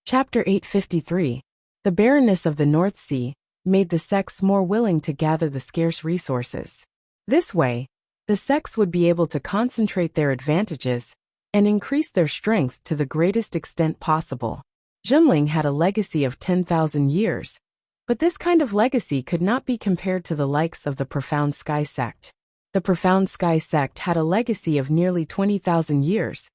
Chapter 853. The barrenness of the North Sea made the sects more willing to gather the scarce resources. This way, the sects would be able to concentrate their advantages and increase their strength to the greatest extent possible. Jinling had a legacy of 10,000 years, but this kind of legacy could not be compared to the likes of the Profound Sky sect. The Profound Sky sect had a legacy of nearly 20,000 years,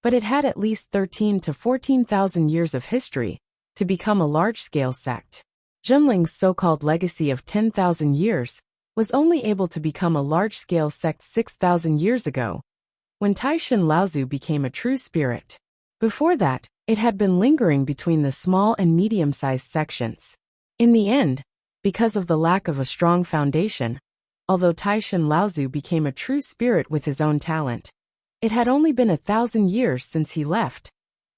but it had at least 13 to 14,000 years of history to become a large-scale sect. Jinling's so-called legacy of 10,000 years was only able to become a large-scale sect 6,000 years ago, when Taishan Laozu became a true spirit. Before that, it had been lingering between the small and medium-sized sections. In the end, because of the lack of a strong foundation, although Taishan Laozu became a true spirit with his own talent, it had only been 1,000 years since he left,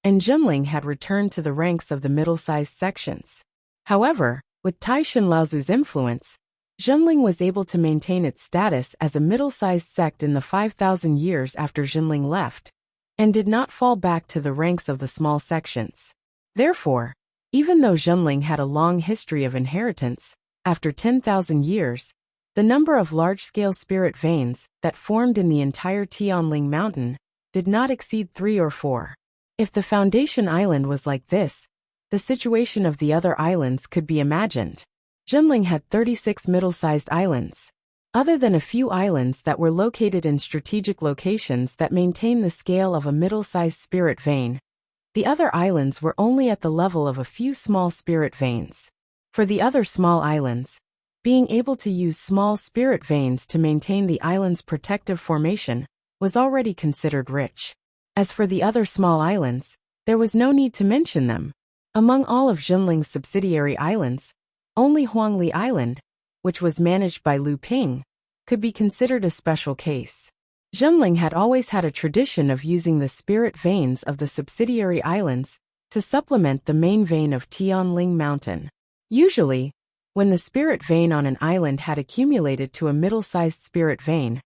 and Jinling had returned to the ranks of the middle-sized sections. However, with Taishan Laozu's influence, Jinling was able to maintain its status as a middle-sized sect in the 5,000 years after Jinling left, and did not fall back to the ranks of the small sections. Therefore, even though Jinling had a long history of inheritance, after 10,000 years, the number of large-scale spirit veins that formed in the entire Tianling Mountain did not exceed 3 or 4. If the Foundation Island was like this, the situation of the other islands could be imagined. Jinling had 36 middle-sized islands. Other than a few islands that were located in strategic locations that maintain the scale of a middle-sized spirit vein, the other islands were only at the level of a few small spirit veins. For the other small islands, being able to use small spirit veins to maintain the island's protective formation was already considered rich. As for the other small islands, there was no need to mention them. Among all of Jinling's subsidiary islands, only Huangli Island, which was managed by Lu Ping, could be considered a special case. Jinling had always had a tradition of using the spirit veins of the subsidiary islands to supplement the main vein of Tianling Mountain. Usually, when the spirit vein on an island had accumulated to a middle-sized spirit vein,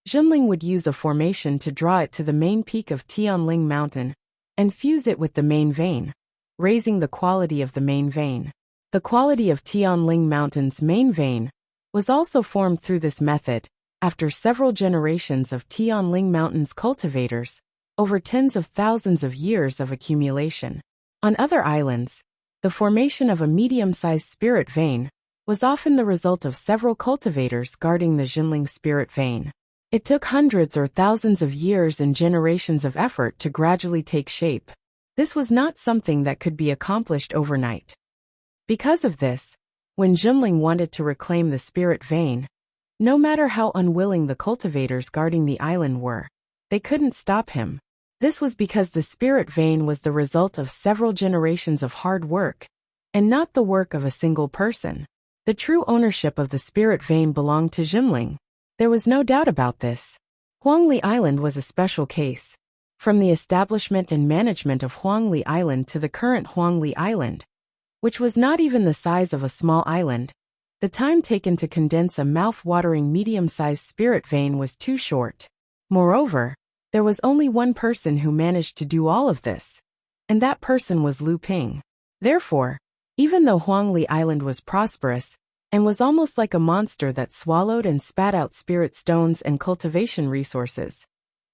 Jinling would use a formation to draw it to the main peak of Tianling Mountain and fuse it with the main vein, raising the quality of the main vein. The quality of Tianling Mountain's main vein was also formed through this method after several generations of Tianling Mountain's cultivators, over tens of thousands of years of accumulation. On other islands, the formation of a medium-sized spirit vein was often the result of several cultivators guarding the Jinling spirit vein. It took hundreds or thousands of years and generations of effort to gradually take shape. This was not something that could be accomplished overnight. Because of this, when Jinling wanted to reclaim the spirit vein, no matter how unwilling the cultivators guarding the island were, they couldn't stop him. This was because the spirit vein was the result of several generations of hard work, and not the work of a single person. The true ownership of the spirit vein belonged to Jinling. There was no doubt about this. Huangli Island was a special case. From the establishment and management of Huangli Island to the current Huangli Island, which was not even the size of a small island, the time taken to condense a mouth-watering medium-sized spirit vein was too short. Moreover, there was only one person who managed to do all of this, and that person was Lu Ping. Therefore, even though Huangli Island was prosperous and was almost like a monster that swallowed and spat out spirit stones and cultivation resources,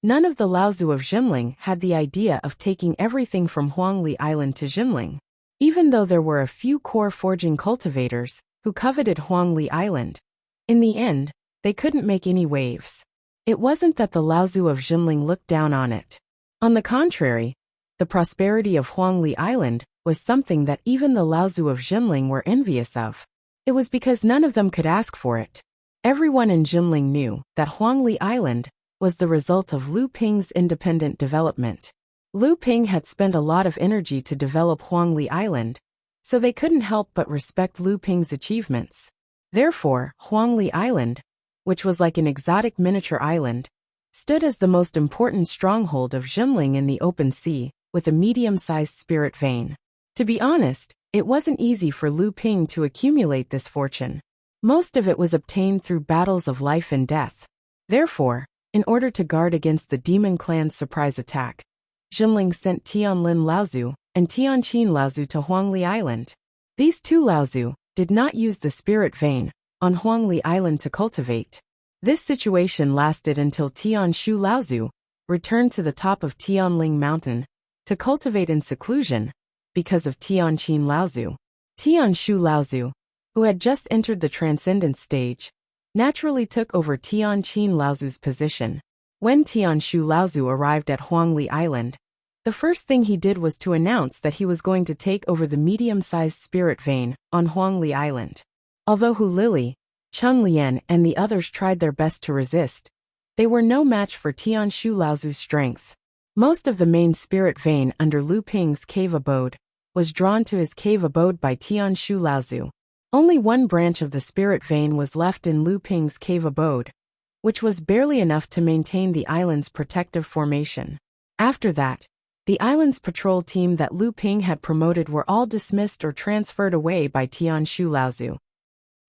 none of the Laozu of Jinling had the idea of taking everything from Huangli Island to Jinling. Even though there were a few core forging cultivators who coveted Huangli Island, in the end, they couldn't make any waves. It wasn't that the Laozu of Jinling looked down on it. On the contrary, the prosperity of Huangli Island was something that even the Laozu of Jinling were envious of. It was because none of them could ask for it. Everyone in Jinling knew that Huangli Island was the result of Lu Ping's independent development. Lu Ping had spent a lot of energy to develop Huangli Island, so they couldn't help but respect Lu Ping's achievements. Therefore, Huangli Island, which was like an exotic miniature island, stood as the most important stronghold of Jinling in the open sea, with a medium-sized spirit vein. To be honest, it wasn't easy for Lu Ping to accumulate this fortune. Most of it was obtained through battles of life and death. Therefore, in order to guard against the Demon Clan's surprise attack, Jinling sent Tianlin Laozu and Tianqin Laozu to Huangli Island. These two Laozu did not use the spirit vein on Huangli Island to cultivate. This situation lasted until Tianshu Laozu returned to the top of Tianling Mountain to cultivate in seclusion because of Tianqin Laozu. Tianshu Laozu, who had just entered the transcendent stage, naturally took over Tianqin Laozu's position. When Tianshu Laozu arrived at Huangli Island, the first thing he did was to announce that he was going to take over the medium-sized spirit vein on Huangli Island. Although Hu Lili, Cheng Lian and the others tried their best to resist, they were no match for Tianshu Laozu's strength. Most of the main spirit vein under Lu Ping's cave abode was drawn to his cave abode by Tianshu Laozu. Only one branch of the spirit vein was left in Lu Ping's cave abode, which was barely enough to maintain the island's protective formation. After that, the island's patrol team that Lu Ping had promoted were all dismissed or transferred away by Tianshu Laozu.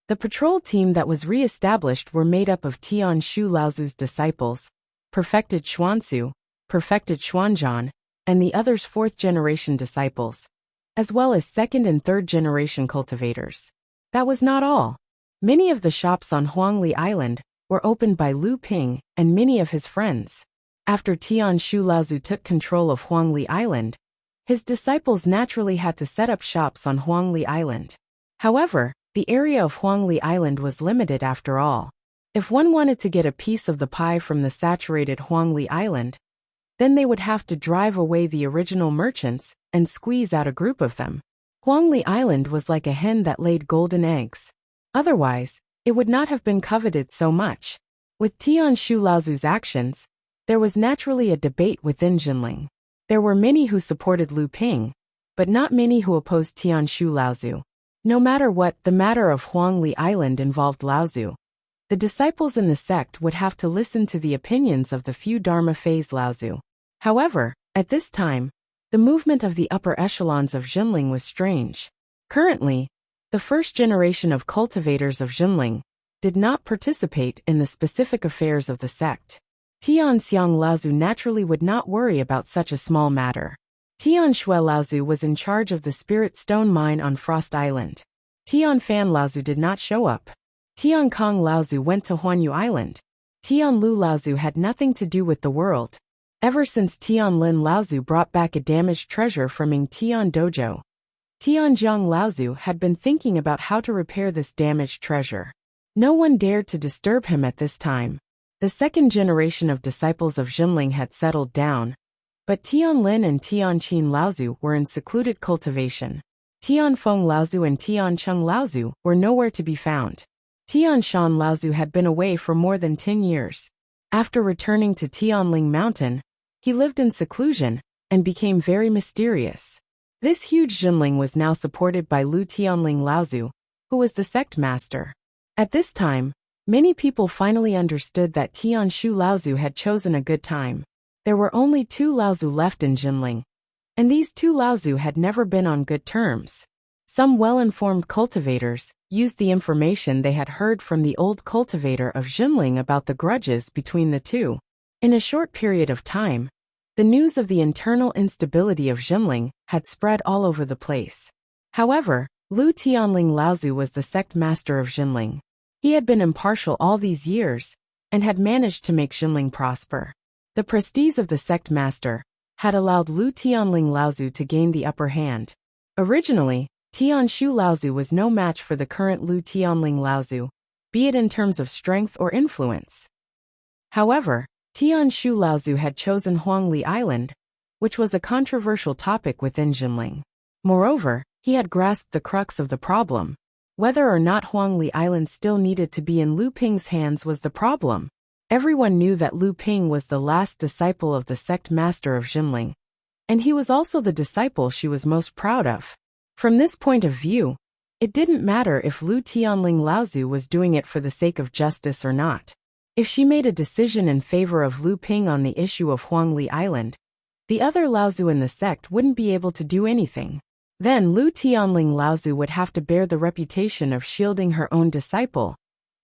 The patrol team that was re-established were made up of Tianshu Laozu's disciples, perfected Xuansu, perfected Xuanzhan, and the others' fourth-generation disciples, as well as second- and third-generation cultivators. That was not all. Many of the shops on Huangli Island were opened by Lu Ping and many of his friends. After Tianshu Laozu took control of Huangli Island, his disciples naturally had to set up shops on Huangli Island. However, the area of Huangli Island was limited after all. If one wanted to get a piece of the pie from the saturated Huangli Island, then they would have to drive away the original merchants and squeeze out a group of them. Huangli Island was like a hen that laid golden eggs. Otherwise, it would not have been coveted so much. With Tianshu Laozu's actions, there was naturally a debate within Jinling. There were many who supported Lu Ping, but not many who opposed Tianshu Laozu. No matter what, the matter of Huangli Island involved Laozu. The disciples in the sect would have to listen to the opinions of the few Dharma phase Laozu. However, at this time, the movement of the upper echelons of Jinling was strange. Currently, the first generation of cultivators of Jinling did not participate in the specific affairs of the sect. Tianxiang Laozu naturally would not worry about such a small matter. Tianshui Laozu was in charge of the spirit stone mine on Frost Island. Tianfan Laozu did not show up. Tiankong Laozu went to Huanyu Island. Tianlu Laozu had nothing to do with the world. Ever since Tianlin Laozu brought back a damaged treasure from Ming Tian Dojo, Tianjiang Laozu had been thinking about how to repair this damaged treasure. No one dared to disturb him at this time. The second generation of disciples of Jinling had settled down, but Tianlin and Tianqin Laozu were in secluded cultivation. Tianfeng Laozu and Tiancheng Laozu were nowhere to be found. Tianshan Laozu had been away for more than 10 years. After returning to Tianling Mountain, he lived in seclusion and became very mysterious. This huge Jinling was now supported by Lu Tianling Laozu, who was the sect master. At this time, many people finally understood that Tianshu Laozu had chosen a good time. There were only 2 Laozu left in Jinling, and these 2 Laozu had never been on good terms. Some well-informed cultivators used the information they had heard from the old cultivator of Jinling about the grudges between the two. In a short period of time, the news of the internal instability of Jinling had spread all over the place. However, Lu Tianling Laozu was the sect master of Jinling. He had been impartial all these years and had managed to make Jinling prosper. The prestige of the sect master had allowed Lu Tianling Laozu to gain the upper hand. Originally, Tianshu Laozu was no match for the current Lu Tianling Laozu, be it in terms of strength or influence. However, Tianshu Laozu had chosen Huangli Island, which was a controversial topic within Jinling. Moreover, he had grasped the crux of the problem. Whether or not Huangli Island still needed to be in Lu Ping's hands was the problem. Everyone knew that Lu Ping was the last disciple of the sect master of Jinling, and he was also the disciple she was most proud of. From this point of view, it didn't matter if Lu Tianling Laozu was doing it for the sake of justice or not. If she made a decision in favor of Lu Ping on the issue of Huangli Island, the other Laozu in the sect wouldn't be able to do anything. Then Lu Tianling Laozu would have to bear the reputation of shielding her own disciple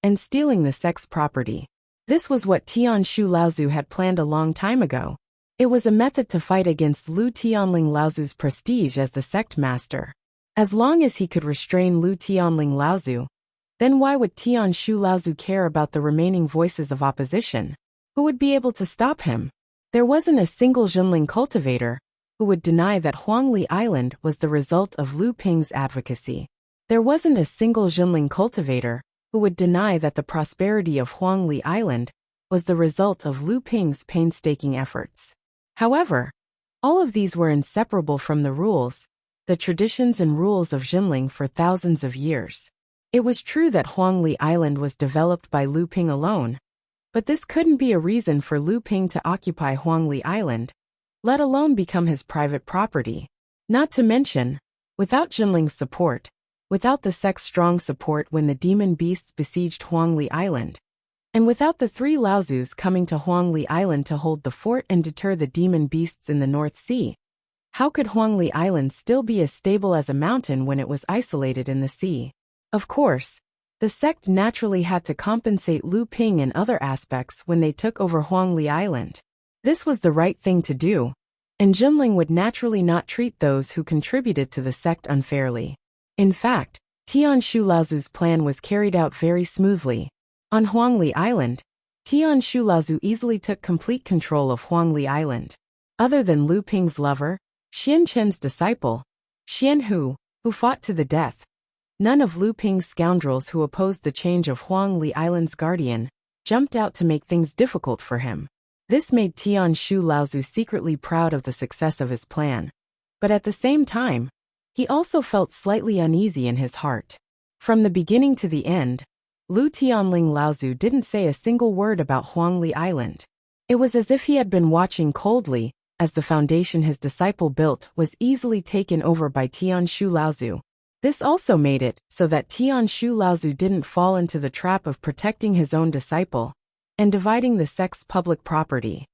and stealing the sect's property. This was what Tianshu Laozu had planned a long time ago. It was a method to fight against Lu Tianling Laozu's prestige as the sect master. As long as he could restrain Lu Tianling Laozu, then why would Tianshu Laozu care about the remaining voices of opposition? Who would be able to stop him? There wasn't a single Jinling cultivator who would deny that Huangli Island was the result of Lu Ping's advocacy. There wasn't a single Jinling cultivator who would deny that the prosperity of Huangli Island was the result of Lu Ping's painstaking efforts. However, all of these were inseparable from the rules, the traditions and rules of Jinling for thousands of years. It was true that Huangli Island was developed by Lu Ping alone, but this couldn't be a reason for Lu Ping to occupy Huangli Island, let alone become his private property. Not to mention, without Jinling's support, without the sect's strong support when the demon beasts besieged Huangli Island, and without the three Laozus coming to Huangli Island to hold the fort and deter the demon beasts in the North Sea, how could Huangli Island still be as stable as a mountain when it was isolated in the sea? Of course, the sect naturally had to compensate Lu Ping in other aspects when they took over Huangli Island. This was the right thing to do, and Jinling would naturally not treat those who contributed to the sect unfairly. In fact, Tianshu Laozu's plan was carried out very smoothly. On Huangli Island, Tianshu Laozu easily took complete control of Huangli Island. Other than Lu Ping's lover, Xian Chen's disciple, Xian Hu, who fought to the death, none of Lu Ping's scoundrels who opposed the change of Huangli Island's guardian jumped out to make things difficult for him. This made Tianshu Laozu secretly proud of the success of his plan. But at the same time, he also felt slightly uneasy in his heart. From the beginning to the end, Lu Tianling Laozu didn't say a single word about Huangli Island. It was as if he had been watching coldly as the foundation his disciple built was easily taken over by Tianshu Laozu. This also made it so that Tianshu Laozu didn't fall into the trap of protecting his own disciple and dividing the sect's public property.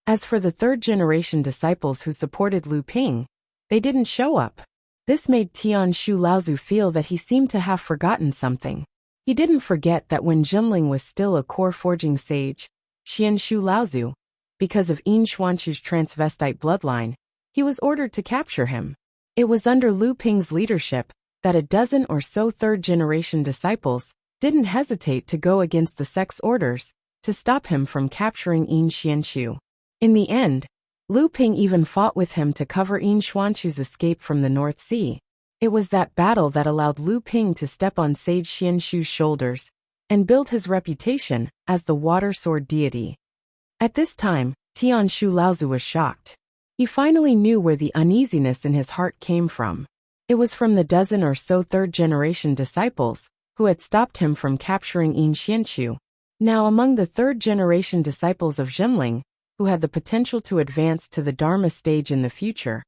As for the third-generation disciples who supported Lu Ping, they didn't show up. This made Tianshu Laozu feel that he seemed to have forgotten something. He didn't forget that when Jinling was still a core forging sage, Xianshu Laozu, because of Yin Xuanqu's transvestite bloodline, he was ordered to capture him. It was under Lu Ping's leadership that a dozen or so third-generation disciples didn't hesitate to go against the sect's orders to stop him from capturing Yin Xianqiu. In the end, Lu Ping even fought with him to cover Yin Xuanqu's escape from the North Sea. It was that battle that allowed Lu Ping to step on Sage Xianqiu's shoulders and build his reputation as the water sword deity. At this time, Tianshu Laozu was shocked. He finally knew where the uneasiness in his heart came from. It was from the dozen or so third-generation disciples who had stopped him from capturing Yin Xianqiu. Now among the third-generation disciples of Jinling, who had the potential to advance to the Dharma stage in the future,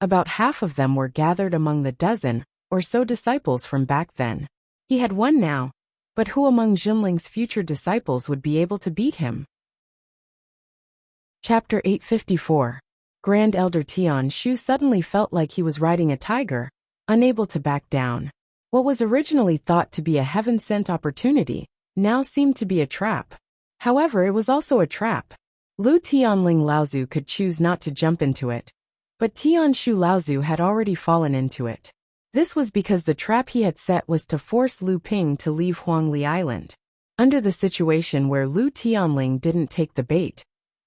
about half of them were gathered among the dozen or so disciples from back then. He had won now, but who among Jinling's future disciples would be able to beat him? Chapter 854. Grand Elder Tianshu suddenly felt like he was riding a tiger, unable to back down. What was originally thought to be a heaven-sent opportunity now seemed to be a trap. However, it was also a trap. Lu Tianling Laozu could choose not to jump into it, but Tianshu Laozu had already fallen into it. This was because the trap he had set was to force Lu Ping to leave Huangli Island. Under the situation where Lu Tianling didn't take the bait,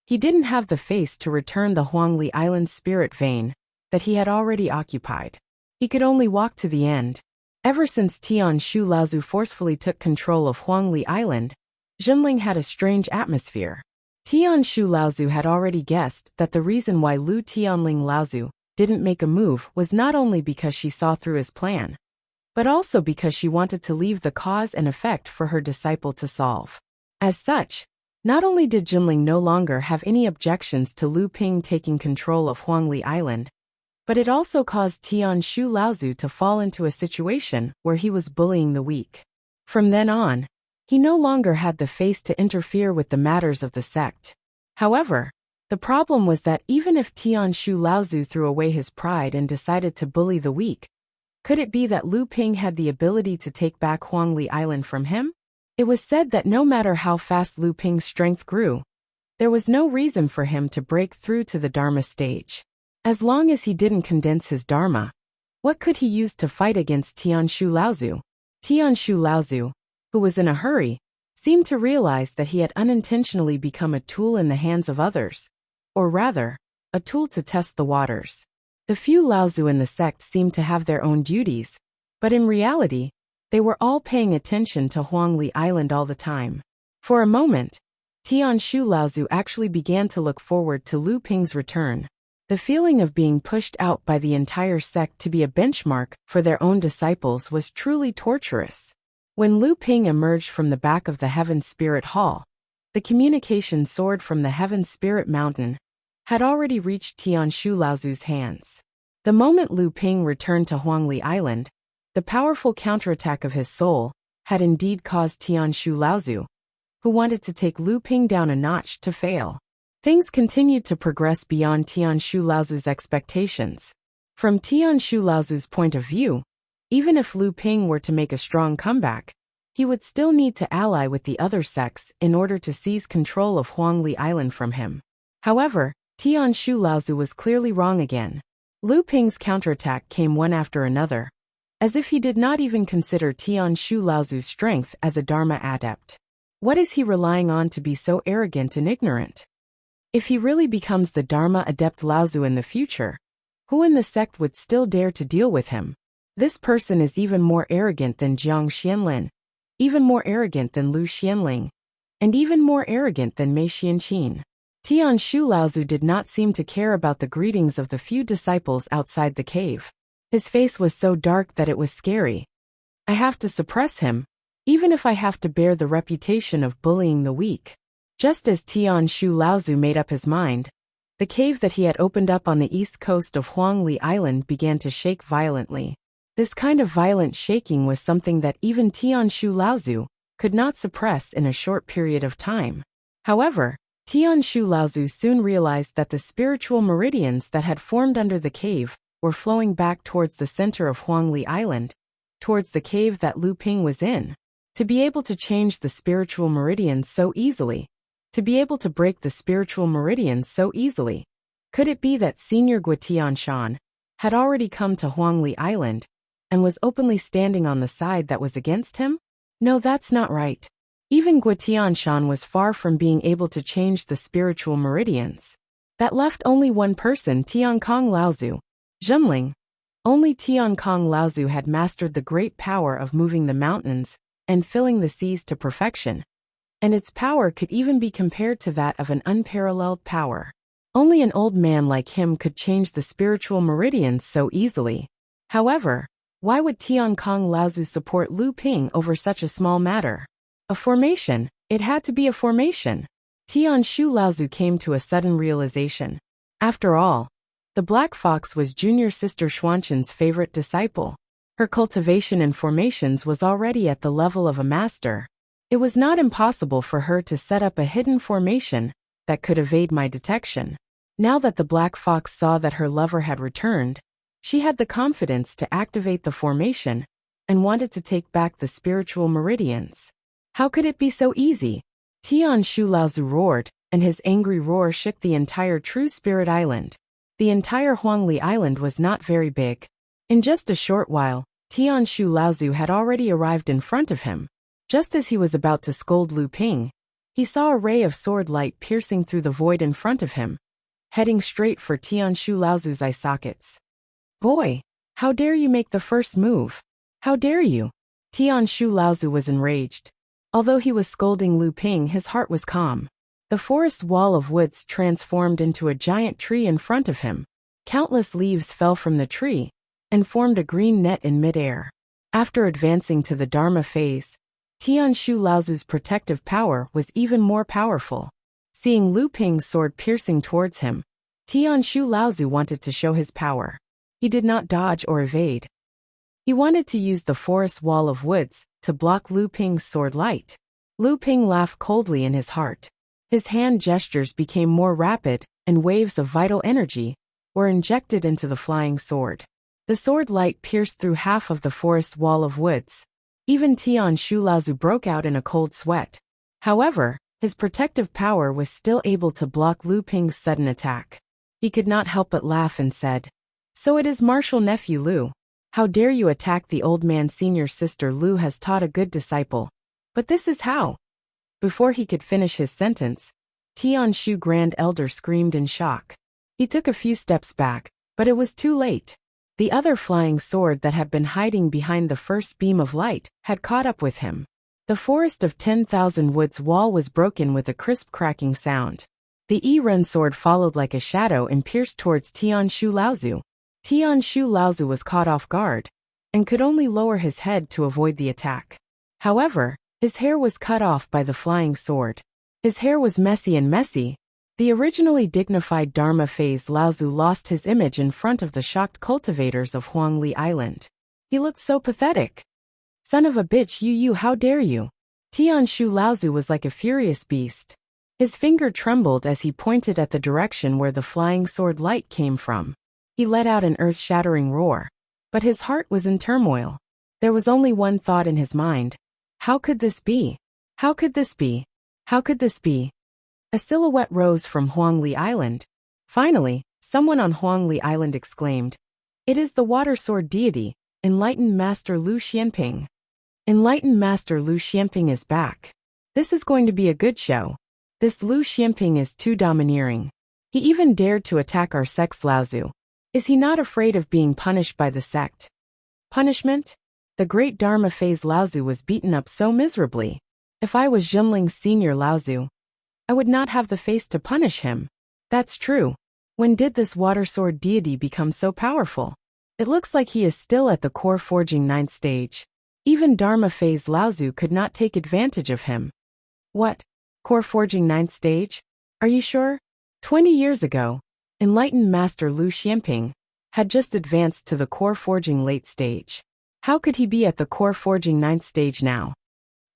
he didn't have the face to return the Huangli Island spirit vein that he had already occupied. He could only walk to the end. Ever since Tianshu Laozu forcefully took control of Huangli Island, Jinling had a strange atmosphere. Tianshu Laozu had already guessed that the reason why Lu Tianling Laozu didn't make a move was not only because she saw through his plan, but also because she wanted to leave the cause and effect for her disciple to solve. As such, not only did Jinling no longer have any objections to Lu Ping taking control of Huangli Island, but it also caused Tianshu Laozu to fall into a situation where he was bullying the weak. From then on, he no longer had the face to interfere with the matters of the sect. However, the problem was that even if Tianshu Laozu threw away his pride and decided to bully the weak, could it be that Lu Ping had the ability to take back Huangli Island from him? It was said that no matter how fast Lu Ping's strength grew, There was no reason for him to break through to the Dharma stage. As long as he didn't condense his Dharma, what could he use to fight against Tianshu Laozu? Tianshu Laozu, who was in a hurry, seemed to realize that he had unintentionally become a tool in the hands of others, or rather, a tool to test the waters. The few Laozu in the sect seemed to have their own duties, but in reality, they were all paying attention to Huangli Island all the time. For a moment, Tianshu Laozu actually began to look forward to Lu Ping's return. The feeling of being pushed out by the entire sect to be a benchmark for their own disciples was truly torturous. When Lu Ping emerged from the back of the Heaven Spirit Hall, the communication sword from the Heaven Spirit Mountain had already reached Tianshu Laozu's hands. The moment Lu Ping returned to Huangli Island, the powerful counterattack of his soul had indeed caused Tianshu Laozu, who wanted to take Lu Ping down a notch, to fail. Things continued to progress beyond Tianshu Laozu's expectations. From Tianshu Laozu's point of view, even if Lu Ping were to make a strong comeback, he would still need to ally with the other sects in order to seize control of Huangli Island from him. However, Tianshu Laozu was clearly wrong again. Lu Ping's counterattack came one after another, as if he did not even consider Tianshu Laozu's strength as a Dharma adept. What is he relying on to be so arrogant and ignorant? If he really becomes the Dharma adept Laozu in the future, who in the sect would still dare to deal with him? This person is even more arrogant than Jiang Xianlin, even more arrogant than Lu Xianling, and even more arrogant than Mei Xianqin. Tianshu Laozu did not seem to care about the greetings of the few disciples outside the cave. His face was so dark that it was scary. I have to suppress him, even if I have to bear the reputation of bullying the weak. Just as Tianshu Laozu made up his mind, the cave that he had opened up on the east coast of Huangli Island began to shake violently. This kind of violent shaking was something that even Tianshu Laozu could not suppress in a short period of time. However, Tianshu Laozu soon realized that the spiritual meridians that had formed under the cave were flowing back towards the center of Huangli Island, towards the cave that Lu Ping was in. To be able to change the spiritual meridians so easily, to be able to break the spiritual meridians so easily, could it be that Senior Guotianshan had already come to Huangli Island and was openly standing on the side that was against him? No, that's not right. Even Guotianshan was far from being able to change the spiritual meridians. That left only one person, Tiankong Laozu. Zhenling. Only Tiankong Laozu had mastered the great power of moving the mountains and filling the seas to perfection, and its power could even be compared to that of an unparalleled power. Only an old man like him could change the spiritual meridians so easily. However, why would Tiankong Laozu support Lu Ping over such a small matter? A formation, it had to be a formation. Tianshu Laozu came to a sudden realization. After all, the Black Fox was junior sister Xuanqin's favorite disciple. Her cultivation in formations was already at the level of a master. It was not impossible for her to set up a hidden formation that could evade my detection. Now that the Black Fox saw that her lover had returned, she had the confidence to activate the formation and wanted to take back the spiritual meridians. How could it be so easy? Tianshu Laozu roared, and his angry roar shook the entire True Spirit Island. The entire Huangli Island was not very big. In just a short while, Tianshu Laozu had already arrived in front of him. Just as he was about to scold Lu Ping, he saw a ray of sword light piercing through the void in front of him, heading straight for Tianshu Laozu's eye sockets. Boy, how dare you make the first move? How dare you? Tianshu Laozu was enraged. Although he was scolding Lu Ping, his heart was calm. The forest wall of woods transformed into a giant tree in front of him. Countless leaves fell from the tree and formed a green net in midair. After advancing to the Dharma phase, Tianshu Laozu's protective power was even more powerful. Seeing Lu Ping's sword piercing towards him, Tianshu Laozu wanted to show his power. He did not dodge or evade. He wanted to use the forest wall of woods to block Lu Ping's sword light. Lu Ping laughed coldly in his heart. His hand gestures became more rapid, and waves of vital energy were injected into the flying sword. The sword light pierced through half of the forest wall of woods. Even Tianshu Laozu broke out in a cold sweat. However, His protective power was still able to block Lu Ping's sudden attack. He could not help but laugh and said, "So it is Martial Nephew Lu. How dare you attack the old man? Senior sister Lu has taught a good disciple. But this is how." Before he could finish his sentence, Tianshu Grand Elder screamed in shock. He took a few steps back, but it was too late. The other flying sword that had been hiding behind the first beam of light had caught up with him. The forest of 10,000 woods wall was broken with a crisp cracking sound. The Ren sword followed like a shadow and pierced towards Tianshu Laozu. Tianshu Laozu was caught off guard, and could only lower his head to avoid the attack. However, his hair was cut off by the flying sword. His hair was messy. The originally dignified Dharma phase Laozu lost his image in front of the shocked cultivators of Huangli Island. He looked so pathetic. "Son of a bitch, you, how dare you?" Tianshu Laozu was like a furious beast. His finger trembled as he pointed at the direction where the flying sword light came from. He let out an earth-shattering roar. But his heart was in turmoil. There was only one thought in his mind. How could this be? How could this be? How could this be? A silhouette rose from Huangli Island. Finally, someone on Huangli Island exclaimed, "It is the water sword deity, Enlightened Master Lu Xianping. Enlightened Master Lu Xianping is back. This is going to be a good show. This Lu Xianping is too domineering. He even dared to attack our sect's Laozu. Is he not afraid of being punished by the sect?" Punishment? The great Dharma phase Laozu was beaten up so miserably. If I was Zhenling's senior Laozu, I would not have the face to punish him. That's true. When did this water sword deity become so powerful? It looks like he is still at the core forging 9th stage. Even Dharma phase Laozu could not take advantage of him. What? Core forging 9th stage? Are you sure? 20 years ago, Enlightened Master Lu Xianping had just advanced to the core forging late stage. How could he be at the core forging 9th stage now?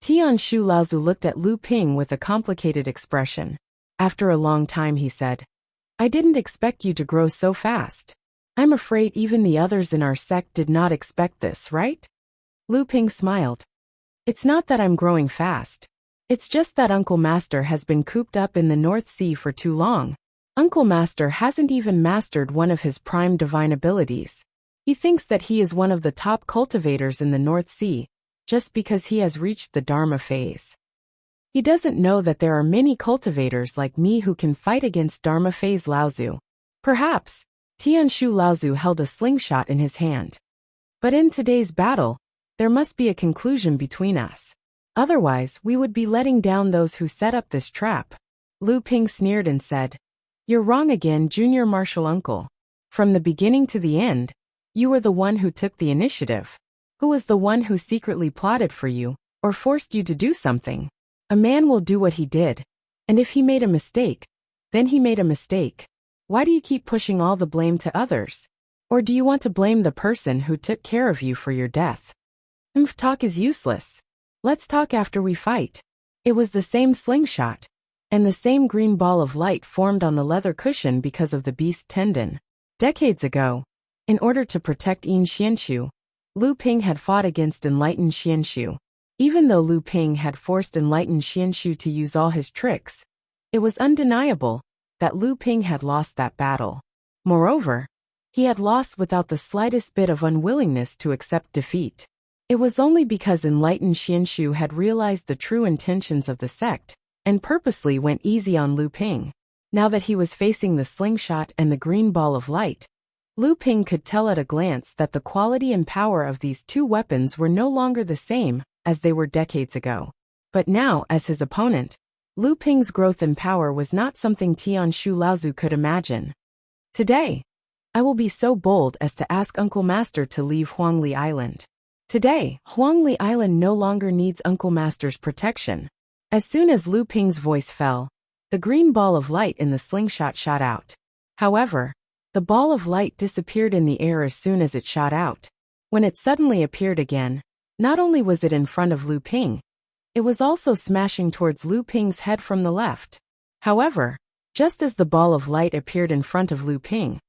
Tianshu Laozu looked at Lu Ping with a complicated expression. After a long time he said, "I didn't expect you to grow so fast. I'm afraid even the others in our sect did not expect this, right?" Lu Ping smiled. "It's not that I'm growing fast. It's just that Uncle Master has been cooped up in the North Sea for too long. Uncle Master hasn't even mastered one of his prime divine abilities. He thinks that he is one of the top cultivators in the North Sea, just because he has reached the Dharma phase. He doesn't know that there are many cultivators like me who can fight against Dharma phase Laozu." Perhaps, Tianshu Laozu held a slingshot in his hand. "But in today's battle, there must be a conclusion between us. Otherwise, we would be letting down those who set up this trap." Lu Ping sneered and said, "You're wrong again, junior martial uncle. From the beginning to the end, you were the one who took the initiative. Who was the one who secretly plotted for you, or forced you to do something? A man will do what he did, and if he made a mistake, then he made a mistake. Why do you keep pushing all the blame to others? Or do you want to blame the person who took care of you for your death? Talk is useless. Let's talk after we fight." It was the same slingshot, and the same green ball of light formed on the leather cushion because of the beast tendon. Decades ago, in order to protect Yin Xianshu, Lu Ping had fought against Enlightened Xianshu. Even though Lu Ping had forced Enlightened Xianshu to use all his tricks, it was undeniable that Lu Ping had lost that battle. Moreover, he had lost without the slightest bit of unwillingness to accept defeat. It was only because Enlightened Xianshu had realized the true intentions of the sect and purposely went easy on Lu Ping. Now that he was facing the slingshot and the green ball of light, Lu Ping could tell at a glance that the quality and power of these two weapons were no longer the same as they were decades ago. But now, as his opponent, Lu Ping's growth and power was not something Tianshu Laozu could imagine. "Today, I will be so bold as to ask Uncle Master to leave Huangli Island. Today, Huangli Island no longer needs Uncle Master's protection." As soon as Lu Ping's voice fell, the green ball of light in the slingshot shot out. However, the ball of light disappeared in the air as soon as it shot out. When it suddenly appeared again, not only was it in front of Lu Ping, it was also smashing towards Lu Ping's head from the left. However, just as the ball of light appeared in front of Lu Ping,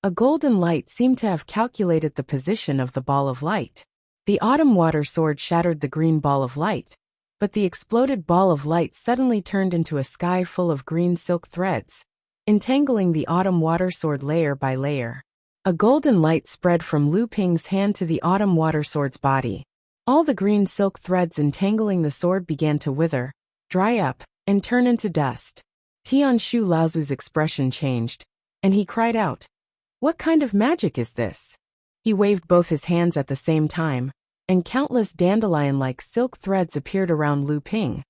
a golden light seemed to have calculated the position of the ball of light. The autumn water sword shattered the green ball of light, but the exploded ball of light suddenly turned into a sky full of green silk threads, entangling the autumn water sword layer by layer. A golden light spread from Lu Ping's hand to the autumn water sword's body. All the green silk threads entangling the sword began to wither, dry up, and turn into dust. Tianshu Laozu's expression changed, and he cried out, "What kind of magic is this?" He waved both his hands at the same time, and countless dandelion-like silk threads appeared around Lu Ping,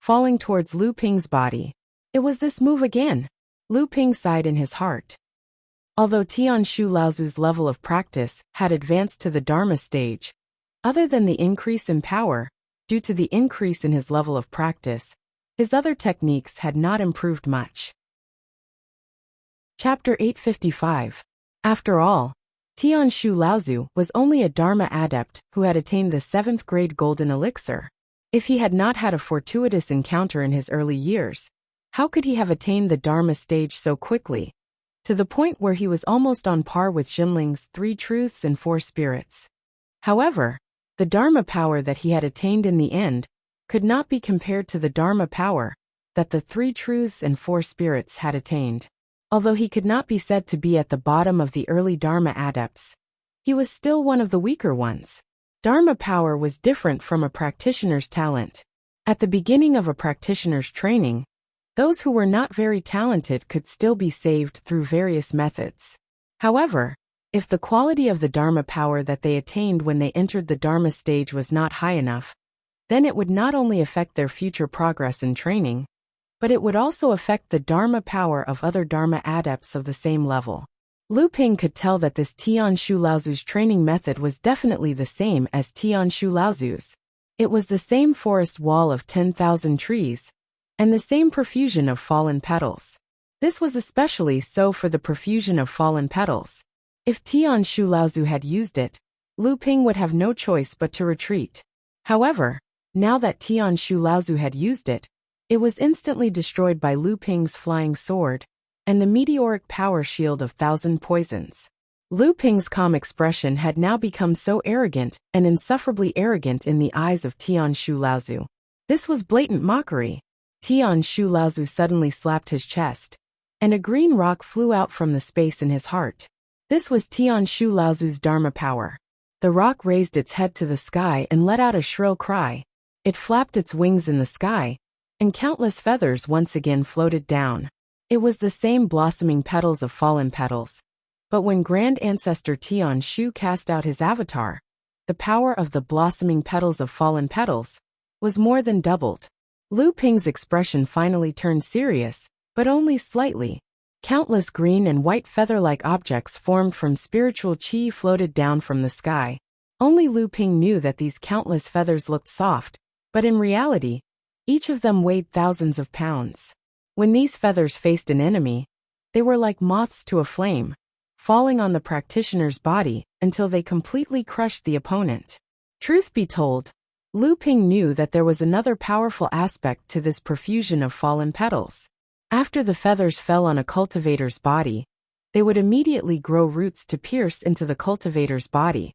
falling towards Lu Ping's body. It was this move again. Lu Ping sighed in his heart. Although Tianshu Laozu's level of practice had advanced to the Dharma stage, other than the increase in power, due to the increase in his level of practice, his other techniques had not improved much. Chapter 855. After all, Tianshu Laozu was only a Dharma adept who had attained the 7th grade golden elixir. If he had not had a fortuitous encounter in his early years, how could he have attained the Dharma stage so quickly, to the point where he was almost on par with Jinling's 3 truths and 4 spirits? However, the Dharma power that he had attained in the end could not be compared to the Dharma power that the 3 truths and 4 spirits had attained. Although he could not be said to be at the bottom of the early Dharma adepts, he was still one of the weaker ones. Dharma power was different from a practitioner's talent. At the beginning of a practitioner's training, those who were not very talented could still be saved through various methods. However, if the quality of the Dharma power that they attained when they entered the Dharma stage was not high enough, then it would not only affect their future progress in training, but it would also affect the Dharma power of other Dharma adepts of the same level. Lu Ping could tell that this Tianshu Laozu's training method was definitely the same as Tianshu Laozu's. It was the same forest wall of 10,000 trees, and the same profusion of fallen petals. This was especially so for the profusion of fallen petals. If Tianshu Laozu had used it, Lu Ping would have no choice but to retreat. However, now that Tianshu Laozu had used it, it was instantly destroyed by Lu Ping's flying sword and the meteoric power shield of 1,000 poisons. Lu Ping's calm expression had now become so arrogant and insufferably arrogant in the eyes of Tianshu Laozu. This was blatant mockery. Tianshu Laozu suddenly slapped his chest, and a green rock flew out from the space in his heart. This was Tianshu Laozu's Dharma power. The rock raised its head to the sky and let out a shrill cry. It flapped its wings in the sky, and countless feathers once again floated down. It was the same blossoming petals of fallen petals. But when Grand Ancestor Tianshu cast out his avatar, the power of the blossoming petals of fallen petals was more than doubled. Lu Ping's expression finally turned serious, but only slightly. Countless green and white feather-like objects formed from spiritual qi floated down from the sky. Only Lu Ping knew that these countless feathers looked soft, but in reality, each of them weighed thousands of pounds. When these feathers faced an enemy, they were like moths to a flame, falling on the practitioner's body until they completely crushed the opponent. Truth be told, Lu Ping knew that there was another powerful aspect to this profusion of fallen petals. After the feathers fell on a cultivator's body, they would immediately grow roots to pierce into the cultivator's body,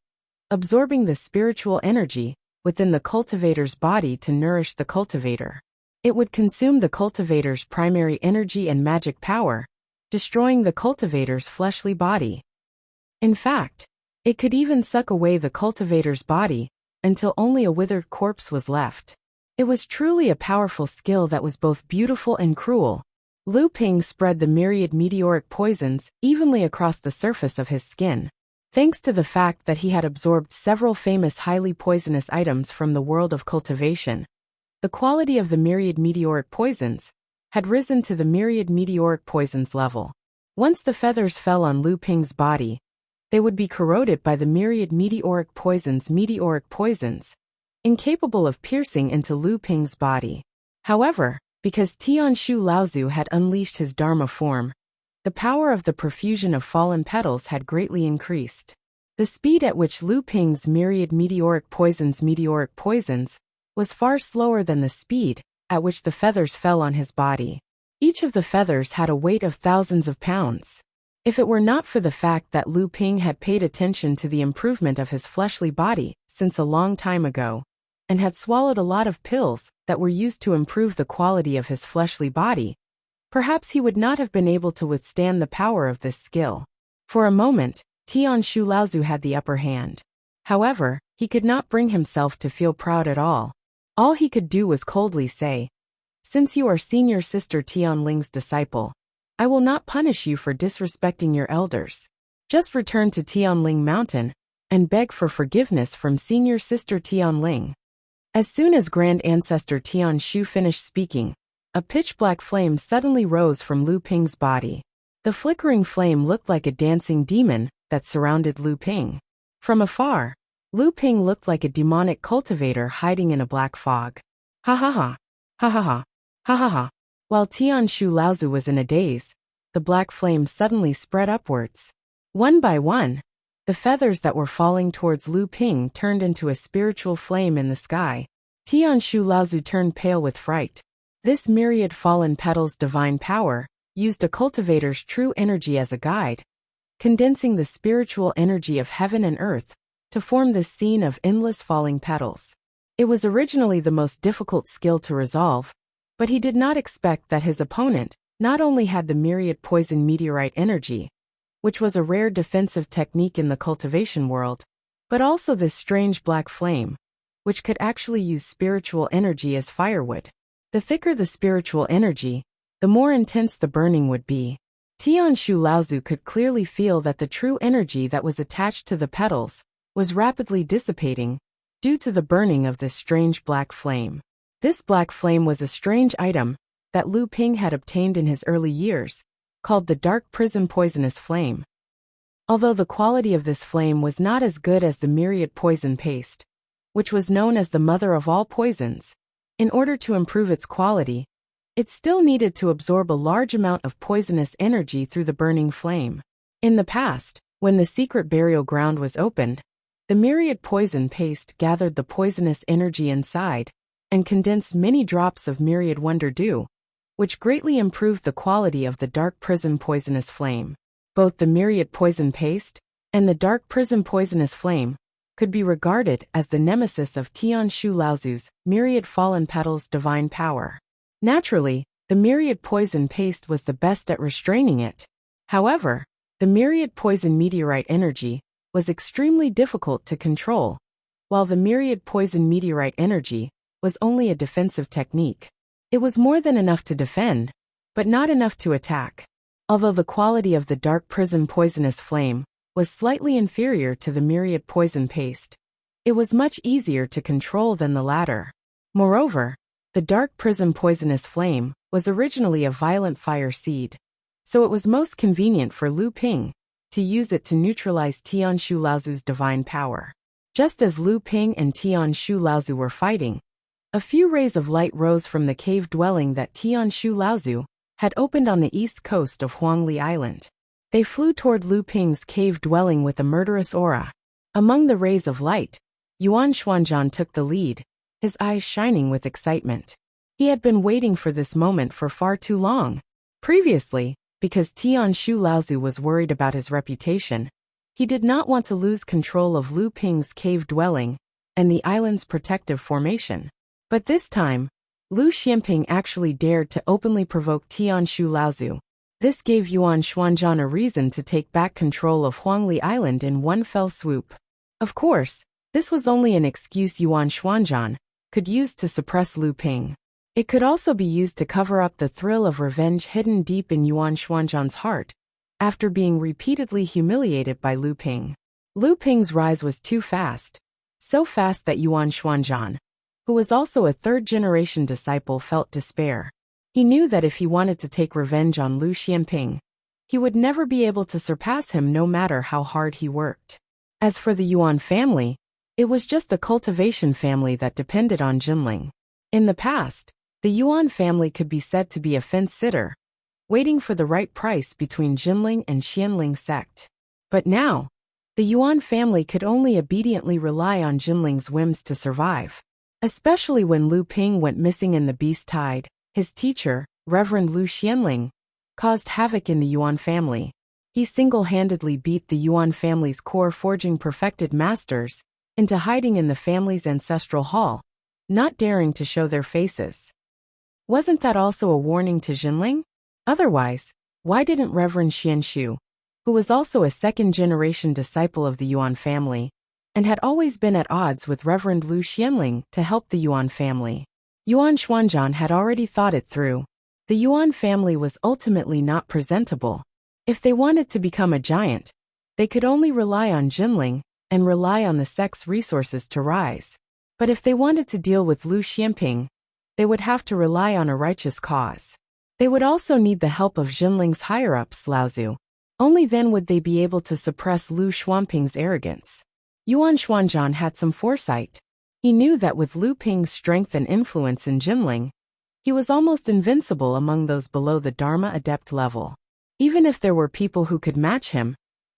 absorbing the spiritual energy within the cultivator's body to nourish the cultivator. It would consume the cultivator's primary energy and magic power, destroying the cultivator's fleshly body. In fact, it could even suck away the cultivator's body until only a withered corpse was left. It was truly a powerful skill that was both beautiful and cruel. Lu Ping spread the myriad meteoric poisons evenly across the surface of his skin. Thanks to the fact that he had absorbed several famous highly poisonous items from the world of cultivation, the quality of the myriad meteoric poisons had risen to the myriad meteoric poisons level. Once the feathers fell on Lu Ping's body, they would be corroded by the myriad meteoric poisons, incapable of piercing into Lu Ping's body. However, because Tianshu Laozu had unleashed his Dharma form, the power of the profusion of fallen petals had greatly increased. The speed at which Lu Ping's myriad meteoric poisons was far slower than the speed at which the feathers fell on his body. Each of the feathers had a weight of thousands of pounds. If it were not for the fact that Lu Ping had paid attention to the improvement of his fleshly body since a long time ago, and had swallowed a lot of pills that were used to improve the quality of his fleshly body, perhaps he would not have been able to withstand the power of this skill. For a moment, Tian Shu Laozu had the upper hand. However, he could not bring himself to feel proud at all. All he could do was coldly say, "Since you are senior sister Tian Ling's disciple, I will not punish you for disrespecting your elders. Just return to Tianling Mountain and beg for forgiveness from senior sister Tianling." As soon as Grand Ancestor Tian Shu finished speaking, a pitch-black flame suddenly rose from Lu Ping's body. The flickering flame looked like a dancing demon that surrounded Lu Ping. From afar, Lu Ping looked like a demonic cultivator hiding in a black fog. Ha ha ha, ha ha ha, ha ha ha. While Tian Shu Laozu was in a daze, the black flame suddenly spread upwards. One by one, the feathers that were falling towards Lu Ping turned into a spiritual flame in the sky. Tian Shu Laozu turned pale with fright. This myriad fallen petals' divine power used a cultivator's true energy as a guide, condensing the spiritual energy of heaven and earth to form this scene of endless falling petals. It was originally the most difficult skill to resolve, but he did not expect that his opponent not only had the myriad poison meteorite energy, which was a rare defensive technique in the cultivation world, but also this strange black flame, which could actually use spiritual energy as firewood. The thicker the spiritual energy, the more intense the burning would be. Tian Shu Laozu could clearly feel that the true energy that was attached to the petals was rapidly dissipating due to the burning of this strange black flame. This black flame was a strange item that Lu Ping had obtained in his early years, called the dark prism poisonous flame. Although the quality of this flame was not as good as the myriad poison paste, which was known as the mother of all poisons, in order to improve its quality, it still needed to absorb a large amount of poisonous energy through the burning flame. In the past, when the secret burial ground was opened, the myriad poison paste gathered the poisonous energy inside and condensed many drops of myriad wonder dew, which greatly improved the quality of the dark prism poisonous flame. Both the myriad poison paste and the dark prism poisonous flame could be regarded as the nemesis of Tian Shu Laozu's myriad fallen petals divine power. Naturally, the myriad poison paste was the best at restraining it. However, the myriad poison meteorite energy was extremely difficult to control, while the myriad poison meteorite energy was only a defensive technique. It was more than enough to defend, but not enough to attack. Although the quality of the dark prism poisonous flame was slightly inferior to the myriad poison paste, it was much easier to control than the latter. Moreover, the dark prism poisonous flame was originally a violent fire seed, so it was most convenient for Lu Ping to use it to neutralize Tian Shu Laozu's divine power. Just as Lu Ping and Tian Shu Laozu were fighting, a few rays of light rose from the cave dwelling that Tian Shu Laozu had opened on the east coast of Huangli Island. They flew toward Lu Ping's cave dwelling with a murderous aura. Among the rays of light, Yuan Xuanzhan took the lead, his eyes shining with excitement. He had been waiting for this moment for far too long. Previously, because Tian Shu Laozu was worried about his reputation, he did not want to lose control of Lu Ping's cave dwelling and the island's protective formation. But this time, Lu Xianping actually dared to openly provoke Tian Shu Laozu. This gave Yuan Xuanzhan a reason to take back control of Huangli Island in one fell swoop. Of course, this was only an excuse Yuan Xuanzhan could use to suppress Lu Ping. It could also be used to cover up the thrill of revenge hidden deep in Yuan Xuanzhan's heart, after being repeatedly humiliated by Lu Ping. Lu Ping's rise was too fast, so fast that Yuan Xuanzhan, who was also a third-generation disciple, felt despair. He knew that if he wanted to take revenge on Lu Xianping, he would never be able to surpass him no matter how hard he worked. As for the Yuan family, it was just a cultivation family that depended on Jinling. In the past, the Yuan family could be said to be a fence-sitter, waiting for the right price between Jinling and Xianling sect. But now, the Yuan family could only obediently rely on Jinling's whims to survive. Especially when Lu Ping went missing in the Beast Tide, his teacher, Reverend Lu Xianling, caused havoc in the Yuan family. He single-handedly beat the Yuan family's core forging perfected masters into hiding in the family's ancestral hall, not daring to show their faces. Wasn't that also a warning to Jinling? Otherwise, why didn't Reverend Xianshu, who was also a second-generation disciple of the Yuan family, and had always been at odds with Reverend Lu Xianling to help the Yuan family? Yuan Xuanzhan had already thought it through. The Yuan family was ultimately not presentable. If they wanted to become a giant, they could only rely on Jinling and rely on the sect's resources to rise. But if they wanted to deal with Lu Xianping, they would have to rely on a righteous cause. They would also need the help of Jinling's higher-ups, Laozu. Only then would they be able to suppress Lu Xuanping's arrogance. Yuan Xuanzhan had some foresight. He knew that with Lu Ping's strength and influence in Jinling, he was almost invincible among those below the Dharma adept level. Even if there were people who could match him,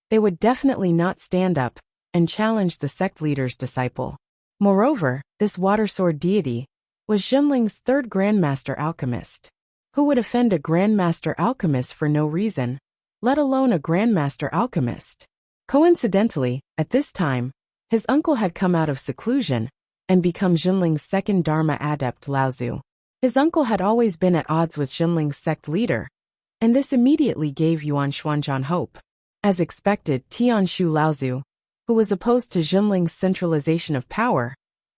they would definitely not stand up and challenge the sect leader's disciple. Moreover, this water sword deity was Jinling's third Grandmaster Alchemist. Who would offend a Grandmaster Alchemist for no reason, let alone a Grandmaster Alchemist? Coincidentally, at this time, his uncle had come out of seclusion and become Jinling's second Dharma adept, Laozu. His uncle had always been at odds with Jinling's sect leader, and this immediately gave Yuan Xuanzhan hope. As expected, Tianshu Laozu, who was opposed to Jinling's centralization of power,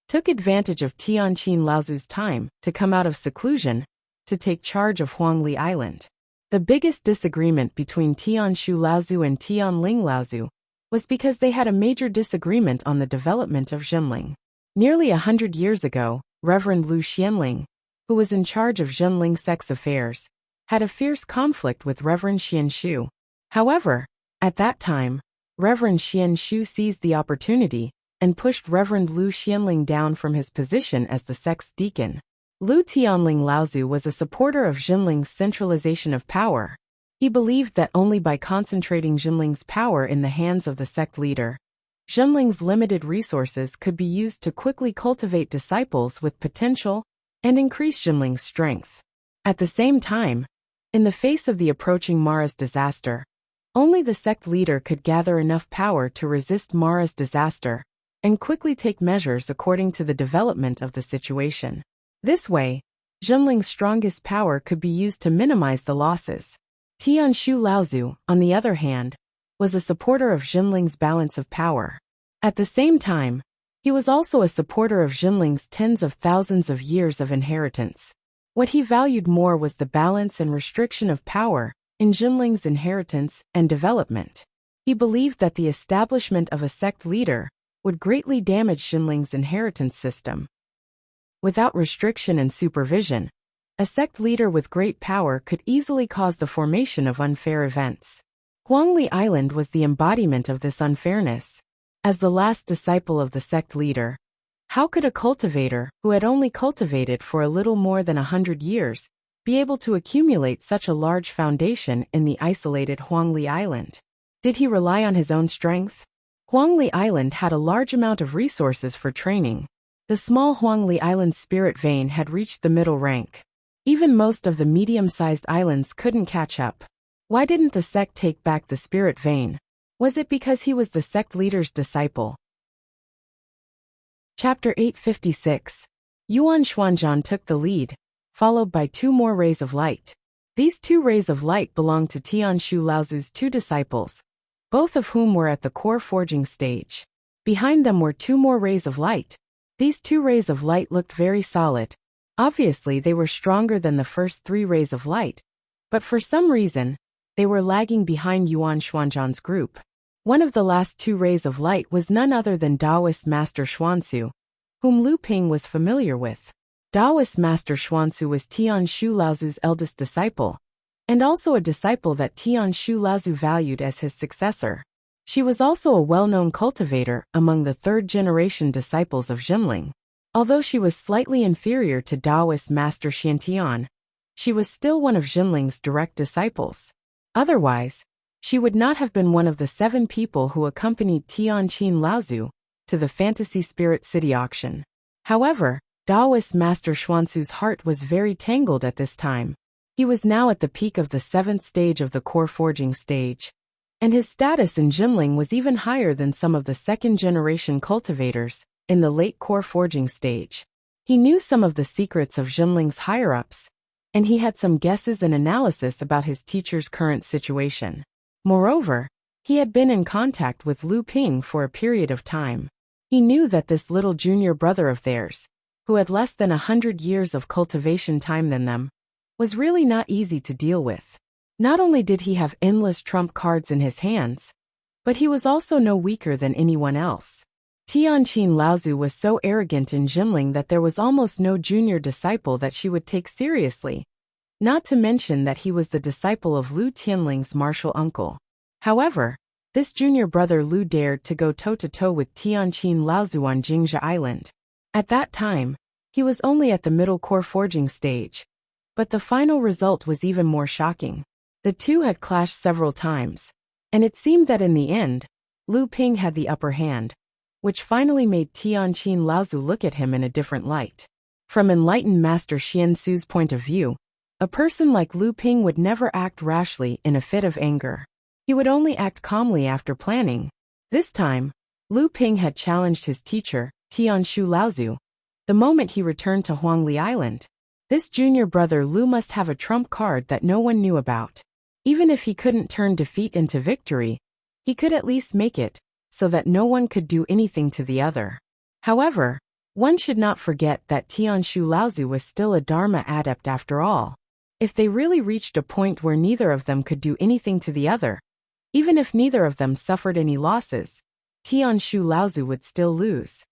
took advantage of Tianqin Laozu's time to come out of seclusion to take charge of Huangli Island. The biggest disagreement between Tianshu Laozu and Tianling Laozu was because they had a major disagreement on the development of Jinling. Nearly 100 years ago, Reverend Lu Xianling, who was in charge of Jinling sect's affairs, had a fierce conflict with Reverend Xianshu. However, at that time, Reverend Xianshu seized the opportunity and pushed Reverend Lu Xianling down from his position as the sect's deacon. Lu Tianling Laozu was a supporter of Jinling's centralization of power. He believed that only by concentrating Jinling's power in the hands of the sect leader, Jinling's limited resources could be used to quickly cultivate disciples with potential and increase Jinling's strength. At the same time, in the face of the approaching Mara's disaster, only the sect leader could gather enough power to resist Mara's disaster and quickly take measures according to the development of the situation. This way, Jinling's strongest power could be used to minimize the losses. Tianshu Laozu, on the other hand, was a supporter of Jinling's balance of power. At the same time, he was also a supporter of Jinling's tens of thousands of years of inheritance. What he valued more was the balance and restriction of power in Jinling's inheritance and development. He believed that the establishment of a sect leader would greatly damage Jinling's inheritance system. Without restriction and supervision, a sect leader with great power could easily cause the formation of unfair events. Huangli Island was the embodiment of this unfairness. As the last disciple of the sect leader, how could a cultivator, who had only cultivated for a little more than 100 years, be able to accumulate such a large foundation in the isolated Huangli Island? Did he rely on his own strength? Huangli Island had a large amount of resources for training. The small Huangli Island spirit vein had reached the middle rank. Even most of the medium-sized islands couldn't catch up. Why didn't the sect take back the spirit vein? Was it because he was the sect leader's disciple? Chapter 856. Yuan Xuanzhan took the lead, followed by two more rays of light. These two rays of light belonged to Tianshu Laozu's two disciples, both of whom were at the core forging stage. Behind them were two more rays of light. These two rays of light looked very solid. Obviously, they were stronger than the first three rays of light, but for some reason, they were lagging behind Yuan Xuanzhan's group. One of the last two rays of light was none other than Taoist Master Xuanzu, whom Lu Ping was familiar with. Taoist Master Xuanzu was Tianshu Laozu's eldest disciple, and also a disciple that Tianshu Laozu valued as his successor. She was also a well-known cultivator among the third-generation disciples of Jinling. Although she was slightly inferior to Taoist Master Xiantian, she was still one of Jinling's direct disciples. Otherwise, she would not have been one of the 7 people who accompanied Tianqin Laozu to the Fantasy Spirit City auction. However, Taoist Master Xuanzu's heart was very tangled at this time. He was now at the peak of the 7th stage of the core forging stage, and his status in Jinling was even higher than some of the second-generation cultivators in the late core forging stage. He knew some of the secrets of Jinling's higher-ups, and he had some guesses and analysis about his teacher's current situation. Moreover, he had been in contact with Lu Ping for a period of time. He knew that this little junior brother of theirs, who had less than 100 years of cultivation time than them, was really not easy to deal with. Not only did he have endless trump cards in his hands, but he was also no weaker than anyone else. Tianqin Laozu was so arrogant in Jinling that there was almost no junior disciple that she would take seriously, not to mention that he was the disciple of Lu Tianling's martial uncle. However, this junior brother Lu dared to go toe-to-toe with Tianqin Laozu on Jingzhi Island. At that time, he was only at the middle core forging stage, but the final result was even more shocking. The two had clashed several times, and it seemed that in the end, Lu Ping had the upper hand, which finally made Tianqin Laozu look at him in a different light. From enlightened Master Xian Su's point of view, a person like Lu Ping would never act rashly in a fit of anger. He would only act calmly after planning. This time, Lu Ping had challenged his teacher, Tianshu Laozu, the moment he returned to Huangli Island. This junior brother Lu must have a trump card that no one knew about. Even if he couldn't turn defeat into victory, he could at least make it so that no one could do anything to the other. However, one should not forget that Tianshu Laozu was still a Dharma adept after all. If they really reached a point where neither of them could do anything to the other, even if neither of them suffered any losses, Tianshu Laozu would still lose.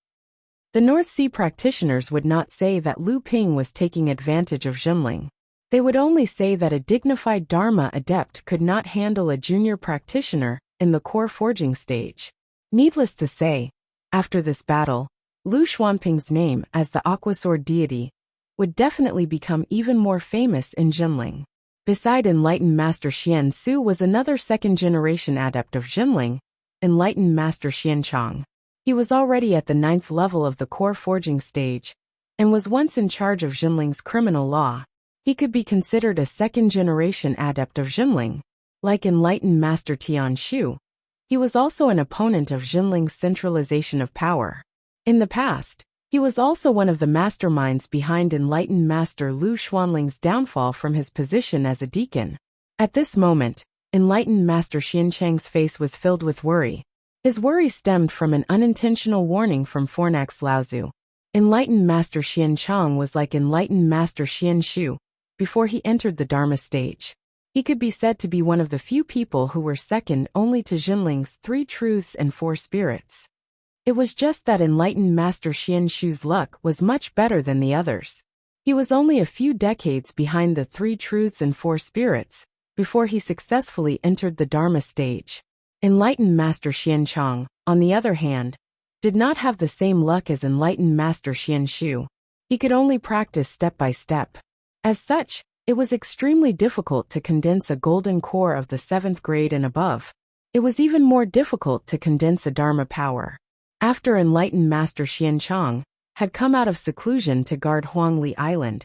The North Sea practitioners would not say that Lu Ping was taking advantage of Jinling. They would only say that a dignified Dharma adept could not handle a junior practitioner in the core forging stage. Needless to say, after this battle, Lu Xuanping's name as the Aquasword deity would definitely become even more famous in Jinling. Beside enlightened Master Xian Su was another second-generation adept of Jinling, enlightened Master Xian Chang. He was already at the 9th level of the core forging stage, and was once in charge of Jinling's criminal law. He could be considered a second-generation adept of Jinling. Like enlightened Master Tianshu, he was also an opponent of Jinling's centralization of power. In the past, he was also one of the masterminds behind enlightened Master Lu Xuanling's downfall from his position as a deacon. At this moment, enlightened Master Xian Chang's face was filled with worry. His worry stemmed from an unintentional warning from Fornax Laozu. Enlightened Master Xian Chang was like enlightened Master Xian Shu before he entered the Dharma stage. He could be said to be one of the few people who were second only to Jinling's 3 truths and 4 spirits. It was just that enlightened Master Xian Shu's luck was much better than the others. He was only a few decades behind the 3 truths and 4 spirits before he successfully entered the Dharma stage. Enlightened Master Xian Chang, on the other hand, did not have the same luck as enlightened Master Xian Shu. He could only practice step by step. As such, it was extremely difficult to condense a golden core of the 7th grade and above. It was even more difficult to condense a Dharma power. After enlightened Master Xian Chang had come out of seclusion to guard Huangli Island,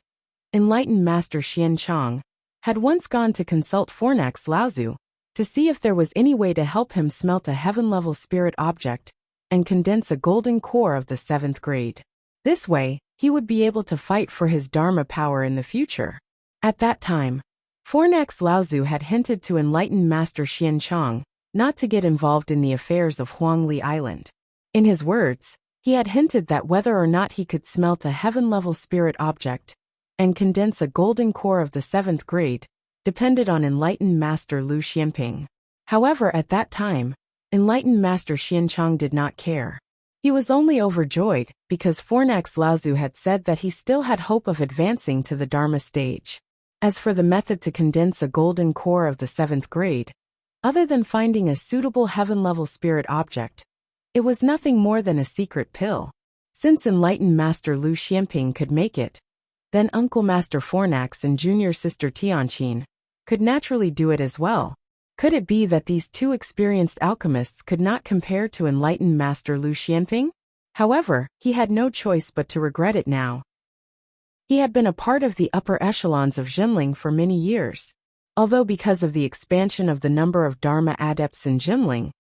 enlightened Master Xian Chang had once gone to consult Fornax Laozu to see if there was any way to help him smelt a heaven-level spirit object and condense a golden core of the 7th grade. This way, he would be able to fight for his Dharma power in the future. At that time, Fornax Laozu had hinted to enlightened Master Xian Chang not to get involved in the affairs of Huangli Island. In his words, he had hinted that whether or not he could smelt a heaven-level spirit object and condense a golden core of the 7th grade depended on enlightened Master Lu Xianping. However, at that time, enlightened Master Xian Chang did not care. He was only overjoyed because Fornax Laozu had said that he still had hope of advancing to the Dharma stage. As for the method to condense a golden core of the 7th grade, other than finding a suitable heaven-level spirit object, it was nothing more than a secret pill. Since enlightened Master Lu Xianping could make it, then Uncle Master Fornax and junior sister Tianqin could naturally do it as well. Could it be that these 2 experienced alchemists could not compare to enlightened Master Lu Xianping? However, he had no choice but to regret it now. He had been a part of the upper echelons of Jinling for many years. Although because of the expansion of the number of Dharma adepts in Jinling,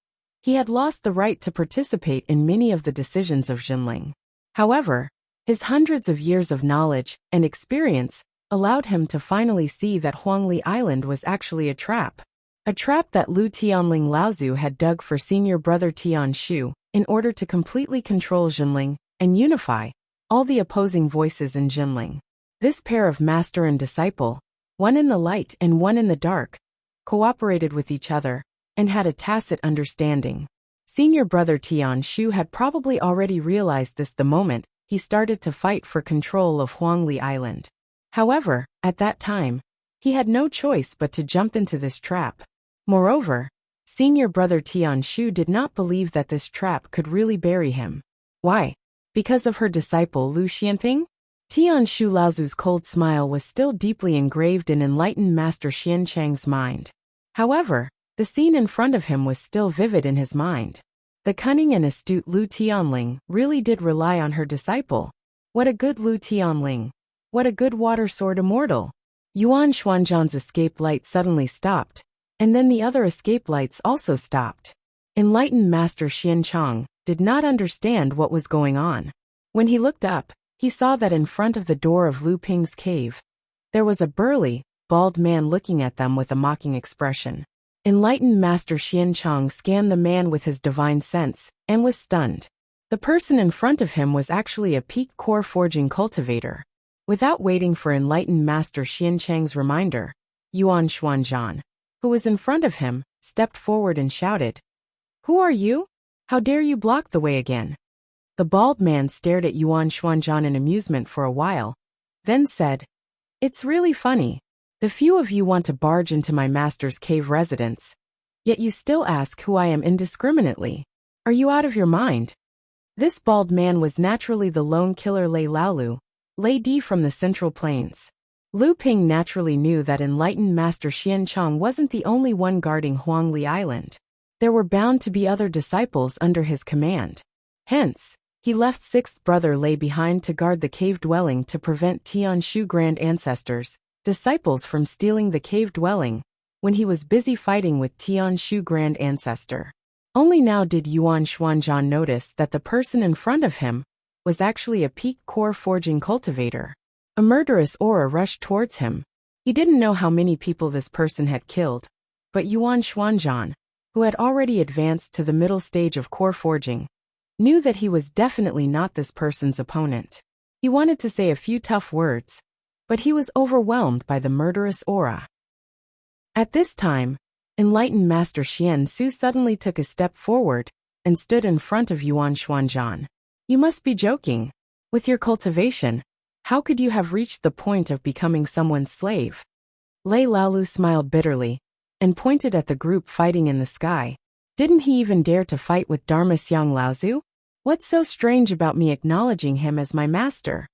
he had lost the right to participate in many of the decisions of Jinling. However, His hundreds of years of knowledge and experience allowed him to finally see that Huangli Island was actually a trap. A trap that Lu Tianling Laozu had dug for senior brother Tian Shu in order to completely control Jinling and unify all the opposing voices in Jinling. This pair of master and disciple, one in the light and one in the dark, cooperated with each other and had a tacit understanding. Senior brother Tian Shu had probably already realized this the moment he started to fight for control of Huangli Island. However, at that time, he had no choice but to jump into this trap. Moreover, senior brother Tian Shu did not believe that this trap could really bury him. Why? Because of her disciple Lu Xianping? Tian Shu Laozu's cold smile was still deeply engraved in enlightened Master Xian Chang's mind. However, the scene in front of him was still vivid in his mind. The cunning and astute Lu Tianling really did rely on her disciple. What a good Lu Tianling! What a good water sword immortal! Yuan Xuanzhan's escape light suddenly stopped, and then the other escape lights also stopped. Enlightened Master Xian Chang did not understand what was going on. When he looked up, he saw that in front of the door of Lu Ping's cave, there was a burly, bald man looking at them with a mocking expression. Enlightened Master Xian Chang scanned the man with his divine sense and was stunned. The person in front of him was actually a peak core forging cultivator. Without waiting for enlightened Master Xian Chang's reminder, Yuan Xuanzhan, who was in front of him, stepped forward and shouted, "Who are you? How dare you block the way again?" The bald man stared at Yuan Xuanzhan in amusement for a while, then said, "It's really funny. The few of you want to barge into my master's cave residence, yet you still ask who I am indiscriminately. Are you out of your mind?" This bald man was naturally the lone killer Lei Laolu, Lei Di from the Central Plains. Lu Ping naturally knew that enlightened Master Xian Chang wasn't the only one guarding Huangli Island. There were bound to be other disciples under his command. Hence, he left sixth brother Lei behind to guard the cave dwelling to prevent Tian Shu grand ancestors, disciples from stealing the cave dwelling, when he was busy fighting with Tian Shu grand ancestor. Only now did Yuan Xuanzhan notice that the person in front of him was actually a peak core forging cultivator. A murderous aura rushed towards him. He didn't know how many people this person had killed, but Yuan Xuanzhan, who had already advanced to the middle stage of core forging, knew that he was definitely not this person's opponent. He wanted to say a few tough words, but he was overwhelmed by the murderous aura. At this time, enlightened Master Xian Su suddenly took a step forward and stood in front of Yuan Xuanzhan. "You must be joking. With your cultivation, how could you have reached the point of becoming someone's slave?" Lei Laolu smiled bitterly and pointed at the group fighting in the sky. "Didn't he even dare to fight with Dharma Xiang Laozu? What's so strange about me acknowledging him as my master?"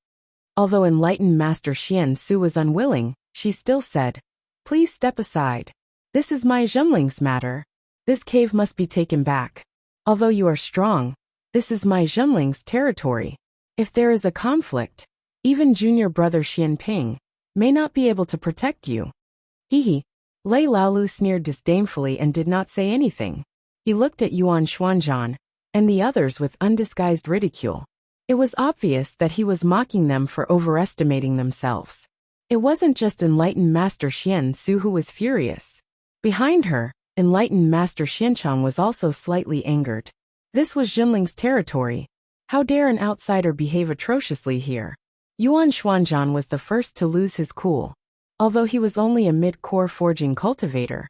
Although enlightened Master Xian Su was unwilling, she still said, "Please step aside. This is my Zhenling's matter. This cave must be taken back. Although you are strong, this is my Zhenling's territory. If there is a conflict, even junior brother Xianping may not be able to protect you." Hee. Lei Laolu sneered disdainfully and did not say anything. He looked at Yuan Xuanzhan and the others with undisguised ridicule. It was obvious that he was mocking them for overestimating themselves. It wasn't just enlightened Master Xian Su who was furious. Behind her, enlightened Master Xianchang was also slightly angered. This was Jinling's territory. How dare an outsider behave atrociously here? Yuan Xuanzhan was the first to lose his cool. Although he was only a mid-core forging cultivator,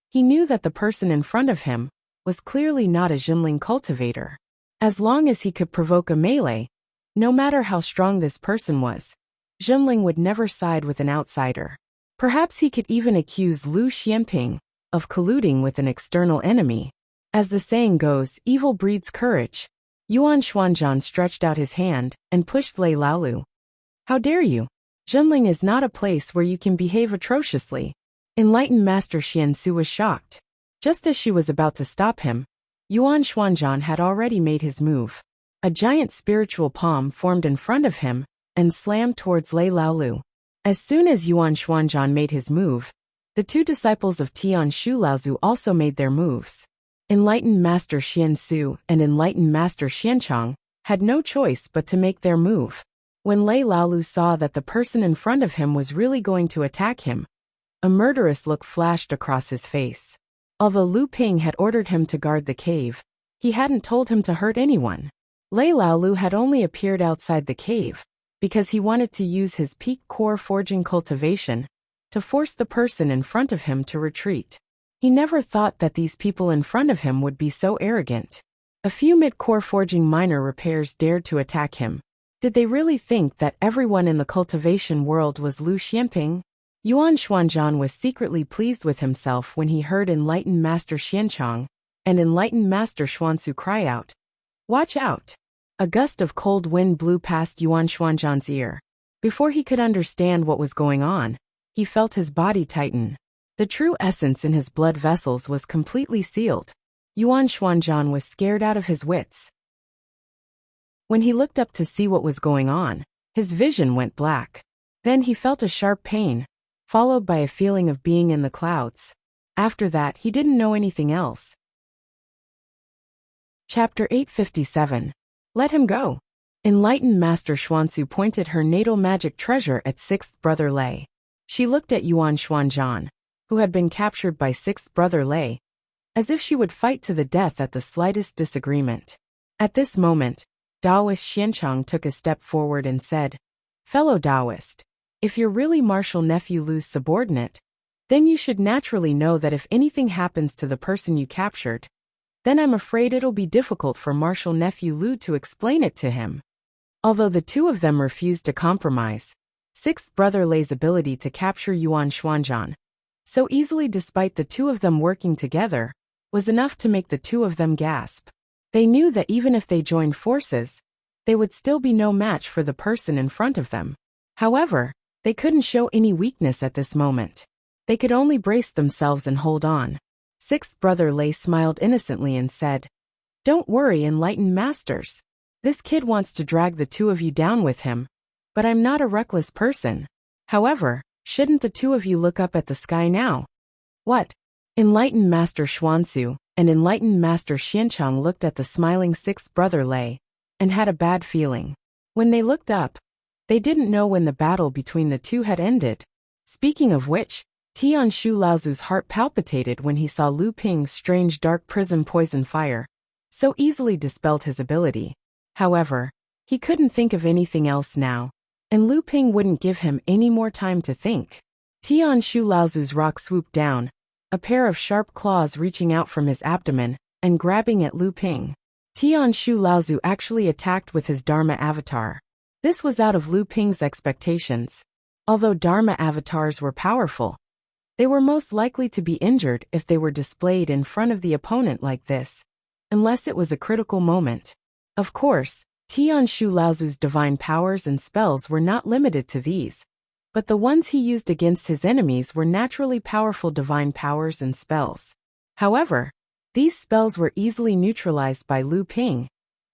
he knew that the person in front of him was clearly not a Jinling cultivator. As long as he could provoke a melee, no matter how strong this person was, Jinling would never side with an outsider. Perhaps he could even accuse Lu Xianping of colluding with an external enemy. As the saying goes, evil breeds courage. Yuan Xuanzhan stretched out his hand and pushed Lei Laolu. "How dare you? Jinling is not a place where you can behave atrociously." Enlightened Master Xian Su was shocked. Just as she was about to stop him, Yuan Xuanzhan had already made his move. A giant spiritual palm formed in front of him and slammed towards Lei Laolu. As soon as Yuan Xuanzhan made his move, the two disciples of Tian Shu Laozu also made their moves. Enlightened Master Xian Su and enlightened Master Xianchang had no choice but to make their move. When Lei Laolu saw that the person in front of him was really going to attack him, a murderous look flashed across his face. Although Lu Ping had ordered him to guard the cave, he hadn't told him to hurt anyone. Lei Laolu had only appeared outside the cave because he wanted to use his peak core forging cultivation to force the person in front of him to retreat. He never thought that these people in front of him would be so arrogant. A few mid-core forging minor repairs dared to attack him. Did they really think that everyone in the cultivation world was Lu Xianping? Yuan Xuanzhan was secretly pleased with himself when he heard Enlightened Master Xianchong and Enlightened Master Xuanzu cry out, "Watch out!" A gust of cold wind blew past Yuan Xuanzhan's ear. Before he could understand what was going on, he felt his body tighten. The true essence in his blood vessels was completely sealed. Yuan Xuanzhan was scared out of his wits. When he looked up to see what was going on, his vision went black. Then he felt a sharp pain, followed by a feeling of being in the clouds. After that, he didn't know anything else. Chapter 857. Let him go. Enlightened Master Xuanzu pointed her natal magic treasure at sixth brother Lei. She looked at Yuan Xuanzhan, who had been captured by sixth brother Lei, as if she would fight to the death at the slightest disagreement. At this moment, Taoist Xianchong took a step forward and said, "Fellow Taoist, if you're really Martial Nephew Lu's subordinate, then you should naturally know that if anything happens to the person you captured, then I'm afraid it'll be difficult for Martial Nephew Lu to explain it to him." Although the two of them refused to compromise, sixth brother Lei's ability to capture Yuan Xuanzhan so easily despite the two of them working together was enough to make the two of them gasp. They knew that even if they joined forces, they would still be no match for the person in front of them. However, they couldn't show any weakness at this moment. They could only brace themselves and hold on. Sixth brother Lei smiled innocently and said, "Don't worry, enlightened masters. This kid wants to drag the two of you down with him, but I'm not a reckless person. However, shouldn't the two of you look up at the sky now?" "What?" Enlightened Master Xuanzu and Enlightened Master Xianchong looked at the smiling sixth brother Lei and had a bad feeling. When they looked up, they didn't know when the battle between the two had ended. Speaking of which, Tian Shu Laozu's heart palpitated when he saw Lu Ping's strange dark prism poison fire so easily dispelled his ability. However, he couldn't think of anything else now, and Lu Ping wouldn't give him any more time to think. Tian Shu Laozu's rock swooped down, a pair of sharp claws reaching out from his abdomen and grabbing at Lu Ping. Tian Shu Laozu actually attacked with his Dharma avatar. This was out of Lu Ping's expectations. Although Dharma avatars were powerful, they were most likely to be injured if they were displayed in front of the opponent like this, unless it was a critical moment. Of course, Tian Shu Laozu's divine powers and spells were not limited to these, but the ones he used against his enemies were naturally powerful divine powers and spells. However, these spells were easily neutralized by Lu Ping,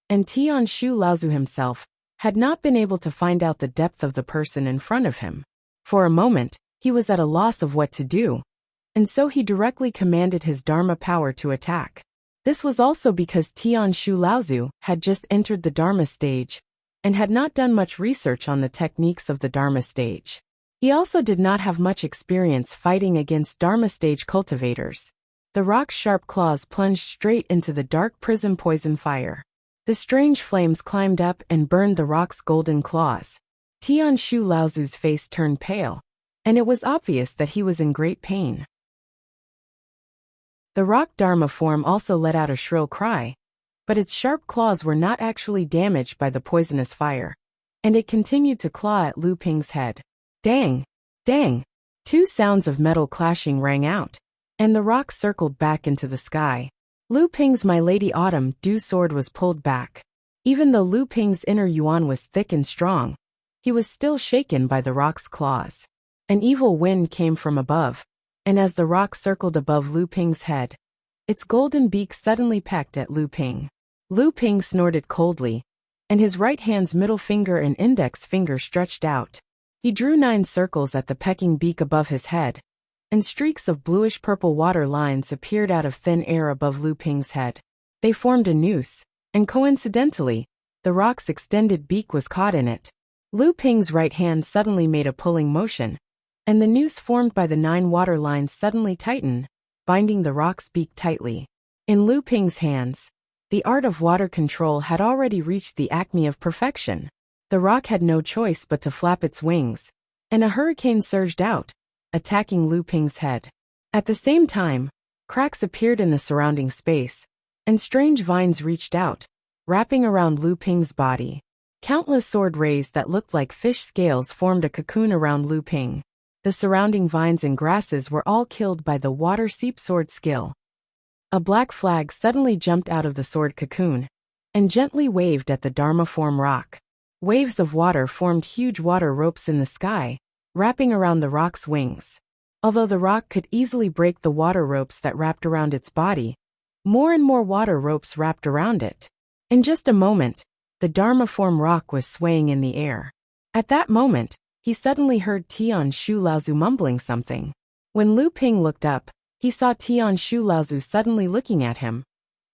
and Tian Shu Laozu himself had not been able to find out the depth of the person in front of him. For a moment, he was at a loss of what to do, and so he directly commanded his Dharma power to attack. This was also because Tian Shu Laozu had just entered the Dharma stage and had not done much research on the techniques of the Dharma stage. He also did not have much experience fighting against Dharma stage cultivators. The rock's sharp claws plunged straight into the dark prism poison fire. The strange flames climbed up and burned the rock's golden claws. Tian Shu Laozu's face turned pale, and it was obvious that he was in great pain. The rock Dharma form also let out a shrill cry, but its sharp claws were not actually damaged by the poisonous fire, and it continued to claw at Lu Ping's head. Dang! Dang! Two sounds of metal clashing rang out, and the rock circled back into the sky. Lu Ping's My Lady Autumn Dew sword was pulled back. Even though Lu Ping's inner yuan was thick and strong, he was still shaken by the rock's claws. An evil wind came from above, and as the rock circled above Lu Ping's head, its golden beak suddenly pecked at Lu Ping. Lu Ping snorted coldly, and his right hand's middle finger and index finger stretched out. He drew 9 circles at the pecking beak above his head, and streaks of bluish-purple water lines appeared out of thin air above Lu Ping's head. They formed a noose, and coincidentally, the rock's extended beak was caught in it. Lu Ping's right hand suddenly made a pulling motion, and the noose formed by the 9 water lines suddenly tightened, binding the rock's beak tightly. In Lu Ping's hands, the art of water control had already reached the acme of perfection. The rock had no choice but to flap its wings, and a hurricane surged out, attacking Lu Ping's head. At the same time, cracks appeared in the surrounding space, and strange vines reached out, wrapping around Lu Ping's body. Countless sword rays that looked like fish scales formed a cocoon around Lu Ping. The surrounding vines and grasses were all killed by the water seep sword skill. A black flag suddenly jumped out of the sword cocoon and gently waved at the Dharma form rock. Waves of water formed huge water ropes in the sky, wrapping around the rock's wings. Although the rock could easily break the water ropes that wrapped around its body, more and more water ropes wrapped around it. In just a moment, the Dharma form rock was swaying in the air. At that moment, he suddenly heard Tian Shu Laozu mumbling something. When Lu Ping looked up, he saw Tian Shu Laozu suddenly looking at him,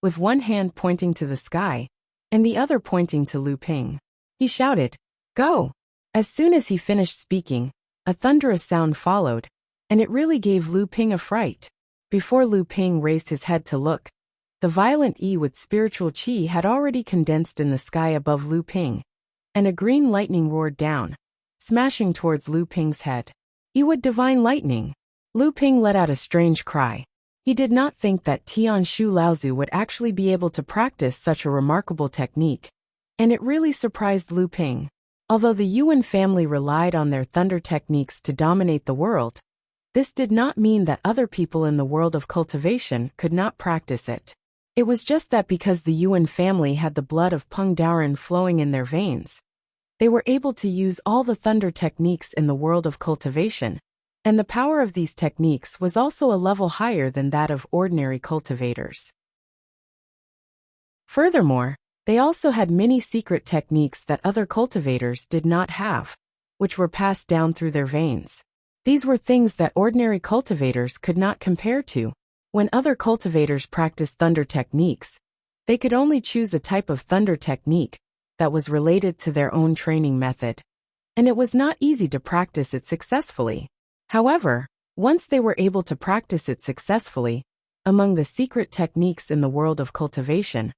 with one hand pointing to the sky, and the other pointing to Lu Ping. He shouted, "Go!" As soon as he finished speaking, a thunderous sound followed, and it really gave Lu Ping a fright. Before Lu Ping raised his head to look, the violent Yi with spiritual qi had already condensed in the sky above Lu Ping, and a green lightning roared down, smashing towards Lu Ping's head. Yi with divine lightning! Lu Ping let out a strange cry. He did not think that Tian Shu Laozu would actually be able to practice such a remarkable technique, and it really surprised Lu Ping. Although the Yuan family relied on their thunder techniques to dominate the world, this did not mean that other people in the world of cultivation could not practice it. It was just that because the Yuan family had the blood of Peng Daoren flowing in their veins, they were able to use all the thunder techniques in the world of cultivation, and the power of these techniques was also a level higher than that of ordinary cultivators. Furthermore, they also had many secret techniques that other cultivators did not have, which were passed down through their veins. These were things that ordinary cultivators could not compare to. When other cultivators practiced thunder techniques, they could only choose a type of thunder technique that was related to their own training method, and it was not easy to practice it successfully. However, once they were able to practice it successfully, among the secret techniques in the world of cultivation,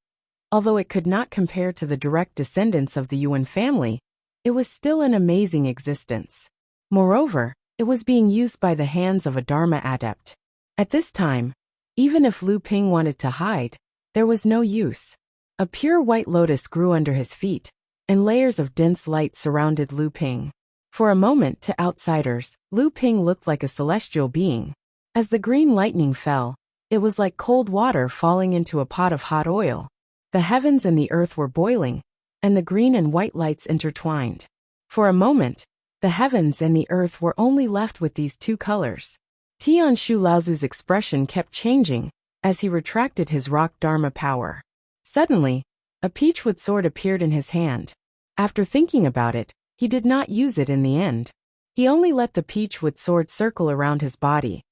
although it could not compare to the direct descendants of the Yuan family, it was still an amazing existence. Moreover, it was being used by the hands of a Dharma adept. At this time, even if Lu Ping wanted to hide, there was no use. A pure white lotus grew under his feet, and layers of dense light surrounded Lu Ping. For a moment, to outsiders, Lu Ping looked like a celestial being. As the green lightning fell, it was like cold water falling into a pot of hot oil. The heavens and the earth were boiling, and the green and white lights intertwined. For a moment, the heavens and the earth were only left with these two colors. Tian Shu Laozu's expression kept changing as he retracted his rock Dharma power. Suddenly, a peachwood sword appeared in his hand. After thinking about it, he did not use it in the end. He only let the peachwood sword circle around his body,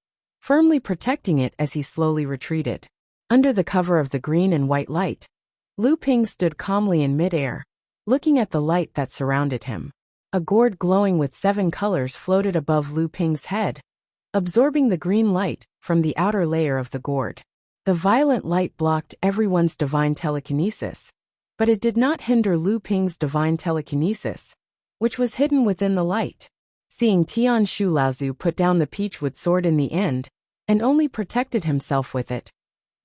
firmly protecting it as he slowly retreated. Under the cover of the green and white light, Lu Ping stood calmly in midair, looking at the light that surrounded him. A gourd glowing with 7 colors floated above Lu Ping's head, absorbing the green light from the outer layer of the gourd. The violent light blocked everyone's divine telekinesis, but it did not hinder Lu Ping's divine telekinesis, which was hidden within the light. Seeing Tian Shu Laozu put down the peachwood sword in the end, and only protected himself with it,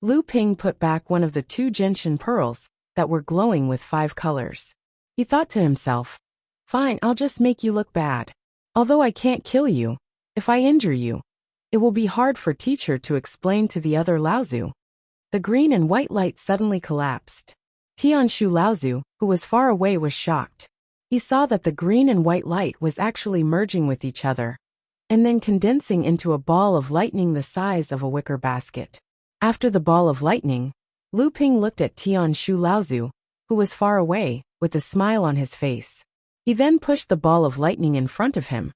Lu Ping put back one of the 2 gentian pearls that were glowing with 5 colors. He thought to himself, "Fine, I'll just make you look bad. Although I can't kill you, if I injure you, it will be hard for teacher to explain to the other Laozu." The green and white light suddenly collapsed. Tian Shu Laozu, who was far away, was shocked. He saw that the green and white light was actually merging with each other, and then condensing into a ball of lightning the size of a wicker basket. After the ball of lightning, Lu Ping looked at Tian Shu Laozu, who was far away, with a smile on his face. He then pushed the ball of lightning in front of him,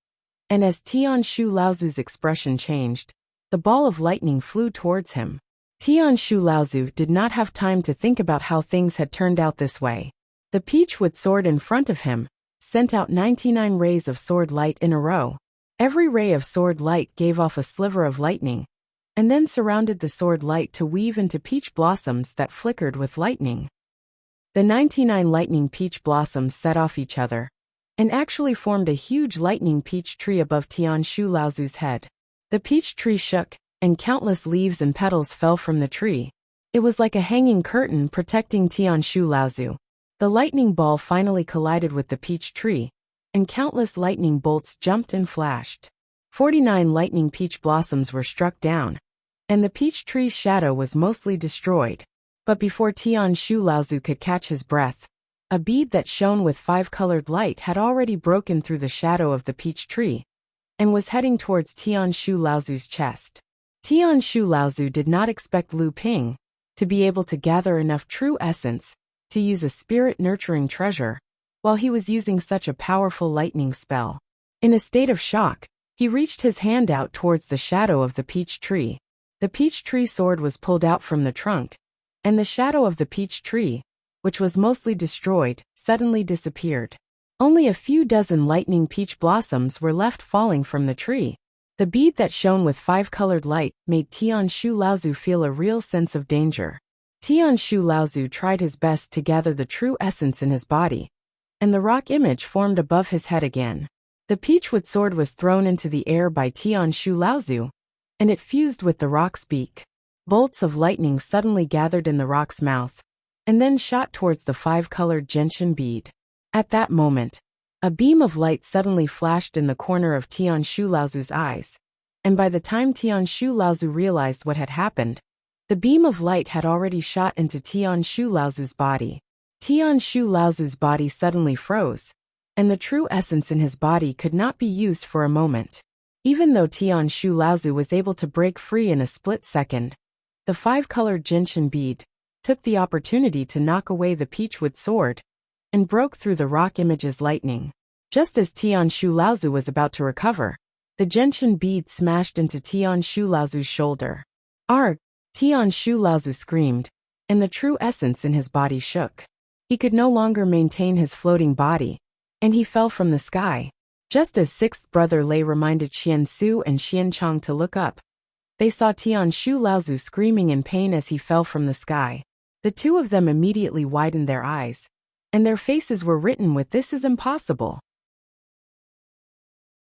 and as Tian Shu Laozu's expression changed, the ball of lightning flew towards him. Tian Shu Laozu did not have time to think about how things had turned out this way. The peachwood sword in front of him sent out 99 rays of sword light in a row. Every ray of sword light gave off a sliver of lightning, and then surrounded the sword light to weave into peach blossoms that flickered with lightning. The 99 lightning peach blossoms set off each other, and actually formed a huge lightning peach tree above Tian Shu Laozu's head. The peach tree shook, and countless leaves and petals fell from the tree. It was like a hanging curtain protecting Tian Shu Laozu. The lightning ball finally collided with the peach tree, and countless lightning bolts jumped and flashed. 49 lightning peach blossoms were struck down, and the peach tree's shadow was mostly destroyed. But before Tian Shu Laozu could catch his breath, a bead that shone with 5-colored light had already broken through the shadow of the peach tree, and was heading towards Tian Shu Laozu's chest. Tian Shu Laozu did not expect Lu Ping to be able to gather enough true essence to use a spirit-nurturing treasure, while he was using such a powerful lightning spell. In a state of shock, he reached his hand out towards the shadow of the peach tree. The peach tree sword was pulled out from the trunk, and the shadow of the peach tree, which was mostly destroyed, suddenly disappeared. Only a few dozen lightning peach blossoms were left falling from the tree. The bead that shone with 5-colored light made Tian Shu Laozu feel a real sense of danger. Tian Shu Laozu tried his best to gather the true essence in his body, and the rock image formed above his head again. The peachwood sword was thrown into the air by Tian Shu Laozu, and it fused with the rock's beak. Bolts of lightning suddenly gathered in the rock's mouth, and then shot towards the 5-colored gentian bead. At that moment, a beam of light suddenly flashed in the corner of Tian Shu Laozu's eyes, and by the time Tian Shu Laozu realized what had happened, the beam of light had already shot into Tian Shu Laozu's body. Tian Shu Laozu's body suddenly froze, and the true essence in his body could not be used for a moment. Even though Tian Shu Laozu was able to break free in a split second, the 5-colored gentian bead took the opportunity to knock away the peachwood sword and broke through the rock image's lightning. Just as Tian Shu Laozu was about to recover, the gentian bead smashed into Tian Shu Laozu's shoulder. Arg! Tian Shu Laozu screamed, and the true essence in his body shook. He could no longer maintain his floating body, and he fell from the sky. Just as sixth brother Lei reminded Xian Su and Xian Chong to look up, they saw Tian Shu Laozu screaming in pain as he fell from the sky. The two of them immediately widened their eyes, and their faces were written with "This is impossible."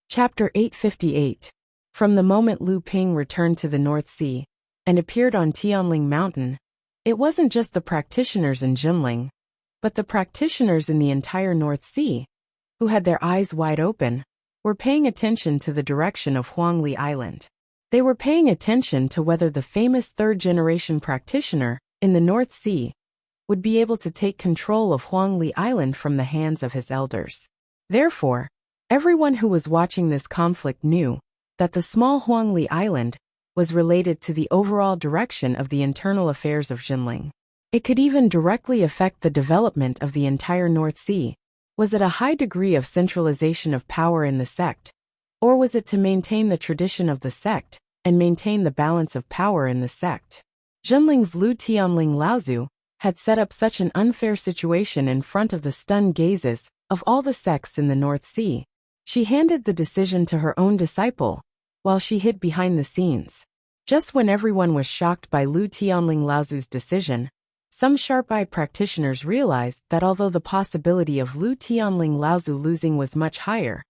Chapter 858. From the moment Lu Ping returned to the North Sea and appeared on Tianling Mountain, it wasn't just the practitioners in Jinling, but the practitioners in the entire North Sea, who had their eyes wide open, were paying attention to the direction of Huangli Island. They were paying attention to whether the famous third-generation practitioner in the North Sea would be able to take control of Huangli Island from the hands of his elders. Therefore, everyone who was watching this conflict knew that the small Huangli Island was related to the overall direction of the internal affairs of Jinling. It could even directly affect the development of the entire North Sea. Was it a high degree of centralization of power in the sect, or was it to maintain the tradition of the sect and maintain the balance of power in the sect? Jinling's Lu Tianling Laozu had set up such an unfair situation in front of the stunned gazes of all the sects in the North Sea. She handed the decision to her own disciple, while she hid behind the scenes. Just when everyone was shocked by Lu Tianling Laozu's decision, some sharp-eyed practitioners realized that although the possibility of Lu Tianling Laozu losing was much higher,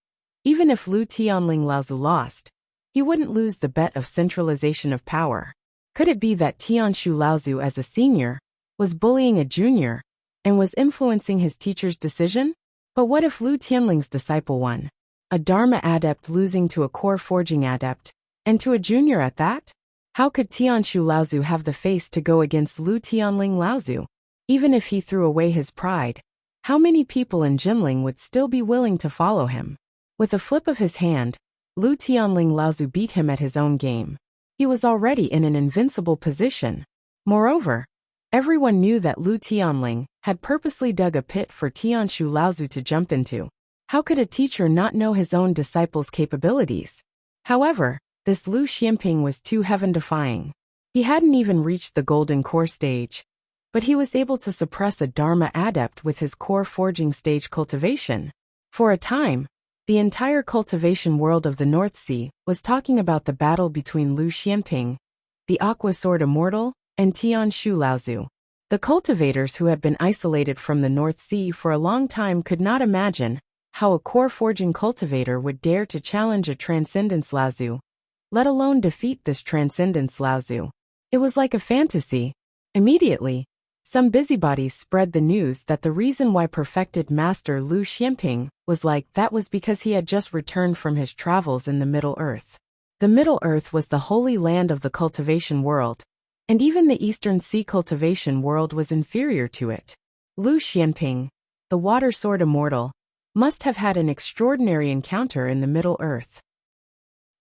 even if Lu Tianling Laozu lost, he wouldn't lose the bet of centralization of power. Could it be that Tian Shu Laozu as a senior was bullying a junior and was influencing his teacher's decision? But what if Lu Tianling's disciple won? A Dharma adept losing to a core forging adept, and to a junior at that? How could Tian Shu Laozu have the face to go against Lu Tianling Laozu? Even if he threw away his pride, how many people in Jinling would still be willing to follow him? With a flip of his hand, Lu Tianling Laozu beat him at his own game. He was already in an invincible position. Moreover, everyone knew that Lu Tianling had purposely dug a pit for Tian Shu Laozu to jump into. How could a teacher not know his own disciple's capabilities? However, this Lu Xianping was too heaven-defying. He hadn't even reached the golden core stage, but he was able to suppress a Dharma adept with his core forging stage cultivation. For a time, the entire cultivation world of the North Sea was talking about the battle between Lu Xianping, the Aqua Sword Immortal, and Tian Shu Laozu. The cultivators who had been isolated from the North Sea for a long time could not imagine how a core forging cultivator would dare to challenge a Transcendence Laozu, let alone defeat this Transcendence Laozu. It was like a fantasy. Immediately, some busybodies spread the news that the reason why perfected Master Lu Xianping was like that was because he had just returned from his travels in the Middle Earth. The Middle Earth was the holy land of the cultivation world, and even the Eastern Sea cultivation world was inferior to it. Lu Xianping, the Water Sword Immortal, must have had an extraordinary encounter in the Middle Earth.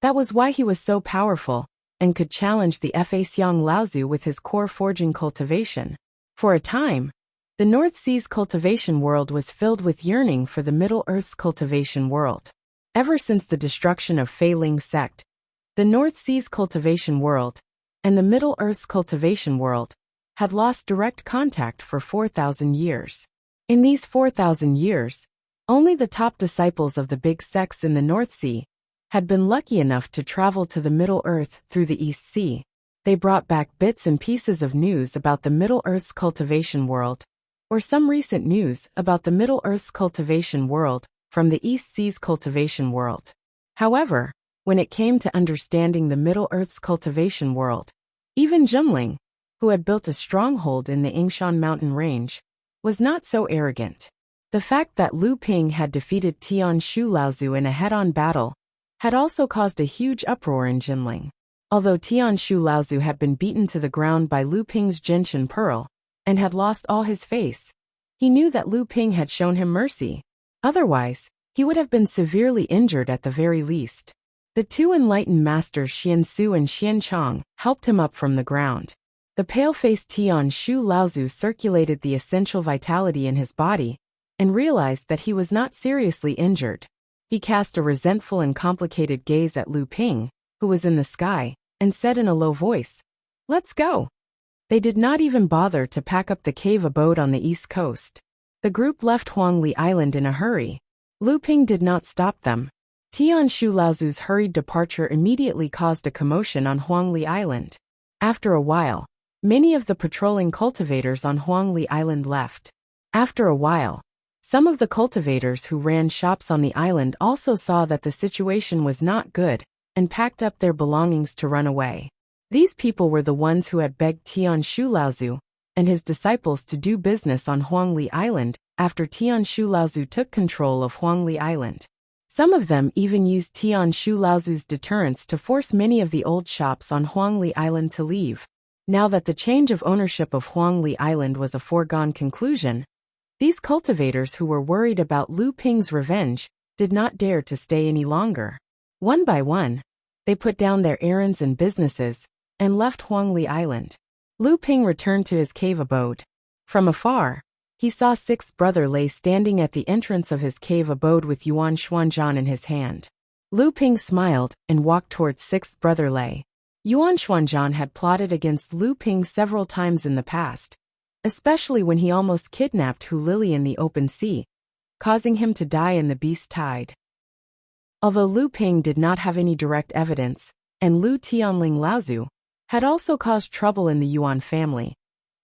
That was why he was so powerful, and could challenge the Faxiang Laozu with his core forging cultivation. For a time, the North Sea's cultivation world was filled with yearning for the Middle Earth's cultivation world. Ever since the destruction of Fei Ling's sect, the North Sea's cultivation world, and the Middle Earth's cultivation world, had lost direct contact for 4,000 years. In these 4,000 years, only the top disciples of the big sects in the North Sea had been lucky enough to travel to the Middle Earth through the East Sea. They brought back bits and pieces of news about the Middle Earth's cultivation world, or some recent news about the Middle Earth's cultivation world from the East Sea's cultivation world. However, when it came to understanding the Middle Earth's cultivation world, even Jinling, who had built a stronghold in the Yingshan mountain range, was not so arrogant. The fact that Lu Ping had defeated Tian Shu Laozu in a head-on battle had also caused a huge uproar in Jinling. Although Tian Shu Laozu had been beaten to the ground by Lu Ping's Gentian Pearl, and had lost all his face, he knew that Lu Ping had shown him mercy. Otherwise, he would have been severely injured at the very least. The two enlightened masters Xian Su and Xian Chong helped him up from the ground. The pale-faced Tian Shu Laozu circulated the essential vitality in his body, and realized that he was not seriously injured. He cast a resentful and complicated gaze at Lu Ping, who was in the sky, and said in a low voice, "Let's go." They did not even bother to pack up the cave abode on the east coast. The group left Huangli Island in a hurry. Lu Ping did not stop them. Tian Shu Laozu's hurried departure immediately caused a commotion on Huangli Island. After a while, many of the patrolling cultivators on Huangli Island left. After a while, some of the cultivators who ran shops on the island also saw that the situation was not good, and packed up their belongings to run away. These people were the ones who had begged Tian Shu Laozu and his disciples to do business on Huangli Island after Tian Shu Laozu took control of Huangli Island. Some of them even used Tian Shu Laozu's deterrence to force many of the old shops on Huangli Island to leave. Now that the change of ownership of Huangli Island was a foregone conclusion, these cultivators who were worried about Lu Ping's revenge did not dare to stay any longer. One by one, they put down their errands and businesses and left Huangli Island. Lu Ping returned to his cave abode. From afar, he saw Sixth Brother Lei standing at the entrance of his cave abode with Yuan Xuanzhan in his hand. Lu Ping smiled and walked towards Sixth Brother Lei. Yuan Xuanzhan had plotted against Lu Ping several times in the past, especially when he almost kidnapped Hu Lili in the open sea, causing him to die in the beast tide. Although Lu Ping did not have any direct evidence, and Lu Tianling Laozu had also caused trouble in the Yuan family,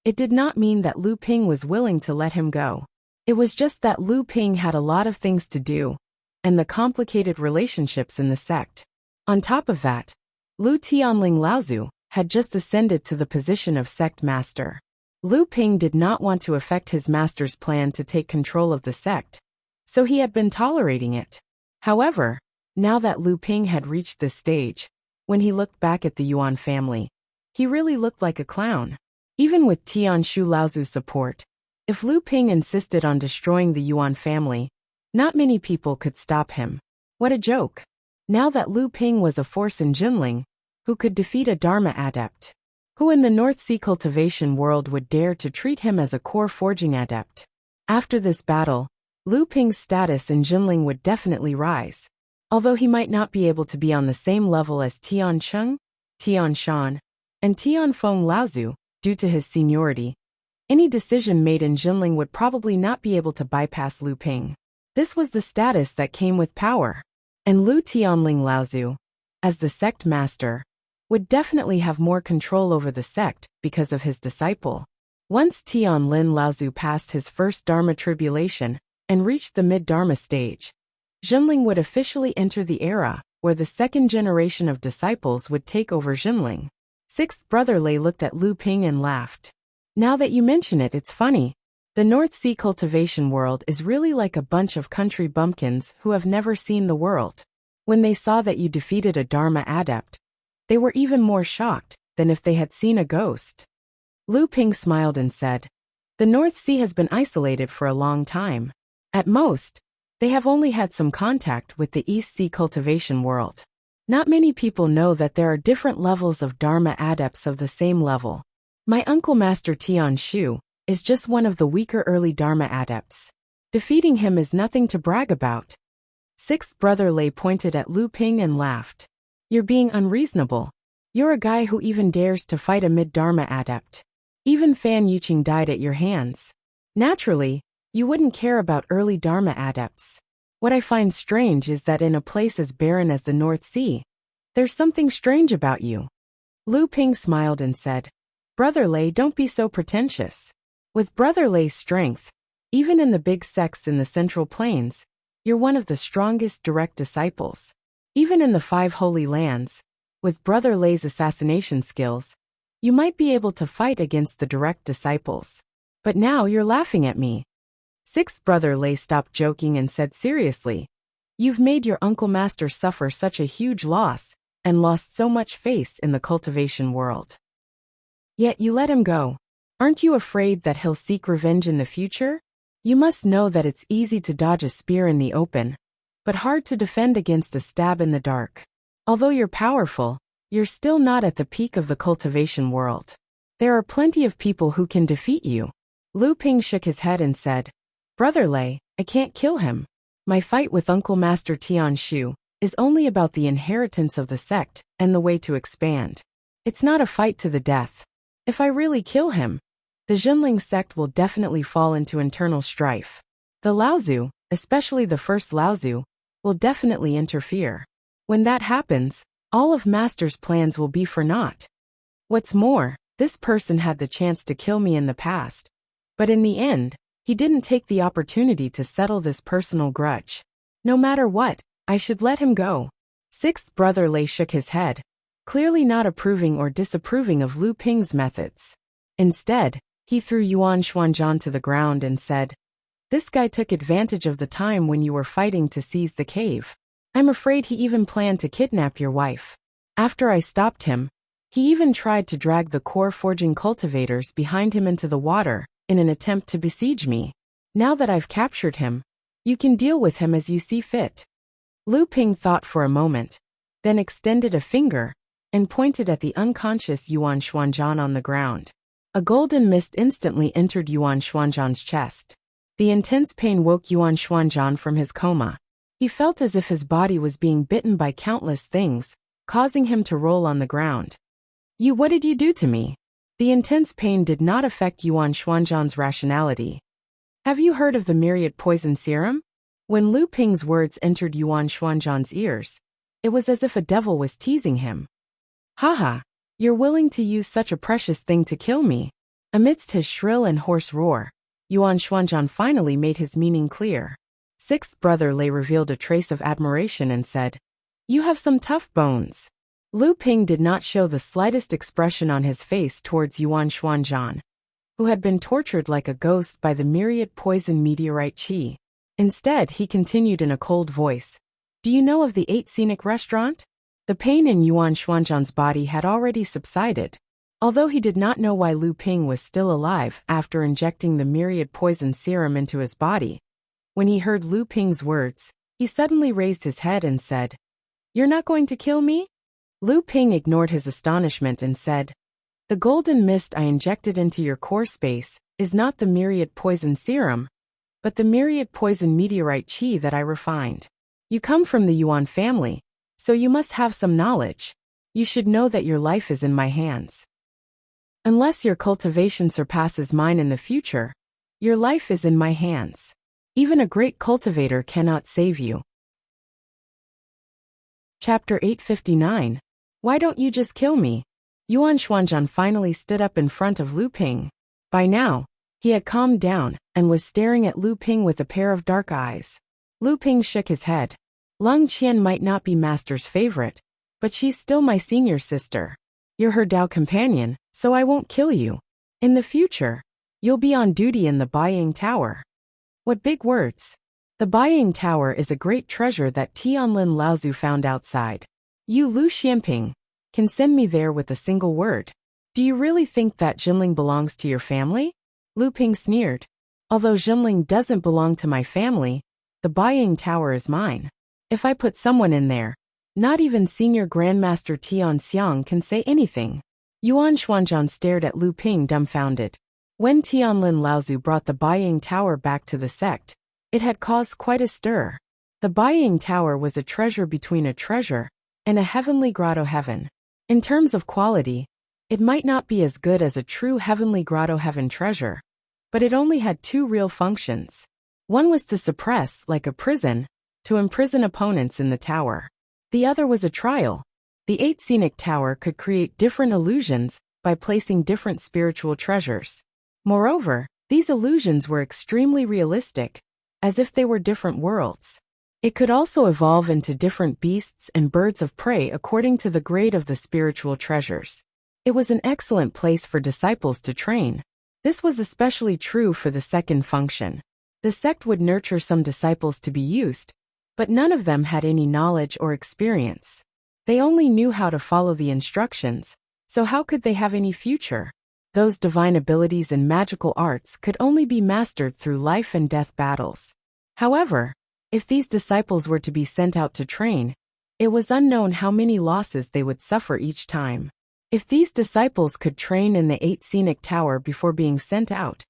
it did not mean that Lu Ping was willing to let him go. It was just that Lu Ping had a lot of things to do, and the complicated relationships in the sect. On top of that, Lu Tianling Laozu had just ascended to the position of sect master. Lu Ping did not want to affect his master's plan to take control of the sect, so he had been tolerating it. However, now that Lu Ping had reached this stage, when he looked back at the Yuan family, he really looked like a clown. Even with Tian Shu Laozu's support, if Lu Ping insisted on destroying the Yuan family, not many people could stop him. What a joke! Now that Lu Ping was a force in Jinling, who could defeat a Dharma adept, who in the North Sea cultivation world would dare to treat him as a core forging adept? After this battle, Lu Ping's status in Jinling would definitely rise. Although he might not be able to be on the same level as Tian Cheng, Tian Shan, and Tian Feng Laozu, due to his seniority, any decision made in Jinling would probably not be able to bypass Lu Ping. This was the status that came with power. And Lu Tianling Laozu, as the sect master, would definitely have more control over the sect because of his disciple. Once Tianlin Laozu passed his first Dharma tribulation and reached the mid-Dharma stage, Zhenling would officially enter the era where the second generation of disciples would take over Zhenling. Sixth brother Lei looked at Lu Ping and laughed. Now that you mention it, it's funny. The North Sea cultivation world is really like a bunch of country bumpkins who have never seen the world. When they saw that you defeated a Dharma adept, they were even more shocked than if they had seen a ghost. Lu Ping smiled and said, "The North Sea has been isolated for a long time. At most, they have only had some contact with the East Sea cultivation world. Not many people know that there are different levels of Dharma adepts of the same level. My uncle Master Tian Shu is just one of the weaker early Dharma adepts. Defeating him is nothing to brag about." Sixth brother Lei pointed at Lu Ping and laughed. "You're being unreasonable. You're a guy who even dares to fight a mid-Dharma adept. Even Fan Yuqing died at your hands. Naturally, you wouldn't care about early Dharma adepts. What I find strange is that in a place as barren as the North Sea, there's something strange about you." Lu Ping smiled and said, "Brother Lei, don't be so pretentious. With Brother Lei's strength, even in the big sects in the Central Plains, you're one of the strongest direct disciples. Even in the 5 Holy Lands, with Brother Lei's assassination skills, you might be able to fight against the direct disciples. But now you're laughing at me." Sixth brother Lei stopped joking and said seriously, "You've made your uncle master suffer such a huge loss and lost so much face in the cultivation world. Yet you let him go. Aren't you afraid that he'll seek revenge in the future? You must know that it's easy to dodge a spear in the open, but hard to defend against a stab in the dark. Although you're powerful, you're still not at the peak of the cultivation world. There are plenty of people who can defeat you." Lu Ping shook his head and said, "Brother Lei, I can't kill him. My fight with Uncle Master Tian Shu is only about the inheritance of the sect and the way to expand. It's not a fight to the death. If I really kill him, the Zhenling sect will definitely fall into internal strife. The Laozu, especially the first Laozu, will definitely interfere. When that happens, all of Master's plans will be for naught. What's more, this person had the chance to kill me in the past, but in the end, he didn't take the opportunity to settle this personal grudge. No matter what, I should let him go." Sixth brother Lei shook his head, clearly not approving or disapproving of Lu Ping's methods. Instead, he threw Yuan Xuanzhan to the ground and said, "This guy took advantage of the time when you were fighting to seize the cave. I'm afraid he even planned to kidnap your wife. After I stopped him, he even tried to drag the core forging cultivators behind him into the water in an attempt to besiege me. Now that I've captured him, you can deal with him as you see fit." Lu Ping thought for a moment, then extended a finger and pointed at the unconscious Yuan Xuanzhan on the ground. A golden mist instantly entered Yuan Xuanzhan's chest. The intense pain woke Yuan Xuanzhan from his coma. He felt as if his body was being bitten by countless things, causing him to roll on the ground. What did you do to me?" The intense pain did not affect Yuan Xuanzhan's rationality. "Have you heard of the myriad poison serum?" When Lu Ping's words entered Yuan Xuanzhan's ears, it was as if a devil was teasing him. "Haha, you're willing to use such a precious thing to kill me?" Amidst his shrill and hoarse roar, Yuan Xuanzhan finally made his meaning clear. Sixth brother Lei revealed a trace of admiration and said, "You have some tough bones." Lu Ping did not show the slightest expression on his face towards Yuan Xuanzhan, who had been tortured like a ghost by the myriad poison meteorite qi. Instead, he continued in a cold voice, "Do you know of the 8 Scenic Restaurant?" The pain in Yuan Xuanzhan's body had already subsided, although he did not know why Lu Ping was still alive after injecting the myriad poison serum into his body. When he heard Lu Ping's words, he suddenly raised his head and said, "You're not going to kill me?" Lu Ping ignored his astonishment and said, "The golden mist I injected into your core space is not the myriad poison serum, but the myriad poison meteorite qi that I refined. You come from the Yuan family, so you must have some knowledge. You should know that your life is in my hands. Unless your cultivation surpasses mine in the future, your life is in my hands. Even a great cultivator cannot save you. Chapter 859. Why don't you just kill me? Yuan Xuanzhan finally stood up in front of Lu Ping. By now, he had calmed down and was staring at Lu Ping with a pair of dark eyes. Lu Ping shook his head. Lung Qian might not be Master's favorite, but she's still my senior sister. You're her Dao companion, so I won't kill you. In the future, you'll be on duty in the Baiying Tower. What big words. The Baiying Tower is a great treasure that Tianlin Laozu found outside. You Lu Xianping can send me there with a single word. Do you really think that Jinling belongs to your family? Lu Ping sneered. Although Jinling doesn't belong to my family, the Baiying Tower is mine. If I put someone in there, not even Senior Grandmaster Tian Xiang can say anything. Yuan Xuanzhan stared at Lu Ping dumbfounded. When Tianlin Laozu brought the Baiying Tower back to the sect, it had caused quite a stir. The Baiying Tower was a treasure between a treasure and a heavenly grotto heaven. In terms of quality, it might not be as good as a true heavenly grotto heaven treasure, but it only had two real functions. One was to suppress, like a prison, to imprison opponents in the tower. The other was a trial. The 8 scenic tower could create different illusions by placing different spiritual treasures. Moreover, these illusions were extremely realistic, as if they were different worlds. It could also evolve into different beasts and birds of prey according to the grade of the spiritual treasures. It was an excellent place for disciples to train. This was especially true for the second function. The sect would nurture some disciples to be used, but none of them had any knowledge or experience. They only knew how to follow the instructions, so how could they have any future? Those divine abilities and magical arts could only be mastered through life and death battles. However, if these disciples were to be sent out to train, it was unknown how many losses they would suffer each time. If these disciples could train in the 8 scenic tower before being sent out,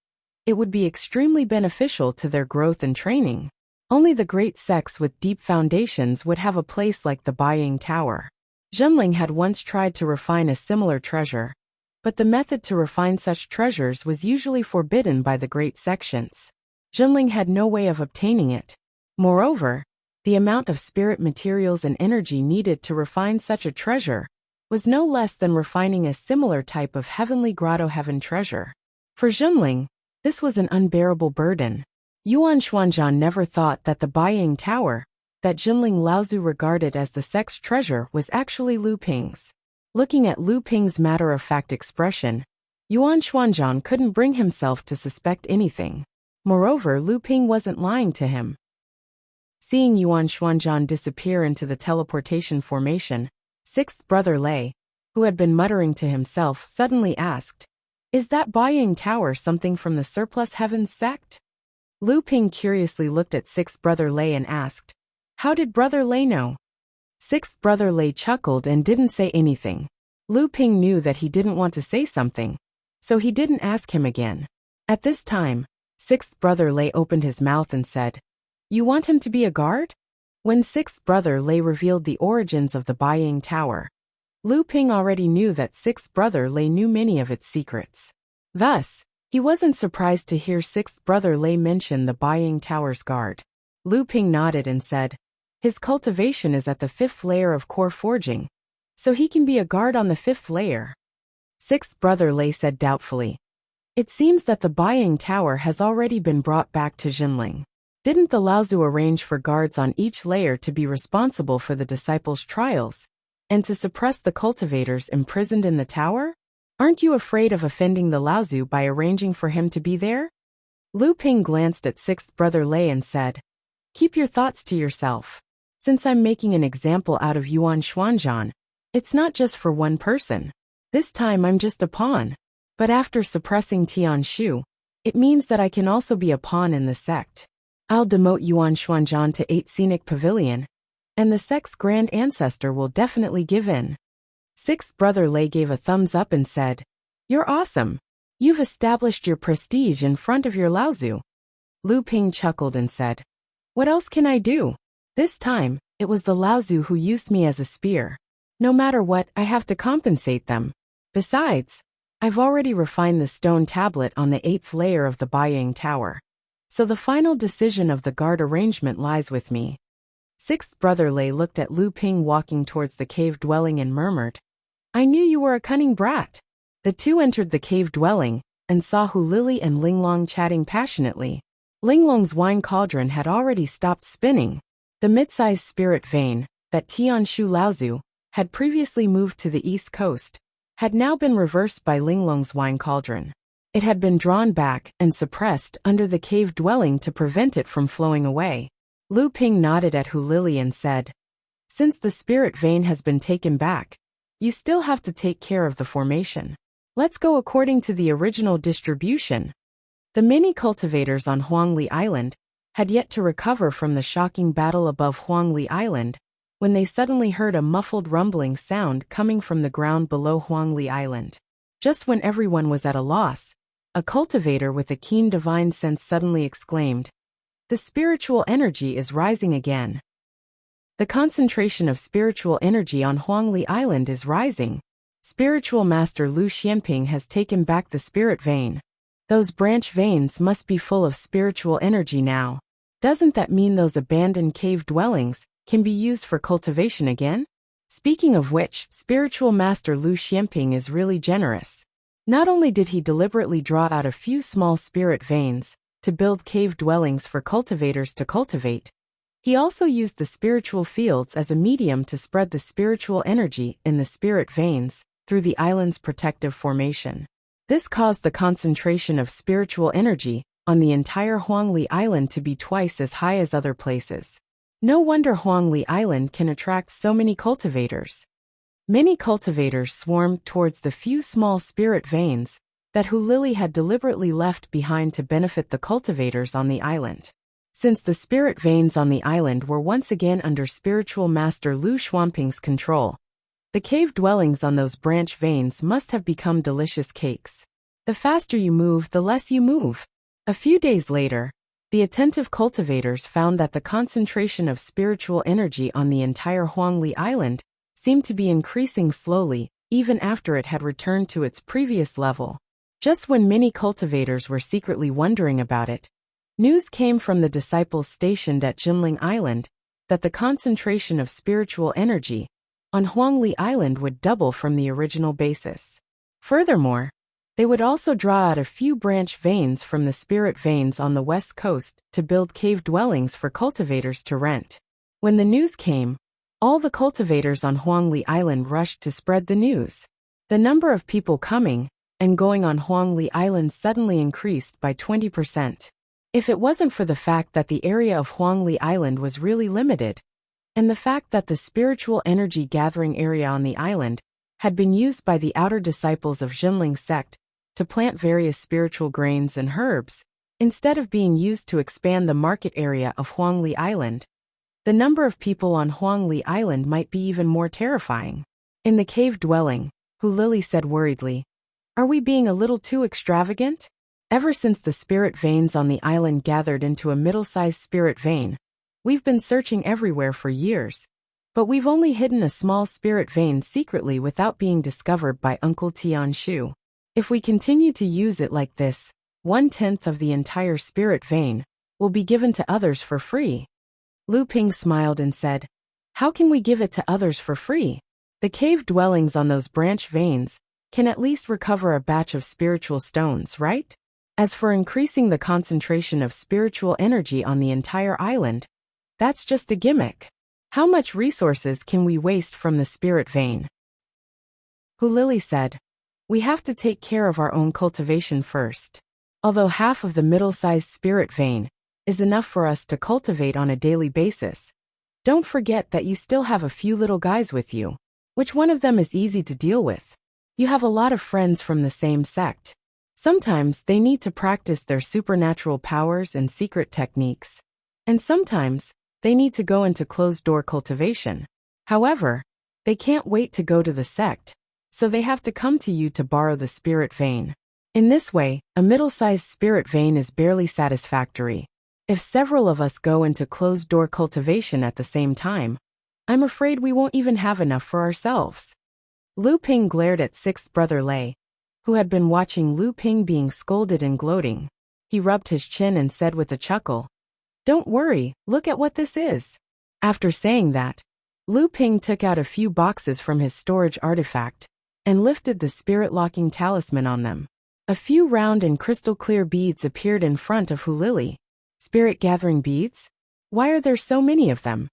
it would be extremely beneficial to their growth and training. Only the great sects with deep foundations would have a place like the Baiying Tower. Jinling had once tried to refine a similar treasure, but the method to refine such treasures was usually forbidden by the great sections. Jinling had no way of obtaining it. Moreover, the amount of spirit materials and energy needed to refine such a treasure was no less than refining a similar type of heavenly grotto heaven treasure. For Jinling, this was an unbearable burden. Yuan Xuanzhan never thought that the Baiying Tower, that Jinling Laozu regarded as the sect's treasure, was actually Lu Ping's. Looking at Lu Ping's matter-of-fact expression, Yuan Xuanzhan couldn't bring himself to suspect anything. Moreover, Lu Ping wasn't lying to him. Seeing Yuan Xuanzhan disappear into the teleportation formation, sixth brother Lei, who had been muttering to himself, suddenly asked, "Is that Baiying Tower something from the Surplus Heavens sect?" Lu Ping curiously looked at sixth brother Lei and asked, "How did brother Lei know?" Sixth brother Lei chuckled and didn't say anything. Lu Ping knew that he didn't want to say something, so he didn't ask him again. At this time, sixth brother Lei opened his mouth and said, "You want him to be a guard?" When sixth brother Lei revealed the origins of the Baiying Tower, Lu Ping already knew that sixth brother Lei knew many of its secrets. Thus, he wasn't surprised to hear sixth brother Lei mention the Baiying Tower's guard. Lu Ping nodded and said, "His cultivation is at the 5th layer of core forging, so he can be a guard on the 5th layer." Sixth brother Lei said doubtfully, "It seems that the Baiying Tower has already been brought back to Jinling. Didn't the Laozu arrange for guards on each layer to be responsible for the disciples' trials, and to suppress the cultivators imprisoned in the tower? Aren't you afraid of offending the Laozu by arranging for him to be there?" Lu Ping glanced at sixth brother Lei and said, "Keep your thoughts to yourself. Since I'm making an example out of Yuan Xuanzhan, it's not just for one person. This time I'm just a pawn. But after suppressing Tian Shu, it means that I can also be a pawn in the sect. I'll demote Yuan Xuanzhan to 8 Scenic Pavilion, and the sect's grand ancestor will definitely give in." Sixth brother Lei gave a thumbs up and said, "You're awesome. You've established your prestige in front of your Laozu." Lu Ping chuckled and said, "What else can I do? This time, it was the Laozu who used me as a spear. No matter what, I have to compensate them. Besides, I've already refined the stone tablet on the 8th layer of the Baiying Tower. so the final decision of the guard arrangement lies with me. Sixth brother Lei looked at Lu Ping walking towards the cave dwelling and murmured, I knew you were a cunning brat. The two entered the cave dwelling and saw Hu Lili and Linglong chatting passionately. Linglong's wine cauldron had already stopped spinning. The mid-sized spirit vein that Tianshu Laozu had previously moved to the east coast had now been reversed by Linglong's wine cauldron. It had been drawn back and suppressed under the cave dwelling to prevent it from flowing away. Lu Ping nodded at Hu Lili and said, Since the spirit vein has been taken back, you still have to take care of the formation. Let's go according to the original distribution. The mini cultivators on Huangli Island had yet to recover from the shocking battle above Huangli Island when they suddenly heard a muffled rumbling sound coming from the ground below Huangli Island. Just when everyone was at a loss, a cultivator with a keen divine sense suddenly exclaimed, The spiritual energy is rising again. The concentration of spiritual energy on Huangli Island is rising. Spiritual Master Lu Xianping has taken back the spirit vein. Those branch veins must be full of spiritual energy now. Doesn't that mean those abandoned cave dwellings can be used for cultivation again? Speaking of which, Spiritual Master Lu Xianping is really generous. Not only did he deliberately draw out a few small spirit veins to build cave dwellings for cultivators to cultivate, he also used the spiritual fields as a medium to spread the spiritual energy in the spirit veins through the island's protective formation. This caused the concentration of spiritual energy on the entire Huangli Island to be twice as high as other places. No wonder Huangli Island can attract so many cultivators. Many cultivators swarmed towards the few small spirit veins that Hu Lili had deliberately left behind to benefit the cultivators on the island. Since the spirit veins on the island were once again under Spiritual Master Lu Xuanping's control, the cave dwellings on those branch veins must have become delicious cakes. The faster you move, the less you move. A few days later, the attentive cultivators found that the concentration of spiritual energy on the entire Huangli Island seemed to be increasing slowly, even after it had returned to its previous level. Just when many cultivators were secretly wondering about it, news came from the disciples stationed at Jinling Island that the concentration of spiritual energy on Huangli Island would double from the original basis. Furthermore, they would also draw out a few branch veins from the spirit veins on the west coast to build cave dwellings for cultivators to rent. When the news came, all the cultivators on Huangli Island rushed to spread the news. The number of people coming and going on Huangli Island suddenly increased by 20%. If it wasn't for the fact that the area of Huangli Island was really limited, and the fact that the spiritual energy gathering area on the island had been used by the outer disciples of Jinling sect to plant various spiritual grains and herbs, instead of being used to expand the market area of Huangli Island, the number of people on Huangli Island might be even more terrifying. In the cave dwelling, Hu Lili said worriedly, Are we being a little too extravagant? Ever since the spirit veins on the island gathered into a middle-sized spirit vein, we've been searching everywhere for years, but we've only hidden a small spirit vein secretly without being discovered by Uncle Tianshu. If we continue to use it like this, 1/10 of the entire spirit vein will be given to others for free. Lu Ping smiled and said, How can we give it to others for free? The cave dwellings on those branch veins can at least recover a batch of spiritual stones, right? As for increasing the concentration of spiritual energy on the entire island, that's just a gimmick. How much resources can we waste from the spirit vein? Hu Lili said, We have to take care of our own cultivation first. Although half of the middle-sized spirit vein is enough for us to cultivate on a daily basis, don't forget that you still have a few little guys with you. Which one of them is easy to deal with? You have a lot of friends from the same sect. Sometimes they need to practice their supernatural powers and secret techniques, and sometimes they need to go into closed-door cultivation. However, they can't wait to go to the sect, so they have to come to you to borrow the spirit vein. In this way, a middle-sized spirit vein is barely satisfactory. If several of us go into closed-door cultivation at the same time, I'm afraid we won't even have enough for ourselves. Lu Ping glared at sixth brother Lei, who had been watching Lu Ping being scolded and gloating. He rubbed his chin and said with a chuckle, "Don't worry, look at what this is." After saying that, Lu Ping took out a few boxes from his storage artifact and lifted the spirit-locking talisman on them. A few round and crystal-clear beads appeared in front of Hu Lili. Spirit-gathering beads? Why are there so many of them?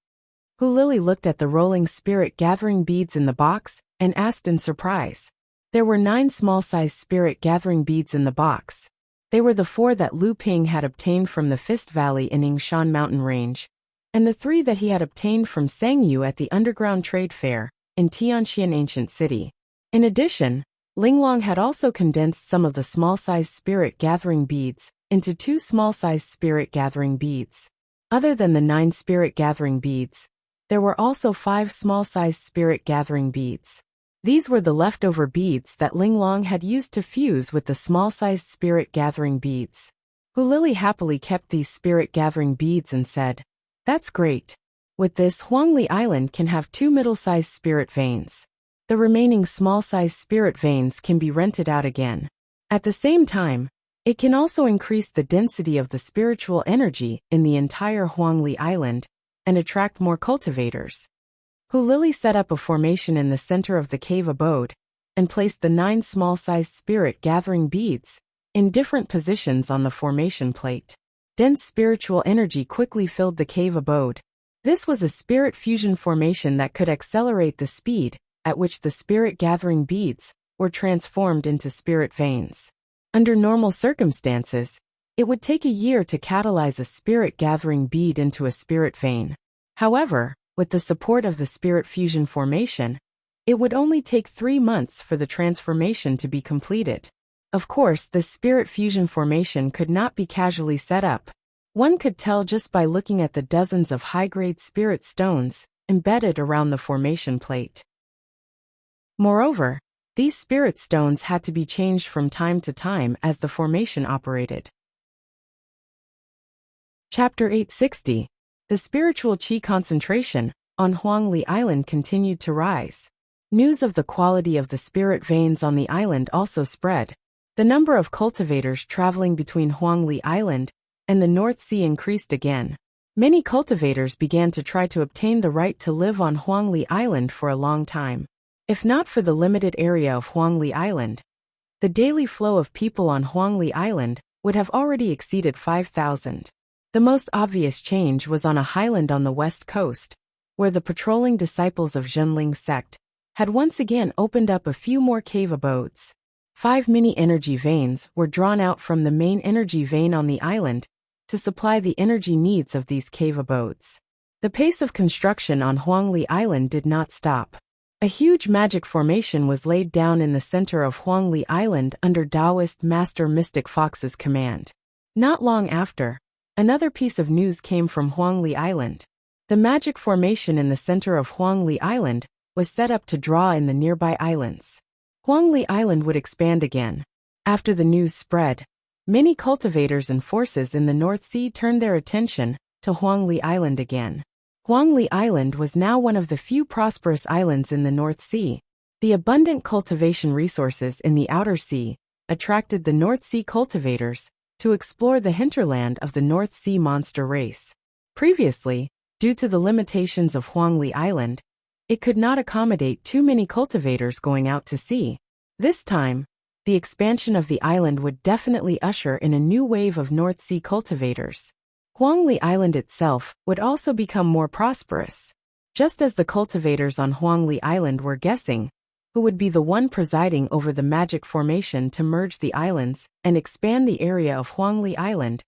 Hu Lili looked at the rolling spirit-gathering beads in the box and asked in surprise. There were 9 small-sized spirit-gathering beads in the box. They were the 4 that Lu Ping had obtained from the Fist Valley in Yingshan Mountain Range, and the 3 that he had obtained from Sangyu at the Underground Trade Fair in Tianxian Ancient City. In addition, Linglong had also condensed some of the small-sized spirit-gathering beads into 2 small-sized spirit-gathering beads. Other than the 9 spirit-gathering beads, there were also 5 small-sized spirit-gathering beads. These were the leftover beads that Linglong had used to fuse with the small-sized spirit-gathering beads. Hu Lili happily kept these spirit-gathering beads and said, "That's great. With this, Huangli Island can have 2 middle-sized spirit veins. The remaining small-sized spirit veins can be rented out again. At the same time, it can also increase the density of the spiritual energy in the entire Huangli Island and attract more cultivators." Hu Lili set up a formation in the center of the cave abode and placed the 9 small-sized spirit-gathering beads in different positions on the formation plate. Dense spiritual energy quickly filled the cave abode. This was a spirit fusion formation that could accelerate the speed at which the spirit-gathering beads were transformed into spirit veins. Under normal circumstances, it would take a year to catalyze a spirit-gathering bead into a spirit vein. However, with the support of the spirit fusion formation, it would only take 3 months for the transformation to be completed. Of course, the spirit fusion formation could not be casually set up. One could tell just by looking at the dozens of high-grade spirit stones embedded around the formation plate. Moreover, these spirit stones had to be changed from time to time as the formation operated. Chapter 860. The spiritual qi concentration on Huangli Island continued to rise. News of the quality of the spirit veins on the island also spread. The number of cultivators traveling between Huangli Island and the North Sea increased again. Many cultivators began to try to obtain the right to live on Huangli Island for a long time. If not for the limited area of Huangli Island, the daily flow of people on Huangli Island would have already exceeded 5,000. The most obvious change was on a highland on the west coast, where the patrolling disciples of Zhenling sect had once again opened up a few more cave abodes. 5 mini-energy veins were drawn out from the main energy vein on the island to supply the energy needs of these cave abodes. The pace of construction on Huangli Island did not stop. A huge magic formation was laid down in the center of Huangli Island under Taoist Master Mystic Fox's command. Not long after, another piece of news came from Huangli Island. The magic formation in the center of Huangli Island was set up to draw in the nearby islands. Huangli Island would expand again. After the news spread, many cultivators and forces in the North Sea turned their attention to Huangli Island again. Huangli Island was now one of the few prosperous islands in the North Sea. The abundant cultivation resources in the Outer Sea attracted the North Sea cultivators to explore the hinterland of the North Sea monster race. Previously, due to the limitations of Huangli Island, it could not accommodate too many cultivators going out to sea. This time, the expansion of the island would definitely usher in a new wave of North Sea cultivators. Huangli Island itself would also become more prosperous. Just as the cultivators on Huangli Island were guessing who would be the one presiding over the magic formation to merge the islands and expand the area of Huangli Island,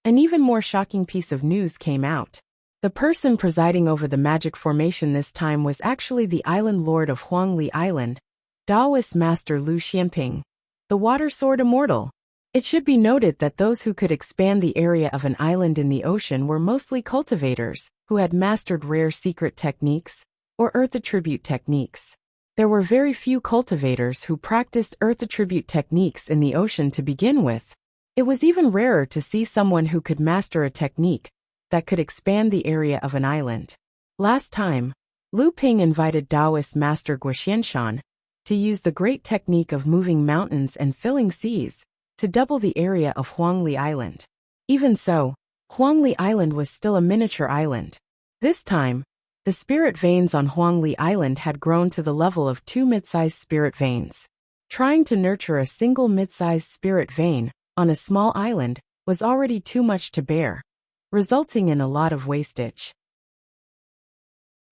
an even more shocking piece of news came out. The person presiding over the magic formation this time was actually the island lord of Huangli Island, Taoist Master Lu Xianping, the Water Sword Immortal. It should be noted that those who could expand the area of an island in the ocean were mostly cultivators who had mastered rare secret techniques or earth attribute techniques. There were very few cultivators who practiced earth attribute techniques in the ocean to begin with. It was even rarer to see someone who could master a technique that could expand the area of an island. Last time, Lu Ping invited Taoist Master Guoxianshan to use the great technique of moving mountains and filling seas to double the area of Huangli Island. Even so, Huangli Island was still a miniature island. This time, the spirit veins on Huangli Island had grown to the level of 2 mid-sized spirit veins. Trying to nurture a single mid-sized spirit vein on a small island was already too much to bear, resulting in a lot of wastage.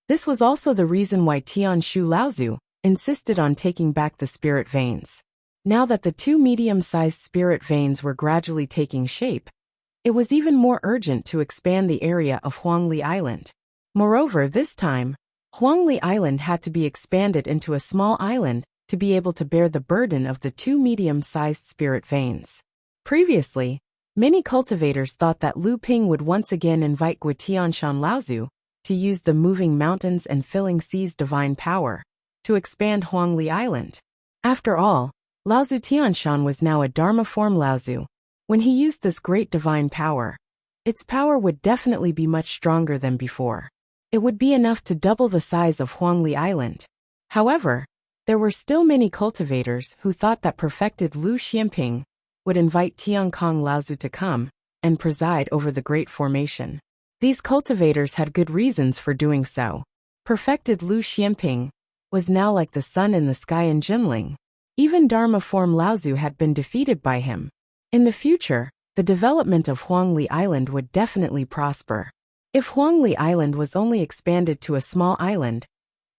This was also the reason why Tian Shu Laozu insisted on taking back the spirit veins. Now that the 2 medium-sized spirit veins were gradually taking shape, it was even more urgent to expand the area of Huangli Island. Moreover, this time, Huangli Island had to be expanded into a small island to be able to bear the burden of the 2 medium-sized spirit veins. Previously, many cultivators thought that Lu Ping would once again invite Guotianshan Laozu to use the moving mountains and filling seas divine power to expand Huangli Island. After all, Laozu Tianshan was now a Dharma form Laozu. When he used this great divine power, its power would definitely be much stronger than before. It would be enough to double the size of Huangli Island. However, there were still many cultivators who thought that perfected Lu Xianping would invite Tiankong Laozu to come and preside over the Great Formation. These cultivators had good reasons for doing so. Perfected Lu Xianping was now like the sun in the sky in Jinling. Even Dharma form Laozu had been defeated by him. In the future, the development of Huangli Island would definitely prosper. If Huangli Island was only expanded to a small island,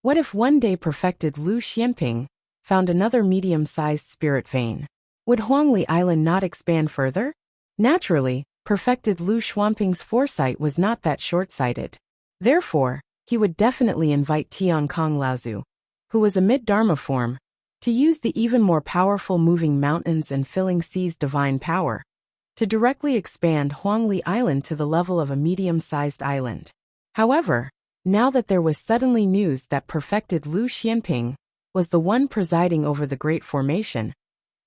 what if one day perfected Lu Xianping found another medium-sized spirit vein? Would Huangli Island not expand further? Naturally, perfected Lu Xuanping's foresight was not that short-sighted. Therefore, he would definitely invite Tiankong Laozu, who was a mid-Dharma form, to use the even more powerful moving mountains and filling seas divine power to directly expand Huangli Island to the level of a medium-sized island. However, now that there was suddenly news that perfected Lu Xianping was the one presiding over the Great Formation,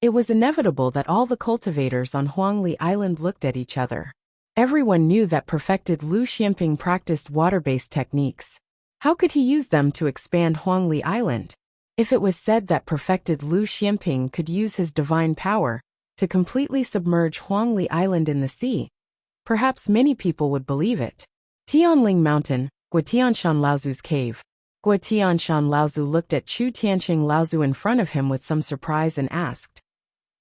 it was inevitable that all the cultivators on Huangli Island looked at each other. Everyone knew that perfected Lu Xianping practiced water-based techniques. How could he use them to expand Huangli Island? If it was said that perfected Lu Xianping could use his divine power to completely submerge Huangli Island in the sea, perhaps many people would believe it. Tianling Mountain, Guotianshan Laozu's cave. Guotianshan Laozu looked at Chu Tianqing Laozu in front of him with some surprise and asked,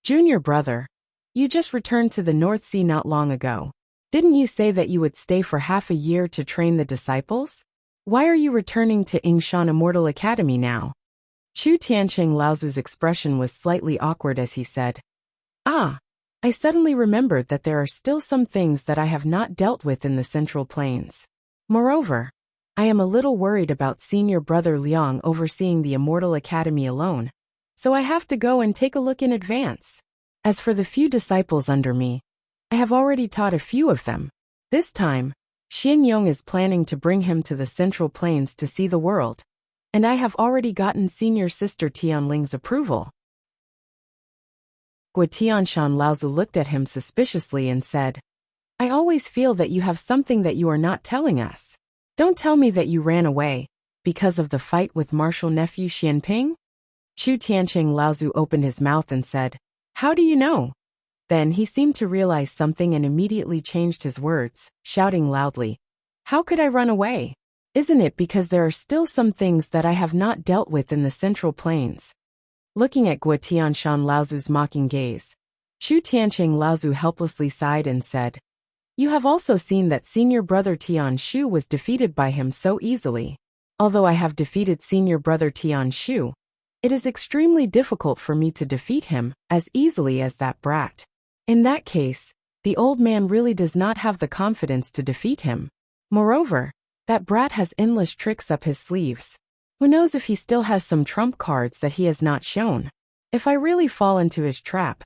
"Junior brother, you just returned to the North Sea not long ago. Didn't you say that you would stay for half a year to train the disciples? Why are you returning to Yingshan Immortal Academy now?" Chu Tianqing Laozu's expression was slightly awkward as he said, I suddenly remembered that there are still some things that I have not dealt with in the Central Plains. Moreover, I am a little worried about senior brother Liang overseeing the Immortal Academy alone, so I have to go and take a look in advance. As for the few disciples under me, I have already taught a few of them. This time, Xin Yong is planning to bring him to the Central Plains to see the world, and I have already gotten senior sister Tianling's approval. Guotianshan Laozu looked at him suspiciously and said, "I always feel that you have something that you are not telling us. Don't tell me that you ran away because of the fight with martial nephew Xianping?" Chu Tianqing Laozu opened his mouth and said, "How do you know?" Then he seemed to realize something and immediately changed his words, shouting loudly, "How could I run away? Isn't it because there are still some things that I have not dealt with in the Central Plains?" Looking at Guotianshan Laozu's mocking gaze, Chu Tianqing Laozu helplessly sighed and said, "You have also seen that senior brother Tian Shu was defeated by him so easily. Although I have defeated senior brother Tian Shu, it is extremely difficult for me to defeat him as easily as that brat. In that case, the old man really does not have the confidence to defeat him. Moreover, that brat has endless tricks up his sleeves. Who knows if he still has some trump cards that he has not shown? If I really fall into his trap,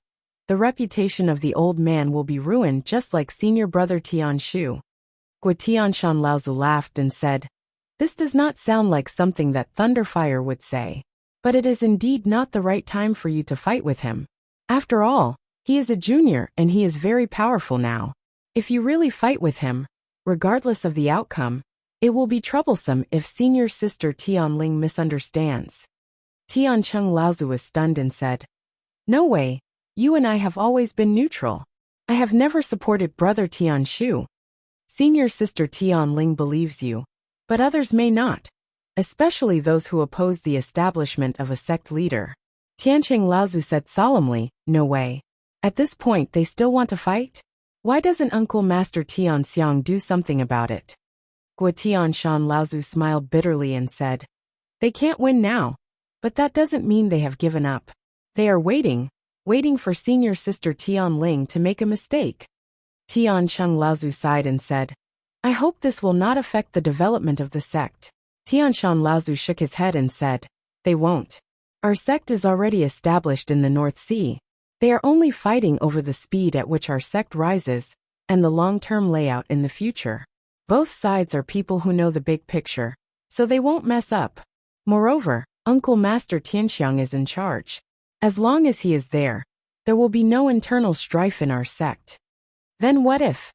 the reputation of the old man will be ruined just like senior brother Tian Shu." Guotianshan Laozu laughed and said, "This does not sound like something that Thunderfire would say. But it is indeed not the right time for you to fight with him. After all, he is a junior and he is very powerful now. If you really fight with him, regardless of the outcome, it will be troublesome if senior sister Tianling misunderstands." Tianqing Laozu was stunned and said, "No way, You and I have always been neutral. I have never supported Brother Tian Shu. Senior Sister Tian Ling believes you, but others may not, especially those who oppose the establishment of a sect leader. Tiancheng Laozu said solemnly, no way. At this point they still want to fight? Why doesn't Uncle Master Tian Xiang do something about it? Gua Tianshan Laozu smiled bitterly and said, they can't win now, but that doesn't mean they have given up. They are waiting for Senior Sister Tian Ling to make a mistake. Tian Sheng Laozu sighed and said, I hope this will not affect the development of the sect. Tianshan Laozu shook his head and said, they won't. Our sect is already established in the North Sea. They are only fighting over the speed at which our sect rises, and the long-term layout in the future. Both sides are people who know the big picture, so they won't mess up. Moreover, Uncle Master Tianxiang is in charge. As long as he is there will be no internal strife in our sect. Then what if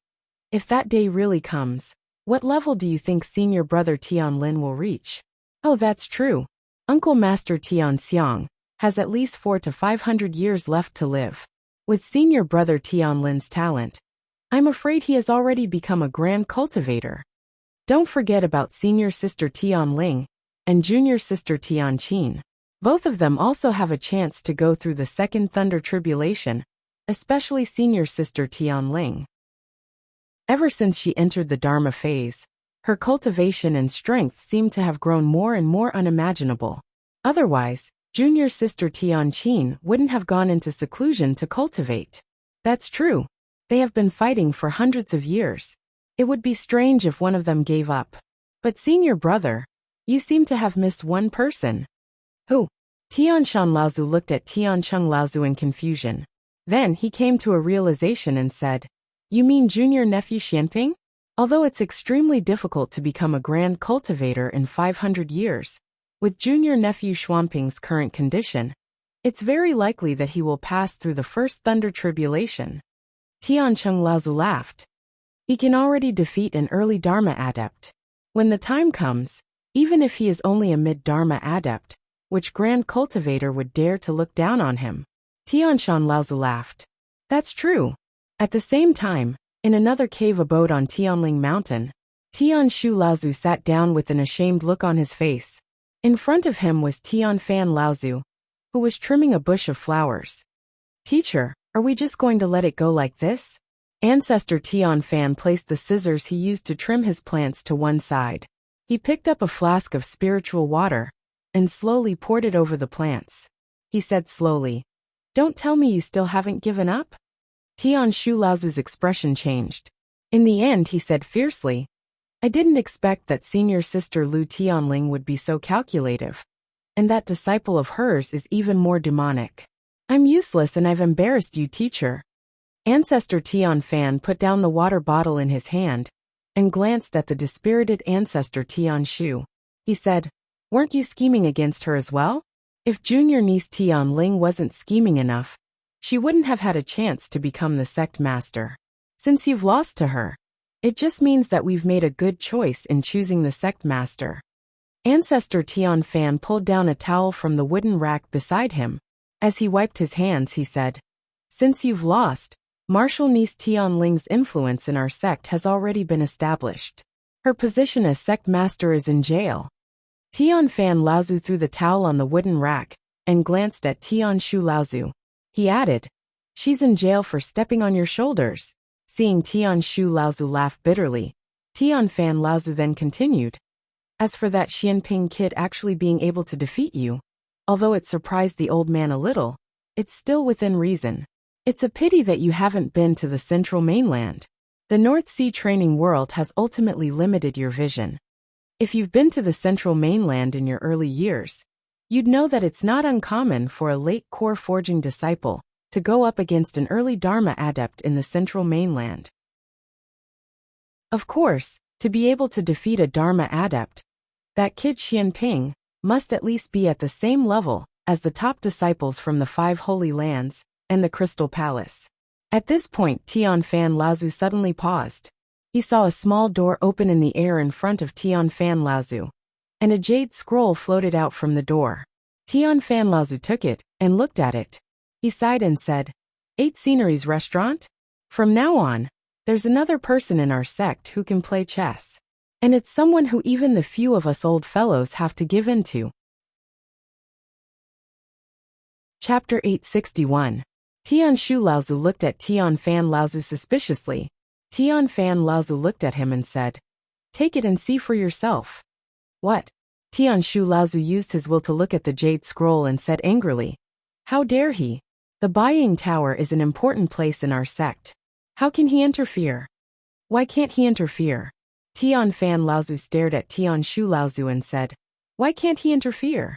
that day really comes, what level do you think Senior Brother Tian Lin will reach? Oh, that's true. Uncle Master Tian Xiang has at least 400 to 500 years left to live. With Senior Brother Tian Lin's talent, I'm afraid he has already become a grand cultivator. Don't forget about Senior Sister Tian Ling and Junior Sister Tian Qin. Both of them also have a chance to go through the second Thunder Tribulation, especially Senior Sister Tian Ling. Ever since she entered the Dharma phase, her cultivation and strength seem to have grown more and more unimaginable. Otherwise, Junior Sister Tian Qin wouldn't have gone into seclusion to cultivate. That's true. They have been fighting for hundreds of years. It would be strange if one of them gave up. But Senior Brother, you seem to have missed one person. Who? Tianshan Laozu looked at Tiancheng Laozu in confusion. Then he came to a realization and said, you mean Junior Nephew Xianping? Although it's extremely difficult to become a grand cultivator in 500 years, with Junior Nephew Xuanping's current condition, it's very likely that he will pass through the first Thunder Tribulation. Tiancheng Laozu laughed. He can already defeat an early Dharma adept. When the time comes, even if he is only a mid-Dharma adept, which grand cultivator would dare to look down on him? Tianshan Laozu laughed. That's true. At the same time, in another cave abode on Tianling Mountain, Tianshu Laozu sat down with an ashamed look on his face. In front of him was Tianfan Laozu, who was trimming a bush of flowers. Teacher, are we just going to let it go like this? Ancestor Tianfan placed the scissors he used to trim his plants to one side. He picked up a flask of spiritual water and slowly poured it over the plants. He said slowly, don't tell me you still haven't given up? Tianshu Laozu's expression changed. In the end he said fiercely, I didn't expect that Senior Sister Lu Tianling would be so calculative, and that disciple of hers is even more demonic. I'm useless and I've embarrassed you, teacher. Ancestor Tianfan put down the water bottle in his hand and glanced at the dispirited Ancestor Tianshu. He said, weren't you scheming against her as well? If junior niece Tianling wasn't scheming enough, she wouldn't have had a chance to become the sect master. Since you've lost to her, it just means that we've made a good choice in choosing the sect master. Ancestor Tianfan pulled down a towel from the wooden rack beside him. As he wiped his hands, he said, since you've lost, Martial niece Tianling's influence in our sect has already been established. Her position as sect master is in jail. Tianfan Laozu threw the towel on the wooden rack and glanced at Tianshu Laozu. He added, she's in jail for stepping on your shoulders. Seeing Tianshu Laozu laugh bitterly, Tianfan Laozu then continued, as for that Xianping kid actually being able to defeat you, although it surprised the old man a little, it's still within reason. It's a pity that you haven't been to the central mainland. The North Sea training world has ultimately limited your vision. If you've been to the central mainland in your early years, you'd know that it's not uncommon for a late core forging disciple to go up against an early Dharma adept in the central mainland. Of course, to be able to defeat a Dharma adept, that kid Xianping must at least be at the same level as the top disciples from the 5 Holy Lands and the Crystal Palace. At this point, Tianfan Laozu suddenly paused. He saw a small door open in the air in front of Tianfan Laozu, and a jade scroll floated out from the door. Tianfan Laozu took it and looked at it. He sighed and said, 8 Sceneries Restaurant? From now on, there's another person in our sect who can play chess. And it's someone who even the few of us old fellows have to give in to. Chapter 861. Tian Shu Laozu looked at Tian Fan Laozu suspiciously. Tian Fan Laozu looked at him and said, "Take it and see for yourself." "What?" Tian Shu Laozu used his will to look at the jade scroll and said angrily, "How dare he? The Buying Tower is an important place in our sect. How can he interfere? Why can't he interfere?" Tian Fan Laozu stared at Tian Shu Laozu and said, "Why can't he interfere?"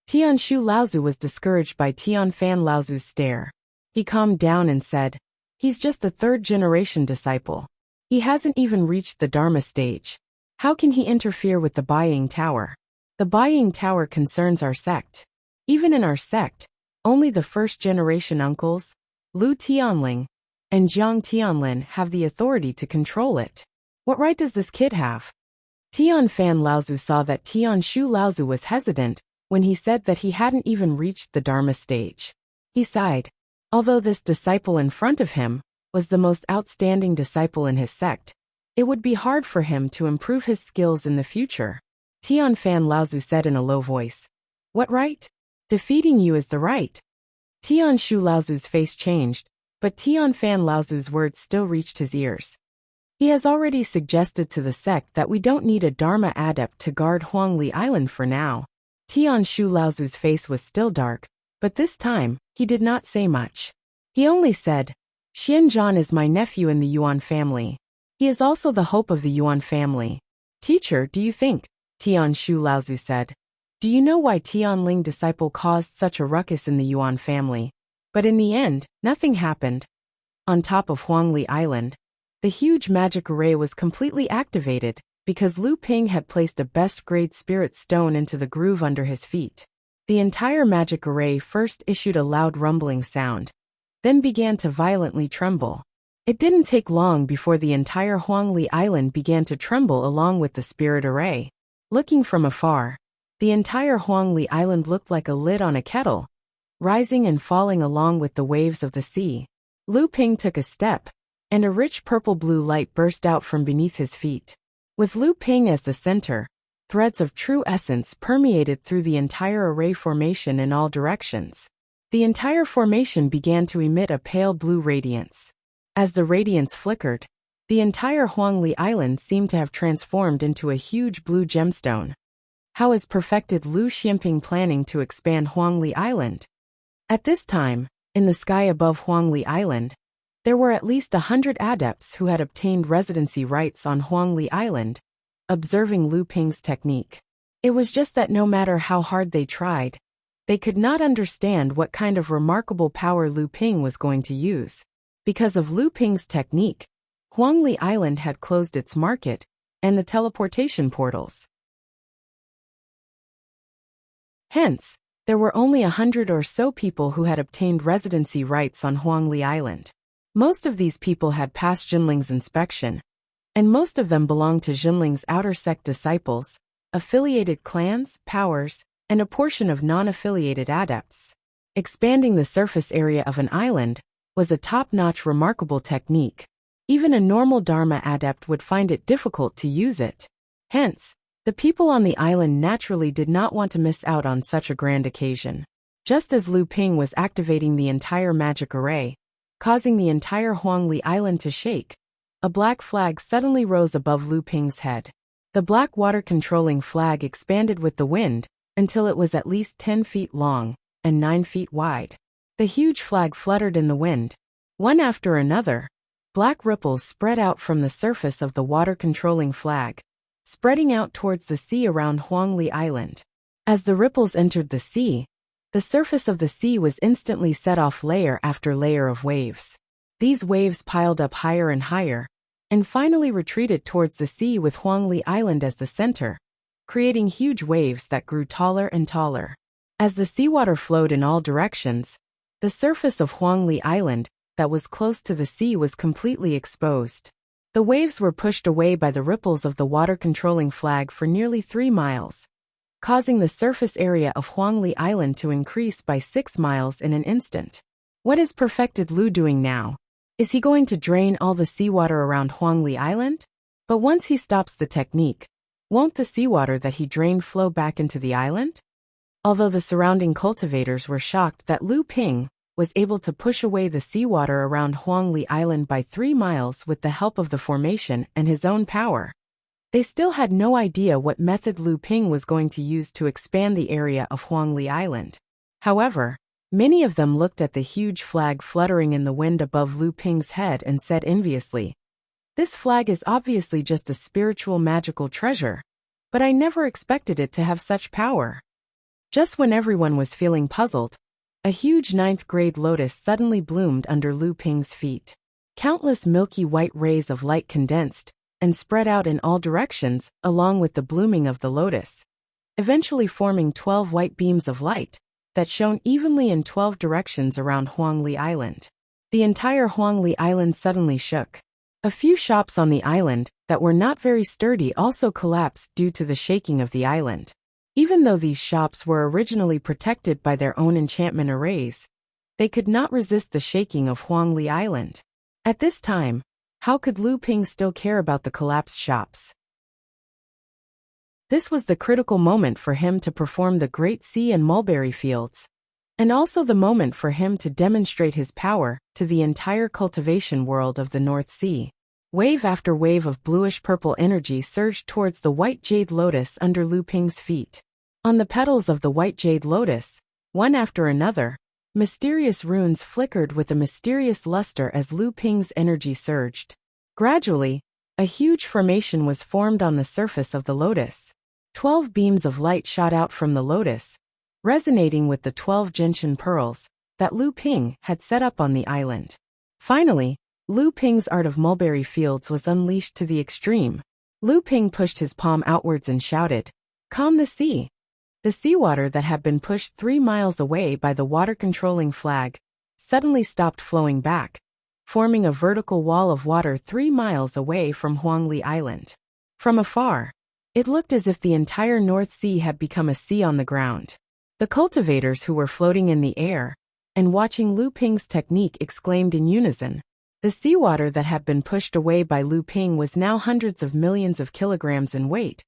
Tian Shu Laozu was discouraged by Tian Fan Laozu's stare. He calmed down and said, "He's just a third-generation disciple. He hasn't even reached the Dharma stage. How can he interfere with the Buying Tower? The Buying Tower concerns our sect. Even in our sect, only the first-generation uncles, Lu Tianling and Jiang Tianlin, have the authority to control it. What right does this kid have?" Tian Fan Laozu saw that Tian Shu Laozu was hesitant when he said that he hadn't even reached the Dharma stage. He sighed. Although this disciple in front of him was the most outstanding disciple in his sect, it would be hard for him to improve his skills in the future. Tian Fan Laozu said in a low voice, "What right? Defeating you is the right." Tian Shu Laozu's face changed, but Tian Fan Laozu's words still reached his ears. He has already suggested to the sect that we don't need a Dharma adept to guard Huangli Island for now. Tian Shu Laozu's face was still dark, but this time, he did not say much. He only said, "Xianzhan is my nephew in the Yuan family. He is also the hope of the Yuan family." "Teacher, do you think?" Tian Shu Laozu said. "Do you know why Tianling disciple caused such a ruckus in the Yuan family? But in the end, nothing happened." On top of Huangli Island, the huge magic array was completely activated because Lu Ping had placed a best-grade spirit stone into the groove under his feet. The entire magic array first issued a loud rumbling sound, then began to violently tremble. It didn't take long before the entire Huangli Island began to tremble along with the spirit array. Looking from afar, the entire Huangli Island looked like a lid on a kettle, rising and falling along with the waves of the sea. Lu Ping took a step, and a rich purple-blue light burst out from beneath his feet. With Lu Ping as the center, threads of true essence permeated through the entire array formation in all directions. The entire formation began to emit a pale blue radiance. As the radiance flickered, the entire Huangli Island seemed to have transformed into a huge blue gemstone. How is perfected Lu Xianping planning to expand Huangli Island? At this time, in the sky above Huangli Island, there were at least 100 adepts who had obtained residency rights on Huangli Island, observing Lu Ping's technique. It was just that no matter how hard they tried, they could not understand what kind of remarkable power Lu Ping was going to use. Because of Lu Ping's technique, Huangli Island had closed its market and the teleportation portals. Hence, there were only 100 or so people who had obtained residency rights on Huangli Island. Most of these people had passed Jinling's inspection, and most of them belonged to Jinling's outer sect disciples, affiliated clans, powers, and a portion of non-affiliated adepts. Expanding the surface area of an island was a top-notch remarkable technique. Even a normal Dharma adept would find it difficult to use it. Hence, the people on the island naturally did not want to miss out on such a grand occasion. Just as Lu Ping was activating the entire magic array, causing the entire Huangli Island to shake, a black flag suddenly rose above Lu Ping's head. The black water-controlling flag expanded with the wind until it was at least 10 feet long and 9 feet wide. The huge flag fluttered in the wind. One after another, black ripples spread out from the surface of the water-controlling flag, spreading out towards the sea around Huangli Island. As the ripples entered the sea, the surface of the sea was instantly set off layer after layer of waves. These waves piled up higher and higher, and finally retreated towards the sea with Huangli Island as the center, creating huge waves that grew taller and taller. As the seawater flowed in all directions, the surface of Huangli Island, that was close to the sea, was completely exposed. The waves were pushed away by the ripples of the water-controlling flag for nearly 3 miles, causing the surface area of Huangli Island to increase by 6 miles in an instant. What is perfected Lu doing now? Is he going to drain all the seawater around Huangli Island? But once he stops the technique, won't the seawater that he drained flow back into the island? Although the surrounding cultivators were shocked that Lu Ping was able to push away the seawater around Huangli Island by 3 miles with the help of the formation and his own power, they still had no idea what method Lu Ping was going to use to expand the area of Huangli Island. However, many of them looked at the huge flag fluttering in the wind above Lu Ping's head and said enviously, "This flag is obviously just a spiritual magical treasure, but I never expected it to have such power." Just when everyone was feeling puzzled, a huge 9th-grade lotus suddenly bloomed under Lu Ping's feet. Countless milky white rays of light condensed and spread out in all directions along with the blooming of the lotus, eventually forming 12 white beams of light that shone evenly in 12 directions around Huangli Island. The entire Huangli Island suddenly shook. A few shops on the island that were not very sturdy also collapsed due to the shaking of the island. Even though these shops were originally protected by their own enchantment arrays, they could not resist the shaking of Huangli Island. At this time, how could Lu Ping still care about the collapsed shops? This was the critical moment for him to perform the Great Sea and mulberry fields, and also the moment for him to demonstrate his power to the entire cultivation world of the North Sea. Wave after wave of bluish-purple energy surged towards the white jade lotus under Lu Ping's feet. On the petals of the white jade lotus, one after another, mysterious runes flickered with a mysterious luster as Lu Ping's energy surged. Gradually, a huge formation was formed on the surface of the lotus. 12 beams of light shot out from the lotus, resonating with the 12 gentian pearls that Lu Ping had set up on the island. Finally, Lu Ping's art of mulberry fields was unleashed to the extreme. Lu Ping pushed his palm outwards and shouted, "Calm the sea!" The seawater that had been pushed 3 miles away by the water-controlling flag suddenly stopped flowing back, forming a vertical wall of water 3 miles away from Huangli Island. From afar, it looked as if the entire North Sea had become a sea on the ground. The cultivators who were floating in the air and watching Lu Ping's technique exclaimed in unison. The seawater that had been pushed away by Lu Ping was now hundreds of millions of kilograms in weight,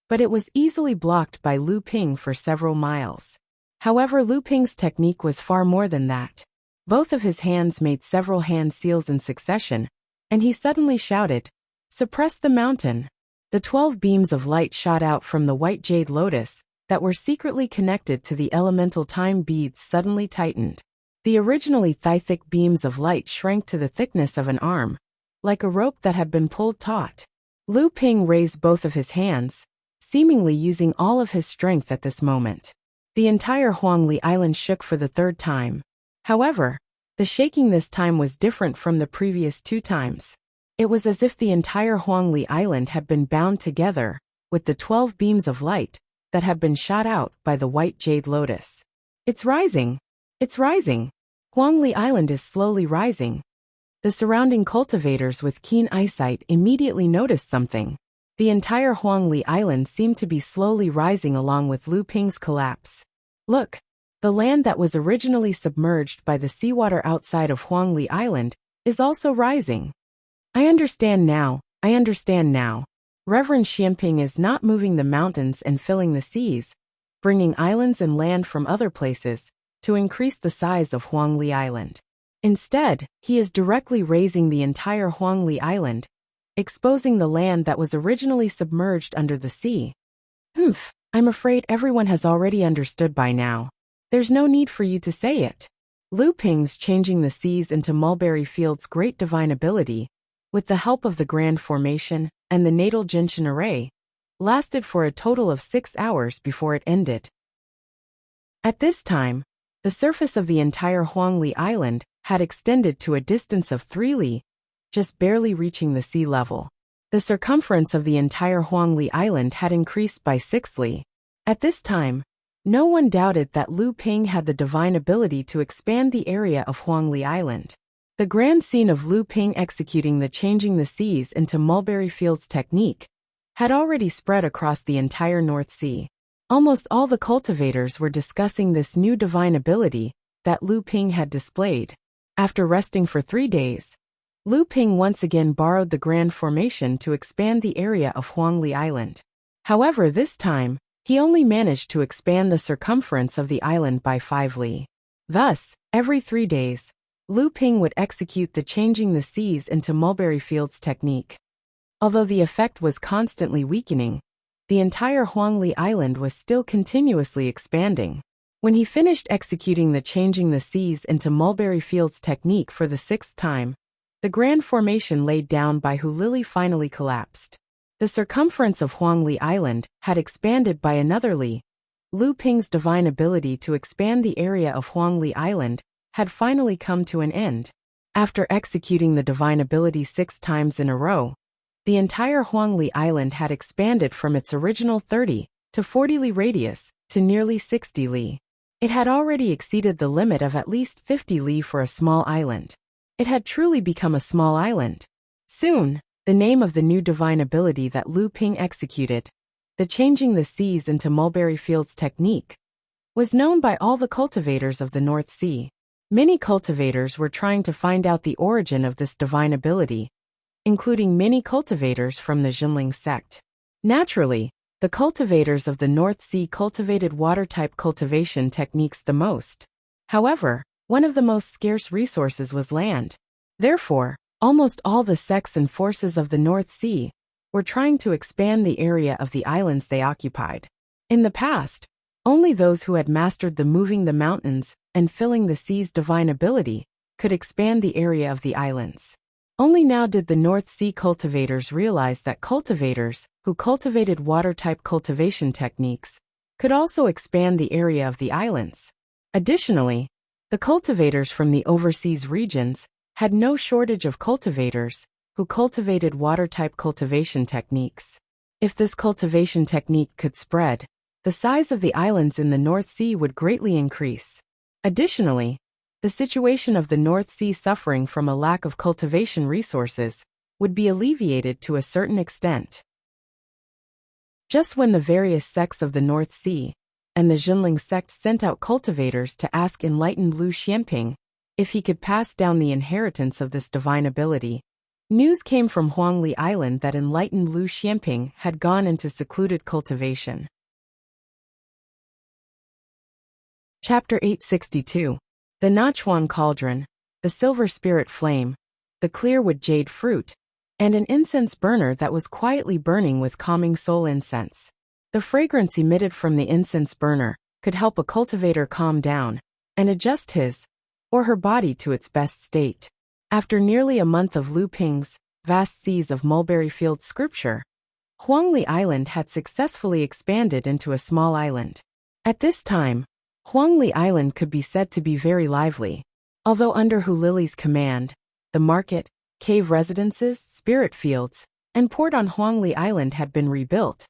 but it was easily blocked by Lu Ping for several miles. However, Lu Ping's technique was far more than that. Both of his hands made several hand seals in succession, and he suddenly shouted, "Suppress the mountain!" The 12 beams of light shot out from the white jade lotus that were secretly connected to the elemental time beads suddenly tightened. The originally thigh-thick beams of light shrank to the thickness of an arm, like a rope that had been pulled taut. Lu Ping raised both of his hands, seemingly using all of his strength at this moment. The entire Huangli Island shook for the 3rd time. However, the shaking this time was different from the previous 2 times. It was as if the entire Huangli Island had been bound together with the 12 beams of light that had been shot out by the white jade lotus. "It's rising! It's rising! Huangli Island is slowly rising." The surrounding cultivators with keen eyesight immediately noticed something. The entire Huangli Island seemed to be slowly rising along with Lu Ping's collapse. "Look! The land that was originally submerged by the seawater outside of Huangli Island is also rising. I understand now, I understand now. Reverend Xianping is not moving the mountains and filling the seas, bringing islands and land from other places to increase the size of Huangli Island. Instead, he is directly raising the entire Huangli Island, exposing the land that was originally submerged under the sea." I'm afraid everyone has already understood by now. There's no need for you to say it. Lu Ping's changing the seas into mulberry fields' great divine ability, with the help of the Grand Formation and the Natal Gentian Array, lasted for a total of 6 hours before it ended. At this time, the surface of the entire Huangli Island had extended to a distance of 3 li, just barely reaching the sea level. The circumference of the entire Huangli Island had increased by 6 li. At this time, no one doubted that Lu Ping had the divine ability to expand the area of Huangli Island. The grand scene of Lu Ping executing the changing the seas into mulberry fields technique had already spread across the entire North Sea. Almost all the cultivators were discussing this new divine ability that Lu Ping had displayed. After resting for 3 days, Lu Ping once again borrowed the Grand Formation to expand the area of Huangli Island. However, this time, he only managed to expand the circumference of the island by 5 li. Thus, every 3 days, Lu Ping would execute the changing the seas into mulberry fields technique. Although the effect was constantly weakening, the entire Huangli Island was still continuously expanding. When he finished executing the changing the seas into mulberry fields technique for the 6th time, the Grand Formation laid down by Hulili finally collapsed. The circumference of Huangli Island had expanded by another li. Lu Ping's divine ability to expand the area of Huangli Island had finally come to an end. After executing the divine ability 6 times in a row, the entire Huangli Island had expanded from its original 30 to 40 li radius to nearly 60 li. It had already exceeded the limit of at least 50 li for a small island. It had truly become a small island. Soon, the name of the new divine ability that Lu Ping executed, the changing the seas into mulberry fields technique, was known by all the cultivators of the North Sea. Many cultivators were trying to find out the origin of this divine ability, including many cultivators from the Jinling sect. Naturally, the cultivators of the North Sea cultivated water-type cultivation techniques the most. However, one of the most scarce resources was land. Therefore, almost all the sects and forces of the North Sea were trying to expand the area of the islands they occupied. In the past, only those who had mastered the moving the mountains and filling the seas divine ability could expand the area of the islands. Only now did the North Sea cultivators realize that cultivators who cultivated water-type cultivation techniques could also expand the area of the islands. Additionally, the cultivators from the overseas regions had no shortage of cultivators who cultivated water-type cultivation techniques. If this cultivation technique could spread, the size of the islands in the North Sea would greatly increase. Additionally, the situation of the North Sea suffering from a lack of cultivation resources would be alleviated to a certain extent. Just when the various sects of the North Sea and the Jinling sect sent out cultivators to ask enlightened Lu Xianping if he could pass down the inheritance of this divine ability, news came from Huangli Island that enlightened Lu Xianping had gone into secluded cultivation. Chapter 862. The Nachuan Cauldron, the Silver Spirit Flame, the Clearwood Jade Fruit, and an incense burner that was quietly burning with calming soul incense. The fragrance emitted from the incense burner could help a cultivator calm down and adjust his or her body to its best state. After nearly a month of Lu Ping's vast seas of mulberry field scripture, Huangli Island had successfully expanded into a small island. At this time, Huangli Island could be said to be very lively. Although under Hulili's command, the market, cave residences, spirit fields, and port on Huangli Island had been rebuilt,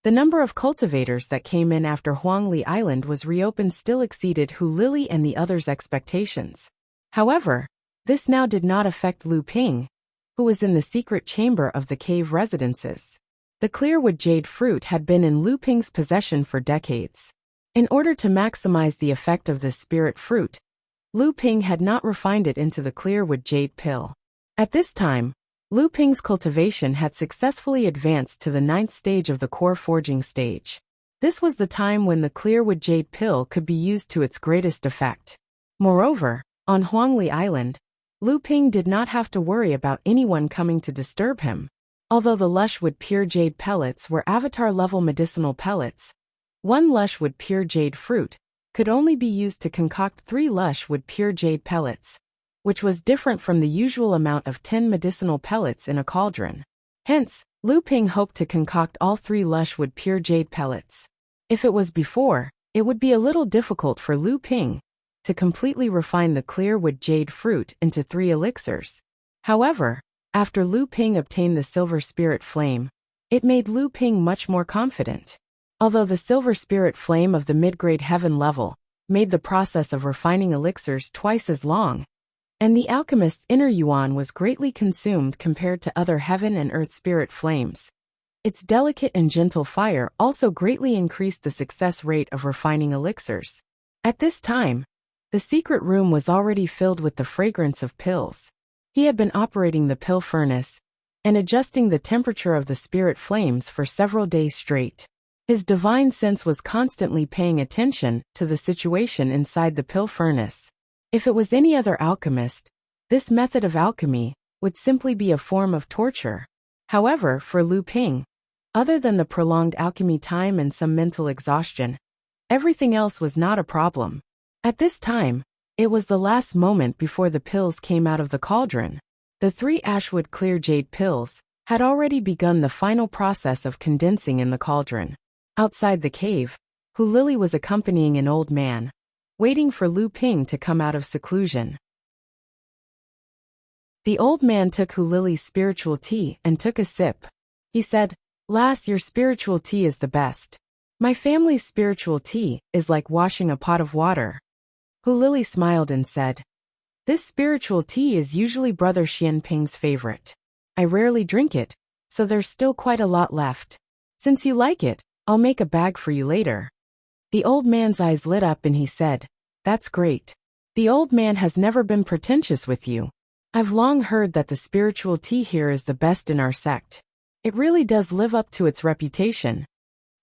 the number of cultivators that came in after Huangli Island was reopened still exceeded Hulili and the others' expectations. However, this now did not affect Lu Ping, who was in the secret chamber of the cave residences. The Clearwood Jade Fruit had been in Lu Ping's possession for decades. In order to maximize the effect of this spirit fruit, Lu Ping had not refined it into the Clearwood Jade Pill. At this time, Lu Ping's cultivation had successfully advanced to the 9th stage of the core forging stage. This was the time when the Clearwood Jade Pill could be used to its greatest effect. Moreover, on Huangli Island, Lu Ping did not have to worry about anyone coming to disturb him. Although the Lushwood Pure Jade pellets were avatar-level medicinal pellets, 1 Lushwood Pure Jade fruit could only be used to concoct 3 Lushwood Pure Jade pellets, which was different from the usual amount of 10 medicinal pellets in a cauldron. Hence, Lu Ping hoped to concoct all 3 Lushwood Pure Jade pellets. If it was before, it would be a little difficult for Lu Ping to completely refine the Clearwood Jade fruit into 3 elixirs. However, after Lu Ping obtained the Silver Spirit Flame, it made Lu Ping much more confident. Although the Silver Spirit Flame of the mid-grade heaven level made the process of refining elixirs twice as long, and the alchemist's inner yuan was greatly consumed compared to other heaven and earth spirit flames, its delicate and gentle fire also greatly increased the success rate of refining elixirs. At this time, The secret room was already filled with the fragrance of pills. He had been operating the pill furnace and adjusting the temperature of the spirit flames for several days straight. His divine sense was constantly paying attention to the situation inside the pill furnace. If it was any other alchemist, this method of alchemy would simply be a form of torture. However, for Lu Ping, other than the prolonged alchemy time and some mental exhaustion, everything else was not a problem. At this time, it was the last moment before the pills came out of the cauldron. The 3 Ashwood clear jade pills had already begun the final process of condensing in the cauldron. Outside the cave, Hu Lili was accompanying an old man, waiting for Lu Ping to come out of seclusion. The old man took Hu Lili's spiritual tea and took a sip. He said, "Lass, your spiritual tea is the best. My family's spiritual tea is like washing a pot of water." Hu Lili smiled and said, "This spiritual tea is usually Brother Xian Ping's favorite. I rarely drink it, so there's still quite a lot left. Since you like it, I'll make a bag for you later." The old man's eyes lit up and he said, "That's great. The old man has never been pretentious with you. I've long heard that the spiritual tea here is the best in our sect. It really does live up to its reputation."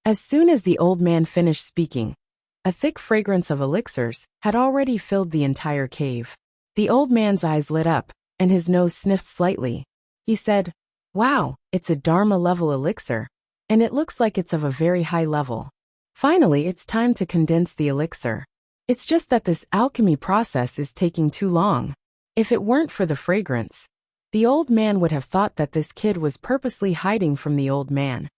As soon as the old man finished speaking, a thick fragrance of elixirs had already filled the entire cave. The old man's eyes lit up, and his nose sniffed slightly. He said, "Wow, it's a Dharma-level elixir, and it looks like it's of a very high level. Finally, it's time to condense the elixir. It's just that this alchemy process is taking too long." If it weren't for the fragrance, the old man would have thought that this kid was purposely hiding from the old man.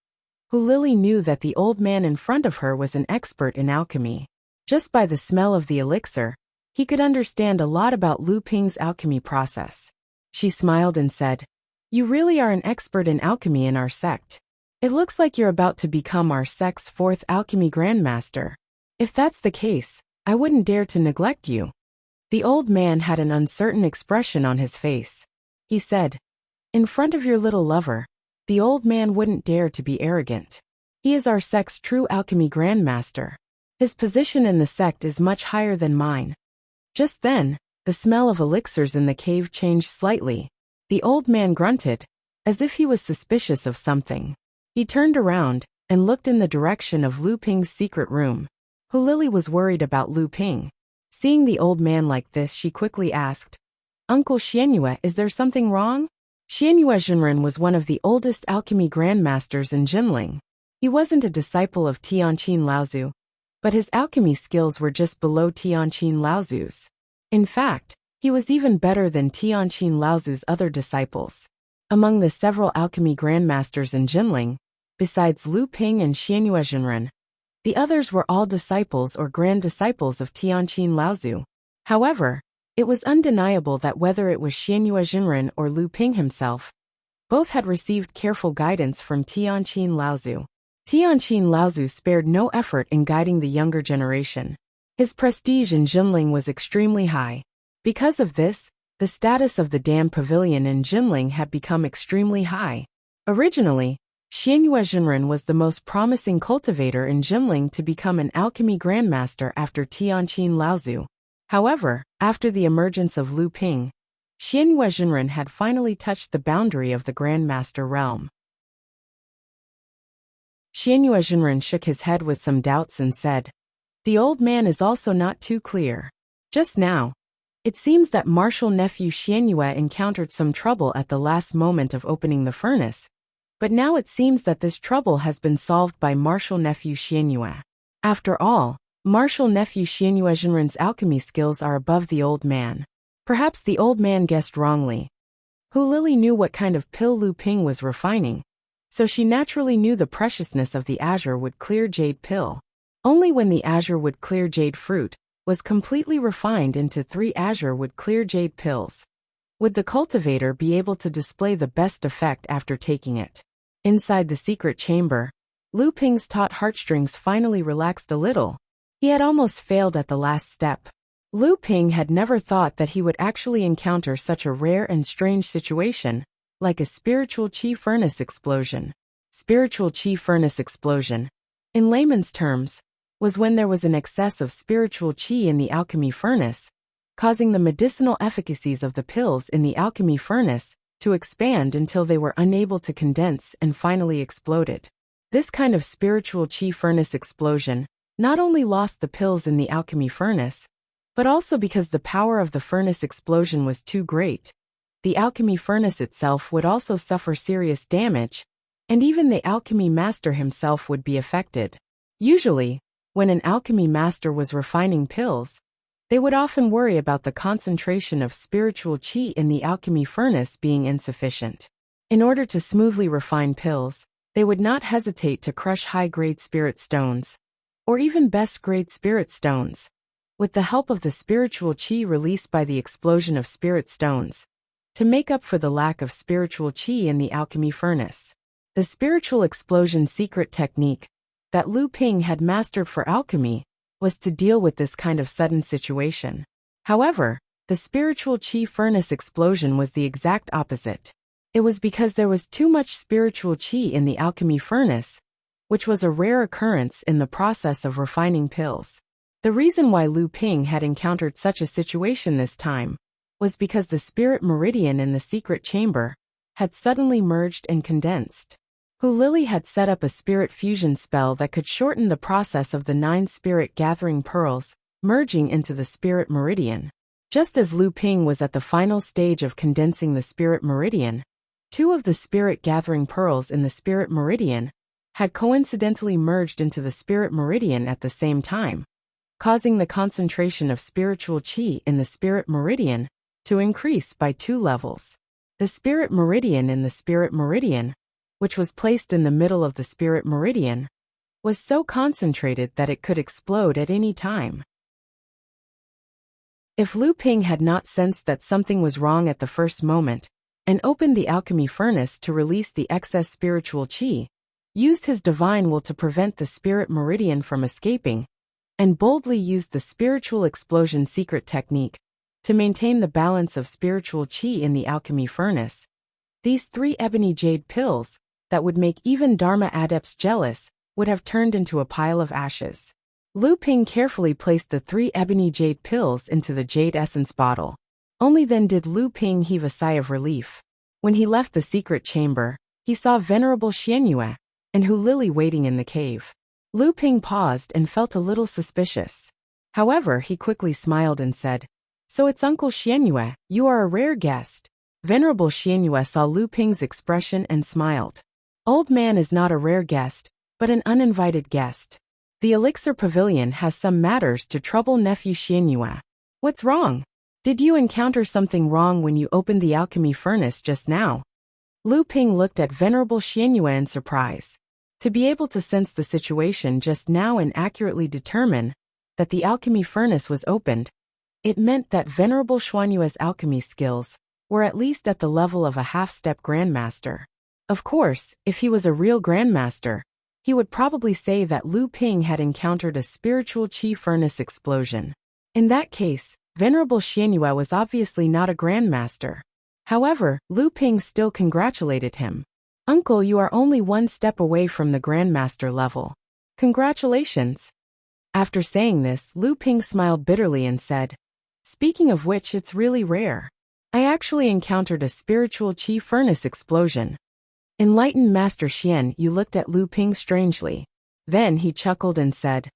Hu Lili knew that the old man in front of her was an expert in alchemy. Just by the smell of the elixir, he could understand a lot about Lu Ping's alchemy process. She smiled and said, "You really are an expert in alchemy in our sect. It looks like you're about to become our sect's 4th alchemy grandmaster. If that's the case, I wouldn't dare to neglect you." The old man had an uncertain expression on his face. He said, "In front of your little lover, the old man wouldn't dare to be arrogant. He is our sect's true alchemy grandmaster. His position in the sect is much higher than mine." Just then, the smell of elixirs in the cave changed slightly. The old man grunted, as if he was suspicious of something. He turned around and looked in the direction of Lu Ping's secret room. Hu Lili was worried about Lu Ping. Seeing the old man like this, she quickly asked, "Uncle Xianyue, is there something wrong?" Xianyue Zhenren was one of the oldest alchemy grandmasters in Jinling. He wasn't a disciple of Tianqin Laozu, but his alchemy skills were just below Tianqin Laozu's. In fact, he was even better than Tianqin Laozu's other disciples. Among the several alchemy grandmasters in Jinling, besides Lu Ping and Xianyue Zhenren, the others were all disciples or grand disciples of Tianqin Laozu. However, it was undeniable that whether it was Xianyue Zhenren or Lu Ping himself, both had received careful guidance from Tianqin Laozu. Tianqin Laozu spared no effort in guiding the younger generation. His prestige in Jinling was extremely high. Because of this, the status of the Dam Pavilion in Jinling had become extremely high. Originally, Xianyue Zhenren was the most promising cultivator in Jinling to become an alchemy grandmaster after Tianqin Laozu. However, after the emergence of Lu Ping, Xianyue Zhenren had finally touched the boundary of the grandmaster realm. Xianyue Zhenren shook his head with some doubts and said, "The old man is also not too clear. Just now, it seems that martial nephew Xianyue encountered some trouble at the last moment of opening the furnace. But now it seems that this trouble has been solved by martial nephew Xianyue. After all, martial nephew Xianyue Zhenren's alchemy skills are above the old man. Perhaps the old man guessed wrongly." Hu Lili knew what kind of pill Lu Ping was refining, so she naturally knew the preciousness of the azure wood clear jade pill. Only when the azure wood clear jade fruit was completely refined into 3 azure wood clear jade pills would the cultivator be able to display the best effect after taking it. Inside the secret chamber, Lu Ping's taut heartstrings finally relaxed a little. He had almost failed at the last step. Lu Ping had never thought that he would actually encounter such a rare and strange situation, like a spiritual chi furnace explosion. Spiritual chi furnace explosion. In layman's terms, was when there was an excess of spiritual qi in the alchemy furnace, causing the medicinal efficacies of the pills in the alchemy furnace to expand until they were unable to condense and finally exploded. This kind of spiritual qi furnace explosion not only lost the pills in the alchemy furnace, but also because the power of the furnace explosion was too great, the alchemy furnace itself would also suffer serious damage, and even the alchemy master himself would be affected. Usually, when an alchemy master was refining pills, they would often worry about the concentration of spiritual qi in the alchemy furnace being insufficient. In order to smoothly refine pills, they would not hesitate to crush high-grade spirit stones, or even best-grade spirit stones, with the help of the spiritual qi released by the explosion of spirit stones, to make up for the lack of spiritual qi in the alchemy furnace. The spiritual explosion secret technique that Lu Ping had mastered for alchemy was to deal with this kind of sudden situation. However, the spiritual qi furnace explosion was the exact opposite. It was because there was too much spiritual qi in the alchemy furnace, which was a rare occurrence in the process of refining pills. The reason why Lu Ping had encountered such a situation this time was because the spirit meridian in the secret chamber had suddenly merged and condensed. Hu Lili had set up a spirit fusion spell that could shorten the process of the 9 spirit gathering pearls merging into the spirit meridian. Just as Lu Ping was at the final stage of condensing the spirit meridian, 2 of the spirit gathering pearls in the spirit meridian had coincidentally merged into the spirit meridian at the same time, causing the concentration of spiritual qi in the spirit meridian to increase by 2 levels. The spirit meridian in the spirit meridian, which was placed in the middle of the spirit meridian, was so concentrated that it could explode at any time. If Lu Ping had not sensed that something was wrong at the first moment, and opened the alchemy furnace to release the excess spiritual qi, used his divine will to prevent the spirit meridian from escaping, and boldly used the spiritual explosion secret technique to maintain the balance of spiritual qi in the alchemy furnace, these 3 ebony jade pills that would make even Dharma adepts jealous would have turned into a pile of ashes. Lu Ping carefully placed the 3 ebony jade pills into the jade essence bottle. Only then did Lu Ping heave a sigh of relief. When he left the secret chamber, he saw Venerable Xianyue and Hu Lili waiting in the cave. Lu Ping paused and felt a little suspicious. However, he quickly smiled and said, "So it's Uncle Xianyue, you are a rare guest." Venerable Xianyue saw Lu Ping's expression and smiled. Old man is not a rare guest, but an uninvited guest. The Elixir Pavilion has some matters to trouble nephew Xianyue. What's wrong? Did you encounter something wrong when you opened the alchemy furnace just now? Lu Ping looked at Venerable Xianyue in surprise. To be able to sense the situation just now and accurately determine that the alchemy furnace was opened, it meant that Venerable Xianyue's alchemy skills were at least at the level of a half-step grandmaster. Of course, if he was a real grandmaster, he would probably say that Lu Ping had encountered a spiritual qi furnace explosion. In that case, Venerable Xianyue was obviously not a grandmaster. However, Lu Ping still congratulated him. "Uncle, you are only 1 step away from the grandmaster level. Congratulations." After saying this, Lu Ping smiled bitterly and said, "Speaking of which, it's really rare. I actually encountered a spiritual qi furnace explosion." Enlightened Master Xian Yu looked at Lu Ping strangely. Then he chuckled and said,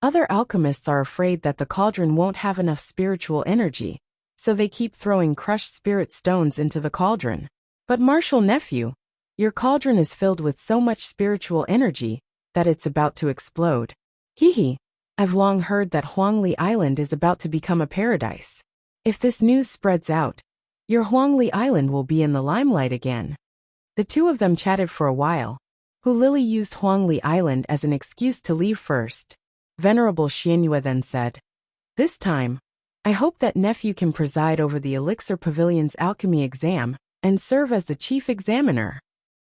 "Other alchemists are afraid that the cauldron won't have enough spiritual energy, so they keep throwing crushed spirit stones into the cauldron. But martial nephew, your cauldron is filled with so much spiritual energy that it's about to explode. Hee. I've long heard that Huangli Island is about to become a paradise. If this news spreads out, your Huangli Island will be in the limelight again." The 2 of them chatted for a while. Hu Lili used Huangli Island as an excuse to leave first. Venerable Xianyue then said, "This time, I hope that nephew can preside over the Elixir Pavilion's alchemy exam and serve as the chief examiner."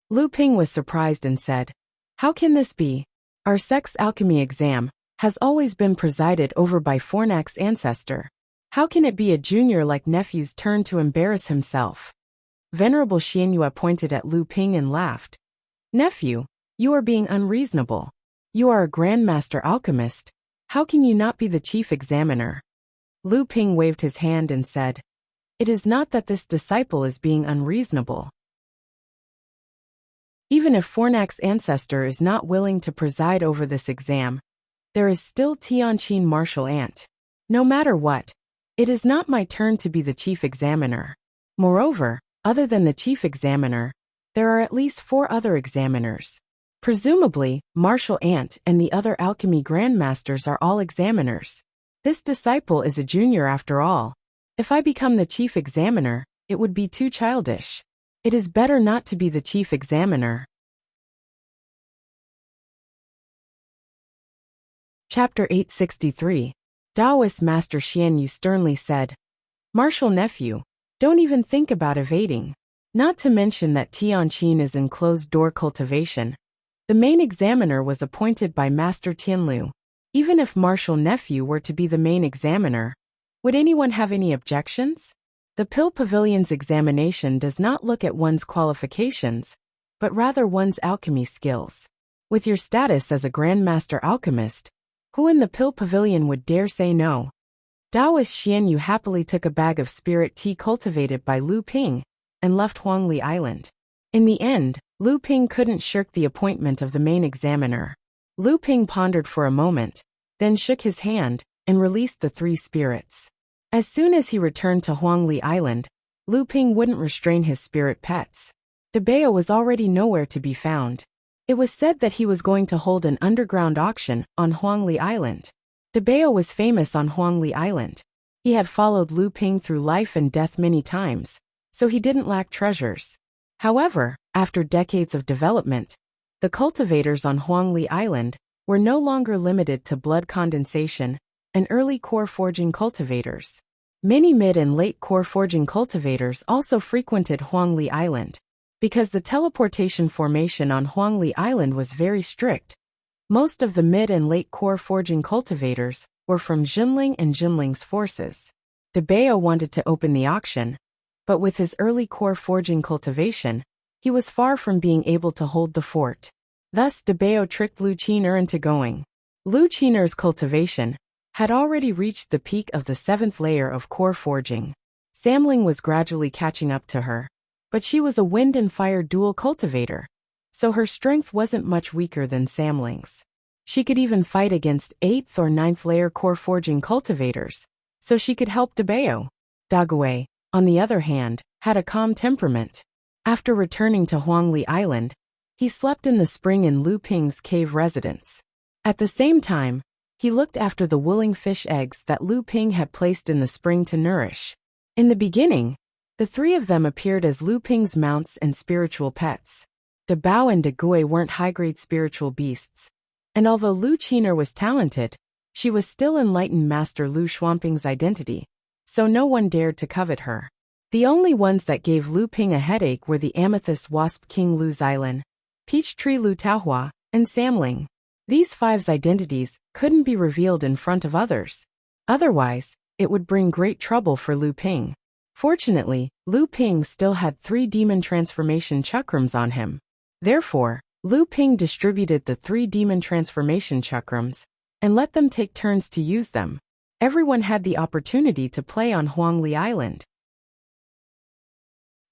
Lu Ping was surprised and said, "How can this be? Our sect's alchemy exam has always been presided over by Fornak's ancestor. How can it be a junior like nephew's turn to embarrass himself?" Venerable Xianyue pointed at Lu Ping and laughed. "Nephew, you are being unreasonable. You are a grandmaster alchemist. How can you not be the chief examiner? Lu Ping waved his hand and said, It is not that this disciple is being unreasonable. Even if Fornak's ancestor is not willing to preside over this exam, there is still Tianqin martial ant. No matter what, it is not my turn to be the chief examiner. Moreover, other than the chief examiner, there are at least 4 other examiners. Presumably, Martial Ant and the other alchemy grandmasters are all examiners. This disciple is a junior after all. If I become the chief examiner, it would be too childish. It is better not to be the chief examiner. Chapter 863. Taoist Master Xian Yu sternly said, Martial nephew, don't even think about evading. Not to mention that Tianqin is in closed-door cultivation. The main examiner was appointed by Master Tianlu. Even if Martial nephew were to be the main examiner, would anyone have any objections? The Pill Pavilion's examination does not look at one's qualifications, but rather one's alchemy skills. With your status as a Grandmaster Alchemist, who in the Pill Pavilion would dare say no? Taoist Xian Yu happily took a bag of spirit tea cultivated by Lu Ping and left Huangli Island. In the end, Lu Ping couldn't shirk the appointment of the main examiner. Lu Ping pondered for a moment, then shook his hand and released the 3 spirits. As soon as he returned to Huangli Island, Lu Ping wouldn't restrain his spirit pets. Debao was already nowhere to be found. It was said that he was going to hold an underground auction on Huangli Island. Debao was famous on Huangli Island. He had followed Lu Ping through life and death many times, so he didn't lack treasures. However, after decades of development, the cultivators on Huangli Island were no longer limited to blood condensation and early core forging cultivators. Many mid and late core forging cultivators also frequented Huangli Island. Because the teleportation formation on Huangli Island was very strict, most of the mid and late core forging cultivators were from Jinling and Jinling's forces. Debao wanted to open the auction, but with his early core forging cultivation, he was far from being able to hold the fort. Thus Debao tricked Lu Qiner into going. Lu Qiner's cultivation had already reached the peak of the 7th layer of core forging. Samling was gradually catching up to her, but she was a wind and fire dual cultivator, so her strength wasn't much weaker than Samling's. She could even fight against 8th or 9th layer core forging cultivators, so she could help Debao. Dagui, on the other hand, had a calm temperament. After returning to Huangli Island, he slept in the spring in Lu Ping's cave residence. At the same time, he looked after the willing fish eggs that Lu Ping had placed in the spring to nourish. In the beginning, the 3 of them appeared as Lu Ping's mounts and spiritual pets. Debao and Dagui weren't high-grade spiritual beasts, and although Lu Qiner was talented, she was still enlightened Master Lu Shuangping's identity, so no one dared to covet her. The only ones that gave Lu Ping a headache were the amethyst wasp King Lu Xilan, peach tree Lu Taohua, and Samling. These 5's identities couldn't be revealed in front of others. Otherwise, it would bring great trouble for Lu Ping. Fortunately, Lu Ping still had 3 demon transformation chakrams on him. Therefore, Lu Ping distributed the 3 demon transformation chakrams and let them take turns to use them. Everyone had the opportunity to play on Huangli Island.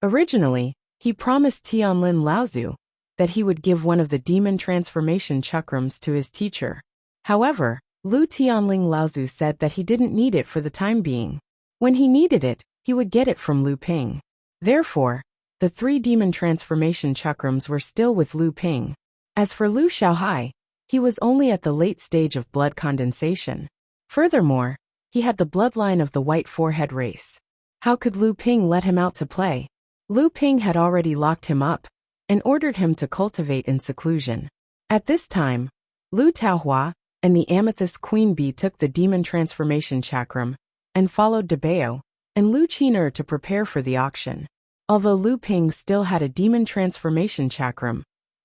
Originally, he promised Tianlin Laozu that he would give one of the demon transformation chakrams to his teacher. However, Lu Tianling Laozu said that he didn't need it for the time being. When he needed it, he would get it from Lu Ping. Therefore, the 3 demon transformation chakrams were still with Lu Ping. As for Lu Xiaohai, he was only at the late stage of blood condensation. Furthermore, he had the bloodline of the white forehead race. How could Lu Ping let him out to play? Lu Ping had already locked him up and ordered him to cultivate in seclusion. At this time, Lu Taohua and the amethyst queen bee took the demon transformation chakram and followed Debao and Lu Qiner to prepare for the auction. Although Lu Ping still had a demon transformation chakram,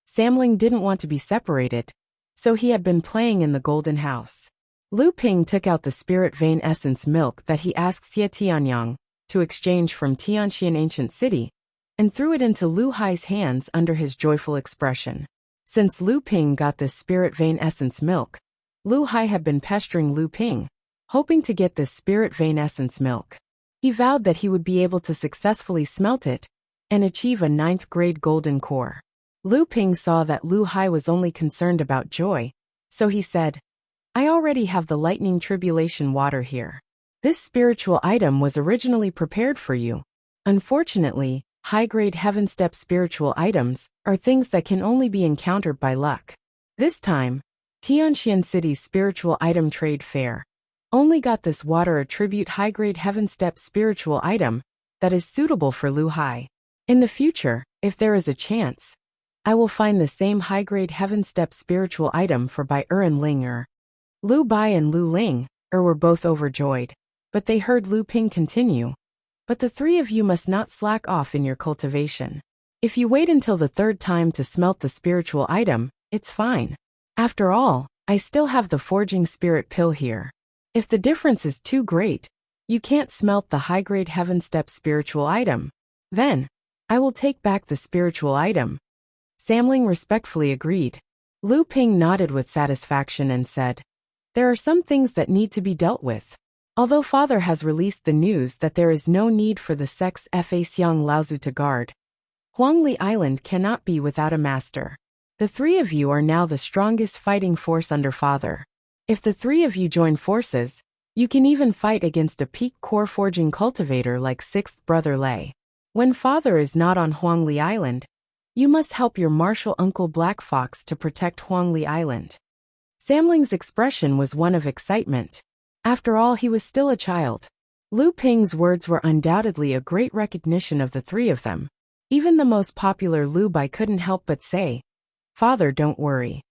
Samling didn't want to be separated, so he had been playing in the golden house. Lu Ping took out the spirit vein essence milk that he asked Xie Tianyang to exchange from Tianqian ancient city, and threw it into Lu Hai's hands under his joyful expression. Since Lu Ping got this spirit vein essence milk, Lu Hai had been pestering Lu Ping, hoping to get this spirit vein essence milk. He vowed that he would be able to successfully smelt it and achieve a 9th grade golden core. Lu Ping saw that Lu Hai was only concerned about joy, so he said, I already have the lightning tribulation water here. This spiritual item was originally prepared for you. Unfortunately, high-grade heaven step spiritual items are things that can only be encountered by luck. This time, Tianxian City's spiritual item trade fair only got this water attribute high-grade heaven step spiritual item that is suitable for Lu Hai. In the future, if there is a chance, I will find the same high-grade heaven step spiritual item for Bai and Ling. Lu Bai and Lu Ling were both overjoyed, but they heard Lu Ping continue. But the 3 of you must not slack off in your cultivation. If you wait until the 3rd time to smelt the spiritual item, it's fine. After all, I still have the forging spirit pill here. If the difference is too great, you can't smelt the high-grade heaven step spiritual item. Then, I will take back the spiritual item. Samling respectfully agreed. Lu Ping nodded with satisfaction and said, there are some things that need to be dealt with. Although Father has released the news that there is no need for the sect's Fa Xiang Laozu to guard, Huangli Island cannot be without a master. The 3 of you are now the strongest fighting force under Father. If the 3 of you join forces, you can even fight against a peak core forging cultivator like 6th Brother Lei. When Father is not on Huangli Island, you must help your martial uncle Black Fox to protect Huangli Island. Samling's expression was one of excitement. After all, he was still a child. Lu Ping's words were undoubtedly a great recognition of the 3 of them. Even the most popular Lu Bai couldn't help but say, Father, don't worry.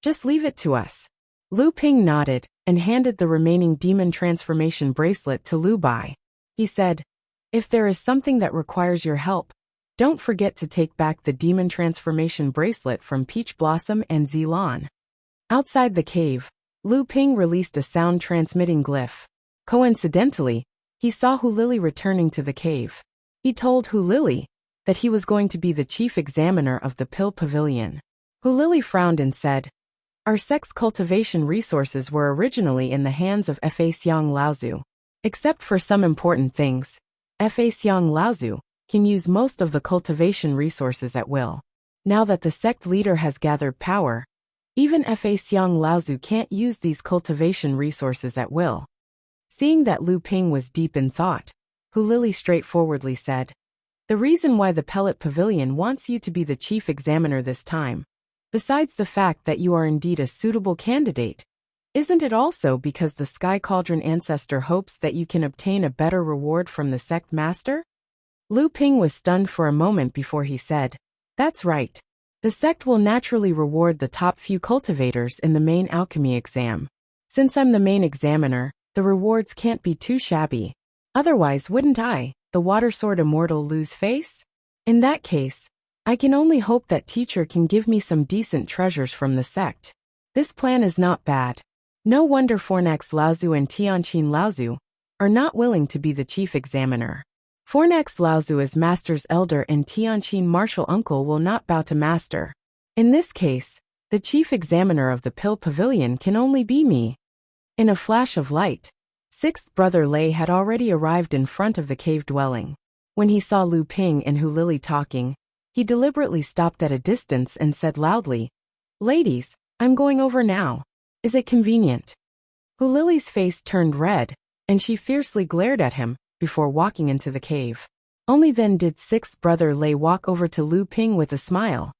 Just leave it to us. Lu Ping nodded and handed the remaining demon transformation bracelet to Lu Bai. He said, if there is something that requires your help, don't forget to take back the demon transformation bracelet from Peach Blossom and Zilan. Outside the cave, Lu Ping released a sound-transmitting glyph. Coincidentally, he saw Hu Lili returning to the cave. He told Hu Lili that he was going to be the chief examiner of the Pill Pavilion. Hu Lili frowned and said, our sect's cultivation resources were originally in the hands of Fa Xiang Laozu. Except for some important things, Fa Xiang Laozu can use most of the cultivation resources at will. Now that the sect leader has gathered power, even Fa Xiang Laozu can't use these cultivation resources at will. Seeing that Lu Ping was deep in thought, Hu Lili straightforwardly said, the reason why the Pellet Pavilion wants you to be the chief examiner this time, besides the fact that you are indeed a suitable candidate, isn't it also because the Sky Cauldron ancestor hopes that you can obtain a better reward from the sect master? Lu Ping was stunned for a moment before he said, that's right. The sect will naturally reward the top few cultivators in the main alchemy exam. Since I'm the main examiner, the rewards can't be too shabby. Otherwise, wouldn't I, the Water Sword Immortal, lose face? In that case, I can only hope that teacher can give me some decent treasures from the sect. This plan is not bad. No wonder Fornax Laozu and Tianqin Laozu are not willing to be the chief examiner. Fornax Laozu is Master's elder and Tianqin martial uncle will not bow to Master. In this case, the chief examiner of the Pill Pavilion can only be me. In a flash of light, 6th Brother Lei had already arrived in front of the cave dwelling. When he saw Lu Ping and Hu Lili talking, he deliberately stopped at a distance and said loudly, ladies, I'm going over now. Is it convenient? Hu Lili's face turned red, and she fiercely glared at him before walking into the cave. Only then did 6th Brother Lei walk over to Lu Ping with a smile.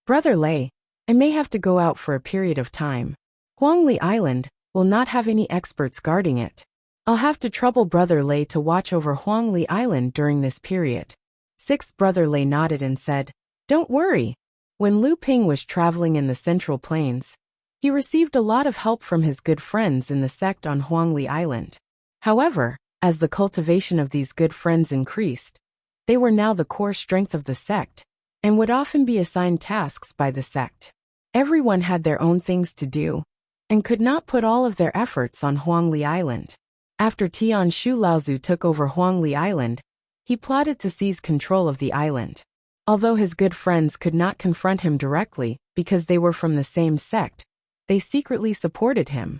Brother Lei, I may have to go out for a period of time. Huangli Island will not have any experts guarding it. I'll have to trouble Brother Lei to watch over Huangli Island during this period. 6th Brother Lei nodded and said, don't worry. When Lu Ping was traveling in the Central Plains, he received a lot of help from his good friends in the sect on Huangli Island. However, as the cultivation of these good friends increased, they were now the core strength of the sect, and would often be assigned tasks by the sect. Everyone had their own things to do, and could not put all of their efforts on Huangli Island. After Tianshu Laozu took over Huangli Island, he plotted to seize control of the island. Although his good friends could not confront him directly because they were from the same sect, they secretly supported him.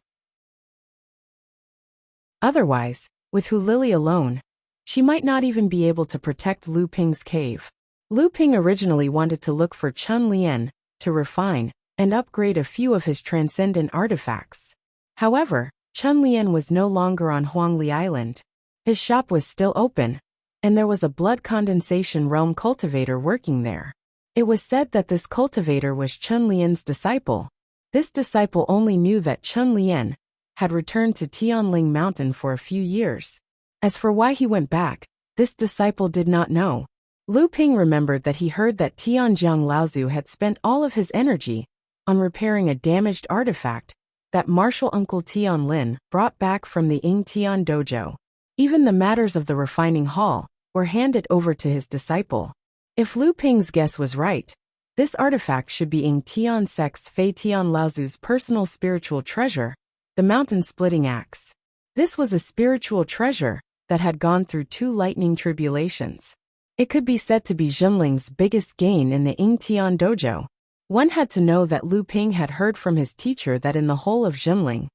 Otherwise, with Hu Lily alone, she might not even be able to protect Lu Ping's cave. Lu Ping originally wanted to look for Chun Lian to refine and upgrade a few of his transcendent artifacts. However, Chun Lian was no longer on Huangli Island. His shop was still open, and there was a blood condensation realm cultivator working there. It was said that this cultivator was Chun Lian's disciple. This disciple only knew that Chun Lian had returned to Tianling Mountain for a few years. As for why he went back, this disciple did not know. Lu Ping remembered that he heard that Tianjiang Laozu had spent all of his energy on repairing a damaged artifact that martial uncle Tian Lin brought back from the Ying Tian dojo. Even the matters of the refining hall were handed over to his disciple. If Lu Ping's guess was right, this artifact should be Ying Tian sect's Fei Tian Laozu's personal spiritual treasure, the mountain-splitting axe. This was a spiritual treasure that had gone through 2 lightning tribulations. It could be said to be Jinling's biggest gain in the Ying Tian dojo. One had to know that Lu Ping had heard from his teacher that in the whole of Jinling,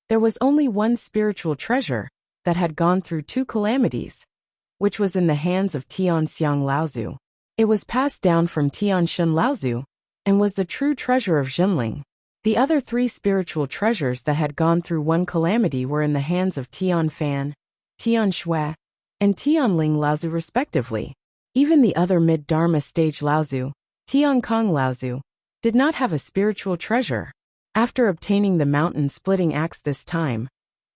there was only one spiritual treasure that had gone through 2 calamities, which was in the hands of Tianxiang Laozu. It was passed down from Tianshan Laozu, and was the true treasure of Jinling. The other 3 spiritual treasures that had gone through 1 calamity were in the hands of Tian Fan, Tian Shui, and Tianling Laozu respectively. Even the other mid-Dharma stage Laozu, Tian Kong Laozu, did not have a spiritual treasure. After obtaining the mountain-splitting axe this time,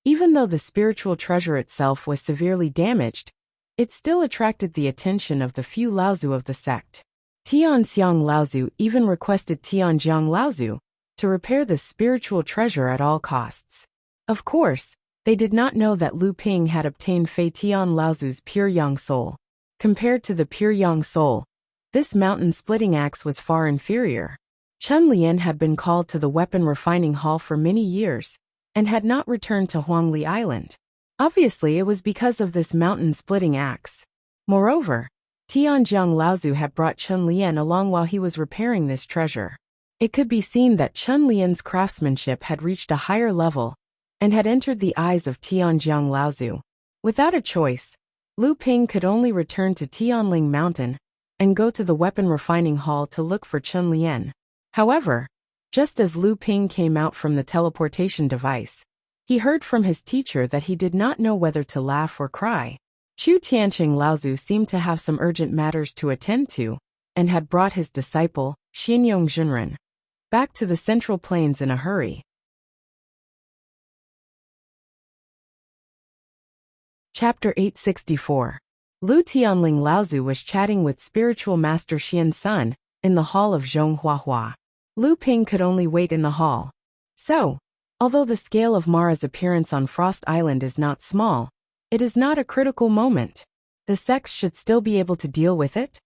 even though the spiritual treasure itself was severely damaged, it still attracted the attention of the few Laozu of the sect. Tianxiang Laozu even requested Tianjiang Laozu to repair the spiritual treasure at all costs. Of course, they did not know that Lu Ping had obtained Fei Tian Laozu's pure yang soul. Compared to the pure yang soul, this mountain-splitting axe was far inferior. Chun Lian had been called to the weapon refining hall for many years, and had not returned to Huangli Island. Obviously it was because of this mountain-splitting axe. Moreover, Tianjiang Laozu had brought Chun Lian along while he was repairing this treasure. It could be seen that Chun Lian's craftsmanship had reached a higher level, and had entered the eyes of Tianjiang Laozu. Without a choice, Lu Ping could only return to Tianling Mountain and go to the weapon refining hall to look for Chun Lian. However, just as Lu Ping came out from the teleportation device, he heard from his teacher that he did not know whether to laugh or cry. Chu Tianqing Laozu seemed to have some urgent matters to attend to, and had brought his disciple, Xianyong Junren, back to the Central Plains in a hurry. Chapter 864. Lu Tianling Laozu was chatting with spiritual master Xian Sun in the hall of Zhonghuahua. Lu Ping could only wait in the hall. So, although the scale of Mara's appearance on Frost Island is not small, it is not a critical moment. The sects should still be able to deal with it.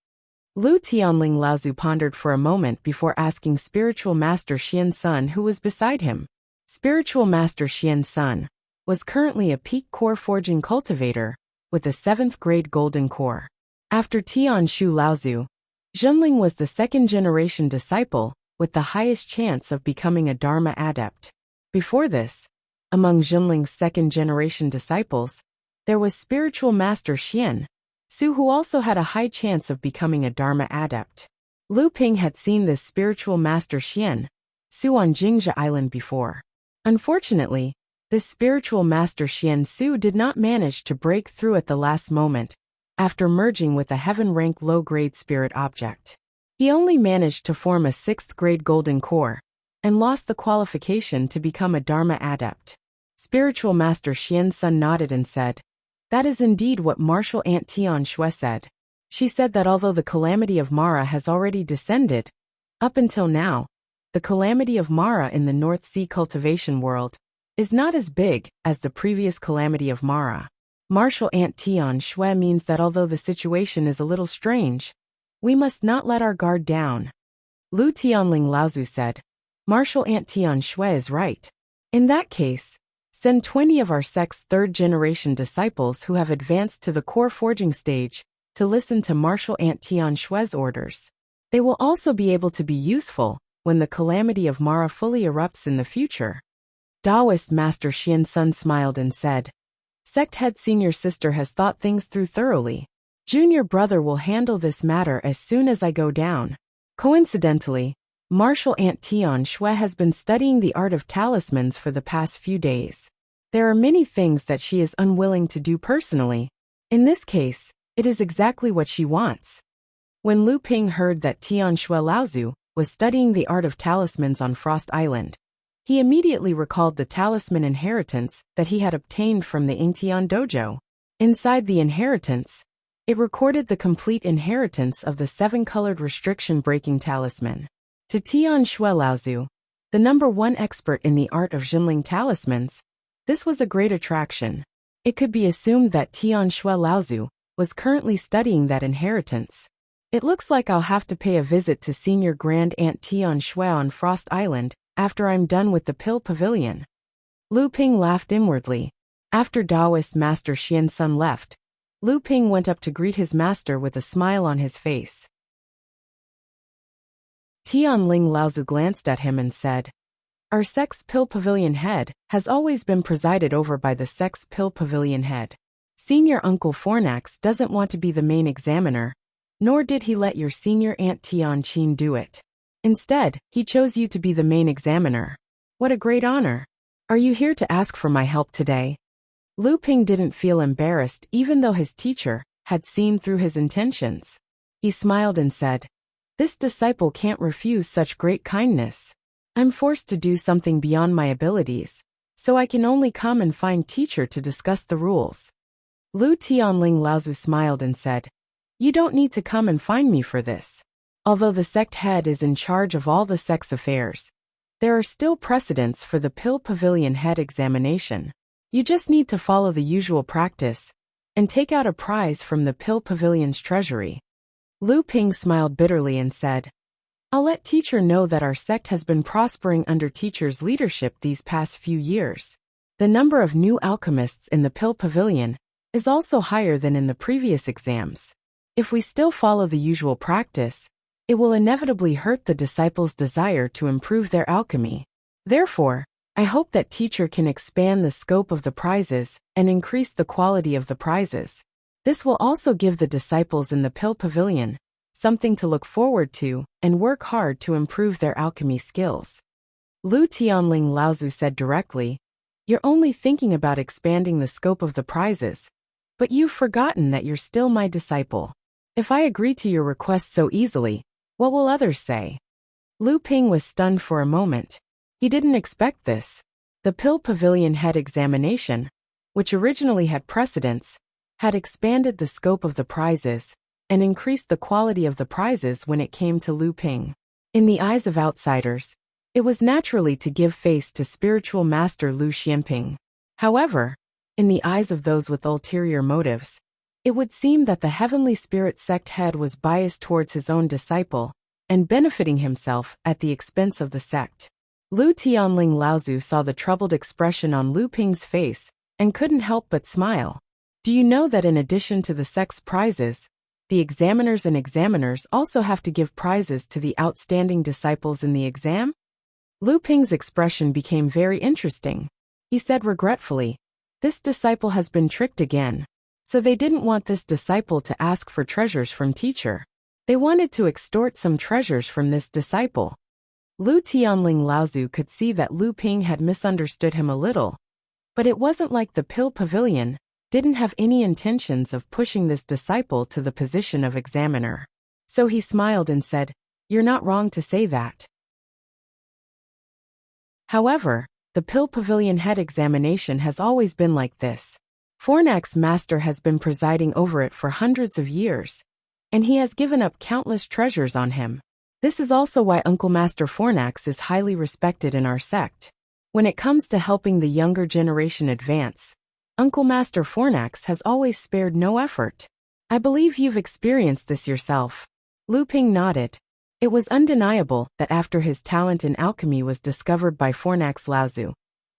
Lu Tianling Laozu pondered for a moment before asking spiritual master Xian Sun who was beside him. Spiritual master Xian Sun was currently a peak core forging cultivator with a 7th grade golden core. After Tian Shu Laozu, Zhenling was the 2nd generation disciple with the highest chance of becoming a Dharma adept. Before this, among Zhenling's 2nd generation disciples, there was spiritual master Xian Su who also had a high chance of becoming a Dharma adept. Lu Ping had seen this spiritual master Xian Su on Jingzha Island before. Unfortunately, this spiritual master Xian Su did not manage to break through at the last moment, after merging with a heaven-rank low-grade spirit object. He only managed to form a 6th grade golden core, and lost the qualification to become a Dharma adept. Spiritual master Xian Sun nodded and said, "That is indeed what Martial Aunt Tian Shui said. She said that although the calamity of Mara has already descended, up until now, the calamity of Mara in the North Sea cultivation world is not as big as the previous calamity of Mara. Martial Aunt Tian Shui means that although the situation is a little strange, we must not let our guard down." Lu Tianling Laozu said, "Martial Aunt Tian Shui is right. In that case, send 20 of our sect's 3rd generation disciples who have advanced to the core forging stage to listen to Martial Ant Tian Shue's orders. They will also be able to be useful when the calamity of Mara fully erupts in the future. Taoist Master Xian Sun smiled and said, Sect Head Senior Sister has thought things through thoroughly. Junior Brother will handle this matter as soon as I go down. Coincidentally, Martial Ant Tian Shui has been studying the art of talismans for the past few days. There are many things that she is unwilling to do personally. In this case, it is exactly what she wants. When Lu Ping heard that Tian Shui Laozu was studying the art of talismans on Frost Island, he immediately recalled the talisman inheritance that he had obtained from the Yingtian dojo. Inside the inheritance, it recorded the complete inheritance of the 7-colored restriction-breaking talisman. To Tian Shui Laozu, the #1 expert in the art of Jinling talismans, this was a great attraction. It could be assumed that Tian Shui Laozu was currently studying that inheritance. It looks like I'll have to pay a visit to Senior Grand Aunt Tian Shui on Frost Island after I'm done with the Pill Pavilion. Lu Ping laughed inwardly. After Taoist Master Xian Sun left, Lu Ping went up to greet his master with a smile on his face. Tian Ling Laozu glanced at him and said, Our Sect's Pill Pavilion head has always been presided over by the Sect's Pill Pavilion head. Senior Uncle Fornax doesn't want to be the main examiner, nor did he let your senior Aunt Tian Qin do it. Instead, he chose you to be the main examiner. What a great honor. Are you here to ask for my help today? Lu Ping didn't feel embarrassed even though his teacher had seen through his intentions. He smiled and said, This disciple can't refuse such great kindness. I'm forced to do something beyond my abilities, so I can only come and find teacher to discuss the rules. Lu Tianling Laozu smiled and said, You don't need to come and find me for this. Although the sect head is in charge of all the sect's affairs, there are still precedents for the Pill Pavilion head examination. You just need to follow the usual practice and take out a prize from the Pill Pavilion's treasury. Lu Ping smiled bitterly and said, I'll let teacher know that our sect has been prospering under teacher's leadership these past few years. The number of new alchemists in the Pill Pavilion is also higher than in the previous exams. If we still follow the usual practice, it will inevitably hurt the disciples' desire to improve their alchemy. Therefore, I hope that teacher can expand the scope of the prizes and increase the quality of the prizes. This will also give the disciples in the Pill Pavilion something to look forward to and work hard to improve their alchemy skills. Lu Tianling Laozu said directly, You're only thinking about expanding the scope of the prizes, but you've forgotten that you're still my disciple. If I agree to your request so easily, what will others say? Lu Ping was stunned for a moment. He didn't expect this. The Pill Pavilion head examination, which originally had precedence, had expanded the scope of the prizes and increased the quality of the prizes when it came to Lu Ping. In the eyes of outsiders, it was naturally to give face to spiritual master Lu Xianping. However, in the eyes of those with ulterior motives, it would seem that the heavenly spirit sect head was biased towards his own disciple and benefiting himself at the expense of the sect. Lu Tianling Laozu saw the troubled expression on Lu Ping's face and couldn't help but smile. Do you know that in addition to the sect's prizes, the examiners and examiners also have to give prizes to the outstanding disciples in the exam? Lu Ping's expression became very interesting. He said regretfully, This disciple has been tricked again. So they didn't want this disciple to ask for treasures from teacher. They wanted to extort some treasures from this disciple. Lu Tianling Laozu could see that Lu Ping had misunderstood him a little, but it wasn't like the Pill Pavilion didn't have any intentions of pushing this disciple to the position of examiner. So he smiled and said, You're not wrong to say that. However, the Pill Pavilion head examination has always been like this. Fornax's master has been presiding over it for hundreds of years, and he has given up countless treasures on him. This is also why Uncle Master Fornax is highly respected in our sect. When it comes to helping the younger generation advance, Uncle Master Fornax has always spared no effort. I believe you've experienced this yourself. Lu Ping nodded. It was undeniable that after his talent in alchemy was discovered by Fornax Laozu,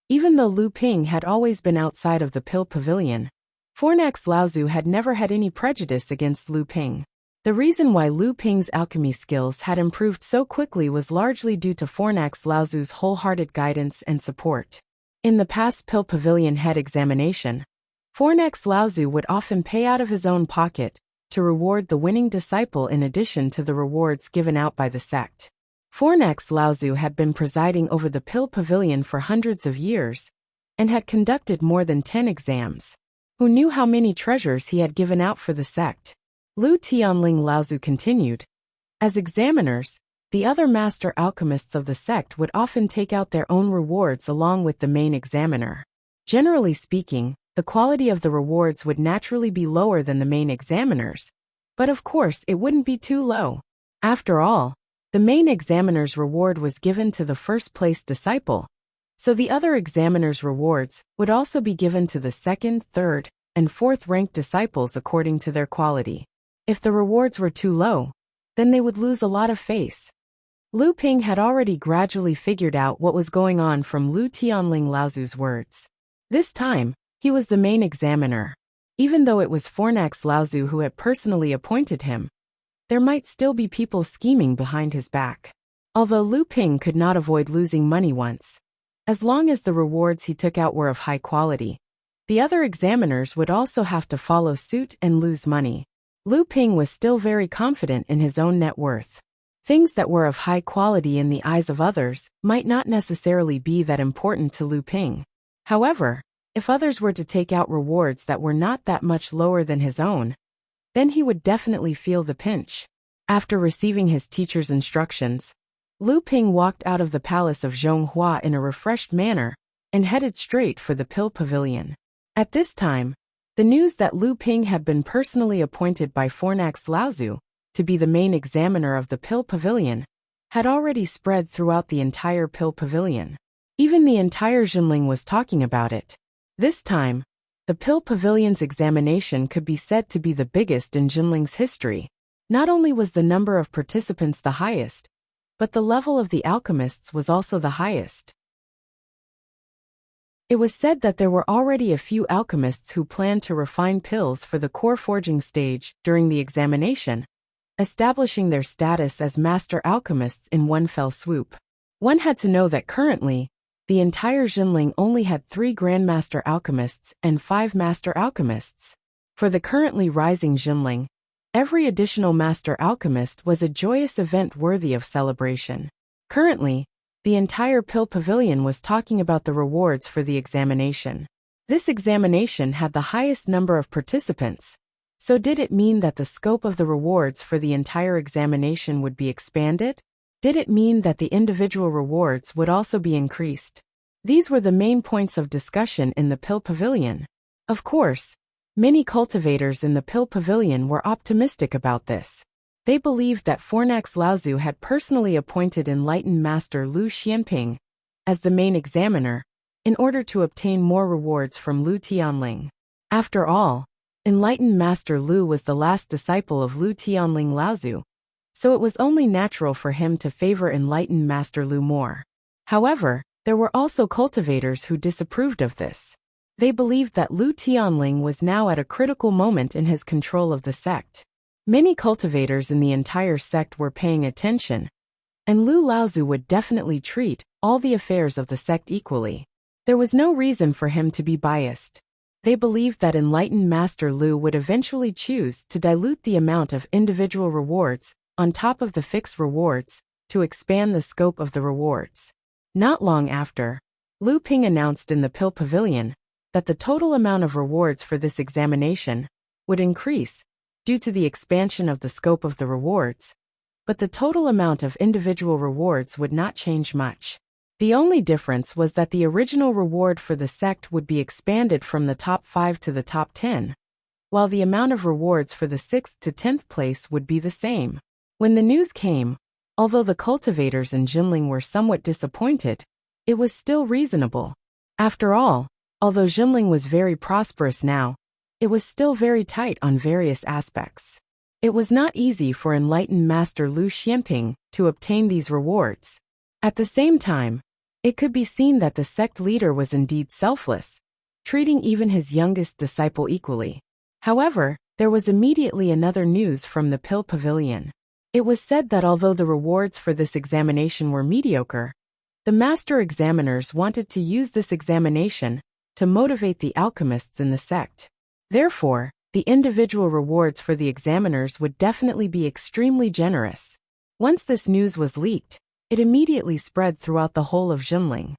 even though Lu Ping had always been outside of the Pill Pavilion, Fornax Laozu had never had any prejudice against Lu Ping. The reason why Lu Ping's alchemy skills had improved so quickly was largely due to Fornax Laozu's wholehearted guidance and support. In the past Pill Pavilion head examination, Fornax Laozu would often pay out of his own pocket to reward the winning disciple in addition to the rewards given out by the sect. Fornax Laozu had been presiding over the Pill Pavilion for hundreds of years and had conducted more than 10 exams. Who knew how many treasures he had given out for the sect? Lu Tianling Laozu continued. As examiners, the other master alchemists of the sect would often take out their own rewards along with the main examiner. Generally speaking, the quality of the rewards would naturally be lower than the main examiners, but of course it wouldn't be too low. After all, the main examiner's reward was given to the first-place disciple, so the other examiner's rewards would also be given to the second, third, and fourth-ranked disciples according to their quality. If the rewards were too low, then they would lose a lot of face. Lu Ping had already gradually figured out what was going on from Lu Tianling Laozu's words. This time, he was the main examiner. Even though it was Fornax Laozu who had personally appointed him, there might still be people scheming behind his back. Although Lu Ping could not avoid losing money once, as long as the rewards he took out were of high quality, the other examiners would also have to follow suit and lose money. Lu Ping was still very confident in his own net worth. Things that were of high quality in the eyes of others might not necessarily be that important to Lu Ping. However, if others were to take out rewards that were not that much lower than his own, then he would definitely feel the pinch. After receiving his teacher's instructions, Lu Ping walked out of the palace of Zhonghua in a refreshed manner and headed straight for the Pill Pavilion. At this time, the news that Lu Ping had been personally appointed by Fornax Laozu to be the main examiner of the Pill Pavilion had already spread throughout the entire Pill Pavilion. Even the entire Jinling was talking about it. This time, the Pill Pavilion's examination could be said to be the biggest in Jinling's history. Not only was the number of participants the highest, but the level of the alchemists was also the highest. It was said that there were already a few alchemists who planned to refine pills for the core forging stage during the examination, establishing their status as master alchemists in one fell swoop. One had to know that currently, the entire Jinling only had 3 Grandmaster Alchemists and 5 Master Alchemists. For the currently rising Jinling, every additional Master Alchemist was a joyous event worthy of celebration. Currently, the entire Pill Pavilion was talking about the rewards for the examination. This examination had the highest number of participants, so did it mean that the scope of the rewards for the entire examination would be expanded? Did it mean that the individual rewards would also be increased? These were the main points of discussion in the Pill Pavilion. Of course, many cultivators in the Pill Pavilion were optimistic about this. They believed that Fornax Laozu had personally appointed enlightened Master Lu Xianping as the main examiner in order to obtain more rewards from Lu Tianling. After all, enlightened Master Lu was the last disciple of Lu Tianling Laozu, so it was only natural for him to favor enlightened Master Lu more. However, there were also cultivators who disapproved of this. They believed that Lu Tianling was now at a critical moment in his control of the sect. Many cultivators in the entire sect were paying attention, and Lu Laozu would definitely treat all the affairs of the sect equally. There was no reason for him to be biased. They believed that enlightened Master Lu would eventually choose to dilute the amount of individual rewards on top of the fixed rewards to expand the scope of the rewards. Not long after, Lu Ping announced in the Pill Pavilion that the total amount of rewards for this examination would increase due to the expansion of the scope of the rewards, but the total amount of individual rewards would not change much. The only difference was that the original reward for the sect would be expanded from the top 5 to the top 10, while the amount of rewards for the 6th to 10th place would be the same. When the news came, although the cultivators in Jinling were somewhat disappointed, it was still reasonable. After all, although Jinling was very prosperous now, it was still very tight on various aspects. It was not easy for enlightened Master Lu Xianping to obtain these rewards. At the same time, it could be seen that the sect leader was indeed selfless, treating even his youngest disciple equally. However, there was immediately another news from the Pill Pavilion. It was said that although the rewards for this examination were mediocre, the master examiners wanted to use this examination to motivate the alchemists in the sect. Therefore, the individual rewards for the examiners would definitely be extremely generous. Once this news was leaked, it immediately spread throughout the whole of Jinling.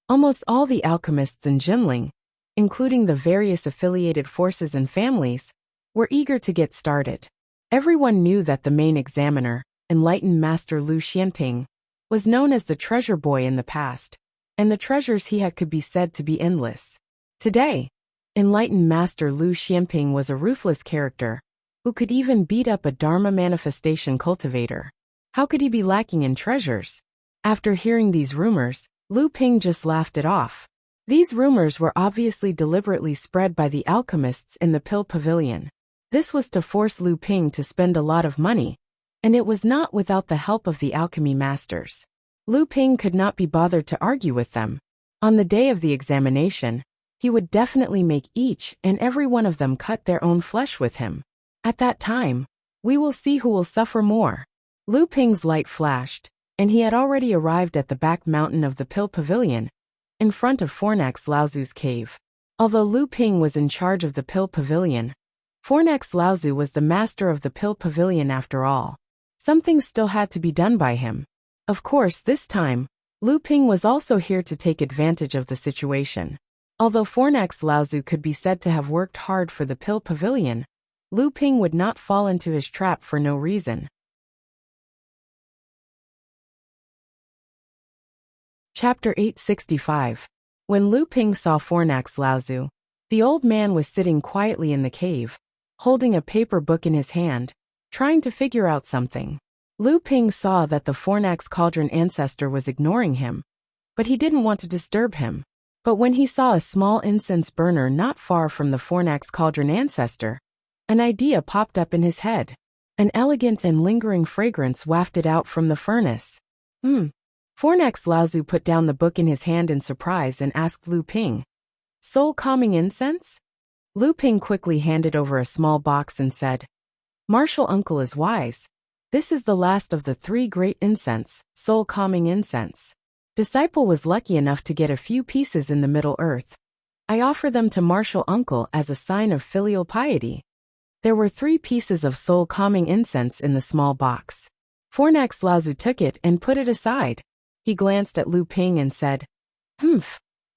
Almost all the alchemists in Jinling, including the various affiliated forces and families, were eager to get started. Everyone knew that the main examiner, enlightened Master Lu Xianping, was known as the treasure boy in the past, and the treasures he had could be said to be endless. Today, enlightened Master Lu Xianping was a ruthless character who could even beat up a Dharma manifestation cultivator. How could he be lacking in treasures? After hearing these rumors, Lu Ping just laughed it off. These rumors were obviously deliberately spread by the alchemists in the Pill Pavilion. This was to force Lu Ping to spend a lot of money, and it was not without the help of the alchemy masters. Lu Ping could not be bothered to argue with them. On the day of the examination, he would definitely make each and every one of them cut their own flesh with him. At that time, we will see who will suffer more. Lu Ping's light flashed, and he had already arrived at the back mountain of the Pill Pavilion, in front of Fornax Laozu's cave. Although Lu Ping was in charge of the Pill Pavilion, Fornax Laozu was the master of the Pill Pavilion after all. Something still had to be done by him. Of course, this time, Lu Ping was also here to take advantage of the situation. Although Fornax Laozu could be said to have worked hard for the Pill Pavilion, Lu Ping would not fall into his trap for no reason. Chapter 865. When Lu Ping saw Fornax Laozu, the old man was sitting quietly in the cave, holding a paper book in his hand, trying to figure out something. Lu Ping saw that the Fornax Cauldron ancestor was ignoring him, but he didn't want to disturb him. But when he saw a small incense burner not far from the Fornax Cauldron ancestor, an idea popped up in his head. An elegant and lingering fragrance wafted out from the furnace. Fornax Laozu put down the book in his hand in surprise and asked Lu Ping, "Soul-calming incense?" Lu Ping quickly handed over a small box and said, "Martial uncle is wise. This is the last of the 3 great incense, soul-calming incense. Disciple was lucky enough to get a few pieces in the Middle Earth. I offer them to Martial uncle as a sign of filial piety." There were 3 pieces of soul-calming incense in the small box. Fornax Laozu took it and put it aside. He glanced at Lu Ping and said,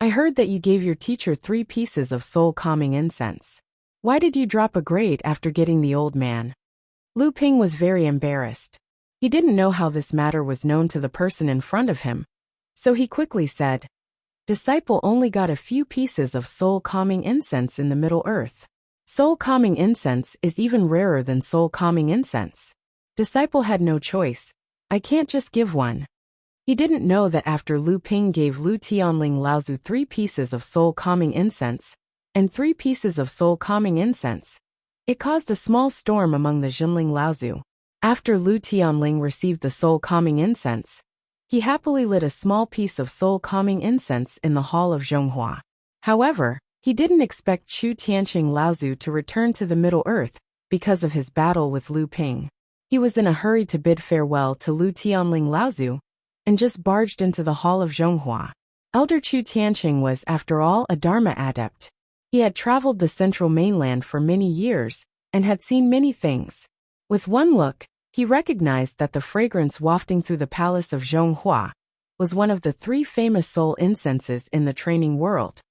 I heard that you gave your teacher 3 pieces of soul-calming incense. Why did you drop a grade after getting the old man?" Lu Ping was very embarrassed. He didn't know how this matter was known to the person in front of him, so he quickly said, "Disciple only got a few pieces of soul-calming incense in the Middle Earth. Soul-calming incense is even rarer than soul-calming incense. Disciple had no choice. I can't just give one." He didn't know that after Lu Ping gave Lu Tianling Laozu 3 pieces of soul-calming incense and 3 pieces of soul-calming incense, it caused a small storm among the Jinling Laozu. After Lu Tianling received the soul-calming incense, he happily lit a small piece of soul-calming incense in the hall of Zhonghua. However, he didn't expect Chu Tianqing Laozu to return to the Middle Earth because of his battle with Lu Ping. He was in a hurry to bid farewell to Lu Tianling Laozu and just barged into the hall of Zhonghua. Elder Chu Tianqing was, after all, a Dharma adept. He had traveled the central mainland for many years and had seen many things. With one look, he recognized that the fragrance wafting through the palace of Zhonghua was one of the 3 famous soul incenses in the training world,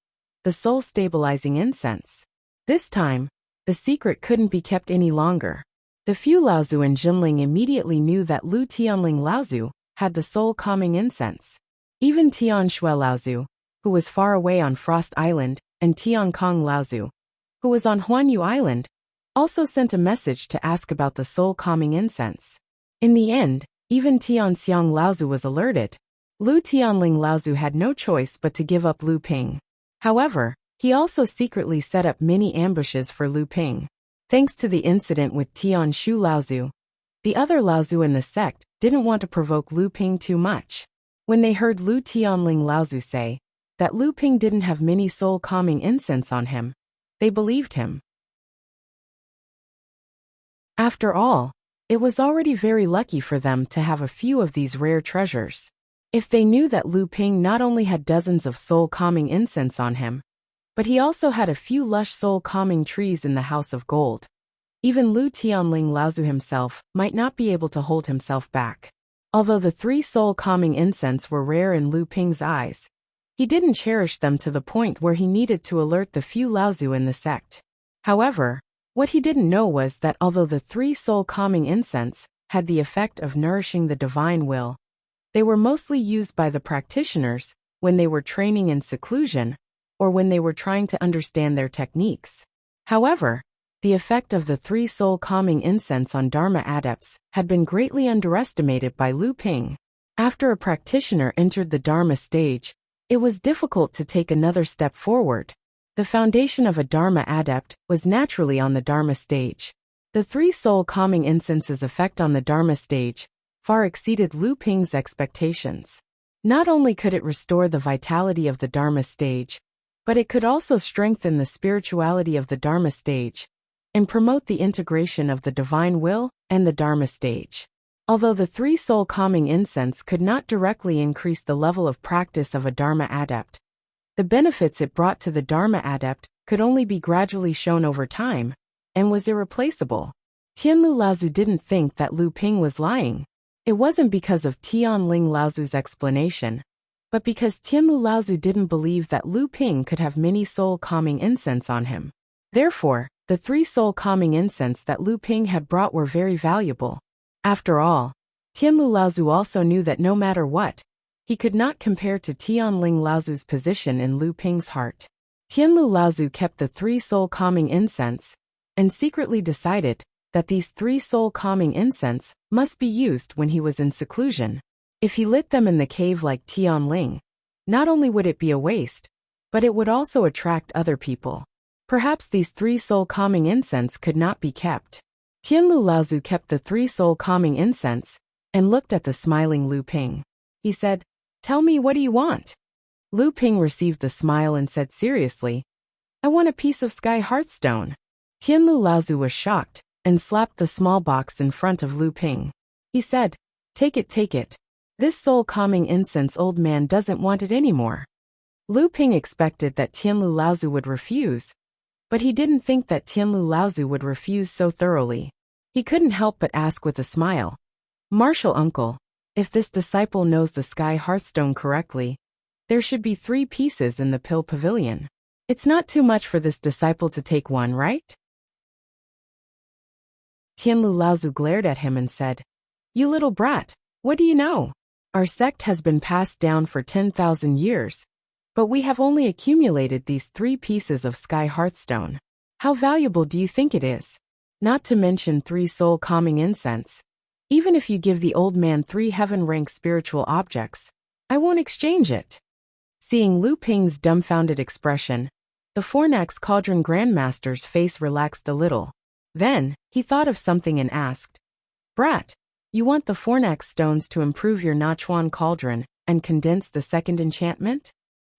the soul-stabilizing incense. This time, the secret couldn't be kept any longer. The few Laozu in Jinling immediately knew that Lu Tianling Laozu had the soul-calming incense. Even Tian Shui Laozu, who was far away on Frost Island, and Tian Kong Laozu, who was on Huanyu Island, also sent a message to ask about the soul-calming incense. In the end, even Tian Xiang Laozu was alerted. Lu Tianling Laozu had no choice but to give up Lu Ping. However, he also secretly set up many ambushes for Lu Ping. Thanks to the incident with Tian Shu Laozu, the other Laozu in the sect didn't want to provoke Lu Ping too much. When they heard Lu Tianling Laozu say that Lu Ping didn't have many soul-calming incense on him, they believed him. After all, it was already very lucky for them to have a few of these rare treasures. If they knew that Lu Ping not only had dozens of soul-calming incense on him, but he also had a few lush soul-calming trees in the House of Gold, even Lu Tianling Laozu himself might not be able to hold himself back. Although the 3 soul-calming incense were rare in Lu Ping's eyes, he didn't cherish them to the point where he needed to alert the few Laozu in the sect. However, what he didn't know was that although the 3 soul-calming incense had the effect of nourishing the divine will, they were mostly used by the practitioners when they were training in seclusion or when they were trying to understand their techniques. However, the effect of the 3 soul-calming incense on Dharma adepts had been greatly underestimated by Lu Ping. After a practitioner entered the Dharma stage, it was difficult to take another step forward. The foundation of a Dharma adept was naturally on the Dharma stage. The 3 soul-calming incenses' effect on the Dharma stage far exceeded Lu Ping's expectations. Not only could it restore the vitality of the Dharma stage, but it could also strengthen the spirituality of the Dharma stage and promote the integration of the divine will and the Dharma stage. Although the 3 soul-calming incense could not directly increase the level of practice of a Dharma adept, the benefits it brought to the Dharma adept could only be gradually shown over time, and was irreplaceable. Tianlu Laozu didn't think that Lu Ping was lying. It wasn't because of Tianling Laozu's explanation, but because Tianlu Laozu didn't believe that Lu Ping could have many soul-calming incense on him. Therefore, the 3 soul-calming incense that Lu Ping had brought were very valuable. After all, Tianlu Laozu also knew that no matter what, he could not compare to Tianling Laozu's position in Lu Ping's heart. Tianlu Laozu kept the 3 soul-calming incense, and secretly decided that these 3 soul-calming incense must be used when he was in seclusion. If he lit them in the cave like Tianling, not only would it be a waste, but it would also attract other people. Perhaps these 3 soul-calming incense could not be kept. Tianlu Laozu kept the 3 soul-calming incense and looked at the smiling Lu Ping. He said, "Tell me, what do you want?" Lu Ping received the smile and said seriously, "I want a piece of sky heartstone." Tianlu Laozu was shocked and slapped the small box in front of Lu Ping. He said, take it. This soul-calming incense old man doesn't want it anymore." Lu Ping expected that Tianlu Laozu would refuse, but he didn't think that Tianlu Laozu would refuse so thoroughly. He couldn't help but ask with a smile, "Martial uncle, if this disciple knows the sky hearthstone correctly, there should be 3 pieces in the pill pavilion. It's not too much for this disciple to take one, right?" Tianlu Laozu glared at him and said, "You little brat, what do you know? Our sect has been passed down for 10,000 years, but we have only accumulated these 3 pieces of sky hearthstone. How valuable do you think it is? Not to mention 3 soul-calming incense. Even if you give the old man 3 heaven-rank spiritual objects, I won't exchange it." Seeing Lu Ping's dumbfounded expression, the Fornax Cauldron Grandmaster's face relaxed a little. Then, he thought of something and asked, "Brat, you want the Fornax stones to improve your Nachuan Cauldron and condense the second enchantment?"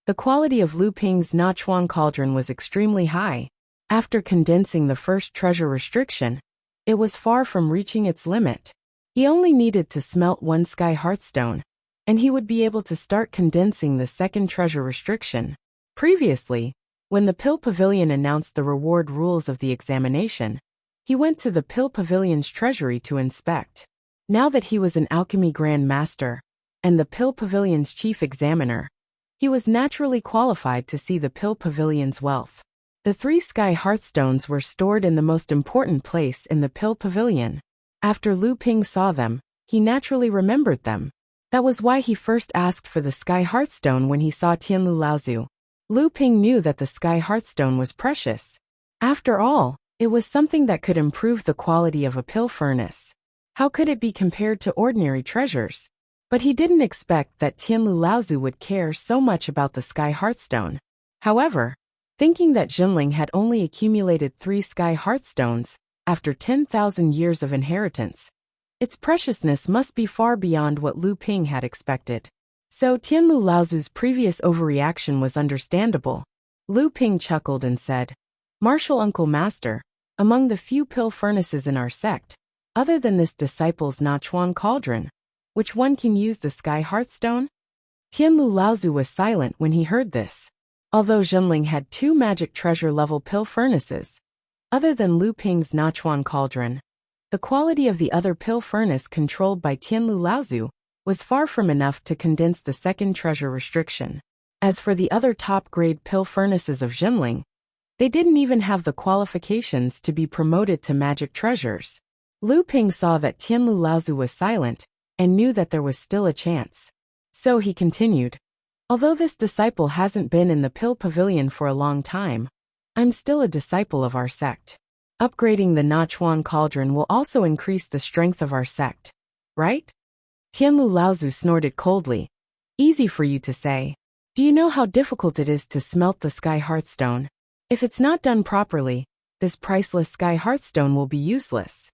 The quality of Lu Ping's Nachuan Cauldron was extremely high. After condensing the first treasure restriction, it was far from reaching its limit. He only needed to smelt 1 sky hearthstone, and he would be able to start condensing the second treasure restriction. Previously, when the Pill Pavilion announced the reward rules of the examination, he went to the Pill Pavilion's treasury to inspect. Now that he was an alchemy Grand Master and the Pill Pavilion's chief examiner, he was naturally qualified to see the Pill Pavilion's wealth. The 3 sky hearthstones were stored in the most important place in the Pill Pavilion. After Lu Ping saw them, he naturally remembered them. That was why he first asked for the sky hearthstone when he saw Tianlu Laozu. Lu Ping knew that the sky hearthstone was precious. After all, it was something that could improve the quality of a pill furnace. How could it be compared to ordinary treasures? But he didn't expect that Tianlu Laozu would care so much about the sky hearthstone. However, thinking that Jinling had only accumulated 3 sky hearthstones after 10,000 years of inheritance, its preciousness must be far beyond what Lu Ping had expected. So Tianlu Laozu's previous overreaction was understandable. Lu Ping chuckled and said, "Martial Uncle Master, among the few pill furnaces in our sect, other than this disciple's Nachuan cauldron, which one can use the Sky Heartstone?" Tianlu Laozu was silent when he heard this. Although Zhenling had 2 magic treasure-level pill furnaces, other than Lu Ping's Nachuan cauldron, the quality of the other pill furnace controlled by Tianlu Laozu was far from enough to condense the second treasure restriction. As for the other top-grade pill furnaces of Zhenling, they didn't even have the qualifications to be promoted to magic treasures. Lu Ping saw that Tianlu Laozu was silent and knew that there was still a chance. So he continued, "Although this disciple hasn't been in the pill pavilion for a long time, I'm still a disciple of our sect. Upgrading the Nachuan cauldron will also increase the strength of our sect, right?" Tianlu Laozu snorted coldly. "Easy for you to say. Do you know how difficult it is to smelt the Sky Heartstone? If it's not done properly, this priceless Sky Heartstone will be useless.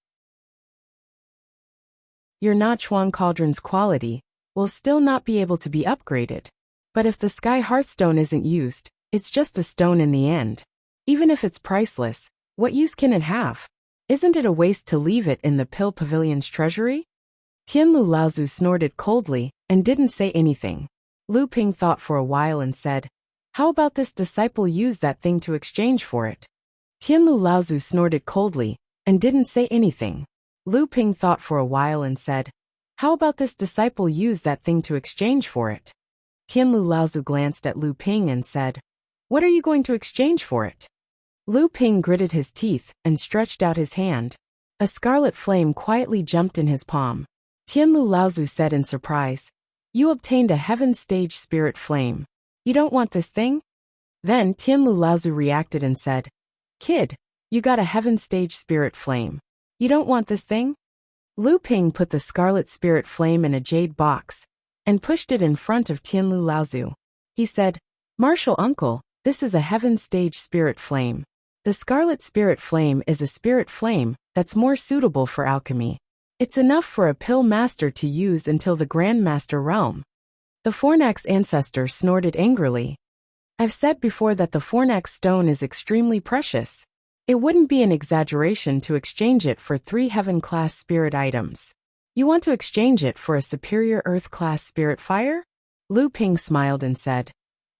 Your Nachuan cauldron's quality will still not be able to be upgraded. But if the Sky Heartstone isn't used, it's just a stone in the end. Even if it's priceless, what use can it have? Isn't it a waste to leave it in the pill pavilion's treasury?" Tianlu Laozu snorted coldly and didn't say anything. Lu Ping thought for a while and said, "How about this disciple use that thing to exchange for it?" Tianlu Laozu snorted coldly and didn't say anything. Lu Ping thought for a while and said, "How about this disciple use that thing to exchange for it?" Tianlu Laozu glanced at Lu Ping and said, "What are you going to exchange for it?" Lu Ping gritted his teeth and stretched out his hand. A scarlet flame quietly jumped in his palm. Tianlu Laozu said in surprise, "You obtained a heaven stage spirit flame. You don't want this thing?" Then Tianlu Laozu reacted and said, "Kid, you got a heaven stage spirit flame. You don't want this thing?" Lu Ping put the scarlet spirit flame in a jade box and pushed it in front of Tianlu Laozu. He said, "Martial Uncle, this is a heaven stage spirit flame. The scarlet spirit flame is a spirit flame that's more suitable for alchemy. It's enough for a pill master to use until the Grand Master realm." The Fornax ancestor snorted angrily. "I've said before that the Fornax stone is extremely precious. It wouldn't be an exaggeration to exchange it for 3 heaven-class spirit items. You want to exchange it for a superior earth-class spirit fire?" Lu Ping smiled and said,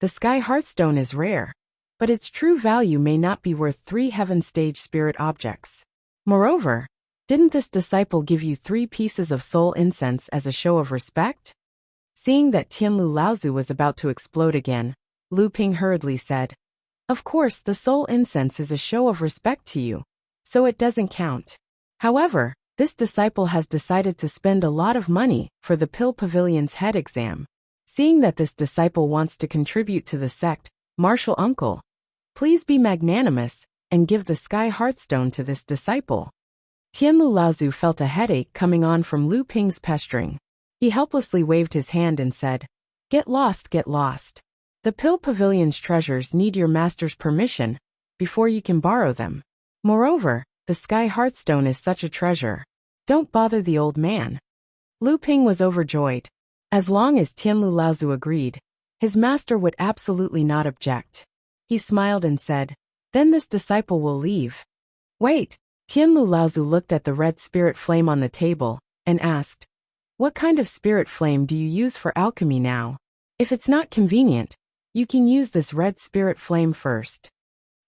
"The Sky Heartstone is rare, but its true value may not be worth 3 heaven-stage spirit objects. Moreover, didn't this disciple give you 3 pieces of soul incense as a show of respect?" Seeing that Tianlu Laozu was about to explode again, Lu Ping hurriedly said, "Of course the soul incense is a show of respect to you, so it doesn't count. However, this disciple has decided to spend a lot of money for the Pill Pavilion's head exam. Seeing that this disciple wants to contribute to the sect, Martial Uncle, please be magnanimous and give the Sky Heartstone to this disciple." Tianlu Laozu felt a headache coming on from Lu Ping's pestering. He helplessly waved his hand and said, "Get lost, get lost. The Pill Pavilion's treasures need your master's permission before you can borrow them. Moreover, the Sky Heartstone is such a treasure. Don't bother the old man." Lu Ping was overjoyed. As long as Tianlu Laozu agreed, his master would absolutely not object. He smiled and said, "Then this disciple will leave." "Wait." Tianlu Laozu looked at the red spirit flame on the table and asked, "What kind of spirit flame do you use for alchemy now? If it's not convenient, you can use this red spirit flame first."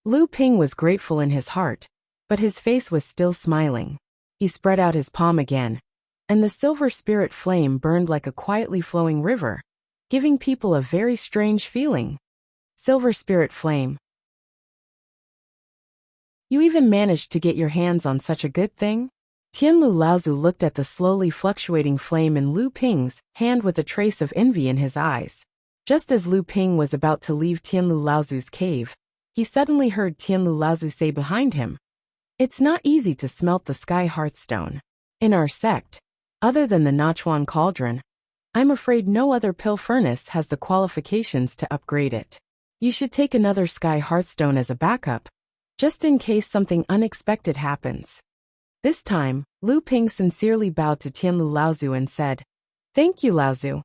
Lu Ping was grateful in his heart, but his face was still smiling. He spread out his palm again, and the silver spirit flame burned like a quietly flowing river, giving people a very strange feeling. Silver spirit flame. You even managed to get your hands on such a good thing? Tianlu Laozu looked at the slowly fluctuating flame in Lu Ping's hand with a trace of envy in his eyes. Just as Lu Ping was about to leave Tianlu Laozu's cave, he suddenly heard Tianlu Laozu say behind him, "It's not easy to smelt the Sky Heartstone. In our sect, other than the Nachuan cauldron, I'm afraid no other pill furnace has the qualifications to upgrade it. You should take another Sky Heartstone as a backup, just in case something unexpected happens." This time, Lu Ping sincerely bowed to Tianlu Laozu and said, "Thank you, Laozu."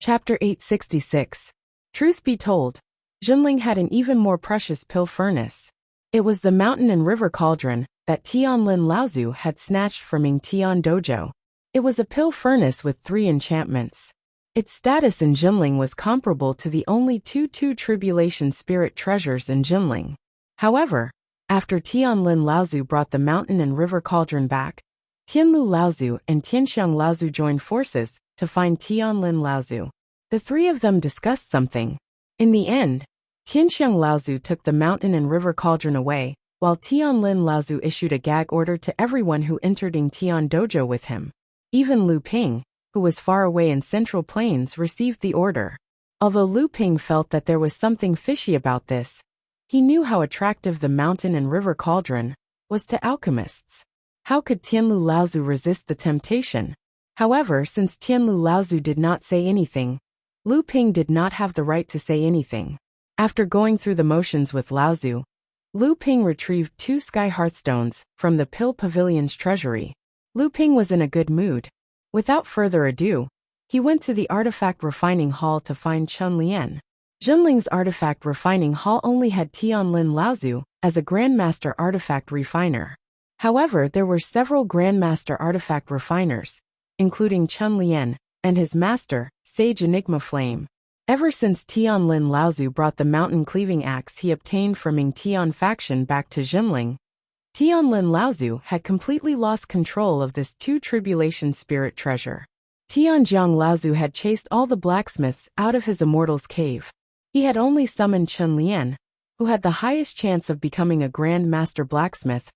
Chapter 866. Truth be told, Jinling had an even more precious pill furnace. It was the mountain and river cauldron that Tianlin Laozu had snatched from Ming Tian Dojo. It was a pill furnace with 3 enchantments. Its status in Jinling was comparable to the only two tribulation spirit treasures in Jinling. However, after Tianlin Laozu brought the mountain and river cauldron back, Tianlu Laozu and Tianxiang Laozu joined forces to find Tianlin Laozu. The 3 of them discussed something. In the end, Tianxiang Laozu took the mountain and river cauldron away, while Tianlin Laozu issued a gag order to everyone who entered Ying Tian Dojo with him. Even Lu Ping, who was far away in Central Plains, received the order. Although Lu Ping felt that there was something fishy about this, he knew how attractive the mountain and river cauldron was to alchemists. How could Tianlu Laozu resist the temptation? However, since Tianlu Laozu did not say anything, Lu Ping did not have the right to say anything. After going through the motions with Laozu, Lu Ping retrieved 2 sky hearthstones from the Pill Pavilion's treasury. Lu Ping was in a good mood. Without further ado, he went to the artifact refining hall to find Chun Lian. Jinling's artifact refining hall only had Tianlin Laozu as a Grandmaster artifact refiner. However, there were several Grandmaster artifact refiners, including Chun Lian and his master, Sage Enigma Flame. Ever since Tianlin Laozu brought the mountain-cleaving axe he obtained from Ming Tian faction back to Jinling, Tianlin Laozu had completely lost control of this 2 tribulation spirit treasure. Tianjiang Laozu had chased all the blacksmiths out of his immortal's cave. He had only summoned Chun Lian, who had the highest chance of becoming a Grand Master blacksmith,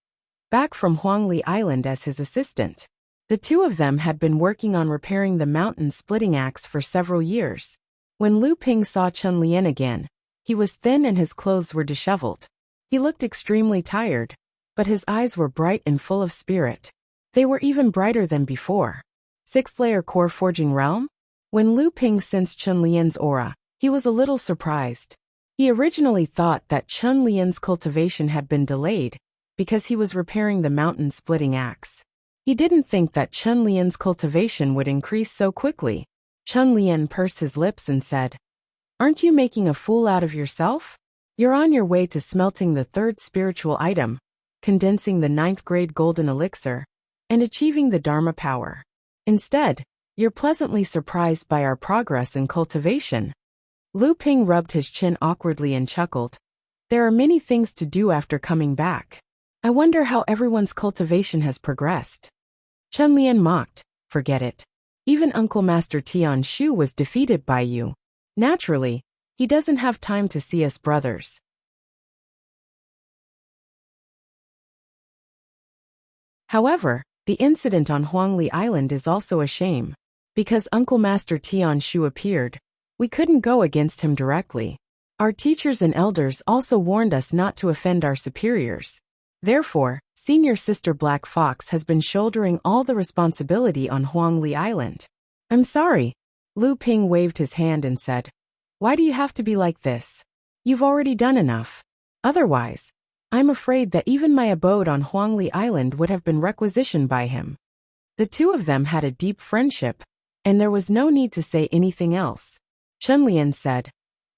back from Huangli Island as his assistant. The 2 of them had been working on repairing the mountain-splitting axe for several years. When Lu Ping saw Chun Lian again, he was thin and his clothes were disheveled. He looked extremely tired, but his eyes were bright and full of spirit. They were even brighter than before. 6th layer core forging realm? When Lu Ping sensed Chun Lian's aura, he was a little surprised. He originally thought that Chun Lian's cultivation had been delayed because he was repairing the mountain-splitting axe. He didn't think that Chun Lian's cultivation would increase so quickly. Chun Lian pursed his lips and said, "Aren't you making a fool out of yourself? You're on your way to smelting the 3rd spiritual item, condensing the 9th grade golden elixir, and achieving the Dharma power. Instead, you're pleasantly surprised by our progress in cultivation." Lu Ping rubbed his chin awkwardly and chuckled. "There are many things to do after coming back. I wonder how everyone's cultivation has progressed." Chun Lian mocked, "Forget it. Even Uncle Master Tian Shu was defeated by you. Naturally, he doesn't have time to see us brothers." However, the incident on Huangli Island is also a shame. Because Uncle Master Tian Shu appeared, we couldn't go against him directly. Our teachers and elders also warned us not to offend our superiors. Therefore, Senior Sister Black Fox has been shouldering all the responsibility on Huangli Island. "I'm sorry." Lu Ping waved his hand and said, "Why do you have to be like this? You've already done enough. Otherwise, I'm afraid that even my abode on Huangli Island would have been requisitioned by him." The 2 of them had a deep friendship, and there was no need to say anything else. Chun Lian said,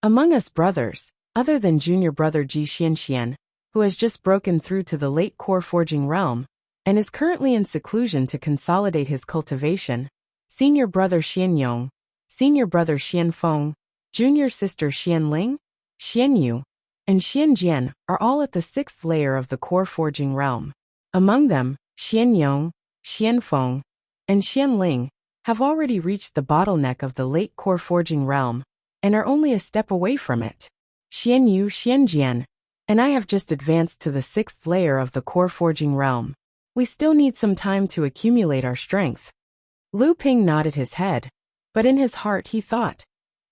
"Among us brothers, other than junior brother Ji Xianxian, who has just broken through to the late core forging realm, and is currently in seclusion to consolidate his cultivation, senior brother Xian Yong, senior brother Xian Feng, junior sister Xian Ling, Xian Yu, and Xian Jian are all at the 6th layer of the core forging realm. Among them, Xian Yong, Xian Feng, and Xian Ling have already reached the bottleneck of the late core forging realm and are only a step away from it. Xian Yu, Xian Jian, and I have just advanced to the 6th layer of the core forging realm. We still need some time to accumulate our strength." Lu Ping nodded his head, but in his heart he thought,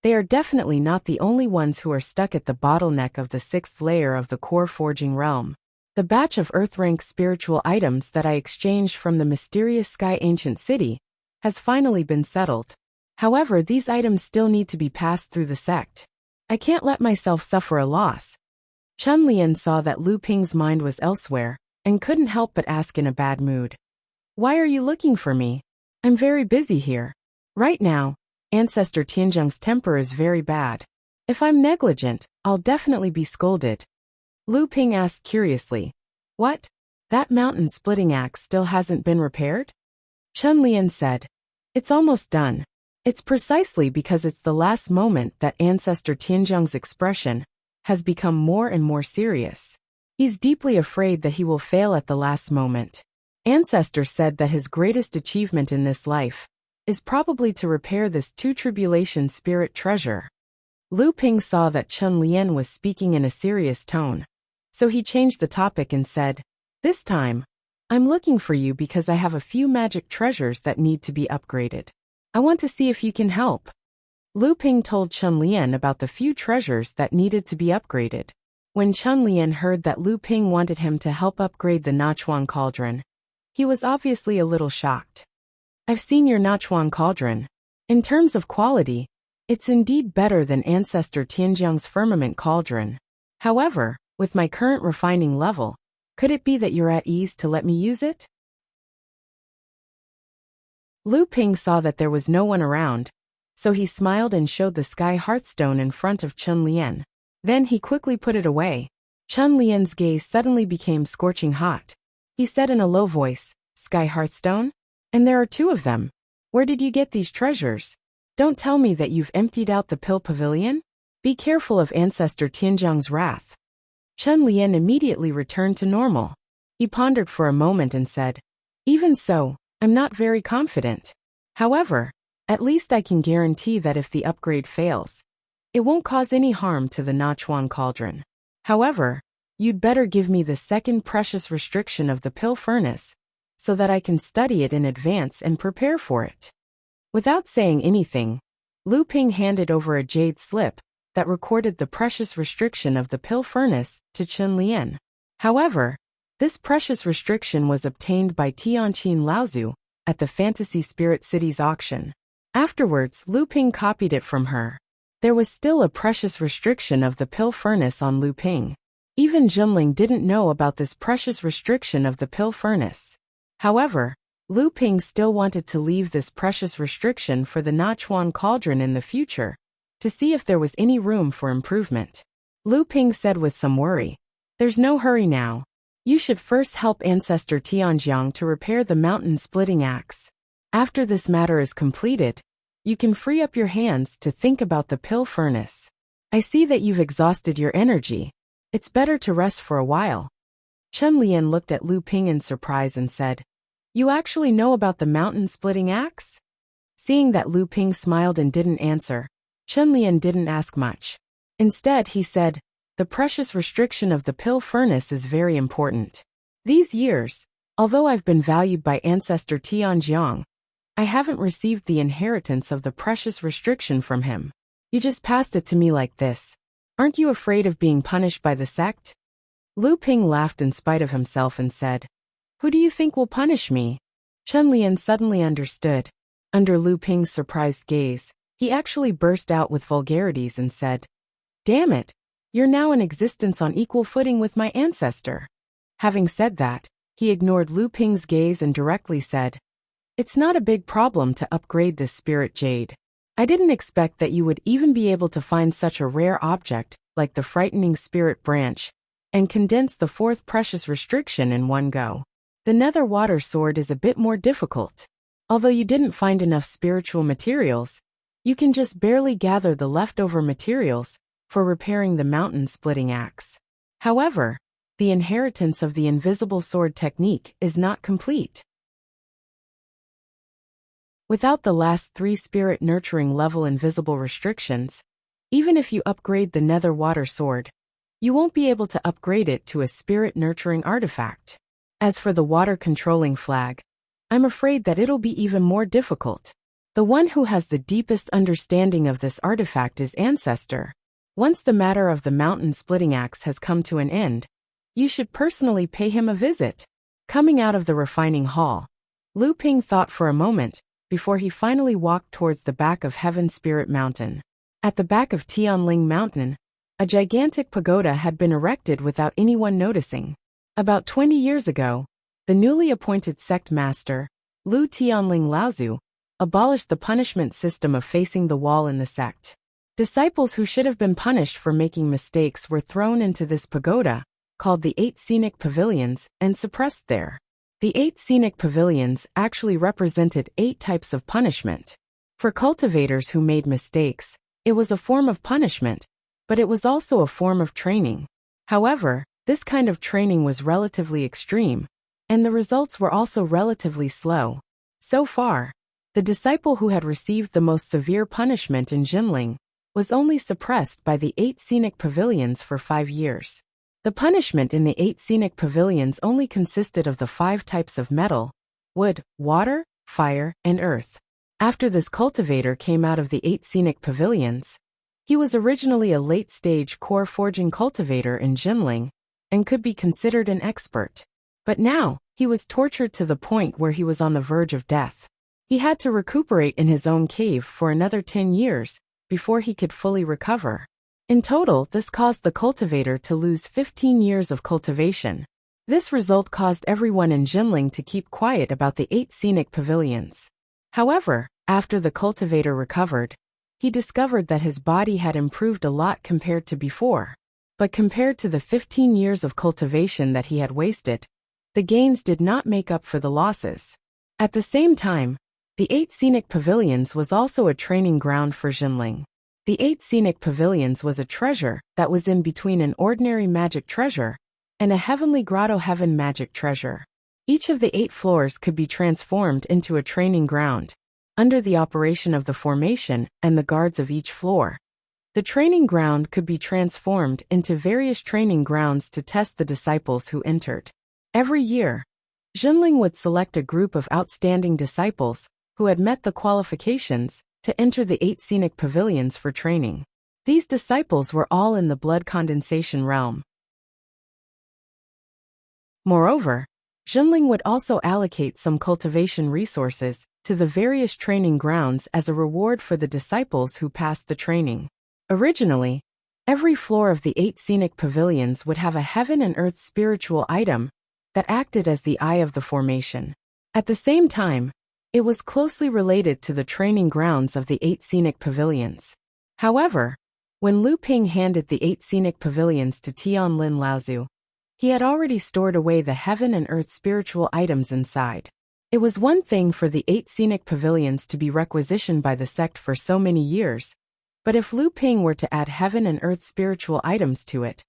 they are definitely not the only ones who are stuck at the bottleneck of the 6th layer of the core forging realm. The batch of earth-rank spiritual items that I exchanged from the mysterious Sky Ancient City has finally been settled. However, these items still need to be passed through the sect. I can't let myself suffer a loss. Chun Lian saw that Lu Ping's mind was elsewhere, and couldn't help but ask in a bad mood, "Why are you looking for me? I'm very busy here. Right now, Ancestor Tianzheng's temper is very bad. If I'm negligent, I'll definitely be scolded. Lu Ping asked curiously. What? That mountain-splitting axe still hasn't been repaired? Chen Lian said. It's almost done. It's precisely because it's the last moment that Ancestor Tianzheng's expression has become more and more serious. He's deeply afraid that he will fail at the last moment. Ancestor said that his greatest achievement in this life is probably to repair this two-tribulation spirit treasure. Lu Ping saw that Chen Lian was speaking in a serious tone, so he changed the topic and said, This time, I'm looking for you because I have a few magic treasures that need to be upgraded. I want to see if you can help. Lu Ping told Chen Lian about the few treasures that needed to be upgraded. When Chen Lian heard that Lu Ping wanted him to help upgrade the Nachuan cauldron, he was obviously a little shocked. I've seen your Nachuan cauldron. In terms of quality, it's indeed better than Ancestor Tianzheng's firmament cauldron. However, with my current refining level, could it be that you're at ease to let me use it? Lu Ping saw that there was no one around, so he smiled and showed the sky hearthstone in front of Chen Lian. Then he quickly put it away. Chen Lian's gaze suddenly became scorching hot. He said in a low voice, Sky hearthstone? And there are two of them. Where did you get these treasures? Don't tell me that you've emptied out the pill pavilion? Be careful of Ancestor Tianzheng's wrath. Chen Lian immediately returned to normal. He pondered for a moment and said, Even so, I'm not very confident. However, at least I can guarantee that if the upgrade fails, it won't cause any harm to the Nachuan cauldron. However, you'd better give me the second precious restriction of the pill furnace, so that I can study it in advance and prepare for it. Without saying anything, Lu Ping handed over a jade slip that recorded the precious restriction of the pill furnace to Chen Lian. However, this precious restriction was obtained by Tianqin Laozu at the Fantasy Spirit City's auction. Afterwards, Lu Ping copied it from her. There was still a precious restriction of the pill furnace on Lu Ping. Even Jumling didn't know about this precious restriction of the pill furnace. However, Lu Ping still wanted to leave this precious restriction for the Nachuan cauldron in the future, to see if there was any room for improvement. Lu Ping said with some worry, There's no hurry now. You should first help Ancestor Tianzheng to repair the mountain-splitting axe. After this matter is completed, you can free up your hands to think about the pill furnace. I see that you've exhausted your energy. It's better to rest for a while. Chen Lian looked at Lu Ping in surprise and said, You actually know about the mountain-splitting axe? Seeing that Lu Ping smiled and didn't answer, Chen Lian didn't ask much. Instead, he said, The precious restriction of the pill furnace is very important. These years, although I've been valued by Ancestor Tianzheng, I haven't received the inheritance of the precious restriction from him. You just passed it to me like this. Aren't you afraid of being punished by the sect? Lu Ping laughed in spite of himself and said, Who do you think will punish me? Chen Lian suddenly understood. Under Lu Ping's surprised gaze, he actually burst out with vulgarities and said, Damn it, you're now in existence on equal footing with my ancestor. Having said that, he ignored Lu Ping's gaze and directly said, It's not a big problem to upgrade this spirit jade. I didn't expect that you would even be able to find such a rare object like the frightening spirit branch and condense the fourth precious restriction in one go. The nether water sword is a bit more difficult. Although you didn't find enough spiritual materials, you can just barely gather the leftover materials for repairing the mountain-splitting axe. However, the inheritance of the invisible sword technique is not complete. Without the last 3 spirit nurturing level invisible restrictions, even if you upgrade the nether water sword, you won't be able to upgrade it to a spirit nurturing artifact. As for the water controlling flag, I'm afraid that it'll be even more difficult. The one who has the deepest understanding of this artifact is Ancestor. Once the matter of the mountain splitting axe has come to an end, you should personally pay him a visit. Coming out of the refining hall, Lu Ping thought for a moment before he finally walked towards the back of Heaven Spirit Mountain. At the back of Tianling Mountain, a gigantic pagoda had been erected without anyone noticing. About 20 years ago, the newly appointed sect master, Lu Tianling Laozu, abolished the punishment system of facing the wall in the sect. Disciples who should have been punished for making mistakes were thrown into this pagoda, called the 8 Scenic Pavilions, and suppressed there. The 8 Scenic Pavilions actually represented 8 types of punishment. For cultivators who made mistakes, it was a form of punishment, but it was also a form of training. However, this kind of training was relatively extreme, and the results were also relatively slow. So far, the disciple who had received the most severe punishment in Jinling was only suppressed by the 8 Scenic Pavilions for 5 years. The punishment in the 8 Scenic Pavilions only consisted of the 5 types of metal: wood, water, fire, and earth. After this cultivator came out of the 8 Scenic Pavilions, he was originally a late-stage core forging cultivator in Jinling and could be considered an expert. But now, he was tortured to the point where he was on the verge of death. He had to recuperate in his own cave for another 10 years before he could fully recover. In total, this caused the cultivator to lose 15 years of cultivation. This result caused everyone in Jinling to keep quiet about the 8 Scenic Pavilions. However, after the cultivator recovered, he discovered that his body had improved a lot compared to before. But compared to the 15 years of cultivation that he had wasted, the gains did not make up for the losses. At the same time, the 8 Scenic Pavilions was also a training ground for Jinling. The 8 Scenic Pavilions was a treasure that was in between an ordinary magic treasure and a heavenly grotto heaven magic treasure. Each of the 8 floors could be transformed into a training ground, under the operation of the formation and the guards of each floor. The training ground could be transformed into various training grounds to test the disciples who entered. Every year, Jinling would select a group of outstanding disciples who had met the qualifications to enter the 8 Scenic Pavilions for training. These disciples were all in the blood condensation realm. Moreover, Jinling would also allocate some cultivation resources to the various training grounds as a reward for the disciples who passed the training. Originally, every floor of the 8 Scenic Pavilions would have a heaven and earth spiritual item that acted as the eye of the formation. At the same time, it was closely related to the training grounds of the 8 Scenic Pavilions. However, when Lu Ping handed the 8 Scenic Pavilions to Tian Lin Laozu, he had already stored away the heaven and earth spiritual items inside. It was one thing for the 8 Scenic Pavilions to be requisitioned by the sect for so many years, but if Lu Ping were to add heaven and earth spiritual items to it,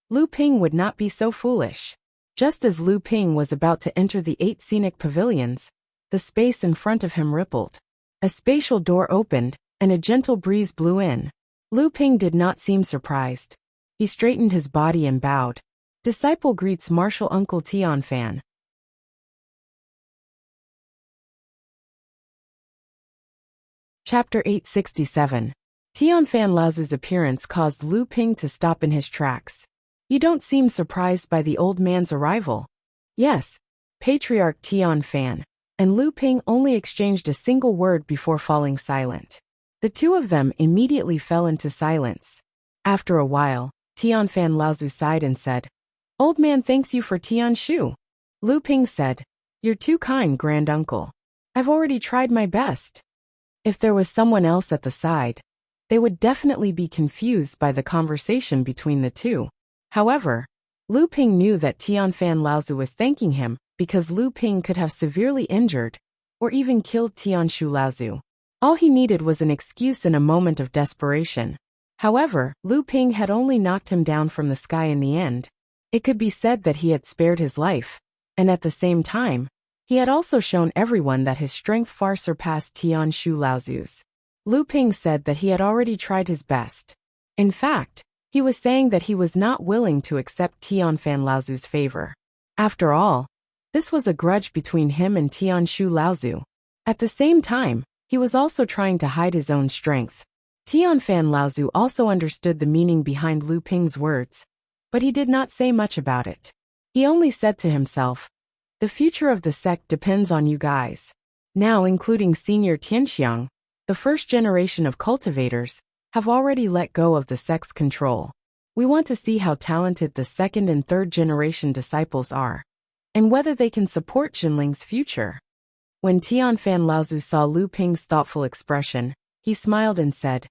Lu Ping would not be so foolish. Just as Lu Ping was about to enter the 8 Scenic Pavilions, the space in front of him rippled. A spatial door opened, and a gentle breeze blew in. Lu Ping did not seem surprised. He straightened his body and bowed. Disciple greets Martial Uncle Tian Fan. Chapter 867. Tian Fan Laozu's appearance caused Lu Ping to stop in his tracks. You don't seem surprised by the old man's arrival. Yes, Patriarch Tian Fan and Lu Ping only exchanged a single word before falling silent. The two of them immediately fell into silence. After a while, Tian Fan Laozu sighed and said, Old man thanks you for Tian Shu. Lu Ping said, You're too kind, grand uncle. I've already tried my best. If there was someone else at the side, they would definitely be confused by the conversation between the two. However, Lu Ping knew that Tian Fan Laozu was thanking him because Lu Ping could have severely injured or even killed Tian Shu Laozu. All he needed was an excuse in a moment of desperation. However, Lu Ping had only knocked him down from the sky in the end. It could be said that he had spared his life, and at the same time, he had also shown everyone that his strength far surpassed Tian Shu Laozu's. Lu Ping said that he had already tried his best. In fact, he was saying that he was not willing to accept Tian Fan Laozu's favor. After all, this was a grudge between him and Tian Shu Laozu. At the same time, he was also trying to hide his own strength. Tian Fan Laozu also understood the meaning behind Lu Ping's words, but he did not say much about it. He only said to himself, The future of the sect depends on you guys. Now, including Senior Tianxiang, the first generation of cultivators, have already let go of the sect's control. We want to see how talented the second and third generation disciples are, and whether they can support Jinling's future. When Tianfan Laozu saw Lu Ping's thoughtful expression, he smiled and said,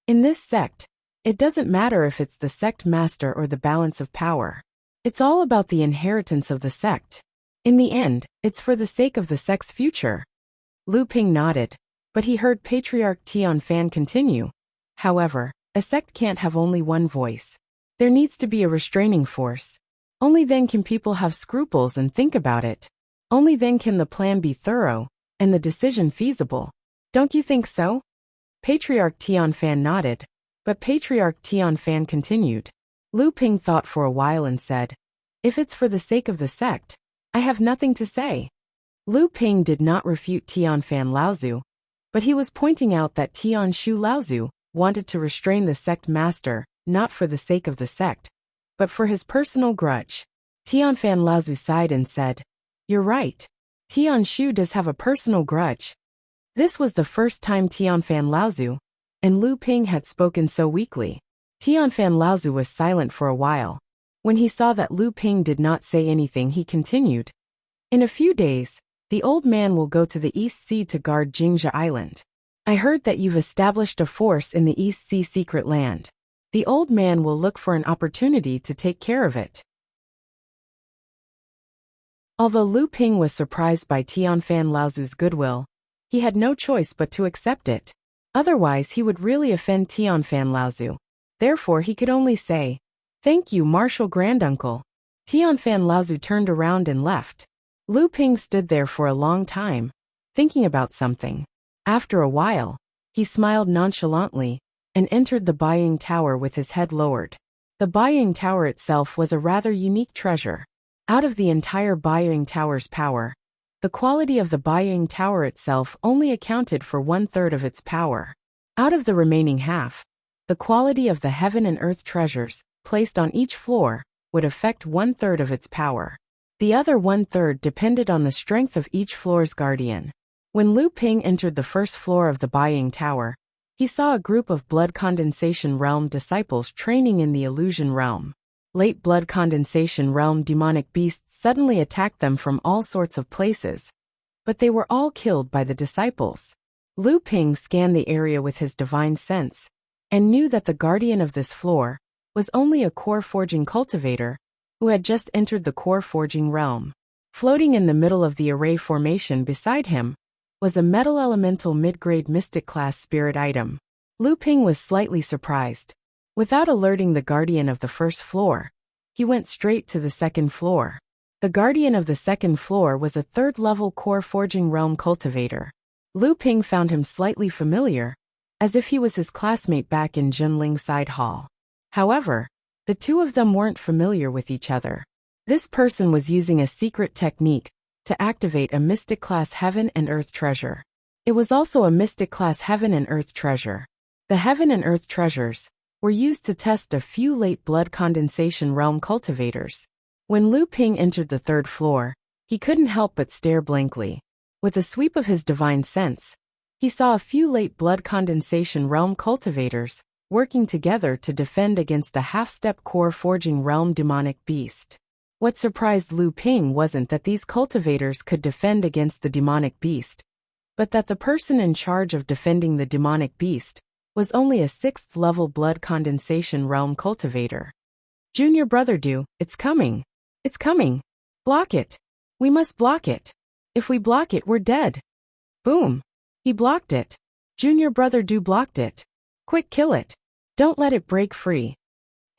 "In this sect, it doesn't matter if it's the sect master or the balance of power. It's all about the inheritance of the sect. In the end, it's for the sake of the sect's future." Lu Ping nodded, but he heard Patriarch Tianfan continue. "However, a sect can't have only one voice. There needs to be a restraining force. Only then can people have scruples and think about it. Only then can the plan be thorough, and the decision feasible. Don't you think so?" Patriarch Tianfan nodded, but Patriarch Tianfan continued. Lu Ping thought for a while and said, "If it's for the sake of the sect, I have nothing to say." Lu Ping did not refute Tianfan Laozu, but he was pointing out that Tianshu Laozu wanted to restrain the sect master, not for the sake of the sect, but for his personal grudge. Tianfan Laozu sighed and said, "You're right. Tianshu does have a personal grudge." This was the first time Tianfan Laozu and Lu Ping had spoken so weakly. Tianfan Laozu was silent for a while. When he saw that Lu Ping did not say anything, he continued, "In a few days, the old man will go to the East Sea to guard Jingzha Island. I heard that you've established a force in the East Sea secret land. The old man will look for an opportunity to take care of it." Although Lu Ping was surprised by Tianfan Laozu's goodwill, he had no choice but to accept it. Otherwise he would really offend Tianfan Laozu. Therefore he could only say, "Thank you, Martial Granduncle." Tianfan Laozu turned around and left. Lu Ping stood there for a long time, thinking about something. After a while, he smiled nonchalantly and entered the Buying Tower with his head lowered. The Buying Tower itself was a rather unique treasure. Out of the entire Buying Tower's power, the quality of the Buying Tower itself only accounted for 1/3 of its power. Out of the remaining half, the quality of the heaven and earth treasures, placed on each floor, would affect 1/3 of its power. The other 1/3 depended on the strength of each floor's guardian. When Lu Ping entered the first floor of the Buying Tower, he saw a group of Blood Condensation Realm disciples training in the Illusion Realm. Late Blood Condensation Realm demonic beasts suddenly attacked them from all sorts of places, but they were all killed by the disciples. Lu Ping scanned the area with his divine sense, and knew that the guardian of this floor was only a core forging cultivator who had just entered the core forging realm. Floating in the middle of the array formation beside him was a metal elemental mid-grade mystic class spirit item. Lu Ping was slightly surprised. Without alerting the guardian of the first floor, he went straight to the second floor. The guardian of the second floor was a 3rd-level core forging realm cultivator. Lu Ping found him slightly familiar, as if he was his classmate back in Junling Side Hall. However, the two of them weren't familiar with each other. This person was using a secret technique to activate a mystic class heaven and earth treasure. It was also a mystic class heaven and earth treasure. The heaven and earth treasures were used to test a few late Blood Condensation Realm cultivators. When Lu Ping entered the 3rd floor, he couldn't help but stare blankly. With a sweep of his divine sense, he saw a few late Blood Condensation Realm cultivators working together to defend against a half-step core forging realm demonic beast. What surprised Lu Ping wasn't that these cultivators could defend against the demonic beast, but that the person in charge of defending the demonic beast was only a 6th-level Blood Condensation Realm cultivator. "Junior brother Du, it's coming. It's coming. Block it. We must block it. If we block it, we're dead." Boom. He blocked it. Junior brother Du blocked it. "Quick, kill it. Don't let it break free."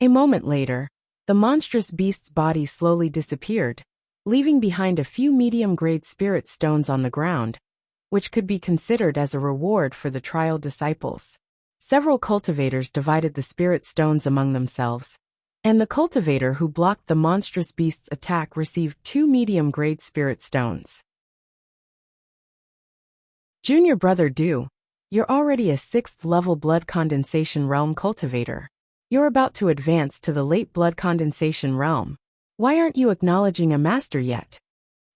A moment later, the monstrous beast's body slowly disappeared, leaving behind a few medium-grade spirit stones on the ground, which could be considered as a reward for the trial disciples. Several cultivators divided the spirit stones among themselves, and the cultivator who blocked the monstrous beast's attack received 2 medium-grade spirit stones. "Junior brother Du, you're already a 6th-level Blood Condensation Realm cultivator. You're about to advance to the late Blood Condensation Realm. Why aren't you acknowledging a master yet?"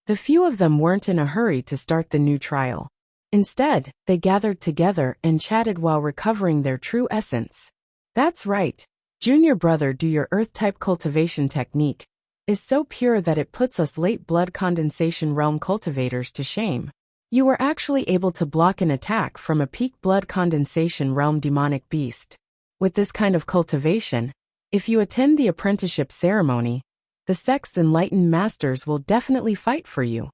The few of them weren't in a hurry to start the new trial. Instead, they gathered together and chatted while recovering their true essence. "That's right. Junior brother Du, your earth-type cultivation technique is so pure that it puts us late Blood Condensation Realm cultivators to shame. You were actually able to block an attack from a peak blood condensation realm demonic beast. With this kind of cultivation, if you attend the apprenticeship ceremony, the sect's enlightened masters will definitely fight for you.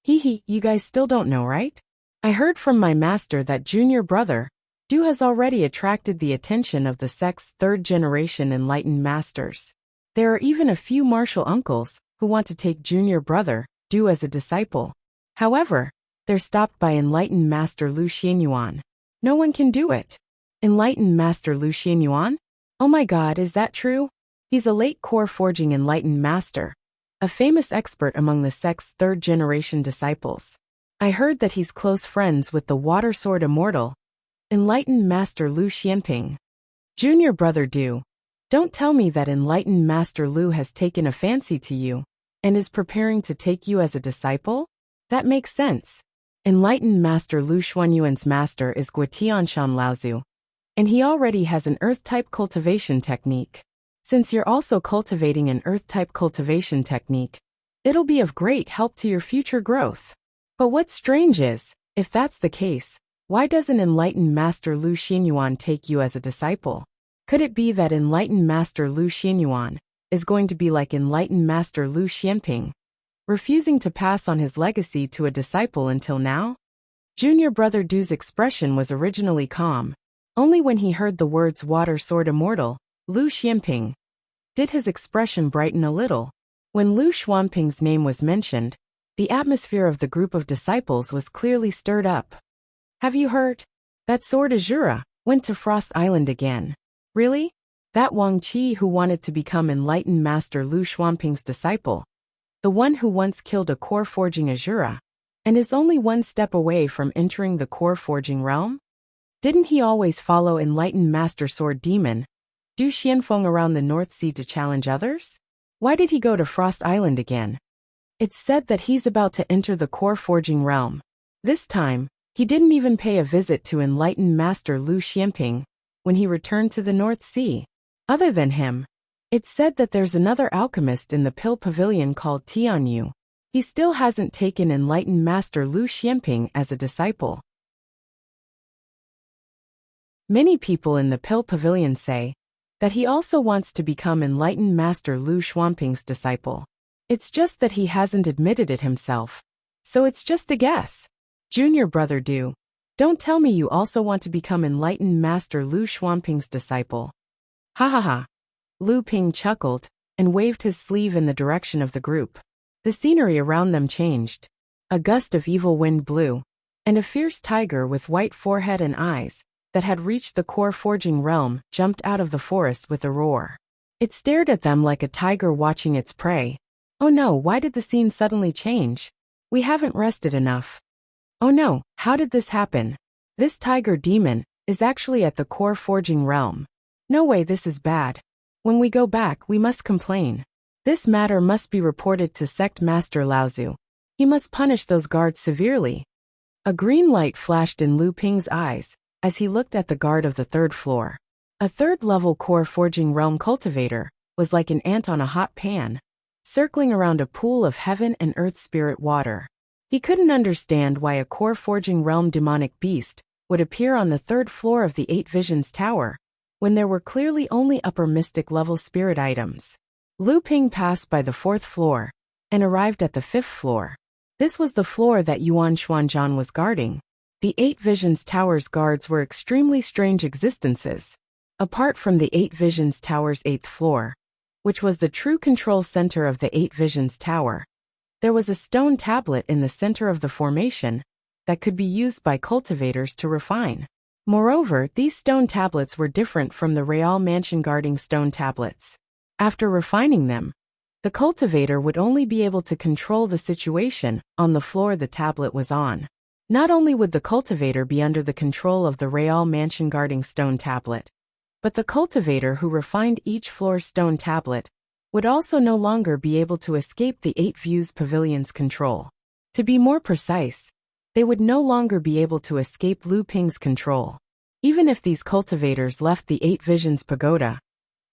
Hee, you guys still don't know, right? I heard from my master that junior brother, Du, has already attracted the attention of the sect's third-generation enlightened masters. There are even a few martial uncles who want to take junior brother, Du, as a disciple. However, they're stopped by enlightened master Lu Xianyuan. No one can do it. Enlightened master Lu Xianyuan? Oh my god, is that true? He's a late core forging enlightened master, a famous expert among the sect's third-generation disciples. I heard that he's close friends with the water sword immortal, enlightened master Lu Xianping. Junior brother Du, don't tell me that enlightened master Lu has taken a fancy to you and is preparing to take you as a disciple? That makes sense. Enlightened master Lu Xuanyuan's master is Guotianshan Laozu, and he already has an earth-type cultivation technique. Since you're also cultivating an earth-type cultivation technique, it'll be of great help to your future growth. But what's strange is, if that's the case, why doesn't enlightened master Lu Xianyuan take you as a disciple? Could it be that enlightened master Lu Xianyuan is going to be like enlightened master Lu Xianping, refusing to pass on his legacy to a disciple until now? Junior brother Du's expression was originally calm. Only when he heard the words water sword immortal, Lu Xianping, did his expression brighten a little. When Lu Xuanping's name was mentioned, the atmosphere of the group of disciples was clearly stirred up. Have you heard? That sword Azura went to Frost Island again. Really? That Wang Qi who wanted to become enlightened master Lu Xuanping's disciple, the one who once killed a core forging Azura, and is only one step away from entering the core forging realm? Didn't he always follow enlightened master sword demon Du Xianfeng around the North Sea to challenge others? Why did he go to Frost Island again? It's said that he's about to enter the core forging realm. This time, he didn't even pay a visit to enlightened master Lu Xianping when he returned to the North Sea. Other than him, it's said that there's another alchemist in the Pill Pavilion called Tianyu. He still hasn't taken enlightened master Lu Xianping as a disciple. Many people in the Pill Pavilion say that he also wants to become enlightened master Lu Xuanping's disciple. It's just that he hasn't admitted it himself. So it's just a guess. Junior brother Du, don't tell me you also want to become enlightened master Lu Xuanping's disciple. Ha ha ha. Lu Ping chuckled and waved his sleeve in the direction of the group. The scenery around them changed. A gust of evil wind blew, and a fierce tiger with white forehead and eyes that had reached the core forging realm jumped out of the forest with a roar. It stared at them like a tiger watching its prey. Oh no, why did the scene suddenly change? We haven't rested enough. Oh no, how did this happen? This tiger demon is actually at the core forging realm. No way, this is bad. When we go back, we must complain. This matter must be reported to Sect Master Laozu. He must punish those guards severely. A green light flashed in Lu Ping's eyes as he looked at the guard of the third floor. A third-level core forging realm cultivator was like an ant on a hot pan, circling around a pool of heaven and earth spirit water. He couldn't understand why a core forging realm demonic beast would appear on the third floor of the Eight Visions Tower, when there were clearly only upper mystic level spirit items. Lu Ping passed by the fourth floor and arrived at the fifth floor. This was the floor that Yuan Xuanzhan was guarding. The Eight Visions Tower's guards were extremely strange existences. Apart from the Eight Visions Tower's eighth floor, which was the true control center of the Eight Visions Tower, there was a stone tablet in the center of the formation that could be used by cultivators to refine. Moreover, these stone tablets were different from the Real Mansion guarding stone tablets. After refining them, the cultivator would only be able to control the situation on the floor the tablet was on. Not only would the cultivator be under the control of the Real Mansion guarding stone tablet, but the cultivator who refined each floor's stone tablet would also no longer be able to escape the Eight Views Pavilion's control. To be more precise, they would no longer be able to escape Lu Ping's control. Even if these cultivators left the Eight Visions Pagoda,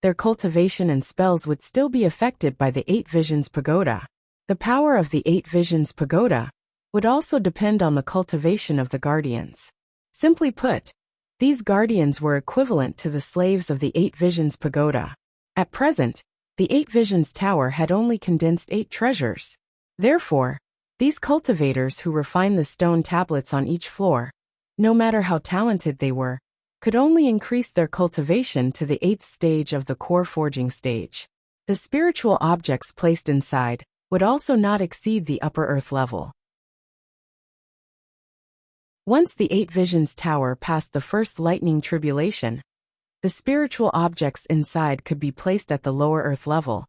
their cultivation and spells would still be affected by the Eight Visions Pagoda. The power of the Eight Visions Pagoda would also depend on the cultivation of the guardians. Simply put, these guardians were equivalent to the slaves of the Eight Visions Pagoda. At present, the Eight Visions Tower had only condensed 8 treasures. Therefore, these cultivators who refined the stone tablets on each floor, no matter how talented they were, could only increase their cultivation to the 8th stage of the core forging stage. The spiritual objects placed inside would also not exceed the upper earth level. Once the Eight Visions Tower passed the first lightning tribulation, the spiritual objects inside could be placed at the lower earth level,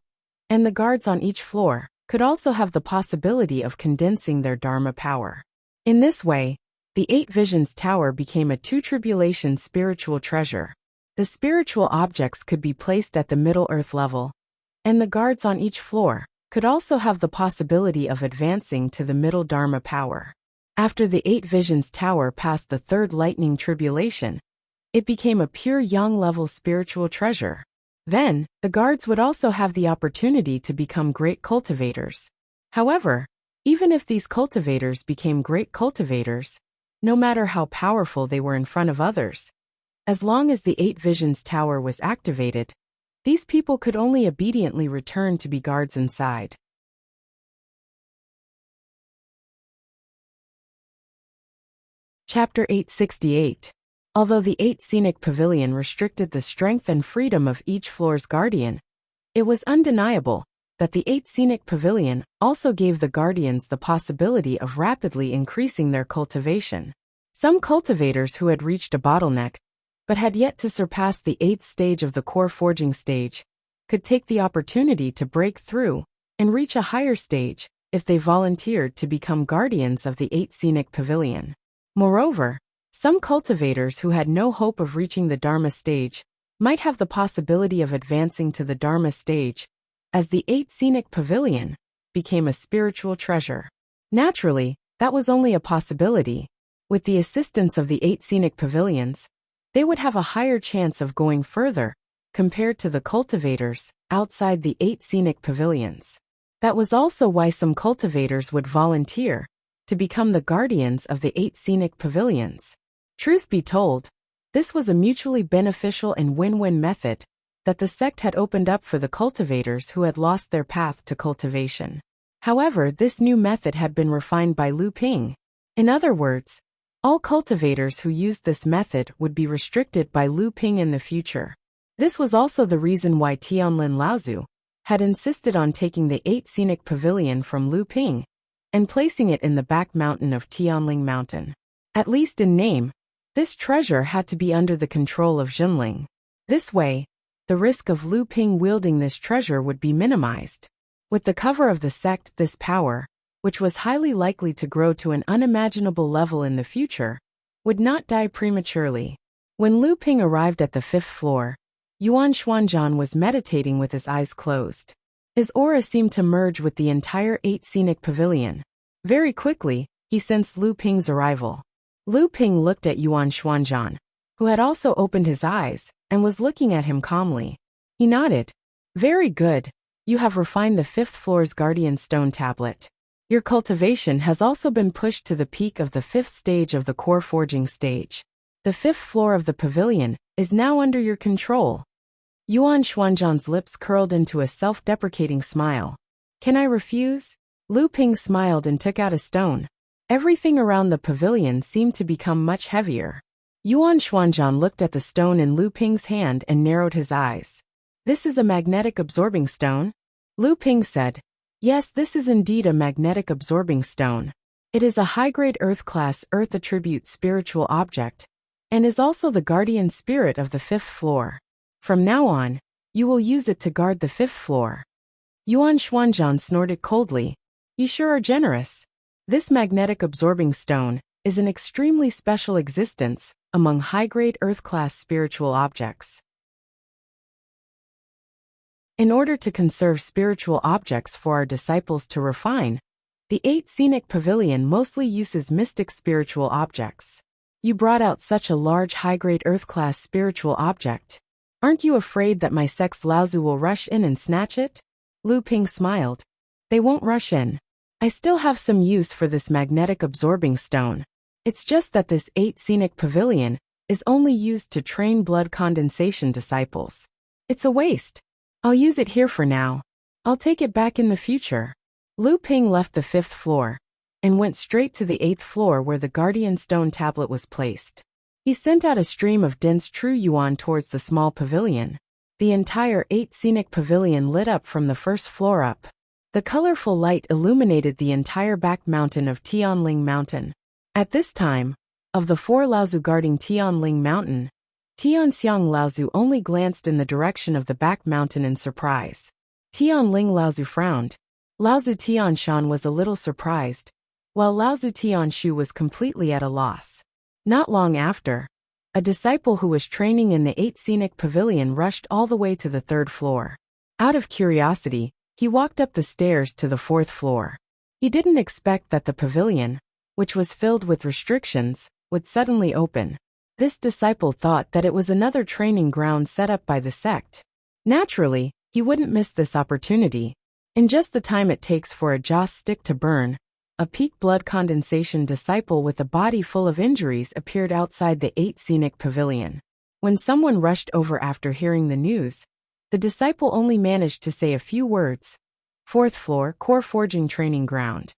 and the guards on each floor could also have the possibility of condensing their Dharma power. In this way, the Eight Visions Tower became a 2-tribulation spiritual treasure. The spiritual objects could be placed at the middle earth level, and the guards on each floor could also have the possibility of advancing to the middle Dharma power. After the Eight Visions Tower passed the 3rd lightning tribulation, it became a pure yang-level spiritual treasure. Then, the guards would also have the opportunity to become great cultivators. However, even if these cultivators became great cultivators, no matter how powerful they were in front of others, as long as the Eight Visions Tower was activated, these people could only obediently return to be guards inside. Chapter 868. Although the 8 Scenic Pavilion restricted the strength and freedom of each floor's guardian, it was undeniable that the 8 Scenic Pavilion also gave the guardians the possibility of rapidly increasing their cultivation. Some cultivators who had reached a bottleneck, but had yet to surpass the 8th stage of the core forging stage, could take the opportunity to break through and reach a higher stage if they volunteered to become guardians of the 8 Scenic Pavilion. Moreover, some cultivators who had no hope of reaching the Dharma stage might have the possibility of advancing to the Dharma stage, as the 8 Scenic Pavilion became a spiritual treasure. Naturally, that was only a possibility. With the assistance of the 8 Scenic Pavilions, they would have a higher chance of going further compared to the cultivators outside the 8 Scenic Pavilions. That was also why some cultivators would volunteer to become the guardians of the 8 Scenic Pavilions. Truth be told, this was a mutually beneficial and win-win method that the sect had opened up for the cultivators who had lost their path to cultivation. However, this new method had been refined by Lu Ping. In other words, all cultivators who used this method would be restricted by Lu Ping in the future. This was also the reason why Tianlin Laozu had insisted on taking the 8 Scenic Pavilion from Lu Ping and placing it in the back mountain of Tianling Mountain. At least in name, this treasure had to be under the control of Jinling. This way, the risk of Lu Ping wielding this treasure would be minimized. With the cover of the sect, this power, which was highly likely to grow to an unimaginable level in the future, would not die prematurely. When Lu Ping arrived at the 5th floor, Yuan Xuanzhan was meditating with his eyes closed. His aura seemed to merge with the entire 8 Scenic Pavilion. Very quickly, he sensed Lu Ping's arrival. Lu Ping looked at Yuan Xuanzhan, who had also opened his eyes and was looking at him calmly. He nodded. Very good. You have refined the 5th floor's guardian stone tablet. Your cultivation has also been pushed to the peak of the 5th stage of the core forging stage. The 5th floor of the pavilion is now under your control. Yuan Xuanzhan's lips curled into a self-deprecating smile. Can I refuse? Lu Ping smiled and took out a stone. Everything around the pavilion seemed to become much heavier. Yuan Xuanzhan looked at the stone in Lu Ping's hand and narrowed his eyes. This is a magnetic absorbing stone? Lu Ping said. Yes, this is indeed a magnetic absorbing stone. It is a high-grade Earth-class Earth attribute spiritual object, and is also the guardian spirit of the 5th floor. From now on, you will use it to guard the 5th floor. Yuan Xuanzhan snorted coldly. You sure are generous. This magnetic absorbing stone is an extremely special existence among high-grade Earth-class spiritual objects. In order to conserve spiritual objects for our disciples to refine, the 8 Scenic Pavilion mostly uses mystic spiritual objects. You brought out such a large high-grade Earth-class spiritual object. Aren't you afraid that my sect's Laozu will rush in and snatch it? Lu Ping smiled. They won't rush in. I still have some use for this magnetic absorbing stone. It's just that this 8 scenic pavilion is only used to train blood condensation disciples. It's a waste. I'll use it here for now. I'll take it back in the future. Lu Ping left the 5th floor and went straight to the 8th floor where the guardian stone tablet was placed. He sent out a stream of dense true yuan towards the small pavilion. The entire 8 scenic pavilion lit up from the 1st floor up. The colorful light illuminated the entire back mountain of Tianling Mountain. At this time, of the 4 Laozu guarding Tianling Mountain, Tianxiang Laozu only glanced in the direction of the back mountain in surprise. Tianling Laozu frowned. Laozu Tianshan was a little surprised, while Laozu Tianshu was completely at a loss. Not long after, a disciple who was training in the 8 scenic pavilion rushed all the way to the 3rd floor. Out of curiosity, he walked up the stairs to the 4th floor. He didn't expect that the pavilion, which was filled with restrictions, would suddenly open. This disciple thought that it was another training ground set up by the sect. Naturally, he wouldn't miss this opportunity. In just the time it takes for a joss stick to burn, a peak blood condensation disciple with a body full of injuries appeared outside the 8 scenic pavilion. When someone rushed over after hearing the news, the disciple only managed to say a few words. 4th floor, core forging training ground.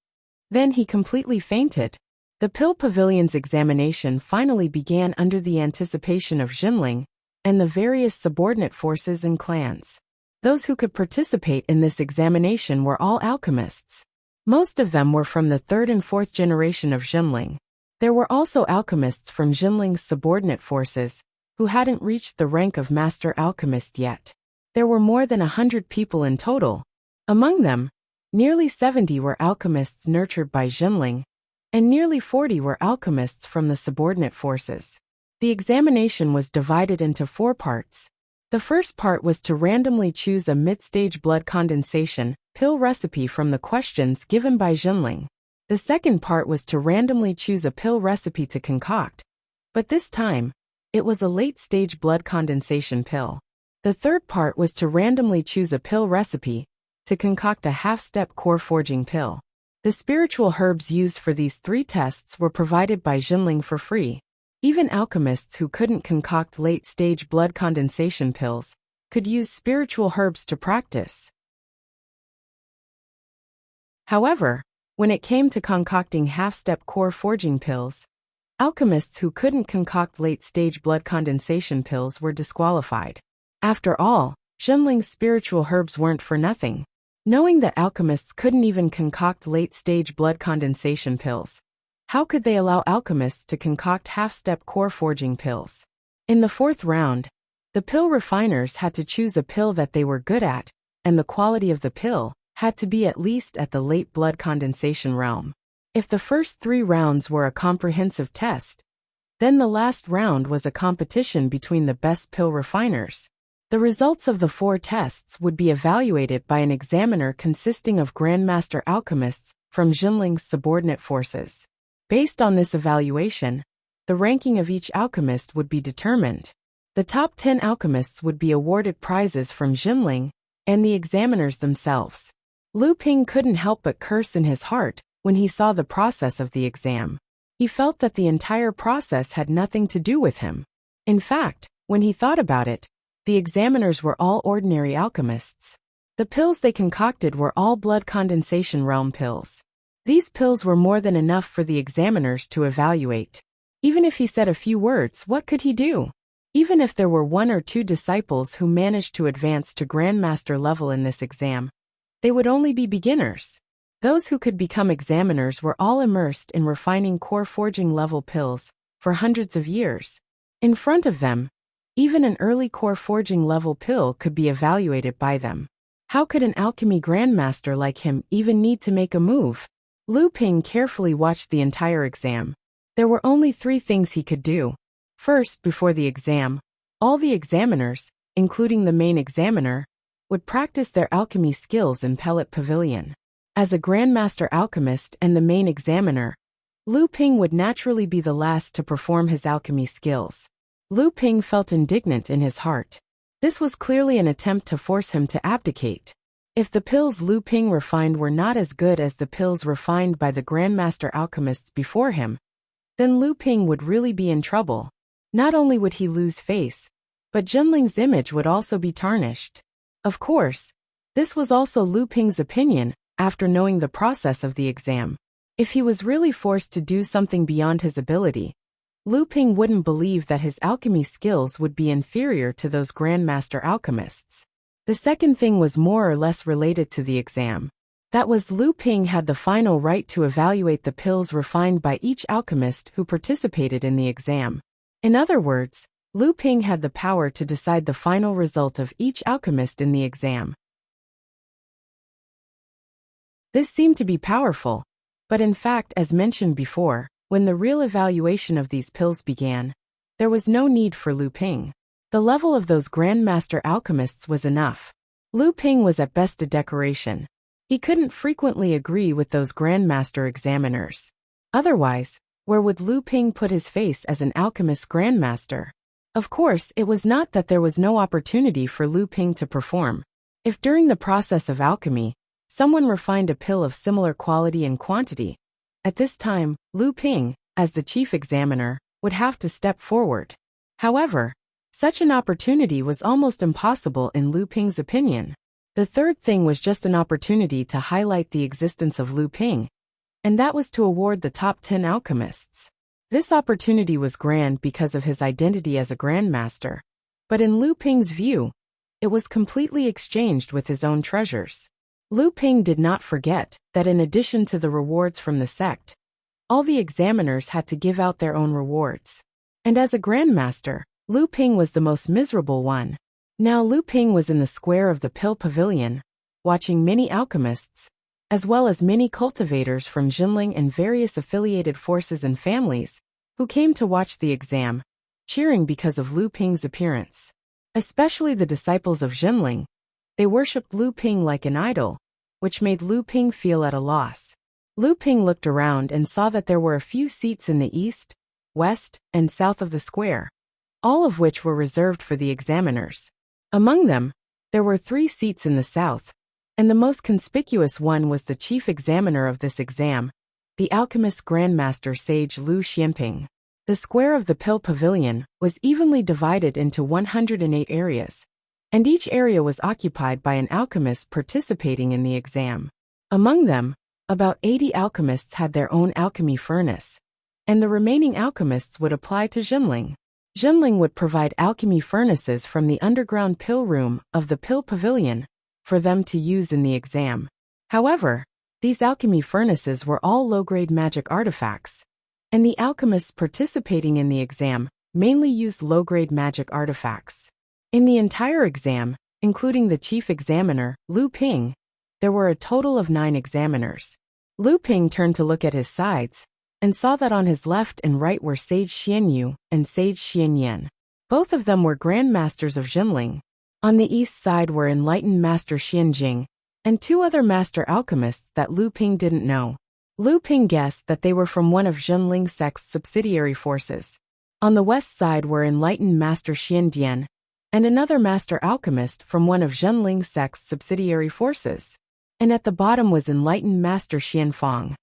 Then he completely fainted. The Pill Pavilion's examination finally began under the anticipation of Jinling and the various subordinate forces and clans. Those who could participate in this examination were all alchemists. Most of them were from the 3rd and 4th generation of Jinling. There were also alchemists from Jinling's subordinate forces, who hadn't reached the rank of Master Alchemist yet. There were more than 100 people in total. Among them, nearly 70 were alchemists nurtured by Jinling, and nearly 40 were alchemists from the subordinate forces. The examination was divided into 4 parts. The first part was to randomly choose a mid-stage blood condensation pill recipe from the questions given by Jinling. The second part was to randomly choose a pill recipe to concoct, but this time, it was a late-stage blood condensation pill. The third part was to randomly choose a pill recipe to concoct a half-step core forging pill. The spiritual herbs used for these 3 tests were provided by Jinling for free. Even alchemists who couldn't concoct late-stage blood condensation pills could use spiritual herbs to practice. However, when it came to concocting half-step core forging pills, alchemists who couldn't concoct late-stage blood condensation pills were disqualified. After all, Jinling's spiritual herbs weren't for nothing. Knowing that alchemists couldn't even concoct late-stage blood condensation pills, how could they allow alchemists to concoct half-step core forging pills? In the 4th round, the pill refiners had to choose a pill that they were good at, and the quality of the pill had to be at least at the late blood condensation realm. If the first 3 rounds were a comprehensive test, then the last round was a competition between the best pill refiners. The results of the 4 tests would be evaluated by an examiner consisting of Grandmaster alchemists from Jinling's subordinate forces. Based on this evaluation, the ranking of each alchemist would be determined. The top 10 alchemists would be awarded prizes from Jinling and the examiners themselves. Lu Ping couldn't help but curse in his heart when he saw the process of the exam. He felt that the entire process had nothing to do with him. In fact, when he thought about it, the examiners were all ordinary alchemists. The pills they concocted were all blood condensation realm pills. These pills were more than enough for the examiners to evaluate. Even if he said a few words, what could he do? Even if there were 1 or 2 disciples who managed to advance to Grandmaster level in this exam, they would only be beginners. Those who could become examiners were all immersed in refining core forging level pills for hundreds of years. In front of them, even an early core forging level pill could be evaluated by them. How could an alchemy grandmaster like him even need to make a move? Lu Ping carefully watched the entire exam. There were only 3 things he could do. First, before the exam, all the examiners, including the main examiner, would practice their alchemy skills in Pellet Pavilion. As a Grandmaster Alchemist and the main examiner, Lu Ping would naturally be the last to perform his alchemy skills. Lu Ping felt indignant in his heart. This was clearly an attempt to force him to abdicate. If the pills Lu Ping refined were not as good as the pills refined by the Grandmaster alchemists before him, then Lu Ping would really be in trouble. Not only would he lose face, but Jinling's image would also be tarnished. Of course, this was also Lu Ping's opinion after knowing the process of the exam. If he was really forced to do something beyond his ability, Lu Ping wouldn't believe that his alchemy skills would be inferior to those Grandmaster alchemists. The second thing was more or less related to the exam. That was Lu Ping had the final right to evaluate the pills refined by each alchemist who participated in the exam. In other words, Lu Ping had the power to decide the final result of each alchemist in the exam. This seemed to be powerful, but in fact, as mentioned before, when the real evaluation of these pills began, there was no need for Lu Ping. The level of those Grandmaster alchemists was enough. Lu Ping was at best a decoration. He couldn't frequently agree with those Grandmaster examiners. Otherwise, where would Lu Ping put his face as an alchemist Grandmaster? Of course, it was not that there was no opportunity for Lu Ping to perform. If during the process of alchemy, someone refined a pill of similar quality and quantity, at this time, Lu Ping, as the chief examiner, would have to step forward. However, such an opportunity was almost impossible in Lu Ping's opinion. The third thing was just an opportunity to highlight the existence of Lu Ping, and that was to award the top 10 alchemists. This opportunity was grand because of his identity as a Grandmaster, but in Lu Ping's view, it was completely exchanged with his own treasures. Lu Ping did not forget that in addition to the rewards from the sect, all the examiners had to give out their own rewards. And as a Grandmaster, Lu Ping was the most miserable one. Now Lu Ping was in the square of the Pill Pavilion, watching many alchemists, as well as many cultivators from Jinling and various affiliated forces and families, who came to watch the exam, cheering because of Lu Ping's appearance. Especially the disciples of Jinling. They worshipped Lu Ping like an idol, which made Lu Ping feel at a loss. Lu Ping looked around and saw that there were a few seats in the east, west, and south of the square, all of which were reserved for the examiners. Among them, there were 3 seats in the south, and the most conspicuous one was the chief examiner of this exam, the alchemist Grandmaster Sage Lu Xianping. The square of the Pill Pavilion was evenly divided into 108 areas, and each area was occupied by an alchemist participating in the exam. Among them, about 80 alchemists had their own alchemy furnace, and the remaining alchemists would apply to Jinling. Jinling would provide alchemy furnaces from the underground pill room of the Pill Pavilion for them to use in the exam. However, these alchemy furnaces were all low-grade magic artifacts, and the alchemists participating in the exam mainly used low-grade magic artifacts. In the entire exam, including the chief examiner, Lu Ping, there were a total of 9 examiners. Lu Ping turned to look at his sides, and saw that on his left and right were Sage Xianyu and Sage Xianyan. Both of them were Grandmasters of Jinling. On the east side were Enlightened Master Xianjing, and 2 other master alchemists that Lu Ping didn't know. Lu Ping guessed that they were from one of Jinling sect's subsidiary forces. On the west side were Enlightened Master Xiandian, and another master alchemist from one of Jinling sect's subsidiary forces. And at the bottom was Enlightened Master Xianfang.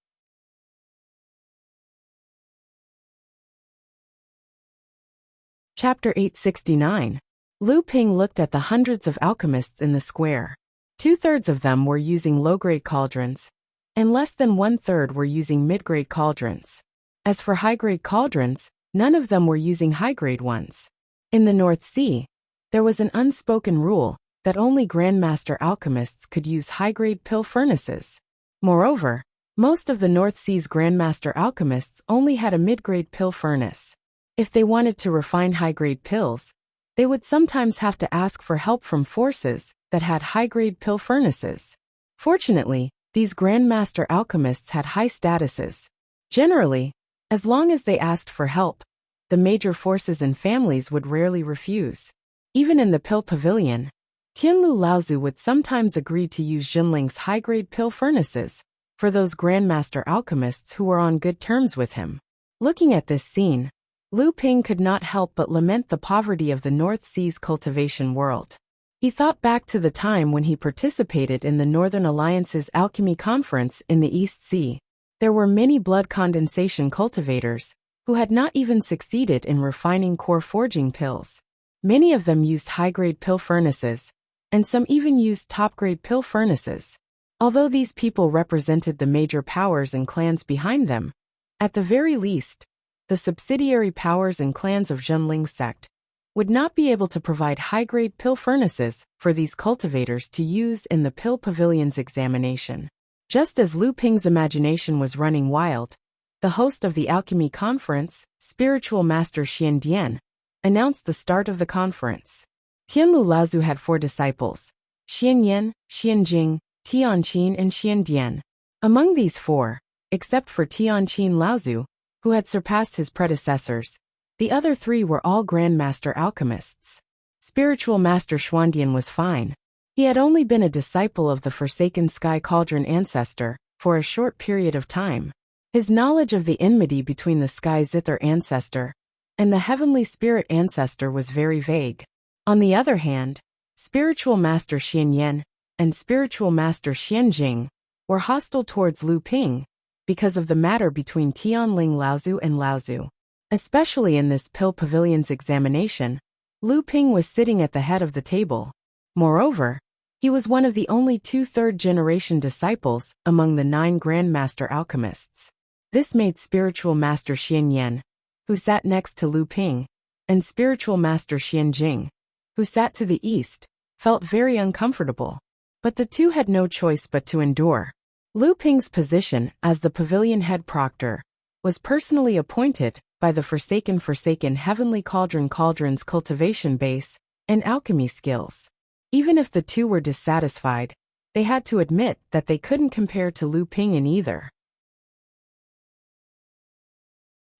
Chapter 869. Lu Ping looked at the hundreds of alchemists in the square. 2/3 of them were using low-grade cauldrons, and less than 1/3 were using mid-grade cauldrons. As for high-grade cauldrons, none of them were using high-grade ones. In the North Sea, there was an unspoken rule that only Grandmaster alchemists could use high-grade pill furnaces. Moreover, most of the North Sea's Grandmaster alchemists only had a mid-grade pill furnace. If they wanted to refine high-grade pills, they would sometimes have to ask for help from forces that had high-grade pill furnaces. Fortunately, these Grandmaster alchemists had high statuses. Generally, as long as they asked for help, the major forces and families would rarely refuse. Even in the Pill Pavilion, Tianlu Laozu would sometimes agree to use Jinling's high-grade pill furnaces for those Grandmaster alchemists who were on good terms with him. Looking at this scene, Lu Ping could not help but lament the poverty of the North Sea's cultivation world. He thought back to the time when he participated in the Northern Alliance's alchemy conference in the East Sea. There were many blood condensation cultivators who had not even succeeded in refining core forging pills. Many of them used high-grade pill furnaces, and some even used top-grade pill furnaces. Although these people represented the major powers and clans behind them, at the very least, the subsidiary powers and clans of Zhenling's sect would not be able to provide high-grade pill furnaces for these cultivators to use in the Pill Pavilion's examination. Just as Lu Ping's imagination was running wild, the host of the alchemy conference, Spiritual Master Xian Dian, announced the start of the conference. Tianlu Laozu had 4 disciples: Xian Yan, Xian Jing, Tianqin and Xian Dian. Among these 4, except for Tianqin Laozu, who had surpassed his predecessors, the other 3 were all Grandmaster alchemists. Spiritual Master Xuandian was fine. He had only been a disciple of the Forsaken Sky Cauldron ancestor for a short period of time. His knowledge of the enmity between the Sky Zither ancestor and the Heavenly Spirit ancestor was very vague. On the other hand, Spiritual Master Xian Yan and Spiritual Master Xian Jing were hostile towards Lu Ping because of the matter between Tianling Laozu and Laozu. Especially in this Pill Pavilion's examination, Lu Ping was sitting at the head of the table. Moreover, he was one of the only 2 third-generation disciples among the 9 Grandmaster alchemists. This made Spiritual Master Xian Yan, who sat next to Lu Ping, and Spiritual Master Xian Jing, who sat to the east, felt very uncomfortable. But the 2 had no choice but to endure. Lu Ping's position as the pavilion head proctor was personally appointed by the Forsaken Heavenly Cauldron's cultivation base and alchemy skills. Even if the 2 were dissatisfied, they had to admit that they couldn't compare to Lu Ping in either.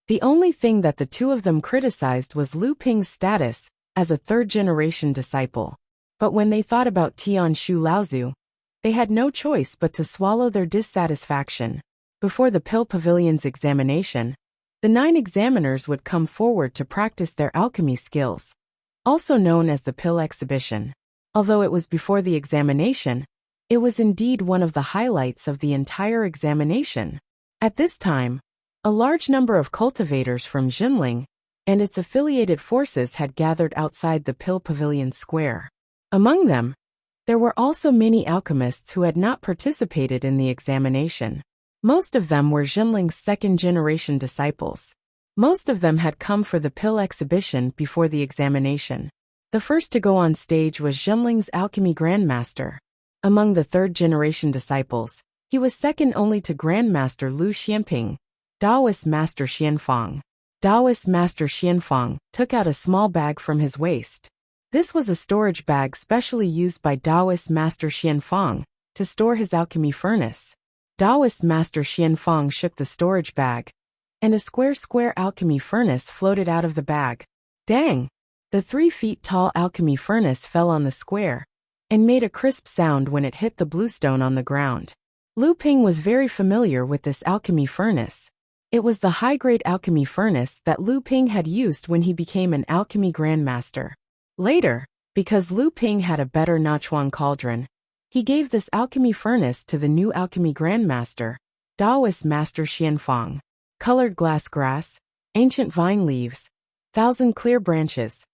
The only thing that the 2 of them criticized was Lu Ping's status as a third-generation disciple. But when they thought about Tianshu Laozu, they had no choice but to swallow their dissatisfaction. Before the Pill Pavilion's examination, the 9 examiners would come forward to practice their alchemy skills, also known as the Pill Exhibition. Although it was before the examination, it was indeed one of the highlights of the entire examination. At this time, a large number of cultivators from Zhenling and its affiliated forces had gathered outside the Pill Pavilion square. Among them, there were also many alchemists who had not participated in the examination. Most of them were Zhenling's second-generation disciples. Most of them had come for the Pill Exhibition before the examination. The first to go on stage was Zhenling's alchemy grandmaster. Among the third-generation disciples, he was second only to Grandmaster Lu Xianping, Taoist Master Xianfang. Taoist Master Xianfang took out a small bag from his waist. This was a storage bag specially used by Taoist Master Xianfang to store his alchemy furnace. Taoist Master Xianfang shook the storage bag, and a square alchemy furnace floated out of the bag. Dang! The 3 feet tall alchemy furnace fell on the square and made a crisp sound when it hit the bluestone on the ground. Lu Ping was very familiar with this alchemy furnace. It was the high-grade alchemy furnace that Lu Ping had used when he became an alchemy grandmaster. Later, because Lu Ping had a better Nachuan cauldron, he gave this alchemy furnace to the new alchemy grandmaster, Taoist Master Xianfang. Colored glass grass, ancient vine leaves, 1,000 clear branches.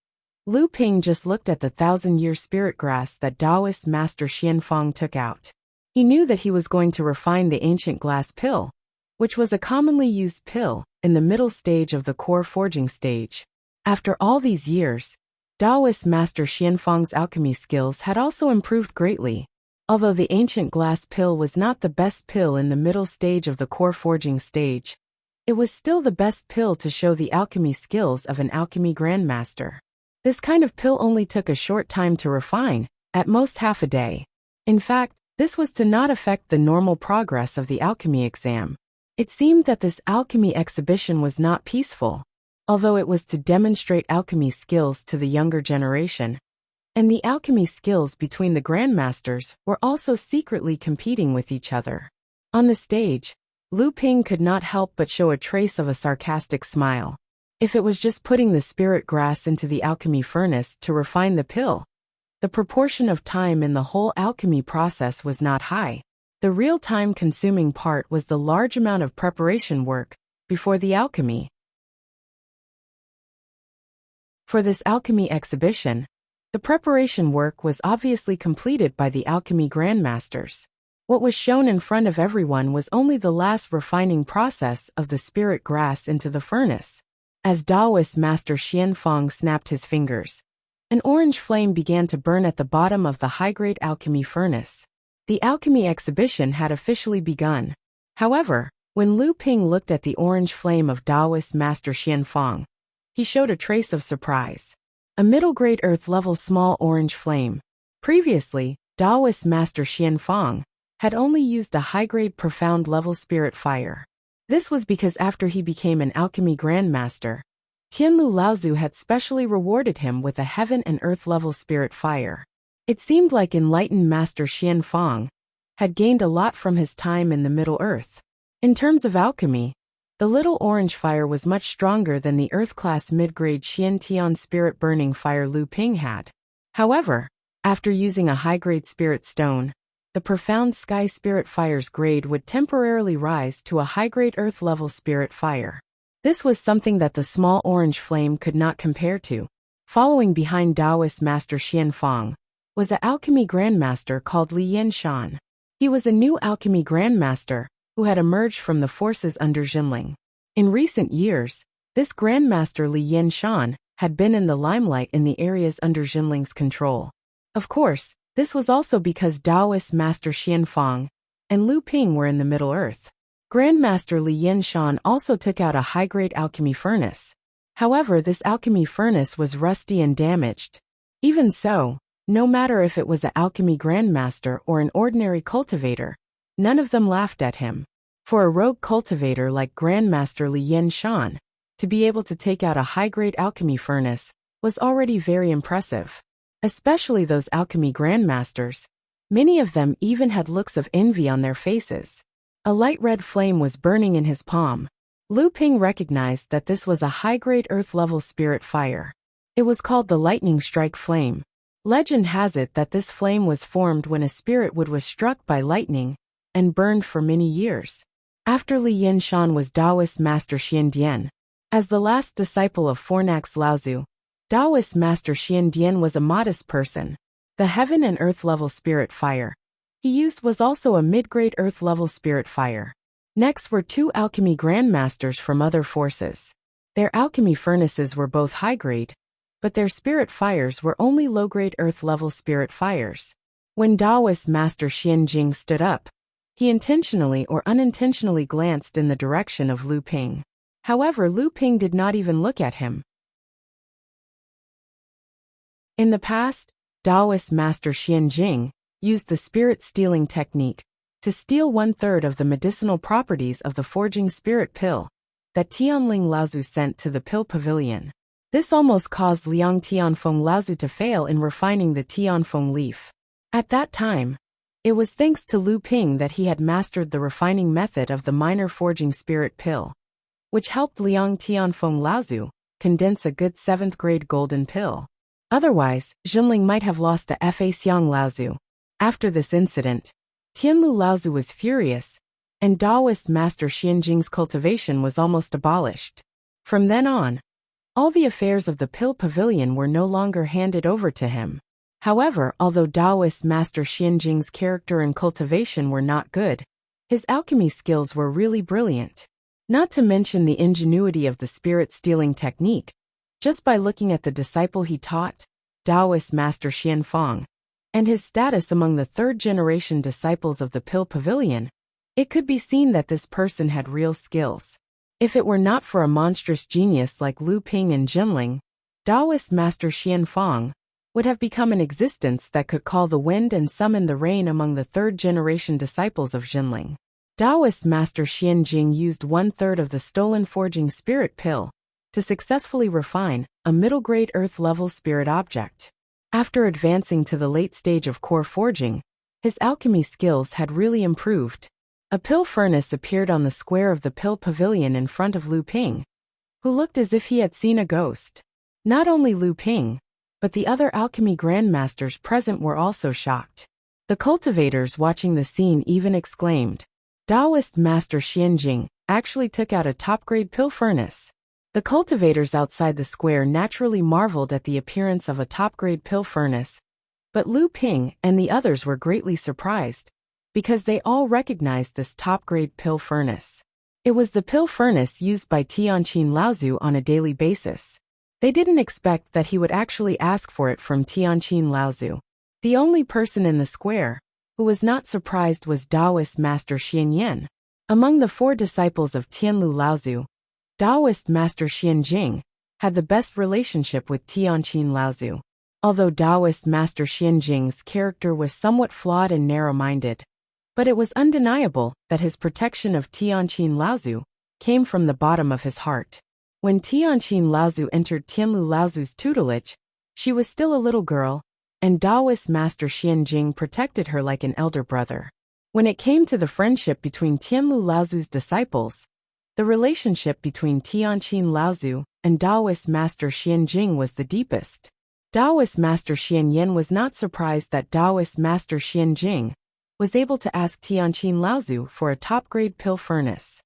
Lu Ping just looked at the 1,000-year spirit grass that Taoist Master Xianfang took out. He knew that he was going to refine the ancient glass pill, which was a commonly used pill in the middle stage of the core forging stage. After all these years, Taoist Master Xianfang's alchemy skills had also improved greatly. Although the ancient glass pill was not the best pill in the middle stage of the core forging stage, it was still the best pill to show the alchemy skills of an alchemy grandmaster. This kind of pill only took a short time to refine, at most half a day. In fact, this was to not affect the normal progress of the alchemy exam. It seemed that this alchemy exhibition was not peaceful, although it was to demonstrate alchemy skills to the younger generation, and the alchemy skills between the grandmasters were also secretly competing with each other. On the stage, Lu Ping could not help but show a trace of a sarcastic smile. If it was just putting the spirit grass into the alchemy furnace to refine the pill, the proportion of time in the whole alchemy process was not high. The real time-consuming part was the large amount of preparation work before the alchemy. For this alchemy exhibition, the preparation work was obviously completed by the alchemy grandmasters. What was shown in front of everyone was only the last refining process of the spirit grass into the furnace. As Taoist Master Xianfang snapped his fingers, an orange flame began to burn at the bottom of the high-grade alchemy furnace. The alchemy exhibition had officially begun. However, when Lu Ping looked at the orange flame of Taoist Master Xianfang, he showed a trace of surprise. A middle-grade earth-level small orange flame. Previously, Taoist Master Xianfang had only used a high-grade profound-level spirit fire. This was because after he became an alchemy grandmaster, Tianlu Laozu had specially rewarded him with a heaven and earth-level spirit fire. It seemed like enlightened Master Xianfang had gained a lot from his time in the Middle Earth. In terms of alchemy, the little orange fire was much stronger than the Earth-class mid-grade Xiantian spirit-burning fire Lu Ping had. However, after using a high-grade spirit stone, the profound sky spirit fire's grade would temporarily rise to a high-grade earth-level spirit fire. This was something that the small orange flame could not compare to. Following behind Taoist Master Xianfang was an alchemy grandmaster called Li Yinshan. He was a new alchemy grandmaster who had emerged from the forces under Jinling. In recent years, this grandmaster Li Yinshan had been in the limelight in the areas under Jinling's control. Of course, this was also because Taoist Master Xianfang and Lu Ping were in the Middle Earth. Grandmaster Li Yinshan also took out a high-grade alchemy furnace. However, this alchemy furnace was rusty and damaged. Even so, no matter if it was an alchemy grandmaster or an ordinary cultivator, none of them laughed at him. For a rogue cultivator like Grandmaster Li Yinshan, to be able to take out a high-grade alchemy furnace was already very impressive. Especially those alchemy grandmasters. Many of them even had looks of envy on their faces. A light red flame was burning in his palm. Lu Ping recognized that this was a high-grade earth-level spirit fire. It was called the lightning strike flame. Legend has it that this flame was formed when a spirit wood was struck by lightning and burned for many years. After Li Yinshan was Taoist Master Xiandian. As the last disciple of Fornax Laozu, Taoist Master Xiandian was a modest person. The heaven and earth-level spirit fire he used was also a mid-grade earth-level spirit fire. Next were two alchemy grandmasters from other forces. Their alchemy furnaces were both high-grade, but their spirit fires were only low-grade earth-level spirit fires. When Taoist Master Xianjing stood up, he intentionally or unintentionally glanced in the direction of Lu Ping. However, Lu Ping did not even look at him. In the past, Taoist Master Xianjing used the spirit-stealing technique to steal 1/3 of the medicinal properties of the forging spirit pill that Tianling Laozu sent to the pill pavilion. This almost caused Liang Tianfeng Laozu to fail in refining the Tianfeng leaf. At that time, it was thanks to Lu Ping that he had mastered the refining method of the minor forging spirit pill, which helped Liang Tianfeng Laozu condense a good 7th-grade golden pill. Otherwise, Jinling might have lost to Fa Xiang Laozu. After this incident, Tianlu Laozu was furious, and Taoist Master Xianjing's cultivation was almost abolished. From then on, all the affairs of the pill pavilion were no longer handed over to him. However, although Taoist Master Xianjing's character and cultivation were not good, his alchemy skills were really brilliant. Not to mention the ingenuity of the spirit-stealing technique. Just by looking at the disciple he taught, Taoist Master Xianfang, and his status among the third-generation disciples of the pill pavilion, it could be seen that this person had real skills. If it were not for a monstrous genius like Lu Ping and Jinling, Taoist Master Xianfang would have become an existence that could call the wind and summon the rain among the third-generation disciples of Jinling. Taoist Master Xianjing used 1/3 of the stolen forging spirit pill to successfully refine a middle-grade earth-level spirit object. After advancing to the late stage of core forging, his alchemy skills had really improved. A pill furnace appeared on the square of the pill pavilion in front of Lu Ping, who looked as if he had seen a ghost. Not only Lu Ping, but the other alchemy grandmasters present were also shocked. The cultivators watching the scene even exclaimed, "Taoist Master Xianjing actually took out a top-grade pill furnace." The cultivators outside the square naturally marveled at the appearance of a top-grade pill furnace, but Lu Ping and the others were greatly surprised, because they all recognized this top-grade pill furnace. It was the pill furnace used by Tianqin Laozu on a daily basis. They didn't expect that he would actually ask for it from Tianqin Laozu. The only person in the square who was not surprised was Taoist Master Xianyan. Among the 4 disciples of Tianlu Laozu, Taoist Master Xianjing had the best relationship with Tianqin Laozu. Although Taoist Master Xianjing's character was somewhat flawed and narrow-minded, but it was undeniable that his protection of Tianqin Laozu came from the bottom of his heart. When Tianqin Laozu entered Tianlu Laozu's tutelage, she was still a little girl, and Taoist Master Xianjing protected her like an elder brother. When it came to the friendship between Tianlu Laozu's disciples, the relationship between Tianqin Laozu and Taoist Master Xianjing was the deepest. Taoist Master Xianyan was not surprised that Taoist Master Xianjing was able to ask Tianqin Laozu for a top-grade pill furnace.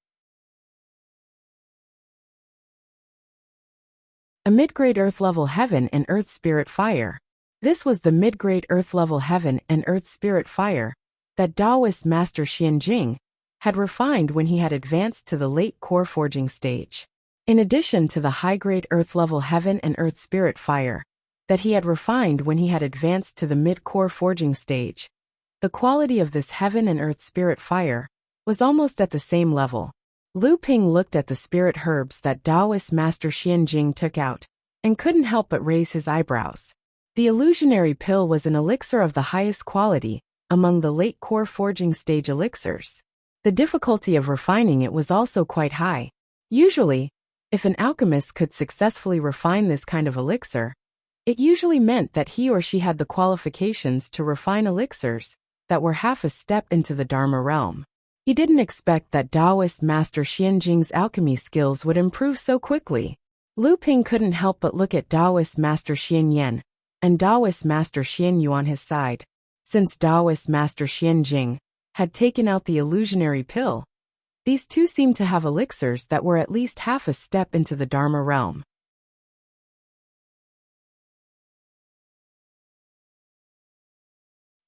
A mid-grade earth-level heaven and earth spirit fire. This was the mid-grade earth-level heaven and earth spirit fire that Taoist Master Xianjing had refined when he had advanced to the late core forging stage. In addition to the high-grade earth-level heaven and earth spirit fire that he had refined when he had advanced to the mid-core forging stage, the quality of this heaven and earth spirit fire was almost at the same level. Lu Ping looked at the spirit herbs that Taoist Master Xianjing took out and couldn't help but raise his eyebrows. The illusionary pill was an elixir of the highest quality among the late core forging stage elixirs. The difficulty of refining it was also quite high. Usually, if an alchemist could successfully refine this kind of elixir, it usually meant that he or she had the qualifications to refine elixirs that were half a step into the Dharma realm. He didn't expect that Taoist Master Xianjing's alchemy skills would improve so quickly. Lu Ping couldn't help but look at Taoist Master Xianyan and Taoist Master Xianyu on his side. Since Taoist Master Xianjing had taken out the illusionary pill, these two seemed to have elixirs that were at least half a step into the Dharma realm.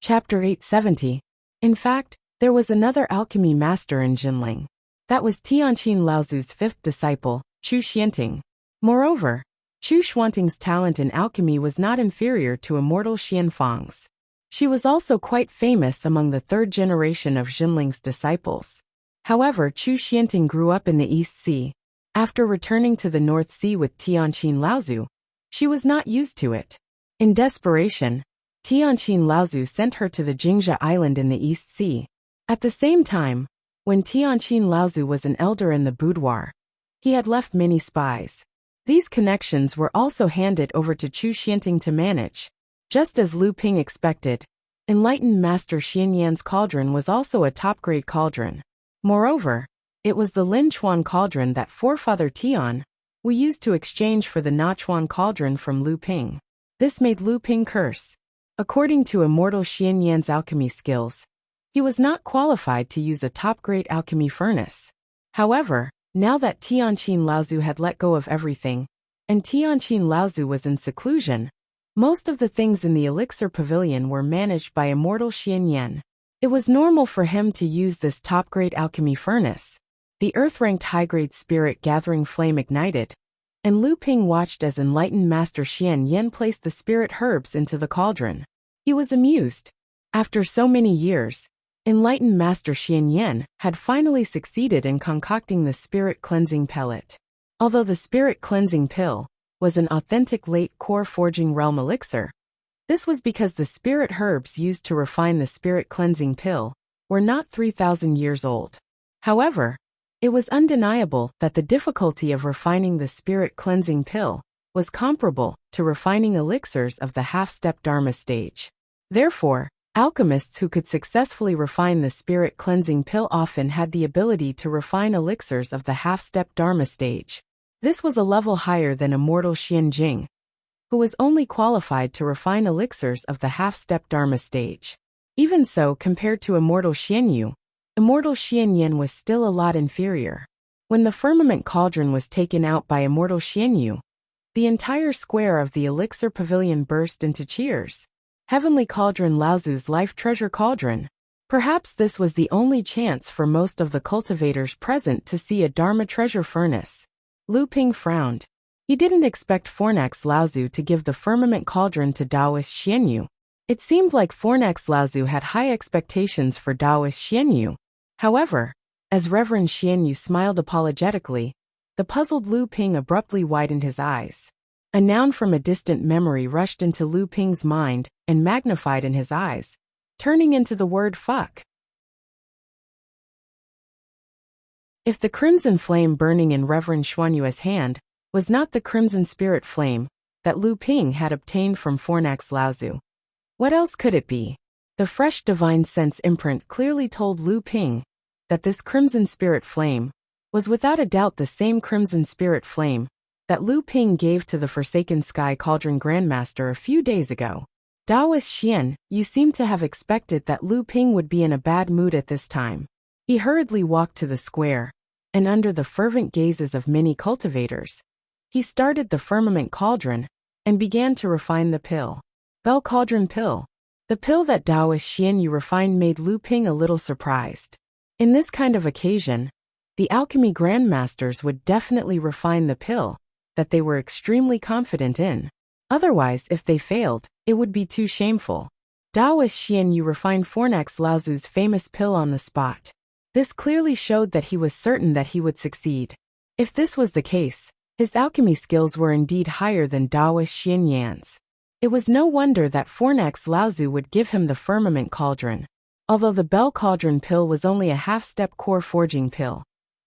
Chapter 870. In fact, there was another alchemy master in Jinling. That was Tianqin Laozu's 5th disciple, Chu Xianting. Moreover, Chu Xuanting's talent in alchemy was not inferior to immortal Xianfang's. She was also quite famous among the 3rd generation of Jinling's disciples. However, Chu Xianting grew up in the East Sea. After returning to the North Sea with Tianqin Laozu, she was not used to it. In desperation, Tianqin Laozu sent her to the Jingzha Island in the East Sea. At the same time, when Tianqin Laozu was an elder in the boudoir, he had left many spies. These connections were also handed over to Chu Xianting to manage. Just as Lu Ping expected, enlightened Master Xianyan's cauldron was also a top-grade cauldron. Moreover, it was the Lin Chuan cauldron that forefather Tian we used to exchange for the Na Chuan cauldron from Lu Ping. This made Lu Ping curse. According to immortal Xianyan's alchemy skills, he was not qualified to use a top-grade alchemy furnace. However, now that Tianqin Laozu had let go of everything, and Tianqin Laozu was in seclusion, most of the things in the elixir pavilion were managed by immortal Xianyan. It was normal for him to use this top-grade alchemy furnace. The earth-ranked high-grade spirit gathering flame ignited, and Lu Ping watched as enlightened Master Xianyan placed the spirit herbs into the cauldron. He was amused. After so many years, enlightened Master Xianyan had finally succeeded in concocting the spirit cleansing pellet. Although the spirit cleansing pill was an authentic late core forging realm elixir, this was because the spirit herbs used to refine the spirit cleansing pill were not 3,000 years old. However, it was undeniable that the difficulty of refining the spirit cleansing pill was comparable to refining elixirs of the half-step Dharma stage. Therefore, alchemists who could successfully refine the spirit cleansing pill often had the ability to refine elixirs of the half-step Dharma stage. This was a level higher than immortal Xianjing, who was only qualified to refine elixirs of the half-step Dharma stage. Even so, compared to immortal Xianyu, immortal Xianyan was still a lot inferior. When the firmament cauldron was taken out by immortal Xianyu, the entire square of the elixir pavilion burst into cheers. Heavenly Cauldron, Laozu's life treasure cauldron. Perhaps this was the only chance for most of the cultivators present to see a Dharma treasure furnace. Lu Ping frowned. He didn't expect Fornax Laozu to give the firmament cauldron to Taoist Xianyu. It seemed like Fornax Laozu had high expectations for Taoist Xianyu. However, as Reverend Xianyu smiled apologetically, the puzzled Lu Ping abruptly widened his eyes. A noun from a distant memory rushed into Lu Ping's mind and magnified in his eyes, turning into the word fuck. If the crimson flame burning in Reverend Xuanyue's hand was not the crimson spirit flame that Lu Ping had obtained from Fornax Laozu, what else could it be? The fresh divine sense imprint clearly told Lu Ping that this crimson spirit flame was without a doubt the same crimson spirit flame that Lu Ping gave to the Forsaken Sky Cauldron Grandmaster a few days ago. Taoist Xian, you seem to have expected that Lu Ping would be in a bad mood at this time. He hurriedly walked to the square, and under the fervent gazes of many cultivators, he started the firmament cauldron and began to refine the pill. Bell Cauldron Pill. The pill that Taoist Xianyu refined made Lu Ping a little surprised. In this kind of occasion, the alchemy grandmasters would definitely refine the pill that they were extremely confident in. Otherwise, if they failed, it would be too shameful. Taoist Xianyu refined Fornax Laozu's famous pill on the spot. This clearly showed that he was certain that he would succeed. If this was the case, his alchemy skills were indeed higher than Taoist Xianyan's. It was no wonder that Fornax Laozu would give him the firmament cauldron. Although the Bell Cauldron pill was only a half-step core forging pill,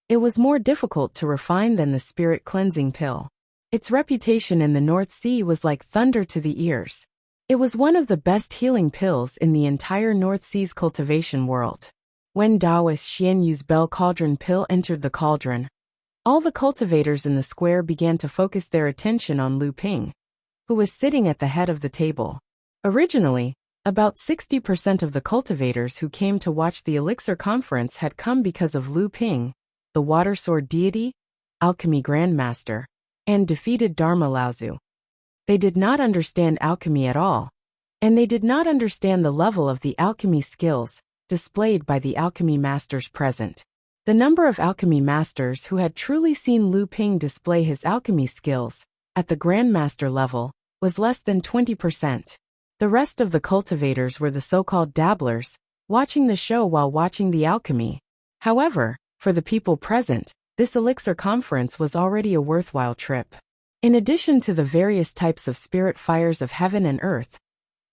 it was more difficult to refine than the spirit cleansing pill. Its reputation in the North Sea was like thunder to the ears. It was one of the best healing pills in the entire North Sea's cultivation world. When Taoist Xianyu's Bell Cauldron pill entered the cauldron, all the cultivators in the square began to focus their attention on Lu Ping, who was sitting at the head of the table. Originally, about 60% of the cultivators who came to watch the Elixir Conference had come because of Lu Ping, the Water Sword Deity, Alchemy Grandmaster, and defeated Dharma Laozu. They did not understand alchemy at all, and they did not understand the level of the alchemy skills displayed by the alchemy masters present. The number of alchemy masters who had truly seen Lu Ping display his alchemy skills at the Grandmaster level was less than 20%. The rest of the cultivators were the so-called dabblers, watching the show while watching the alchemy. However, for the people present, this Elixir Conference was already a worthwhile trip. In addition to the various types of spirit fires of heaven and earth,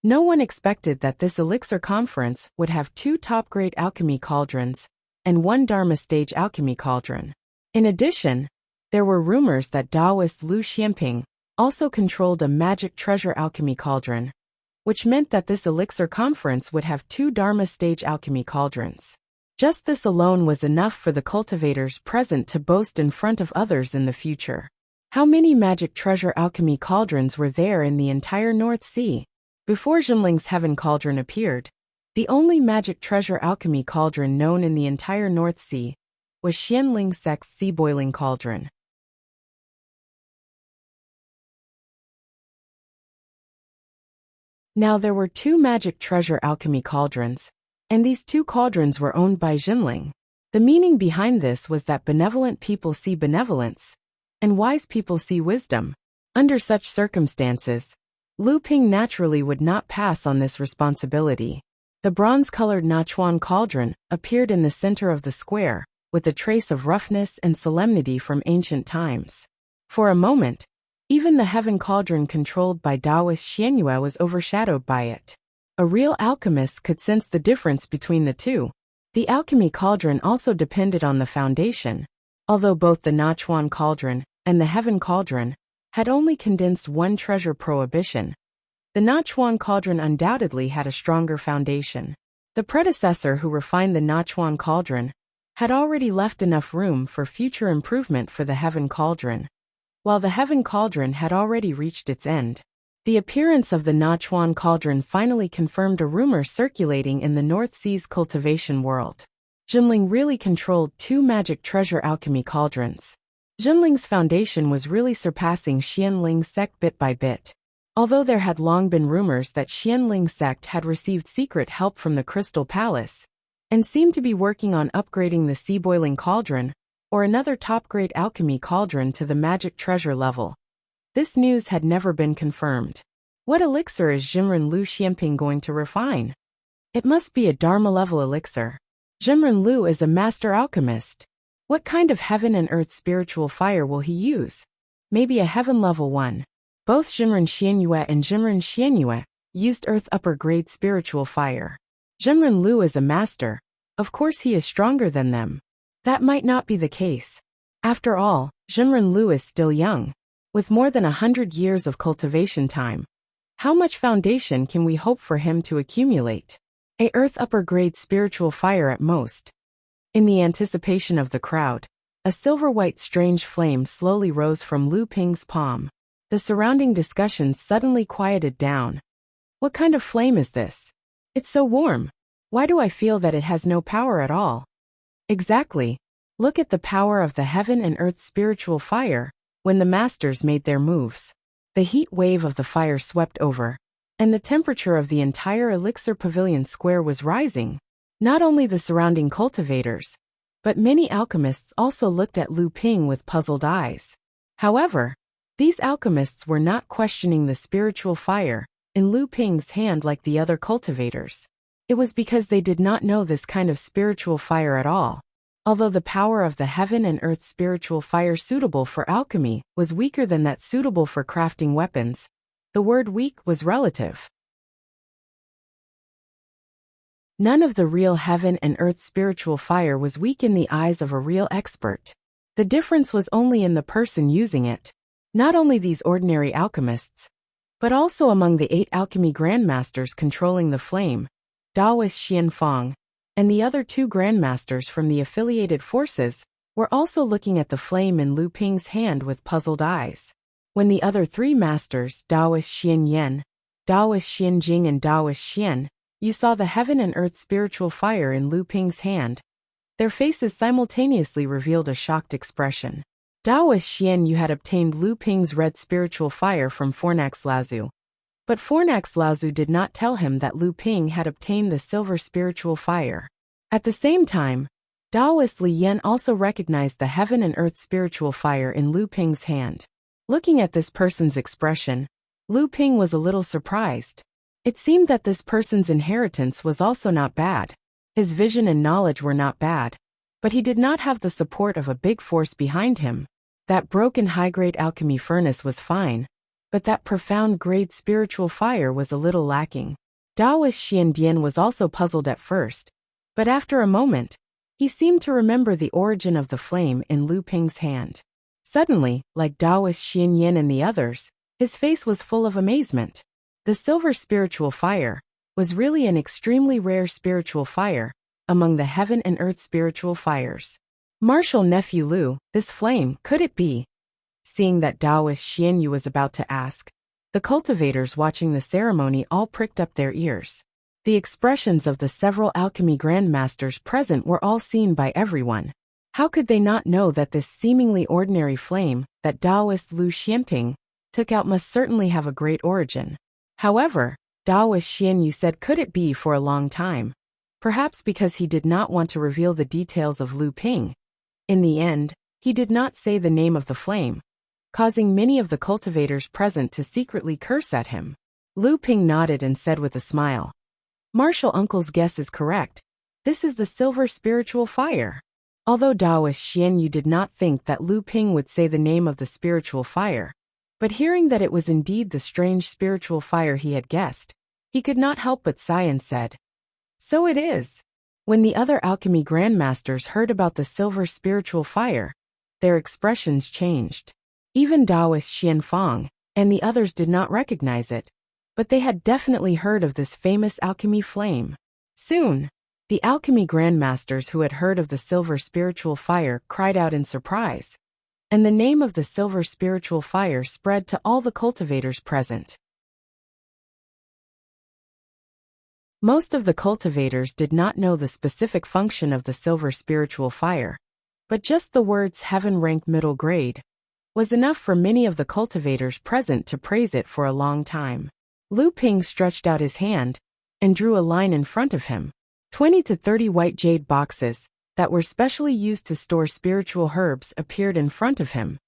no one expected that this Elixir Conference would have 2 top-grade alchemy cauldrons and 1 Dharma stage alchemy cauldron. In addition, there were rumors that Taoist Lu Xianping also controlled a magic treasure alchemy cauldron, which meant that this Elixir Conference would have 2 Dharma stage alchemy cauldrons. Just this alone was enough for the cultivators present to boast in front of others in the future. How many magic treasure alchemy cauldrons were there in the entire North Sea? Before Jinling's Heaven Cauldron appeared, the only magic treasure alchemy cauldron known in the entire North Sea was Xianling Sect's Sea Boiling Cauldron. Now there were 2 magic treasure alchemy cauldrons, and these 2 cauldrons were owned by Jinling. The meaning behind this was that benevolent people see benevolence, and wise people see wisdom. Under such circumstances, Lu Ping naturally would not pass on this responsibility. The bronze-colored Nachuan cauldron appeared in the center of the square, with a trace of roughness and solemnity from ancient times. For a moment, even the Heaven Cauldron controlled by Taoist Xianyue was overshadowed by it. A real alchemist could sense the difference between the two. The alchemy cauldron also depended on the foundation. Although both the Nachuan cauldron and the Heaven Cauldron had only condensed 1 treasure prohibition, the Nachuan cauldron undoubtedly had a stronger foundation. The predecessor who refined the Nachuan cauldron had already left enough room for future improvement for the Heaven Cauldron, while the Heaven Cauldron had already reached its end. The appearance of the Nachuan cauldron finally confirmed a rumor circulating in the North Sea's cultivation world. Jinling really controlled 2 magic treasure alchemy cauldrons. Jinling's foundation was really surpassing Xianling's sect bit by bit. Although there had long been rumors that Xianling's sect had received secret help from the Crystal Palace, and seemed to be working on upgrading the Sea Boiling Cauldron, or another top-grade alchemy cauldron to the magic treasure level, this news had never been confirmed. What elixir is Jimren Lu Xianping going to refine? It must be a Dharma-level elixir. Jimren Lu is a master alchemist. What kind of heaven and earth spiritual fire will he use? Maybe a heaven-level one. Both Jimren Xianyue and Jimren Xianyue used earth upper-grade spiritual fire. Jimren Lu is a master. Of course he is stronger than them. That might not be the case. After all, Jimren Lu is still young, with more than 100 years of cultivation time. How much foundation can we hope for him to accumulate? A earth upper-grade spiritual fire at most. In the anticipation of the crowd, a silver-white strange flame slowly rose from Lu Ping's palm. The surrounding discussion suddenly quieted down. What kind of flame is this? It's so warm. Why do I feel that it has no power at all? Exactly. Look at the power of the heaven and earth spiritual fire. When the masters made their moves, the heat wave of the fire swept over, and the temperature of the entire Elixir Pavilion Square was rising. Not only the surrounding cultivators, but many alchemists also looked at Lu Ping with puzzled eyes. However, these alchemists were not questioning the spiritual fire in Lu Ping's hand like the other cultivators. It was because they did not know this kind of spiritual fire at all. Although the power of the heaven and earth spiritual fire suitable for alchemy was weaker than that suitable for crafting weapons, the word weak was relative. None of the real heaven and earth spiritual fire was weak in the eyes of a real expert. The difference was only in the person using it. Not only these ordinary alchemists, but also among the 8 alchemy grandmasters controlling the flame, Daoist Xianfang, and the other 2 grandmasters from the affiliated forces were also looking at the flame in Lu Ping's hand with puzzled eyes. When the other 3 masters, Daoist Xianyan, Daoist Xianjing and Daoist Xian, you saw the heaven and earth spiritual fire in Lu Ping's hand, their faces simultaneously revealed a shocked expression. Daoist Xian Yu had obtained Lu Ping's red spiritual fire from Fornax Laozu. But Fornax Laozu did not tell him that Lu Ping had obtained the silver spiritual fire. At the same time, Daoist Li Yan also recognized the heaven and earth spiritual fire in Lu Ping's hand. Looking at this person's expression, Lu Ping was a little surprised. It seemed that this person's inheritance was also not bad. His vision and knowledge were not bad. But he did not have the support of a big force behind him. That broken high-grade alchemy furnace was fine, but that profound grade spiritual fire was a little lacking. Daoist Xiandian was also puzzled at first, but after a moment, he seemed to remember the origin of the flame in Lu Ping's hand. Suddenly, like Daoist Xianyan and the others, his face was full of amazement. The silver spiritual fire was really an extremely rare spiritual fire among the heaven and earth spiritual fires. Martial nephew Lu, this flame, could it be? Seeing that Daoist Xianyu was about to ask, the cultivators watching the ceremony all pricked up their ears. The expressions of the several alchemy grandmasters present were all seen by everyone. How could they not know that this seemingly ordinary flame that Daoist Lu Xianping took out must certainly have a great origin? However, Daoist Xianyu said could it be for a long time. Perhaps because he did not want to reveal the details of Lu Ping. In the end, he did not say the name of the flame, causing many of the cultivators present to secretly curse at him. Lu Ping nodded and said with a smile, "Martial Uncle's guess is correct. This is the silver spiritual fire." Although Daoist Xianyu did not think that Lu Ping would say the name of the spiritual fire, but hearing that it was indeed the strange spiritual fire he had guessed, he could not help but sigh and said, "So it is." When the other alchemy grandmasters heard about the silver spiritual fire, their expressions changed. Even Daoist Xianfang and the others did not recognize it, but they had definitely heard of this famous alchemy flame. Soon, the alchemy grandmasters who had heard of the silver spiritual fire cried out in surprise, and the name of the silver spiritual fire spread to all the cultivators present. Most of the cultivators did not know the specific function of the silver spiritual fire, but just the words heaven rank middle grade was enough for many of the cultivators present to praise it for a long time. Lu Ping stretched out his hand and drew a line in front of him. 20 to 30 white jade boxes that were specially used to store spiritual herbs appeared in front of him.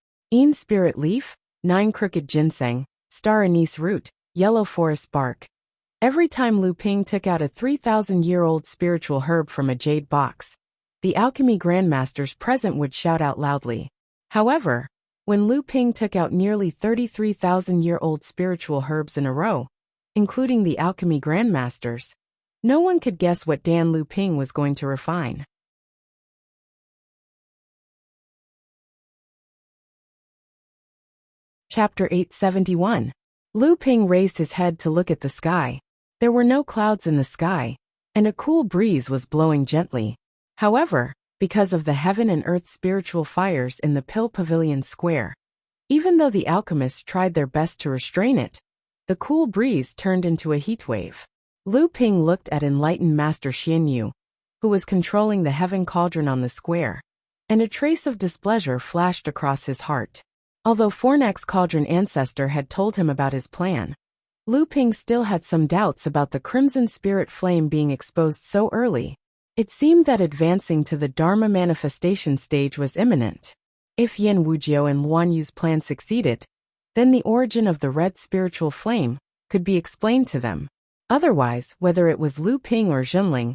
Spirit leaf, 9 crooked ginseng, star anise root, yellow forest bark. Every time Lu Ping took out a 3,000-year-old spiritual herb from a jade box, the alchemy grandmasters present would shout out loudly. However, when Lu Ping took out nearly 33,000-year-old spiritual herbs in a row, including the alchemy grandmasters, no one could guess what Dan Lu Ping was going to refine. Chapter 871. Lu Ping raised his head to look at the sky. There were no clouds in the sky, and a cool breeze was blowing gently. However, because of the heaven and earth spiritual fires in the Pill Pavilion Square, even though the alchemists tried their best to restrain it, the cool breeze turned into a heatwave. Lu Ping looked at enlightened Master Xian Yu, who was controlling the heaven cauldron on the square, and a trace of displeasure flashed across his heart. Although Fornak's cauldron ancestor had told him about his plan, Lu Ping still had some doubts about the crimson spirit flame being exposed so early. It seemed that advancing to the Dharma manifestation stage was imminent. If Yan Wujiao and Luan Yu's plan succeeded, then the origin of the red spiritual flame could be explained to them. Otherwise, whether it was Lu Ping or Jinling,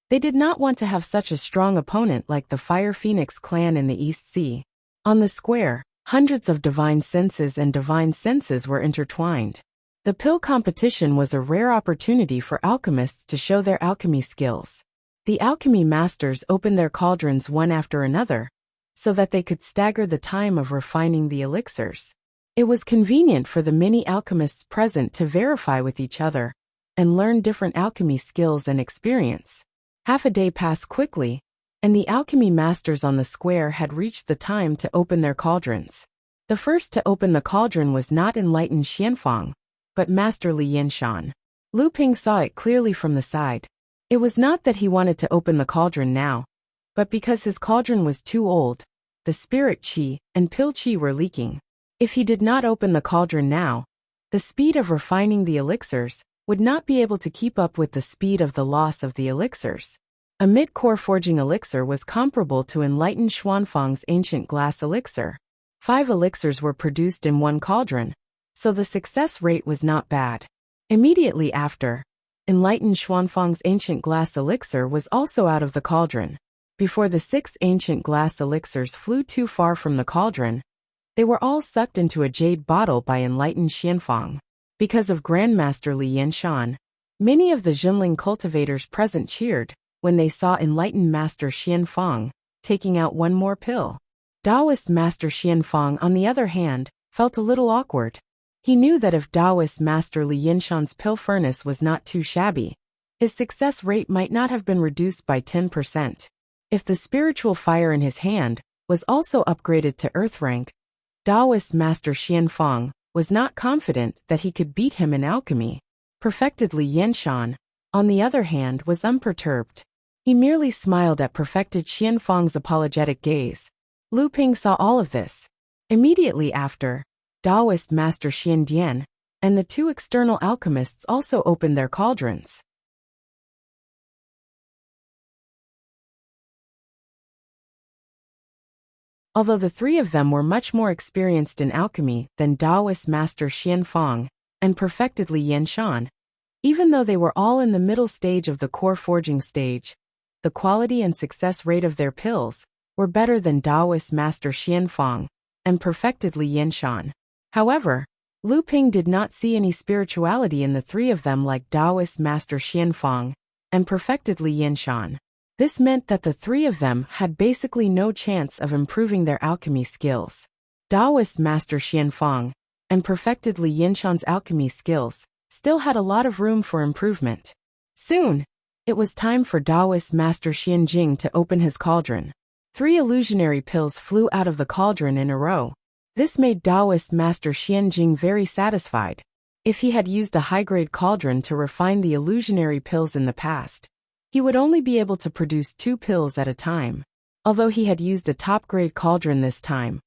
they did not want to have such a strong opponent like the Fire Phoenix clan in the East Sea. On the square, hundreds of divine senses were intertwined. The pill competition was a rare opportunity for alchemists to show their alchemy skills. The alchemy masters opened their cauldrons one after another, so that they could stagger the time of refining the elixirs. It was convenient for the many alchemists present to verify with each other and learn different alchemy skills and experience. Half a day passed quickly, and the alchemy masters on the square had reached the time to open their cauldrons. The first to open the cauldron was not enlightened Xianfang, but Master Li Yinshan. Lu Ping saw it clearly from the side. It was not that he wanted to open the cauldron now, but because his cauldron was too old, the spirit qi and pill qi were leaking. If he did not open the cauldron now, the speed of refining the elixirs would not be able to keep up with the speed of the loss of the elixirs. A mid-core forging elixir was comparable to enlightened Xuanfang's ancient glass elixir. 5 elixirs were produced in one cauldron, so the success rate was not bad. Immediately after, enlightened Xuanfang's ancient glass elixir was also out of the cauldron. Before the 6 ancient glass elixirs flew too far from the cauldron, they were all sucked into a jade bottle by enlightened Xianfang. Because of Grandmaster Li Yinshan, many of the Jinling cultivators present cheered when they saw enlightened Master Xianfang taking out one more pill. Taoist Master Xianfang, on the other hand, felt a little awkward. He knew that if Taoist Master Li Yinshan's pill furnace was not too shabby, his success rate might not have been reduced by 10%. If the spiritual fire in his hand was also upgraded to earth rank, Taoist Master Xianfang was not confident that he could beat him in alchemy. Perfected Li Yinshan, on the other hand, was unperturbed. He merely smiled at perfected Xianfang's apologetic gaze. Lu Ping saw all of this. Immediately after, Taoist Master Xian Dian and the 2 external alchemists also opened their cauldrons. Although the 3 of them were much more experienced in alchemy than Taoist Master Xianfang and perfected Li Yinshan, even though they were all in the middle stage of the core forging stage, the quality and success rate of their pills were better than Taoist Master Xianfang and perfected Li Yinshan. However, Lu Ping did not see any spirituality in the 3 of them like Taoist Master Xianfang and perfected Li Yinshan. This meant that the 3 of them had basically no chance of improving their alchemy skills. Taoist Master Xianfang and perfected Li Yinshan's alchemy skills still had a lot of room for improvement. Soon, it was time for Taoist Master Xian Jing to open his cauldron. 3 illusionary pills flew out of the cauldron in a row. This made Taoist Master Xian Jing very satisfied. If he had used a high-grade cauldron to refine the illusionary pills in the past, he would only be able to produce 2 pills at a time. Although he had used a top-grade cauldron this time,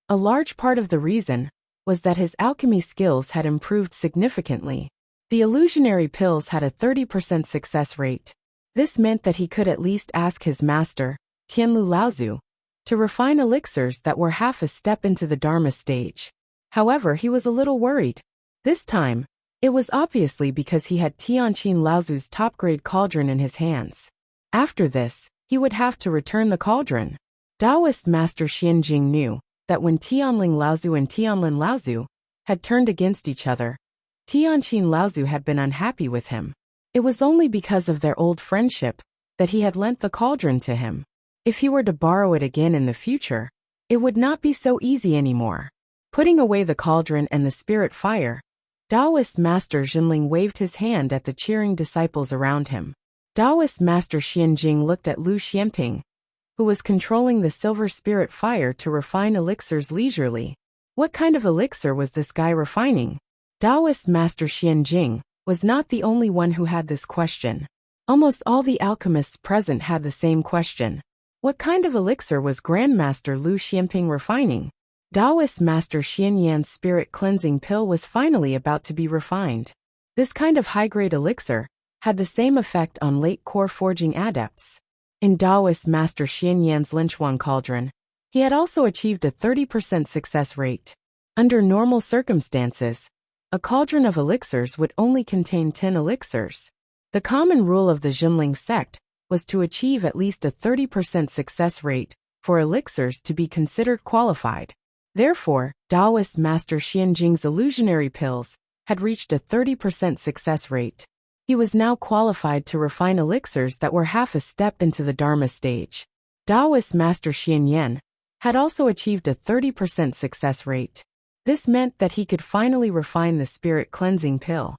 a large part of the reason was that his alchemy skills had improved significantly. The illusionary pills had a 30% success rate. This meant that he could at least ask his master, Tianlu Laozu, to refine elixirs that were half a step into the Dharma stage. However, he was a little worried. This time, it was obviously because he had Tianqin Laozu's top-grade cauldron in his hands. After this, he would have to return the cauldron. Taoist Master Xianjing knew that when Tianling Laozu and Tianlin Laozu had turned against each other, Tianqin Laozu had been unhappy with him. It was only because of their old friendship that he had lent the cauldron to him. If he were to borrow it again in the future, it would not be so easy anymore. Putting away the cauldron and the spirit fire, Taoist Master Jinling waved his hand at the cheering disciples around him. Taoist Master Xianjing looked at Lu Xianping, who was controlling the silver spirit fire to refine elixirs leisurely. What kind of elixir was this guy refining? Taoist Master Xianjing was not the only one who had this question. Almost all the alchemists present had the same question. What kind of elixir was Grandmaster Lu Xianping refining? Taoist Master Xianyan's spirit cleansing pill was finally about to be refined. This kind of high-grade elixir had the same effect on late core forging adepts. In Taoist Master Xianyan's Linchuan cauldron, he had also achieved a 30% success rate. Under normal circumstances, a cauldron of elixirs would only contain 10 elixirs. The common rule of the Jinling sect was to achieve at least a 30% success rate for elixirs to be considered qualified. Therefore, Taoist Master Xianjing's illusionary pills had reached a 30% success rate. He was now qualified to refine elixirs that were half a step into the Dharma stage. Taoist Master Xianyan had also achieved a 30% success rate. This meant that he could finally refine the spirit cleansing pill.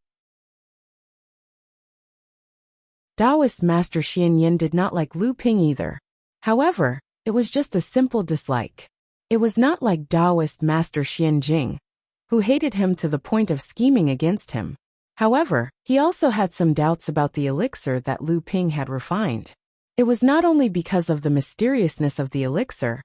Taoist Master Xianyan did not like Lu Ping either. However, it was just a simple dislike. It was not like Taoist Master Xianjing, who hated him to the point of scheming against him. However, he also had some doubts about the elixir that Lu Ping had refined. It was not only because of the mysteriousness of the elixir,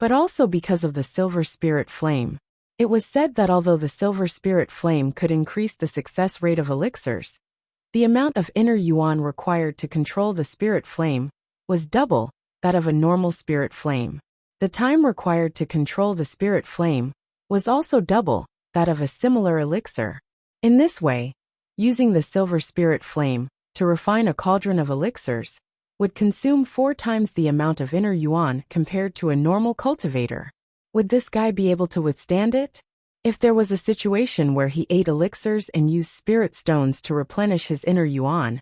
but also because of the silver spirit flame. It was said that although the silver spirit flame could increase the success rate of elixirs, the amount of inner yuan required to control the spirit flame was double that of a normal spirit flame. The time required to control the spirit flame was also double that of a similar elixir. In this way, using the silver spirit flame to refine a cauldron of elixirs would consume 4 times the amount of inner yuan compared to a normal cultivator. Would this guy be able to withstand it? If there was a situation where he ate elixirs and used spirit stones to replenish his inner yuan,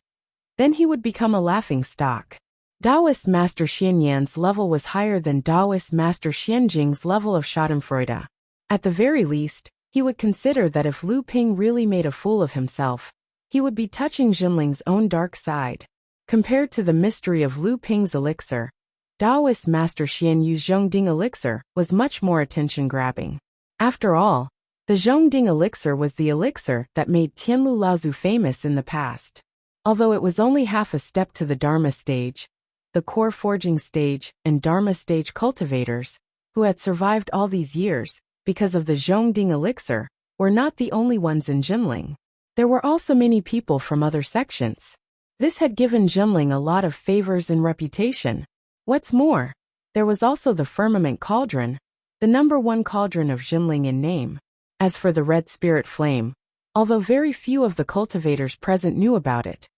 then he would become a laughing stock. Taoist Master Xianyan's level was higher than Taoist Master Xianjing's level of Schadenfreude. At the very least, he would consider that if Lu Ping really made a fool of himself, he would be touching Jinling's own dark side. Compared to the mystery of Lu Ping's elixir, Taoist Master Xianyu's Zhongding elixir was much more attention-grabbing. After all, the Zhongding elixir was the elixir that made Tianlu Laozu famous in the past. Although it was only half a step to the Dharma stage, the core forging stage and Dharma stage cultivators, who had survived all these years because of the Zhongding elixir, were not the only ones in Jinling. There were also many people from other sections. This had given Jinling a lot of favors and reputation. What's more, there was also the Firmament Cauldron, the #1 cauldron of Jinling in name. As for the red spirit flame, although very few of the cultivators present knew about it,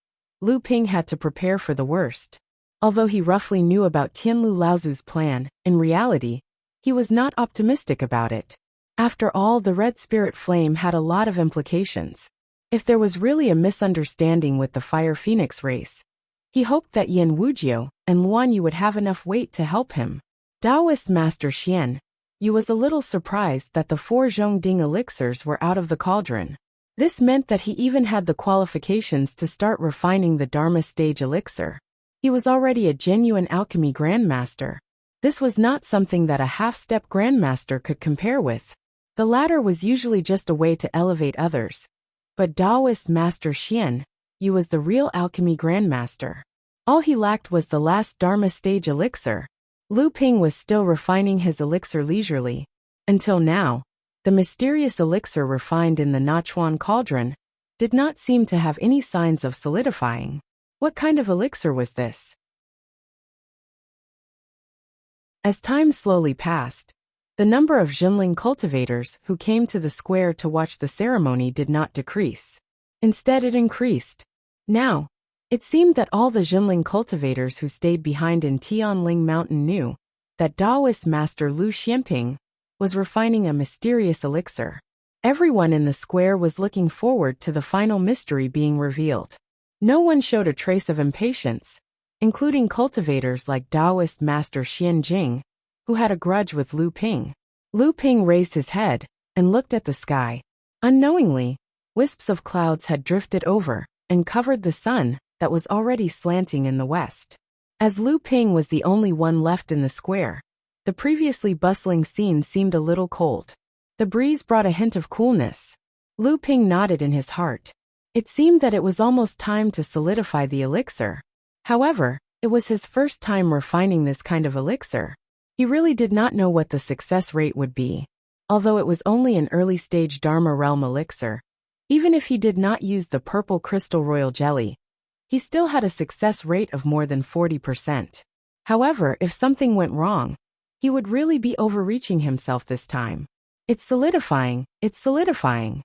Lu Ping had to prepare for the worst. Although he roughly knew about Tianlu Laozu's plan, in reality, he was not optimistic about it. After all, the red spirit flame had a lot of implications. If there was really a misunderstanding with the Fire Phoenix race, he hoped that Yan Wujiu and Luan Yu would have enough weight to help him. Taoist Master Xian Yu was a little surprised that the 4 Zhongding elixirs were out of the cauldron. This meant that he even had the qualifications to start refining the Dharma stage elixir. He was already a genuine alchemy grandmaster. This was not something that a half-step grandmaster could compare with. The latter was usually just a way to elevate others, But Taoist Master Xian Yu was the real alchemy grandmaster. All he lacked was the last Dharma stage elixir. Lu Ping was still refining his elixir leisurely. Until now, the mysterious elixir refined in the Nachuan cauldron did not seem to have any signs of solidifying. What kind of elixir was this? As time slowly passed, the number of Jinling cultivators who came to the square to watch the ceremony did not decrease. Instead, it increased. Now, it seemed that all the Jinling cultivators who stayed behind in Tianling Mountain knew that Taoist Master Lu Xianping was refining a mysterious elixir. Everyone in the square was looking forward to the final mystery being revealed. No one showed a trace of impatience, including cultivators like Taoist Master Xian Jing, who had a grudge with Lu Ping. Lu Ping raised his head and looked at the sky. Unknowingly, wisps of clouds had drifted over and covered the sun that was already slanting in the west. As Lu Ping was the only one left in the square, the previously bustling scene seemed a little cold. The breeze brought a hint of coolness. Lu Ping nodded in his heart. It seemed that it was almost time to solidify the elixir. However, it was his first time refining this kind of elixir. He really did not know what the success rate would be. Although it was only an early-stage Dharma realm elixir, even if he did not use the purple crystal royal jelly, he still had a success rate of more than 40%. However, if something went wrong, he would really be overreaching himself this time. It's solidifying, it's solidifying.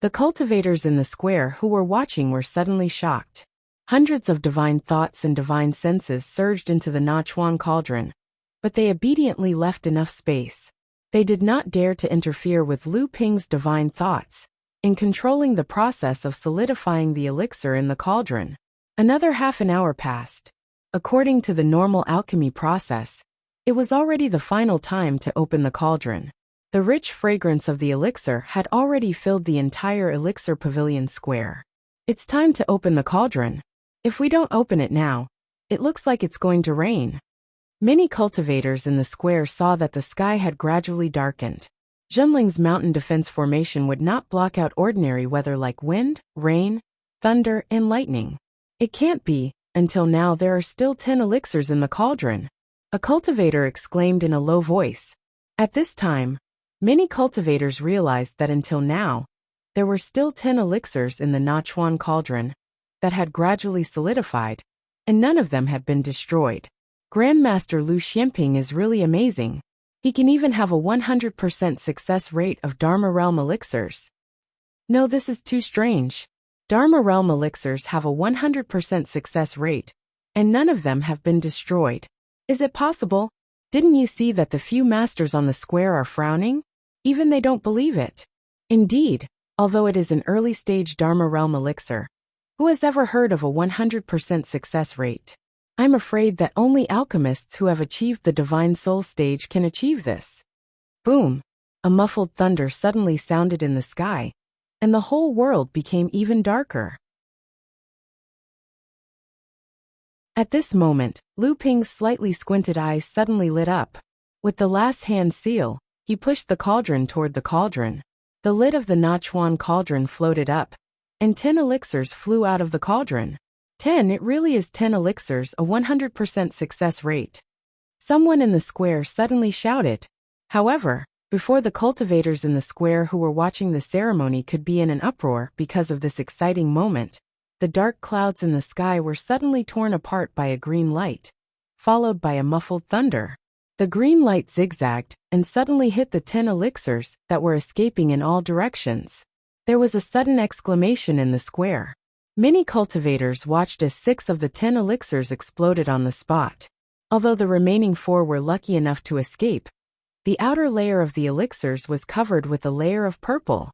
The cultivators in the square who were watching were suddenly shocked. Hundreds of divine thoughts and divine senses surged into the Nachuan cauldron, but they obediently left enough space. They did not dare to interfere with Lu Ping's divine thoughts in controlling the process of solidifying the elixir in the cauldron. Another half an hour passed. According to the normal alchemy process, it was already the final time to open the cauldron. The rich fragrance of the elixir had already filled the entire elixir pavilion square. It's time to open the cauldron. If we don't open it now, it looks like it's going to rain. Many cultivators in the square saw that the sky had gradually darkened. Jinling's mountain defense formation would not block out ordinary weather like wind, rain, thunder, and lightning. It can't be. Until now there are still 10 elixirs in the cauldron. A cultivator exclaimed in a low voice. At this time, many cultivators realized that until now, there were still 10 elixirs in the Nachuan cauldron that had gradually solidified, and none of them had been destroyed. Grandmaster Lu Xianping is really amazing. He can even have a 100% success rate of Dharma realm elixirs. No, this is too strange. Dharma realm elixirs have a 100% success rate, and none of them have been destroyed. Is it possible? Didn't you see that the few masters on the square are frowning? Even they don't believe it. Indeed, although it is an early-stage Dharma realm elixir, who has ever heard of a 100% success rate? I'm afraid that only alchemists who have achieved the divine soul stage can achieve this. Boom! A muffled thunder suddenly sounded in the sky, and the whole world became even darker. At this moment, Lu Ping's slightly squinted eyes suddenly lit up. With the last hand seal, he pushed the cauldron toward the cauldron. The lid of the Nachuan cauldron floated up, and 10 elixirs flew out of the cauldron. 10, it really is 10 elixirs, a 100% success rate. Someone in the square suddenly shouted. However, before the cultivators in the square who were watching the ceremony could be in an uproar because of this exciting moment, the dark clouds in the sky were suddenly torn apart by a green light, followed by a muffled thunder. The green light zigzagged and suddenly hit the 10 elixirs that were escaping in all directions. There was a sudden exclamation in the square. Many cultivators watched as 6 of the 10 elixirs exploded on the spot. Although the remaining 4 were lucky enough to escape, the outer layer of the elixirs was covered with a layer of purple.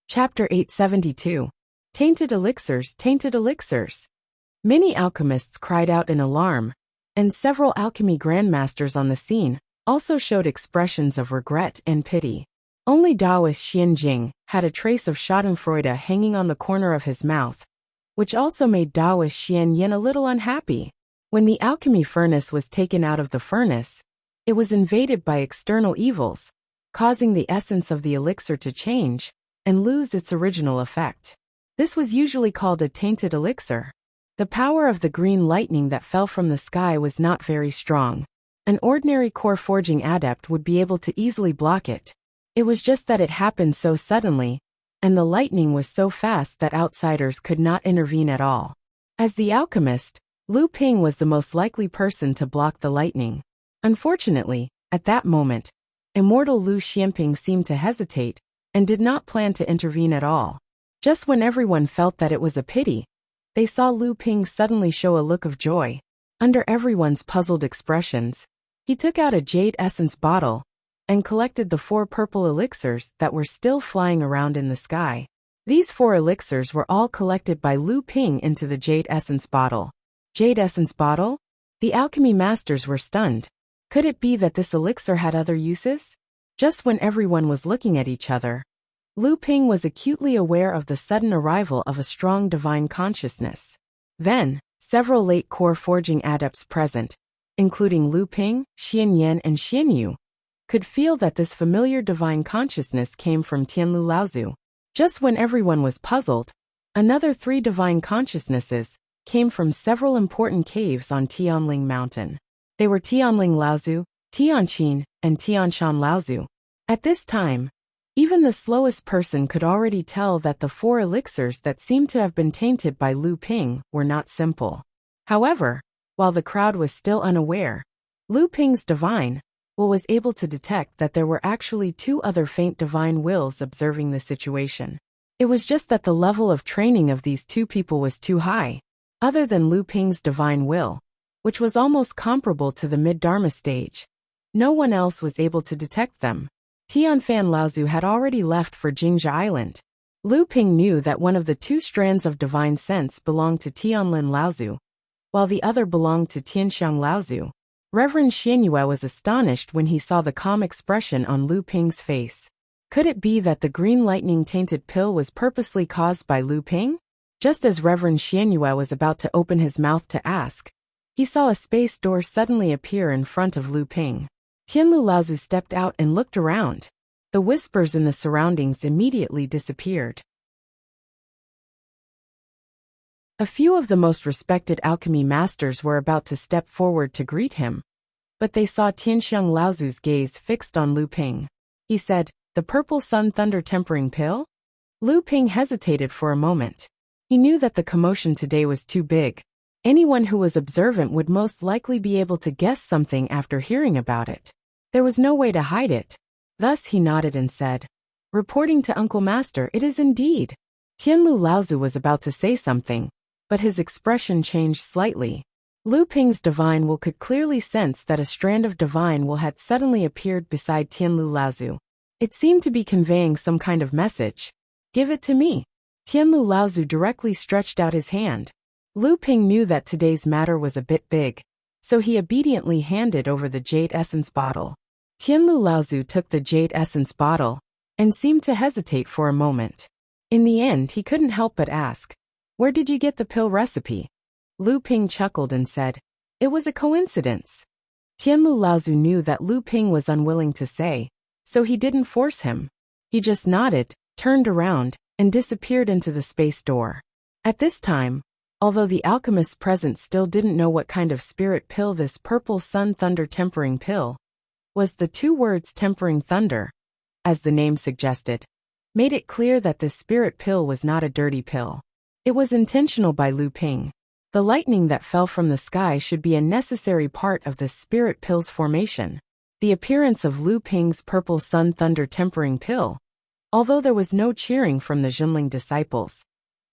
Chapter 872. Tainted elixirs, tainted elixirs. Many alchemists cried out in alarm, and several alchemy grandmasters on the scene also showed expressions of regret and pity. Only Taoist Xian Jing had a trace of schadenfreude hanging on the corner of his mouth, which also made Taoist Xian Yin a little unhappy. When the alchemy furnace was taken out of the furnace, It was invaded by external evils, causing the essence of the elixir to change and lose its original effect. This was usually called a tainted elixir. The power of the green lightning that fell from the sky was not very strong. An ordinary core forging adept would be able to easily block it. It was just that it happened so suddenly, and the lightning was so fast that outsiders could not intervene at all. As the alchemist, Lu Ping was the most likely person to block the lightning. Unfortunately, at that moment, immortal Lu Xianping seemed to hesitate and did not plan to intervene at all. Just when everyone felt that it was a pity, they saw Lu Ping suddenly show a look of joy. Under everyone's puzzled expressions, he took out a jade essence bottle and collected the 4 purple elixirs that were still flying around in the sky. These 4 elixirs were all collected by Lu Ping into the jade essence bottle. Jade essence bottle? The alchemy masters were stunned. Could it be that this elixir had other uses? Just when everyone was looking at each other, Lu Ping was acutely aware of the sudden arrival of a strong divine consciousness. Then, several late core forging adepts present, including Lu Ping, Xian Yan and Xian Yu, could feel that this familiar divine consciousness came from Tianlu Laozu. Just when everyone was puzzled, another 3 divine consciousnesses came from several important caves on Tianling Mountain. They were Tianling Laozu, Tianqin, and Tianshan Laozu. At this time, even the slowest person could already tell that the 4 elixirs that seemed to have been tainted by Lu Ping were not simple. However, while the crowd was still unaware, Lu Ping's divine will was able to detect that there were actually 2 other faint divine wills observing the situation. It was just that the level of training of these 2 people was too high. Other than Lu Ping's divine will, which was almost comparable to the mid-Dharma stage, no one else was able to detect them. Tianfan Laozu had already left for Jingzha Island. Lu Ping knew that one of the 2 strands of divine sense belonged to Tianlin Laozu, while the other belonged to Tianxiang Laozu. Reverend Xianyue was astonished when he saw the calm expression on Lu Ping's face. Could it be that the green lightning-tainted pill was purposely caused by Lu Ping? Just as Reverend Xianyue was about to open his mouth to ask, he saw a space door suddenly appear in front of Lu Ping. Tianlu Laozu stepped out and looked around. The whispers in the surroundings immediately disappeared. A few of the most respected alchemy masters were about to step forward to greet him, but they saw Tianxiang Laozu's gaze fixed on Lu Ping. He said, "The purple sun thunder tempering pill?" Lu Ping hesitated for a moment. He knew that the commotion today was too big. Anyone who was observant would most likely be able to guess something after hearing about it. There was no way to hide it. Thus he nodded and said, "Reporting to Uncle Master, it is indeed." Tianlu Laozu was about to say something, but his expression changed slightly. Lu Ping's divine will could clearly sense that a strand of divine will had suddenly appeared beside Tianlu Laozu. It seemed to be conveying some kind of message. "Give it to me." Tianlu Laozu directly stretched out his hand. Lu Ping knew that today's matter was a bit big, so he obediently handed over the jade essence bottle. Tianlu Laozu took the jade essence bottle and seemed to hesitate for a moment. In the end, he couldn't help but ask, "Where did you get the pill recipe?" Lu Ping chuckled and said, "It was a coincidence." Tianlu Laozu knew that Lu Ping was unwilling to say, so he didn't force him. He just nodded, turned around, and disappeared into the space door. At this time, although the alchemists present still didn't know what kind of spirit pill this purple sun thunder tempering pill was, the 2 words tempering thunder, as the name suggested, made it clear that this spirit pill was not a dirty pill. It was intentional by Lu Ping. The lightning that fell from the sky should be a necessary part of this spirit pill's formation. The appearance of Lu Ping's purple sun thunder tempering pill, although there was no cheering from the Junling disciples,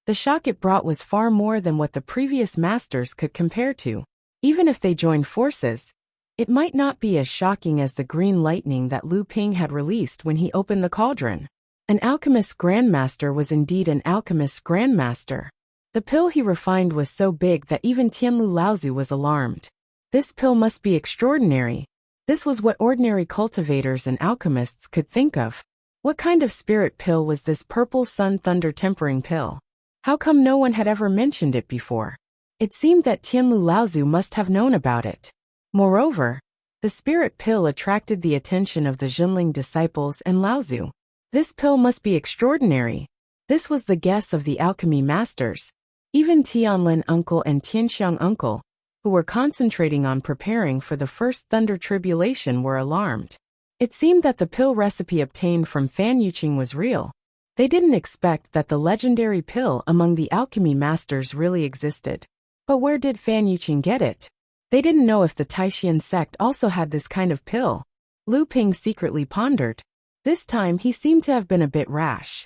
the shock it brought was far more than what the previous masters could compare to. Even if they joined forces, it might not be as shocking as the green lightning that Lu Ping had released when he opened the cauldron. An alchemist grandmaster was indeed an alchemist grandmaster. The pill he refined was so big that even Tianlu Laozu was alarmed. This pill must be extraordinary. This was what ordinary cultivators and alchemists could think of. What kind of spirit pill was this purple sun thunder tempering pill? How come no one had ever mentioned it before? It seemed that Tianlu Laozu must have known about it. Moreover, The spirit pill attracted the attention of the Jinling disciples and Laozu. This pill must be extraordinary. This was the guess of the alchemy masters. Even Tianlin uncle and Tianxiang uncle, who were concentrating on preparing for the first thunder tribulation, were alarmed. It seemed that the pill recipe obtained from Fan Yuqing was real. They didn't expect that the legendary pill among the alchemy masters really existed. But where did Fan Yuqing get it? They didn't know if the Taishan sect also had this kind of pill. Lu Ping secretly pondered. This time he seemed to have been a bit rash.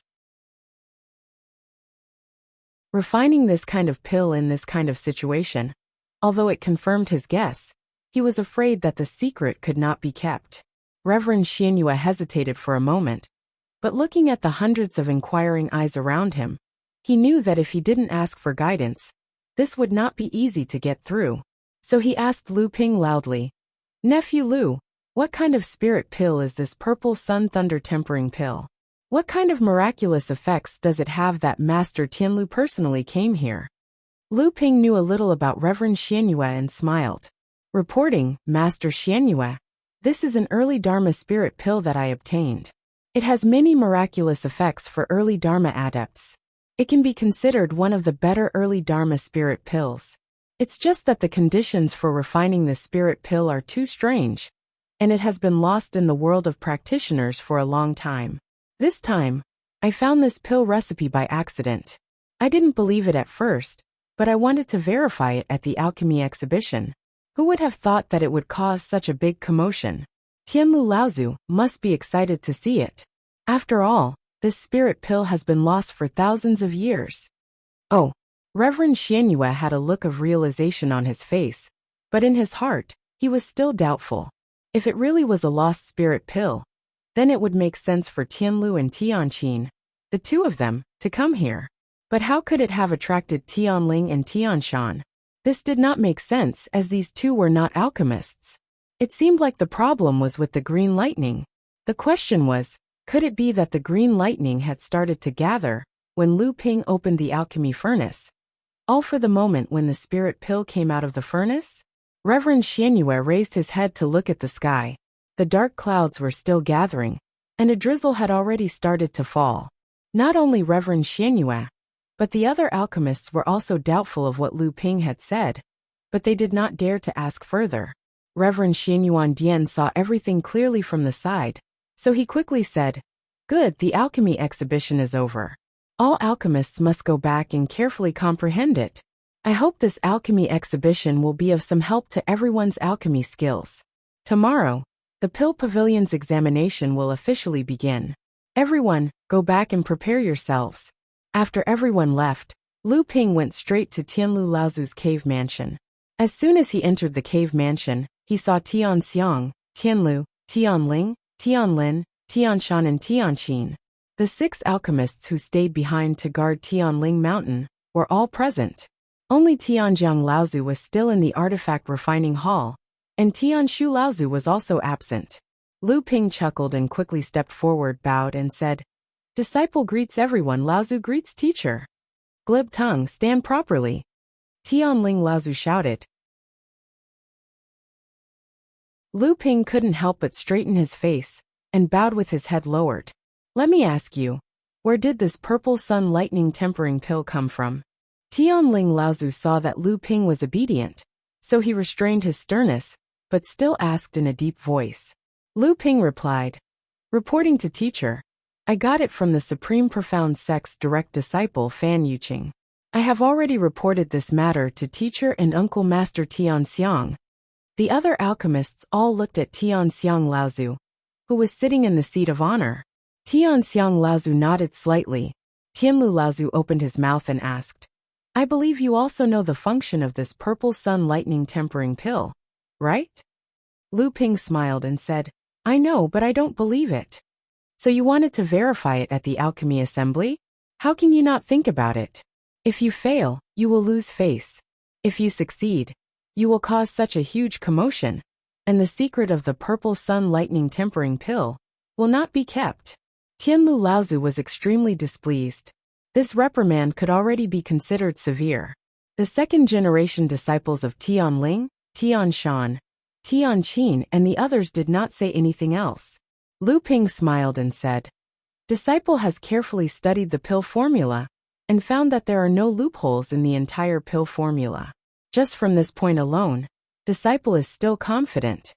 Refining this kind of pill in this kind of situation, although it confirmed his guess, he was afraid that the secret could not be kept. Reverend Xianyue hesitated for a moment, but looking at the hundreds of inquiring eyes around him, he knew that if he didn't ask for guidance, this would not be easy to get through. So he asked Lu Ping loudly, "Nephew Lu, what kind of spirit pill is this purple sun thunder tempering pill? What kind of miraculous effects does it have that Master Tianlu personally came here?" Lu Ping knew a little about Reverend Xianyue and smiled. Reporting, "Master Xianyue, this is an early Dharma spirit pill that I obtained. It has many miraculous effects for early Dharma adepts. It can be considered one of the better early Dharma spirit pills. It's just that the conditions for refining the spirit pill are too strange, and it has been lost in the world of practitioners for a long time. This time, I found this pill recipe by accident. I didn't believe it at first, but I wanted to verify it at the alchemy exhibition. Who would have thought that it would cause such a big commotion? Tianlu Laozu must be excited to see it. After all, this spirit pill has been lost for thousands of years." Oh, Reverend Xianyue had a look of realization on his face, but in his heart, he was still doubtful. If it really was a lost spirit pill, then it would make sense for Tianlu and Tianqin, the two of them, to come here. But how could it have attracted Tianling and Tianshan? This did not make sense as these two were not alchemists. It seemed like the problem was with the green lightning. The question was, could it be that the green lightning had started to gather when Lu Ping opened the alchemy furnace? All for the moment when the spirit pill came out of the furnace? Reverend Xianyue raised his head to look at the sky. The dark clouds were still gathering, and a drizzle had already started to fall. Not only Reverend Xianyue, but the other alchemists were also doubtful of what Lu Ping had said, but they did not dare to ask further. Reverend Xianyuan Dian saw everything clearly from the side, so he quickly said, "Good, the alchemy exhibition is over. All alchemists must go back and carefully comprehend it. I hope this alchemy exhibition will be of some help to everyone's alchemy skills. Tomorrow, the Pill Pavilion's examination will officially begin. Everyone, go back and prepare yourselves." After everyone left, Lu Ping went straight to Tianlu Laozu's cave mansion. As soon as he entered the cave mansion, he saw Tianxiang, Tianlu, Tianling, Tianlin, Tianshan and Tianqin. The 6 alchemists who stayed behind to guard Tianling Mountain were all present. Only Tianjiang Laozu was still in the artifact refining hall, and Tianshu Laozu was also absent. Lu Ping chuckled and quickly stepped forward, bowed and said, "Disciple greets everyone, Laozu greets teacher. Glib tongue, stand properly." Tianling Laozu shouted. Lu Ping couldn't help but straighten his face, and bowed with his head lowered. "Let me ask you, where did this purple sun lightning tempering pill come from?" Tianling Laozu saw that Lu Ping was obedient, so he restrained his sternness, but still asked in a deep voice. Lu Ping replied, "Reporting to teacher, I got it from the Supreme Profound Sect's direct disciple Fan Yuqing. I have already reported this matter to teacher and uncle Master Tianxiang." The other alchemists all looked at Tianxiang Laozu, who was sitting in the seat of honor. Tianxiang Laozu nodded slightly. Tianlu Laozu opened his mouth and asked, "I believe you also know the function of this purple sun lightning tempering pill, right?" Lu Ping smiled and said, "I know, but I don't believe it." "So you wanted to verify it at the alchemy assembly? How can you not think about it? If you fail, you will lose face. If you succeed, you will cause such a huge commotion, and the secret of the purple sun lightning tempering pill will not be kept." Tianlu Laozu was extremely displeased. This reprimand could already be considered severe. The second-generation disciples of Tianling, Tianshan, Tianqin and the others did not say anything else. Lu Ping smiled and said, "Disciple has carefully studied the pill formula and found that there are no loopholes in the entire pill formula. Just from this point alone, Disciple is still confident."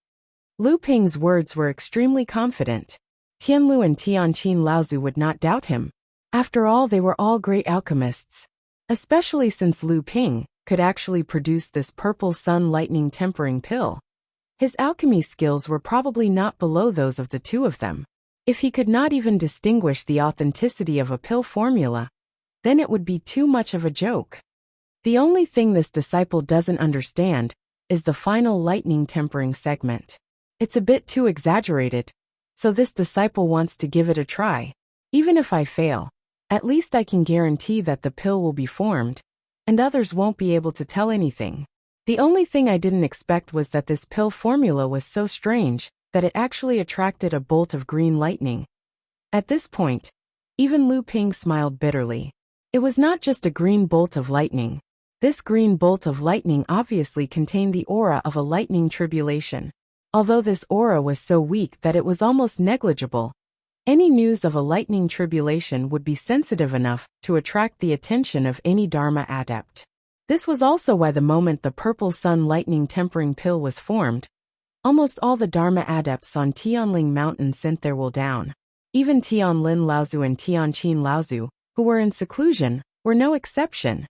Lu Ping's words were extremely confident. Tianlu and Tianqin Laozu would not doubt him. After all, they were all great alchemists, especially since Lu Ping could actually produce this purple sun lightning tempering pill. His alchemy skills were probably not below those of the two of them. If he could not even distinguish the authenticity of a pill formula, then it would be too much of a joke. The only thing this disciple doesn't understand is the final lightning tempering segment. It's a bit too exaggerated, so this disciple wants to give it a try. Even if I fail, at least I can guarantee that the pill will be formed, and others won't be able to tell anything. The only thing I didn't expect was that this pill formula was so strange that it actually attracted a bolt of green lightning. At this point, even Lu Ping smiled bitterly. It was not just a green bolt of lightning. This green bolt of lightning obviously contained the aura of a lightning tribulation. Although this aura was so weak that it was almost negligible, any news of a lightning tribulation would be sensitive enough to attract the attention of any Dharma adept. This was also why the moment the purple sun lightning tempering pill was formed, almost all the Dharma adepts on Tianling Mountain sent their will down. Even Tianlin Laozu and Tianqin Laozu, who were in seclusion, were no exception.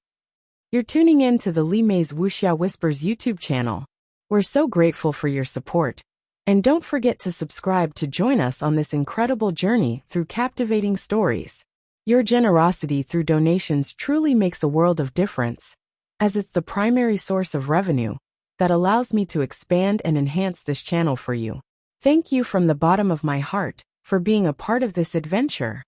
You're tuning in to the Li Mei's Wuxia Whispers YouTube channel. We're so grateful for your support. And don't forget to subscribe to join us on this incredible journey through captivating stories. Your generosity through donations truly makes a world of difference, as it's the primary source of revenue that allows me to expand and enhance this channel for you. Thank you from the bottom of my heart for being a part of this adventure.